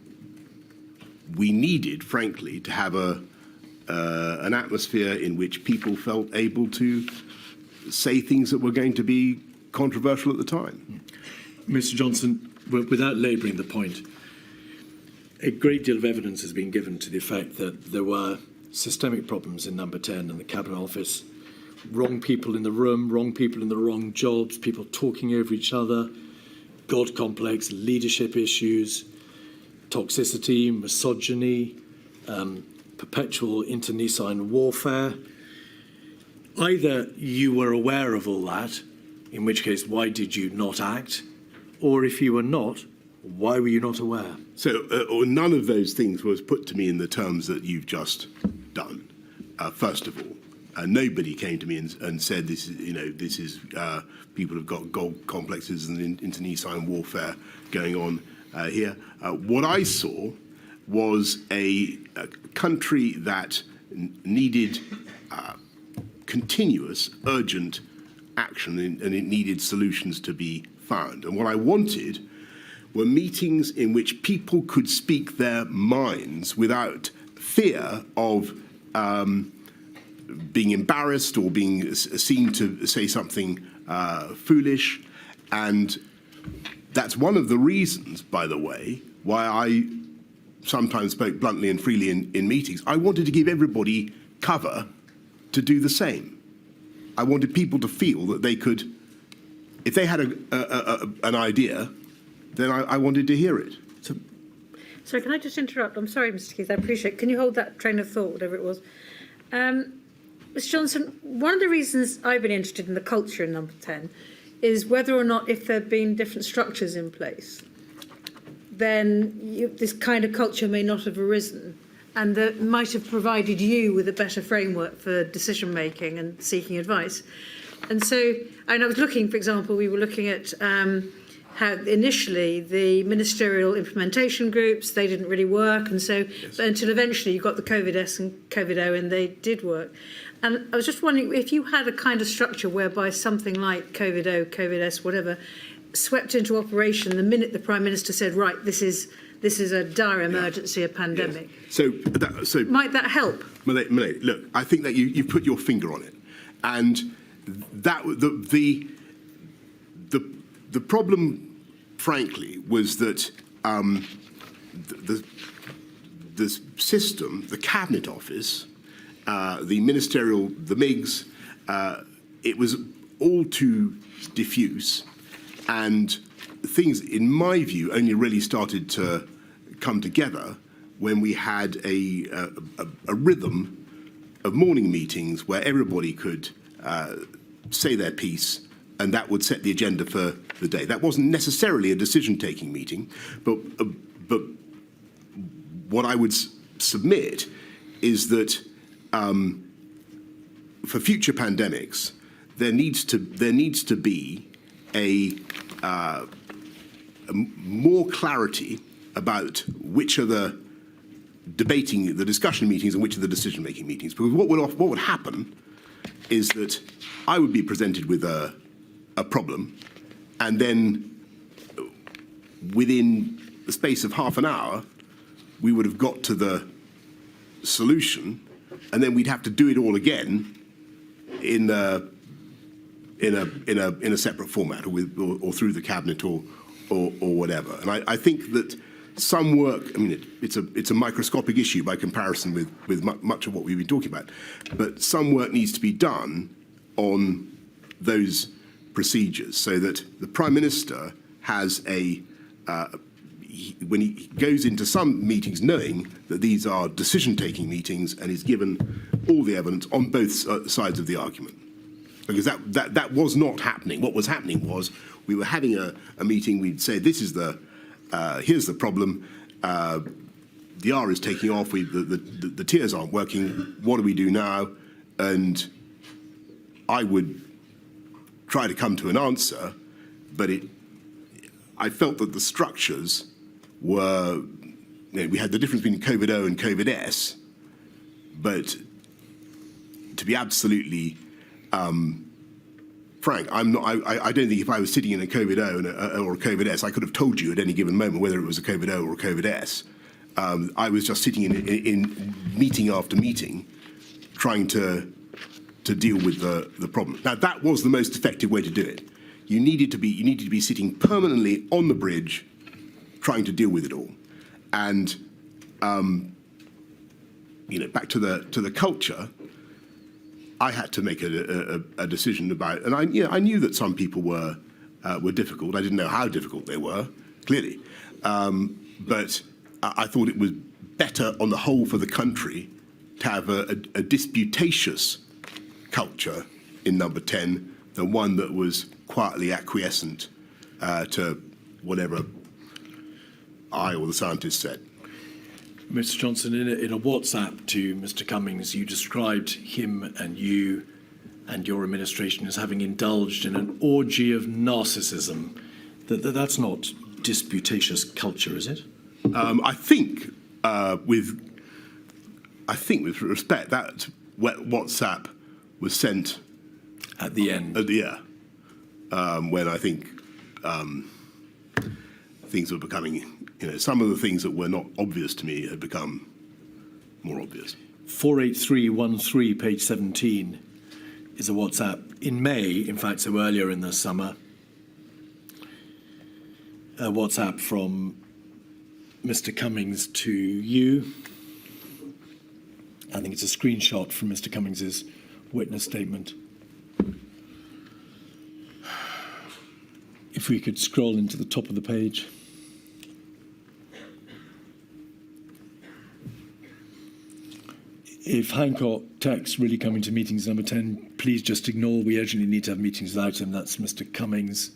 C: needed, frankly, to have an atmosphere in which people felt able to say things that were going to be controversial at the time.
B: Mr. Johnson, without labouring the point, a great deal of evidence has been given to the effect that there were systemic problems in Number 10 and the Cabinet Office. Wrong people in the room, wrong people in the wrong jobs, people talking over each other, God complex, leadership issues, toxicity, misogyny, perpetual internecine warfare. Either you were aware of all that, in which case, why did you not act? Or if you were not, why were you not aware?
C: So none of those things was put to me in the terms that you've just done. First of all, nobody came to me and said this is people have got gold complexes and internecine warfare going on here. What I saw was a country that needed continuous, urgent action, and it needed solutions to be found. And what I wanted were meetings in which people could speak their minds without fear of being embarrassed or being seen to say something foolish. And that's one of the reasons, by the way, why I sometimes spoke bluntly and freely in meetings. I wanted to give everybody cover to do the same. I wanted people to feel that they could, if they had an idea, then I wanted to hear it.
A: Sorry, can I just interrupt? I'm sorry, Mr. Keith, I appreciate it. Can you hold that train of thought, whatever it was? Mr. Johnson, one of the reasons I've been interested in the culture in number 10 is whether or not, if there have been different structures in place, then this kind of culture may not have arisen, and that might have provided you with a better framework for decision making and seeking advice. And so, and I was looking, for example, we were looking at how initially the ministerial implementation groups, they didn't really work, and so until eventually you got the COVID-S and COVID-O, and they did work. And I was just wondering if you had a kind of structure whereby something like COVID-O, COVID-S, whatever, swept into operation the minute the Prime Minister said, right, this is a dire emergency, a pandemic.
C: Yes. So
A: might that help?
C: Malay, look, I think that you've put your finger on it, and that the problem, frankly, was that the system, the Cabinet Office, the ministerial, the MIGs, it was all too diffuse. And things, in my view, only really started to come together when we had a rhythm of morning meetings where everybody could say their piece, and that would set the agenda for the day. That wasn't necessarily a decision-taking meeting, but what I would submit is that for future pandemics, there needs to be a more clarity about which are the discussion meetings and which are the decision-making meetings. Because what would happen is that I would be presented with a problem, and then within the space of half an hour, we would have got to the solution, and then we'd have to do it all again in a separate format, or through the cabinet, or whatever. And I think that some work, I mean, it's a microscopic issue by comparison with much of what we've been talking about, but some work needs to be done on those procedures so that the Prime Minister has when he goes into some meetings knowing that these are decision-taking meetings, and is given all the evidence on both sides of the argument. Because that was not happening. What was happening was we were having a meeting, we'd say, this is here's the problem, the R is taking off, the tiers aren't working, what do we do now? And I would try to come to an answer, but I felt that the structures were, we had the difference between COVID-O and COVID-S, but to be absolutely frank, I don't think if I was sitting in a COVID-O or a COVID-S, I could have told you at any given moment whether it was a COVID-O or a COVID-S. I was just sitting in meeting after meeting, trying to deal with the problem. Now, that was the most effective way to do it. You needed to be sitting permanently on the bridge, trying to deal with it all. And back to the culture, I had to make a decision about, and I knew that some people were difficult. I didn't know how difficult they were, clearly, but I thought it was better on the whole for the country to have a disputatious culture in number 10 than one that was quietly acquiescent to whatever I or the scientists said.
B: Mr. Johnson, in a WhatsApp to Mr. Cummings, you described him and you and your administration as having indulged in an orgy of narcissism. That's not disputatious culture, is it? I think with respect, that WhatsApp was sent at the end.
C: Yeah. when I think things were becoming, some of the things that were not obvious to me had become more obvious.
B: 48313, page 17, is a WhatsApp in May, in fact, so earlier in the summer. A WhatsApp from Mr. Cummings to you. I think it's a screenshot from Mr. Cummings's witness statement. If we could scroll into the top of the page. If Hancock texts really coming to meetings number 10, please just ignore. We urgently need to have meetings without him. That's Mr. Cummings.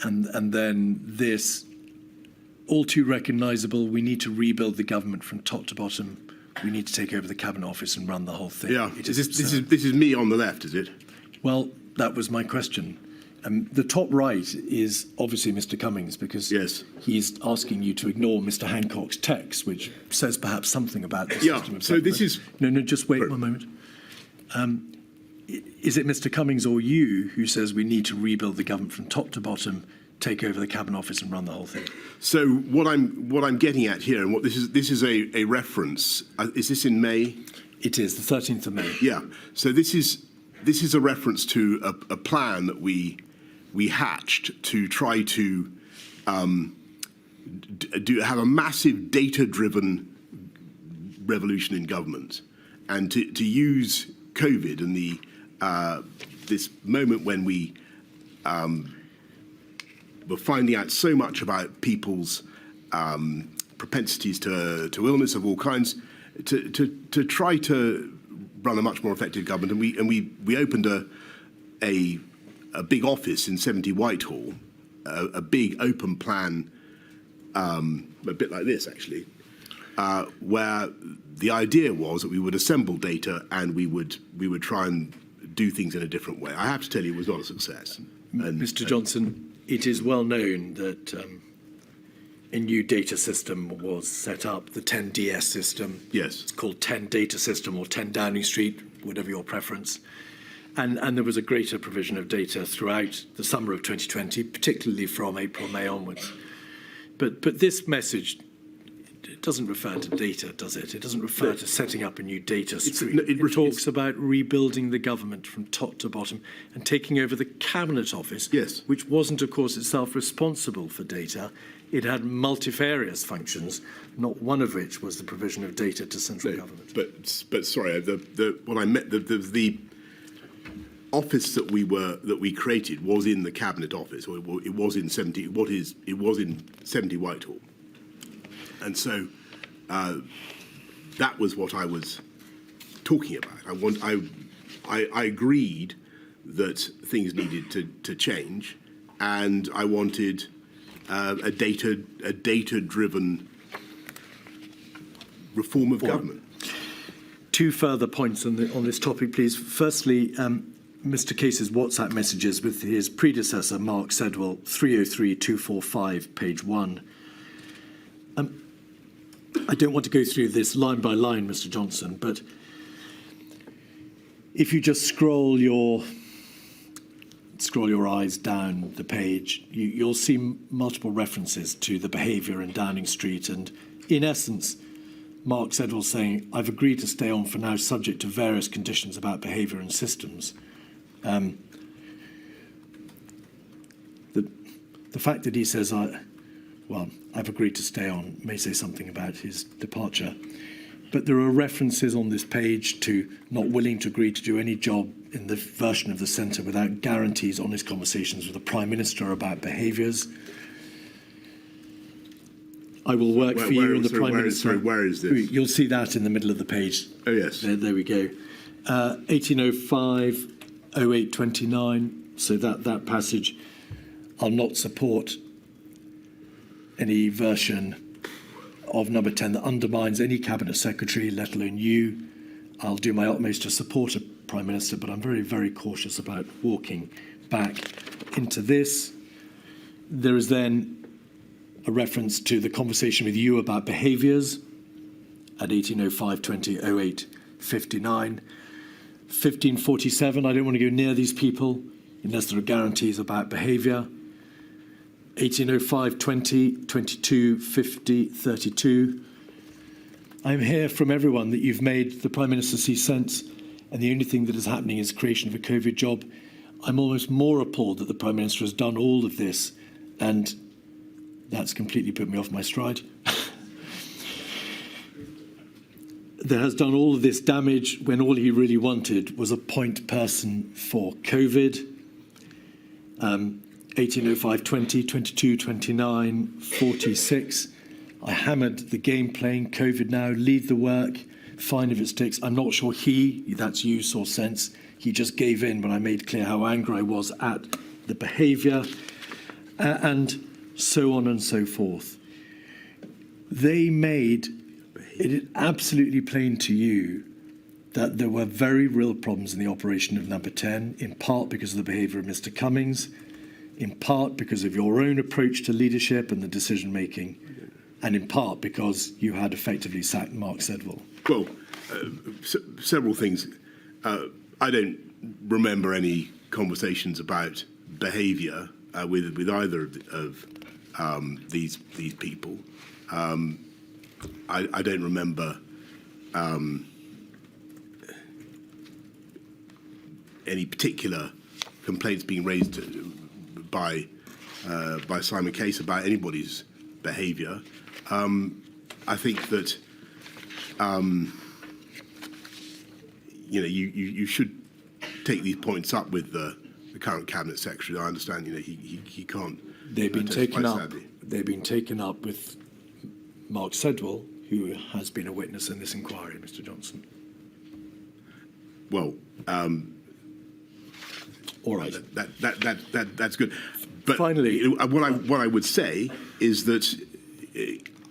B: And then this, all too recognisable, we need to rebuild the government from top to bottom. We need to take over the Cabinet Office and run the whole thing.
C: Yeah, this is me on the left, is it?
B: Well, that was my question. The top right is obviously Mr. Cummings, because
C: yes,
B: he's asking you to ignore Mr. Hancock's text, which says perhaps something about the system of
C: so
B: government.
C: this is...
B: No, just wait one moment. Is it Mr. Cummings or you who says we need to rebuild the government from top to bottom, take over the Cabinet Office and run the whole thing?
C: So what I'm getting at here, and what this is a reference. Is this in May?
B: It is the 13th of May.
C: Yeah. So this is a reference to a plan that we hatched to try to have a massive data-driven revolution in government, and to use COVID and this moment when we were finding out so much about people's propensities to illness of all kinds, to try to run a much more effective government. And we opened a big office in 70 Whitehall, a big open plan, a bit like this actually, where the idea was that we would assemble data and we would try and do things in a different way. I have to tell you, it was not a success.
B: Mr. Johnson, it is well known that a new data system was set up, the 10DS system.
C: Yes.
B: It's called 10 Data System or 10 Downing Street, whatever your preference. And there was a greater provision of data throughout the summer of 2020, particularly from April, May onwards. But this message, it doesn't refer to data, does it? It doesn't refer to setting up a new data stream. It talks about rebuilding the government from top to bottom and taking over the Cabinet Office,
C: yes,
B: which wasn't, of course, itself responsible for data. It had multifarious functions, not one of which was the provision of data to central government.
C: But sorry, what I meant, the office that we created was in the Cabinet Office, or it was in 70 Whitehall, and so that was what I was talking about. I agreed that things needed to change, and I wanted a data-driven reform of government.
B: Two further points on this topic, please. Firstly, Mr. Case's WhatsApp messages with his predecessor, Mark Sedwell, 303245, page 1. I don't want to go through this line by line, Mr. Johnson, but if you just scroll your eyes down the page, you'll see multiple references to the behaviour in Downing Street, and in essence, Mark Sedwell saying, I've agreed to stay on for now subject to various conditions about behaviour and systems. The fact that he says, I've agreed to stay on may say something about his departure. But there are references on this page to not willing to agree to do any job in the version of the centre without guarantees on his conversations with the Prime Minister about behaviours. I will work for you and the Prime Minister.
C: Where is this?
B: You'll see that in the middle of the page.
C: Oh, yes.
B: There we go. 1805, 0829. So that passage, I'll not support any version of number 10 that undermines any Cabinet Secretary, let alone you. I'll do my utmost to support a Prime Minister, but I'm very, very cautious about walking back into this. There is then a reference to the conversation with you about behaviours at 1805, 20, 08, 59. 1547, I don't want to go near these people. unless there are guarantees about behaviour. 1805, 20, 22, 50, 32. I'm here from everyone that you've made the Prime Minister see sense, and the only thing that is happening is creation of a COVID job. I'm almost more appalled that the Prime Minister has done all of this, and that's completely put me off my stride. That has done all of this damage when all he really wanted was a point person for COVID. 1805, 20, 22, 29, 46. I hammered the game playing, COVID now, lead the work, fine if it sticks. I'm not sure that's you, saw sense. He just gave in when I made clear how angry I was at the behaviour, and so on and so forth. They made it absolutely plain to you that there were very real problems in the operation of Number 10, in part because of the behaviour of Mr. Cummings, in part because of your own approach to leadership and the decision-making, and in part because you had effectively sacked Mark Sedwill.
C: Well, several things. I don't remember any conversations about behaviour with either of these people. I don't remember any particular complaints being raised by Simon Case about anybody's behaviour. I think that you should take these points up with the current cabinet secretary. I understand he can't.
B: They've been taken up. They've been taken up with Mark Sedwill, who has been a witness in this inquiry, Mr. Johnson.
C: Well,
B: all right.
C: That's good. But
B: finally,
C: what I would say is that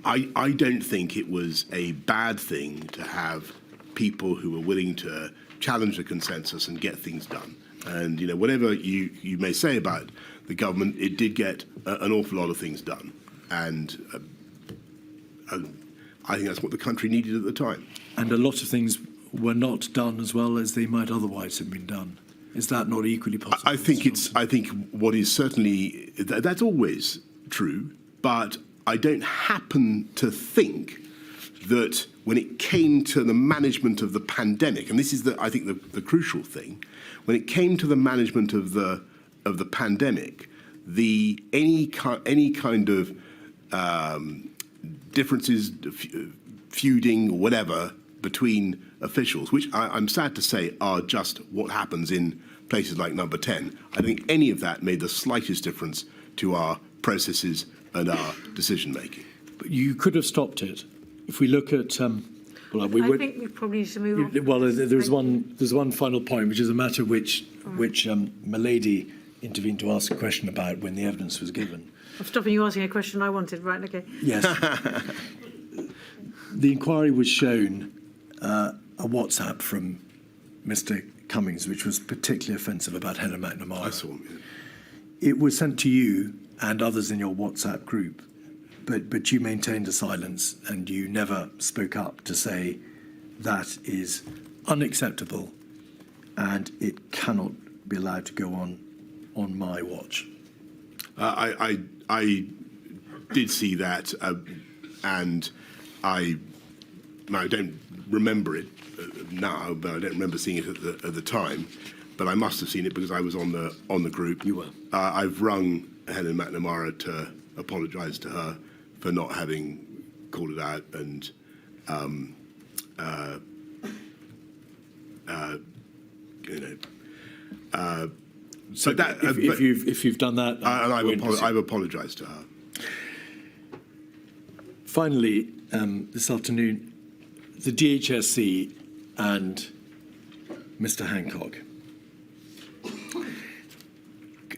C: I don't think it was a bad thing to have people who were willing to challenge the consensus and get things done. And whatever you may say about the government, it did get an awful lot of things done. And I think that's what the country needed at the time.
B: And a lot of things were not done as well as they might otherwise have been done. Is that not equally possible?
C: I think what is certainly that's always true, but I don't happen to think that when it came to the management of the pandemic, and this is I think the crucial thing, when it came to the management of the pandemic, any kind of differences, feuding, or whatever, between officials, which I'm sad to say are just what happens in places like Number 10. I don't think any of that made the slightest difference to our processes and our decision-making.
B: But you could have stopped it. If we look at...
A: I think we probably need to move on.
B: Well, there's one final point, which is a matter which Milady intervened to ask a question about when the evidence was given.
A: I'm stopping you asking a question I wanted. Right, okay.
B: Yes. The inquiry was shown a WhatsApp from Mr. Cummings, which was particularly offensive about Helen McNamara.
C: I saw him.
B: It was sent to you and others in your WhatsApp group, but you maintained a silence and you never spoke up to say that is unacceptable and it cannot be allowed to go on my watch.
C: I did see that, and I don't remember it now, but I don't remember seeing it at the time. But I must have seen it because I was on the group.
B: You were.
C: I've rung Helen McNamara to apologise to her for not having called it out, and
B: so that if you've done that,
C: and I've apologised to her.
B: Finally, this afternoon, the DHSC and Mr. Hancock.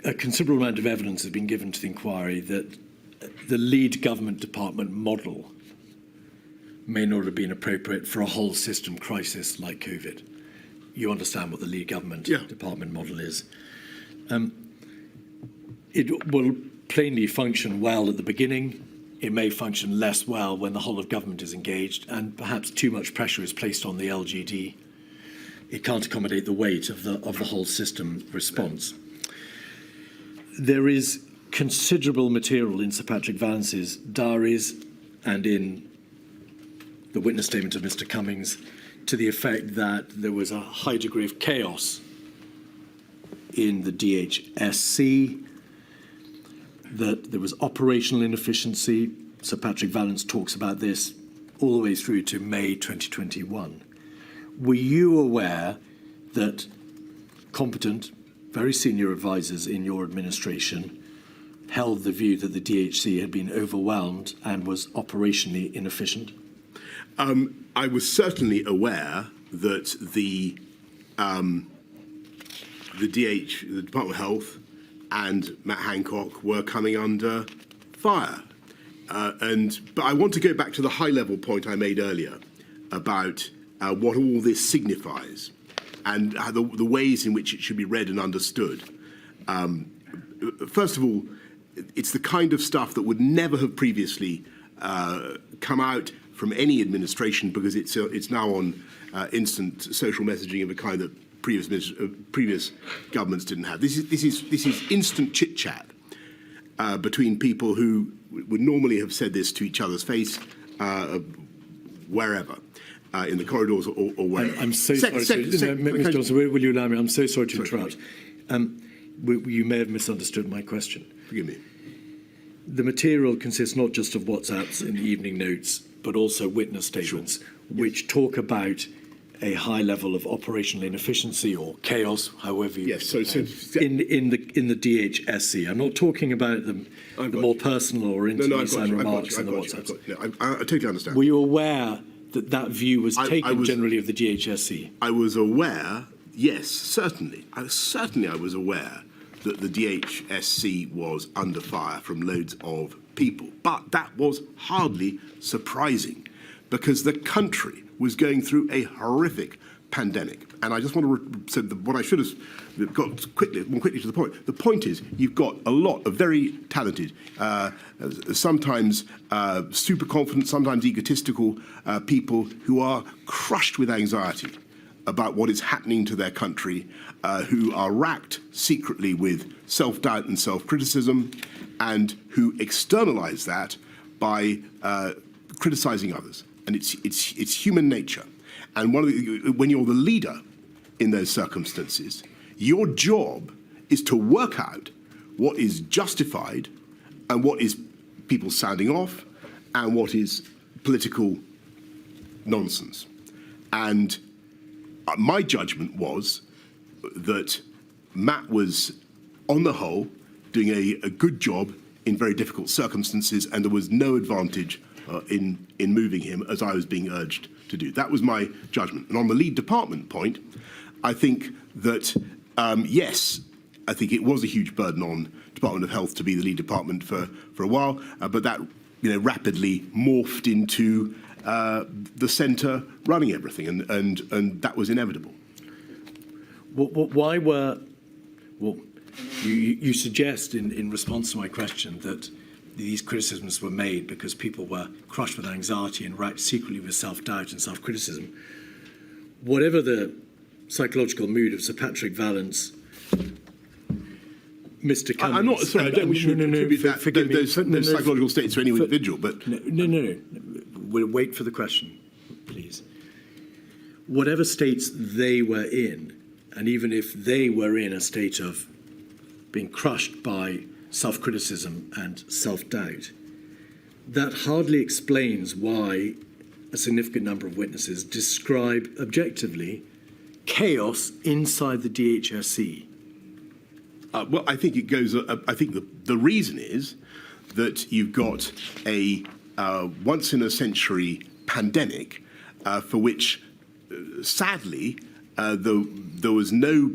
B: A considerable amount of evidence has been given to the inquiry that the lead government department model may not have been appropriate for a whole system crisis like COVID. You understand what the lead government department model is. It will plainly function well at the beginning. It may function less well when the whole of government is engaged and perhaps too much pressure is placed on the LGD. It can't accommodate the weight of the whole system response. there is considerable material in Sir Patrick Vallance's diaries and in the witness statement of Mr. Cummings to the effect that there was a high degree of chaos in the DHSC, that there was operational inefficiency. Sir Patrick Vallance talks about this all the way through to May 2021. Were you aware that competent, very senior advisors in your administration held the view that the DHC had been overwhelmed and was operationally inefficient?
C: I was certainly aware that the Department of Health and Matt Hancock were coming under fire. But I want to go back to the high-level point I made earlier about what all this signifies and how the ways in which it should be read and understood. First of all, it's the kind of stuff that would never have previously come out from any administration because it's now on instant social messaging of a kind that previous governments didn't have. This is instant chit chat between people who would normally have said this to each other's face, wherever, in the corridors or wherever.
B: I'm so sorry, Mr. Johnson. Will you allow me? I'm so sorry to interrupt. You may have misunderstood my question.
C: Forgive me.
B: The material consists not just of WhatsApps and evening notes, but also witness statements, which talk about a high level of operational inefficiency or chaos, however you in the DHSC. I'm not talking about the more personal or intimate remarks in the WhatsApps.
C: I totally understand.
B: Were you aware that that view was taken generally of the DHSC?
C: I was aware, yes, certainly. I was aware that the DHSC was under fire from loads of people. But that was hardly surprising because the country was going through a horrific pandemic. And I just want to say what I should have got more quickly to the point. The point is, you've got a lot of very talented, sometimes super confident, sometimes egotistical people who are crushed with anxiety about what is happening to their country, who are racked secretly with self-doubt and self-criticism, and who externalize that by criticizing others. And it's human nature. And when you're the leader in those circumstances, your job is to work out what is justified and what is people sounding off and what is political nonsense. And my judgment was that Matt was, on the whole, doing a good job in very difficult circumstances, and there was no advantage in moving him as I was being urged to do. That was my judgment. And on the lead department point, I think that, yes, I think it was a huge burden on Department of Health to be the lead department for a while, but that rapidly morphed into the centre running everything, and that was inevitable.
B: Why were... Well, you suggest in response to my question that these criticisms were made because people were crushed with anxiety and racked secretly with self-doubt and self-criticism. Whatever the psychological mood of Sir Patrick Vallance, Mr. Cummings...
C: I'm not sorry. I don't wish to attribute those psychological states to any individual, but
B: no. We'll wait for the question, please. Whatever states they were in, and even if they were in a state of being crushed by self-criticism and self-doubt, that hardly explains why a significant number of witnesses describe objectively chaos inside the DHSC.
C: Well, I think it goes. I think the reason is that you've got a once-in-a-century pandemic for which, sadly, there was no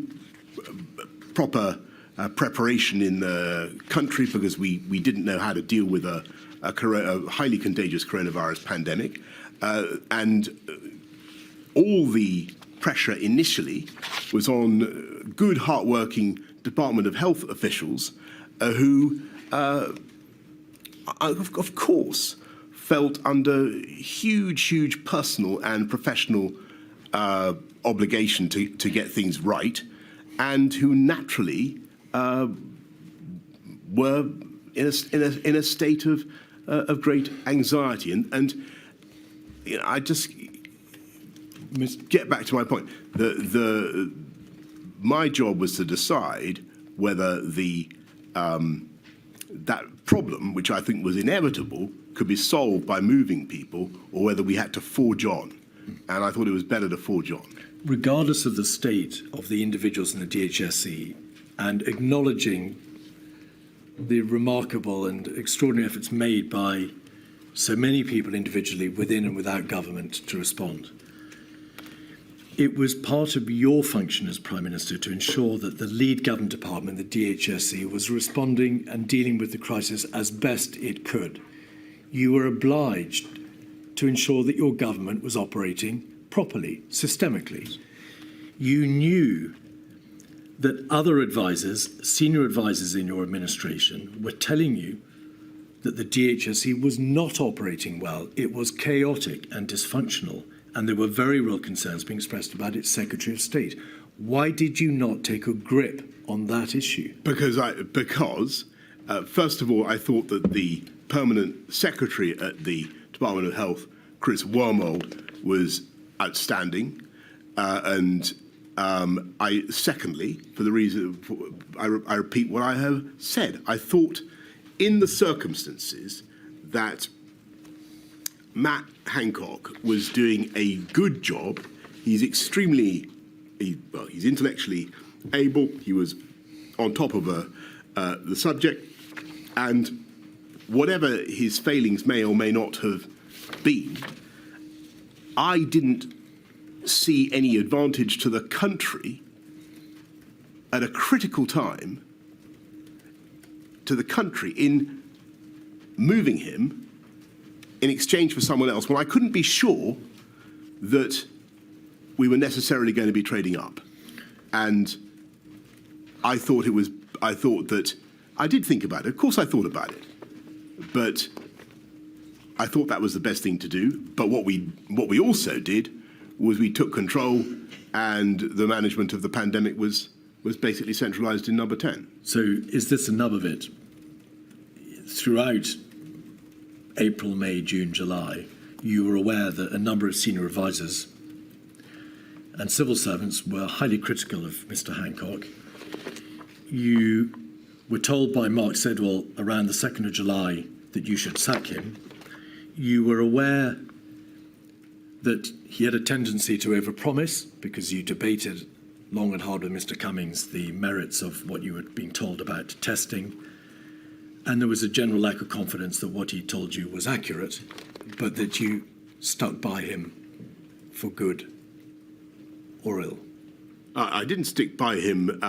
C: proper preparation in the country because we didn't know how to deal with a highly contagious coronavirus pandemic, and all the pressure initially was on good, hard-working Department of Health officials who, of course, felt under huge personal and professional obligation to get things right, and who naturally were in a state of great anxiety. And you know, I just get back to my point. My job was to decide whether that problem, which I think was inevitable, could be solved by moving people, or whether we had to forge on. And I thought it was better to forge on.
B: Regardless of the state of the individuals in the DHSE, and acknowledging the remarkable and extraordinary efforts made by so many people individually within and without government to respond, it was part of your function as Prime Minister to ensure that the lead government department, the DHSE, was responding and dealing with the crisis as best it could. You were obliged to ensure that your government was operating properly, systemically. You knew that other advisors, senior advisors in your administration, were telling you that the DHSE was not operating well. It was chaotic and dysfunctional, and there were very real concerns being expressed about its Secretary of State. Why did you not take a grip on that issue?
C: Because first of all, I thought that the permanent secretary at the Department of Health, Chris Wormold, was outstanding, and secondly, for the reason I repeat what I have said, I thought in the circumstances that Matt Hancock was doing a good job. He's he's intellectually able. He was on top of the subject, and whatever his failings may or may not have been, I didn't see any advantage to the country at a critical time to the country in moving him in exchange for someone else when I couldn't be sure that we were necessarily going to be trading up. And I did think about it. Of course I thought about it. But I thought that was the best thing to do. But what we also did was we took control, and the management of the pandemic was basically centralised in Number 10.
B: So is this a nub of it? Throughout April, May, June, July, you were aware that a number of senior advisors and civil servants were highly critical of Mr. Hancock. You were told by Mark Sedwell around the 2nd of July that you should sack him. You were aware that he had a tendency to overpromise because you debated long and hard with Mr. Cummings the merits of what you were being told about testing. And there was a general lack of confidence that what he told you was accurate, but that you stuck by him for good or ill.
C: I didn't stick by him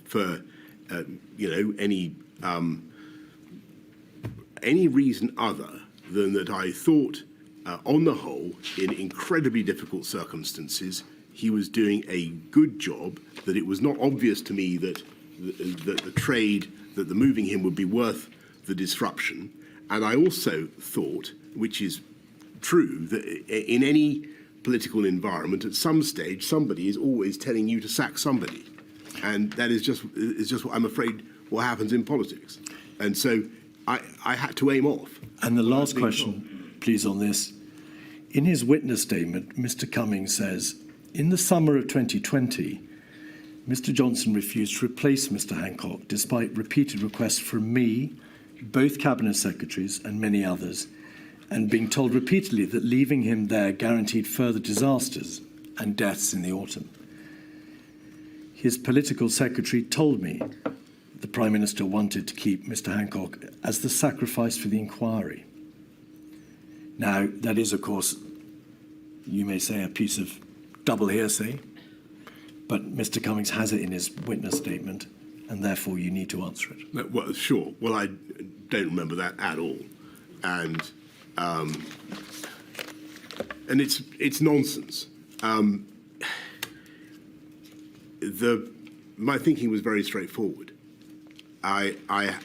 C: for any reason other than that I thought, on the whole, in incredibly difficult circumstances, he was doing a good job. That it was not obvious to me that the trade, that the moving him would be worth the disruption. And I also thought, which is true, that in any political environment, at some stage, somebody is always telling you to sack somebody. And that is just what I'm afraid what happens in politics. And so I had to aim off.
B: And the last question, please, on this. In his witness statement, Mr. Cummings says, in the summer of 2020, Mr. Johnson refused to replace Mr. Hancock, despite repeated requests from me, both cabinet secretaries and many others, and being told repeatedly that leaving him there guaranteed further disasters and deaths in the autumn. His political secretary told me the Prime Minister wanted to keep Mr. Hancock as the sacrifice for the inquiry. Now, that is, of course, you may say, a piece of double hearsay, but Mr. Cummings has it in his witness statement, and therefore you need to answer it.
C: No, well, sure. Well, I don't remember that at all, and it's nonsense. My thinking was very straightforward. I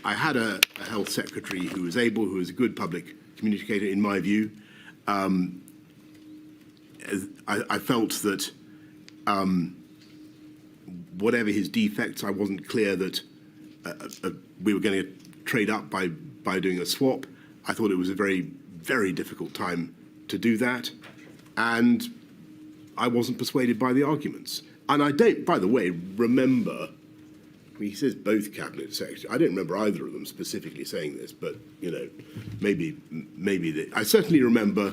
C: had a health secretary who was able, who was a good public communicator, in my view. I felt that whatever his defects, I wasn't clear that we were going to trade up by doing a swap. I thought it was a very, very difficult time to do that, and I wasn't persuaded by the arguments. And I don't, by the way, remember. He says both cabinet secretaries. I don't remember either of them specifically saying this, but you know, maybe I certainly remember.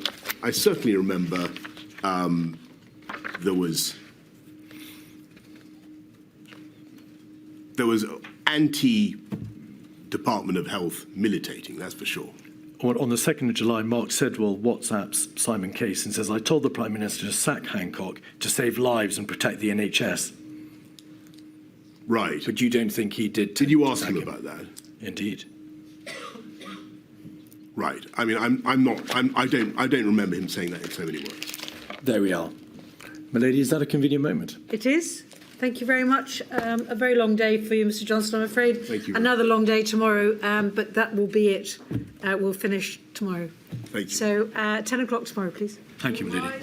C: There was anti-Department of Health militating. That's for sure.
B: On the 2nd of July, Mark Sedwell WhatsApps Simon Case and says, "I told the Prime Minister to sack Hancock to save lives and protect the NHS."
C: Right.
B: But you don't think he did?
C: Did you ask him about that?
B: Indeed.
C: Right. I mean, I don't remember him saying that in so many words.
B: There we are. Milady, is that a convenient moment?
A: It is. Thank you very much. A very long day for you, Mr. Johnson, I'm afraid.
C: Thank you.
A: Another long day tomorrow, but that will be it. We'll finish tomorrow.
C: Thank you.
A: So 10 o'clock tomorrow, please.
B: Thank you, Milady.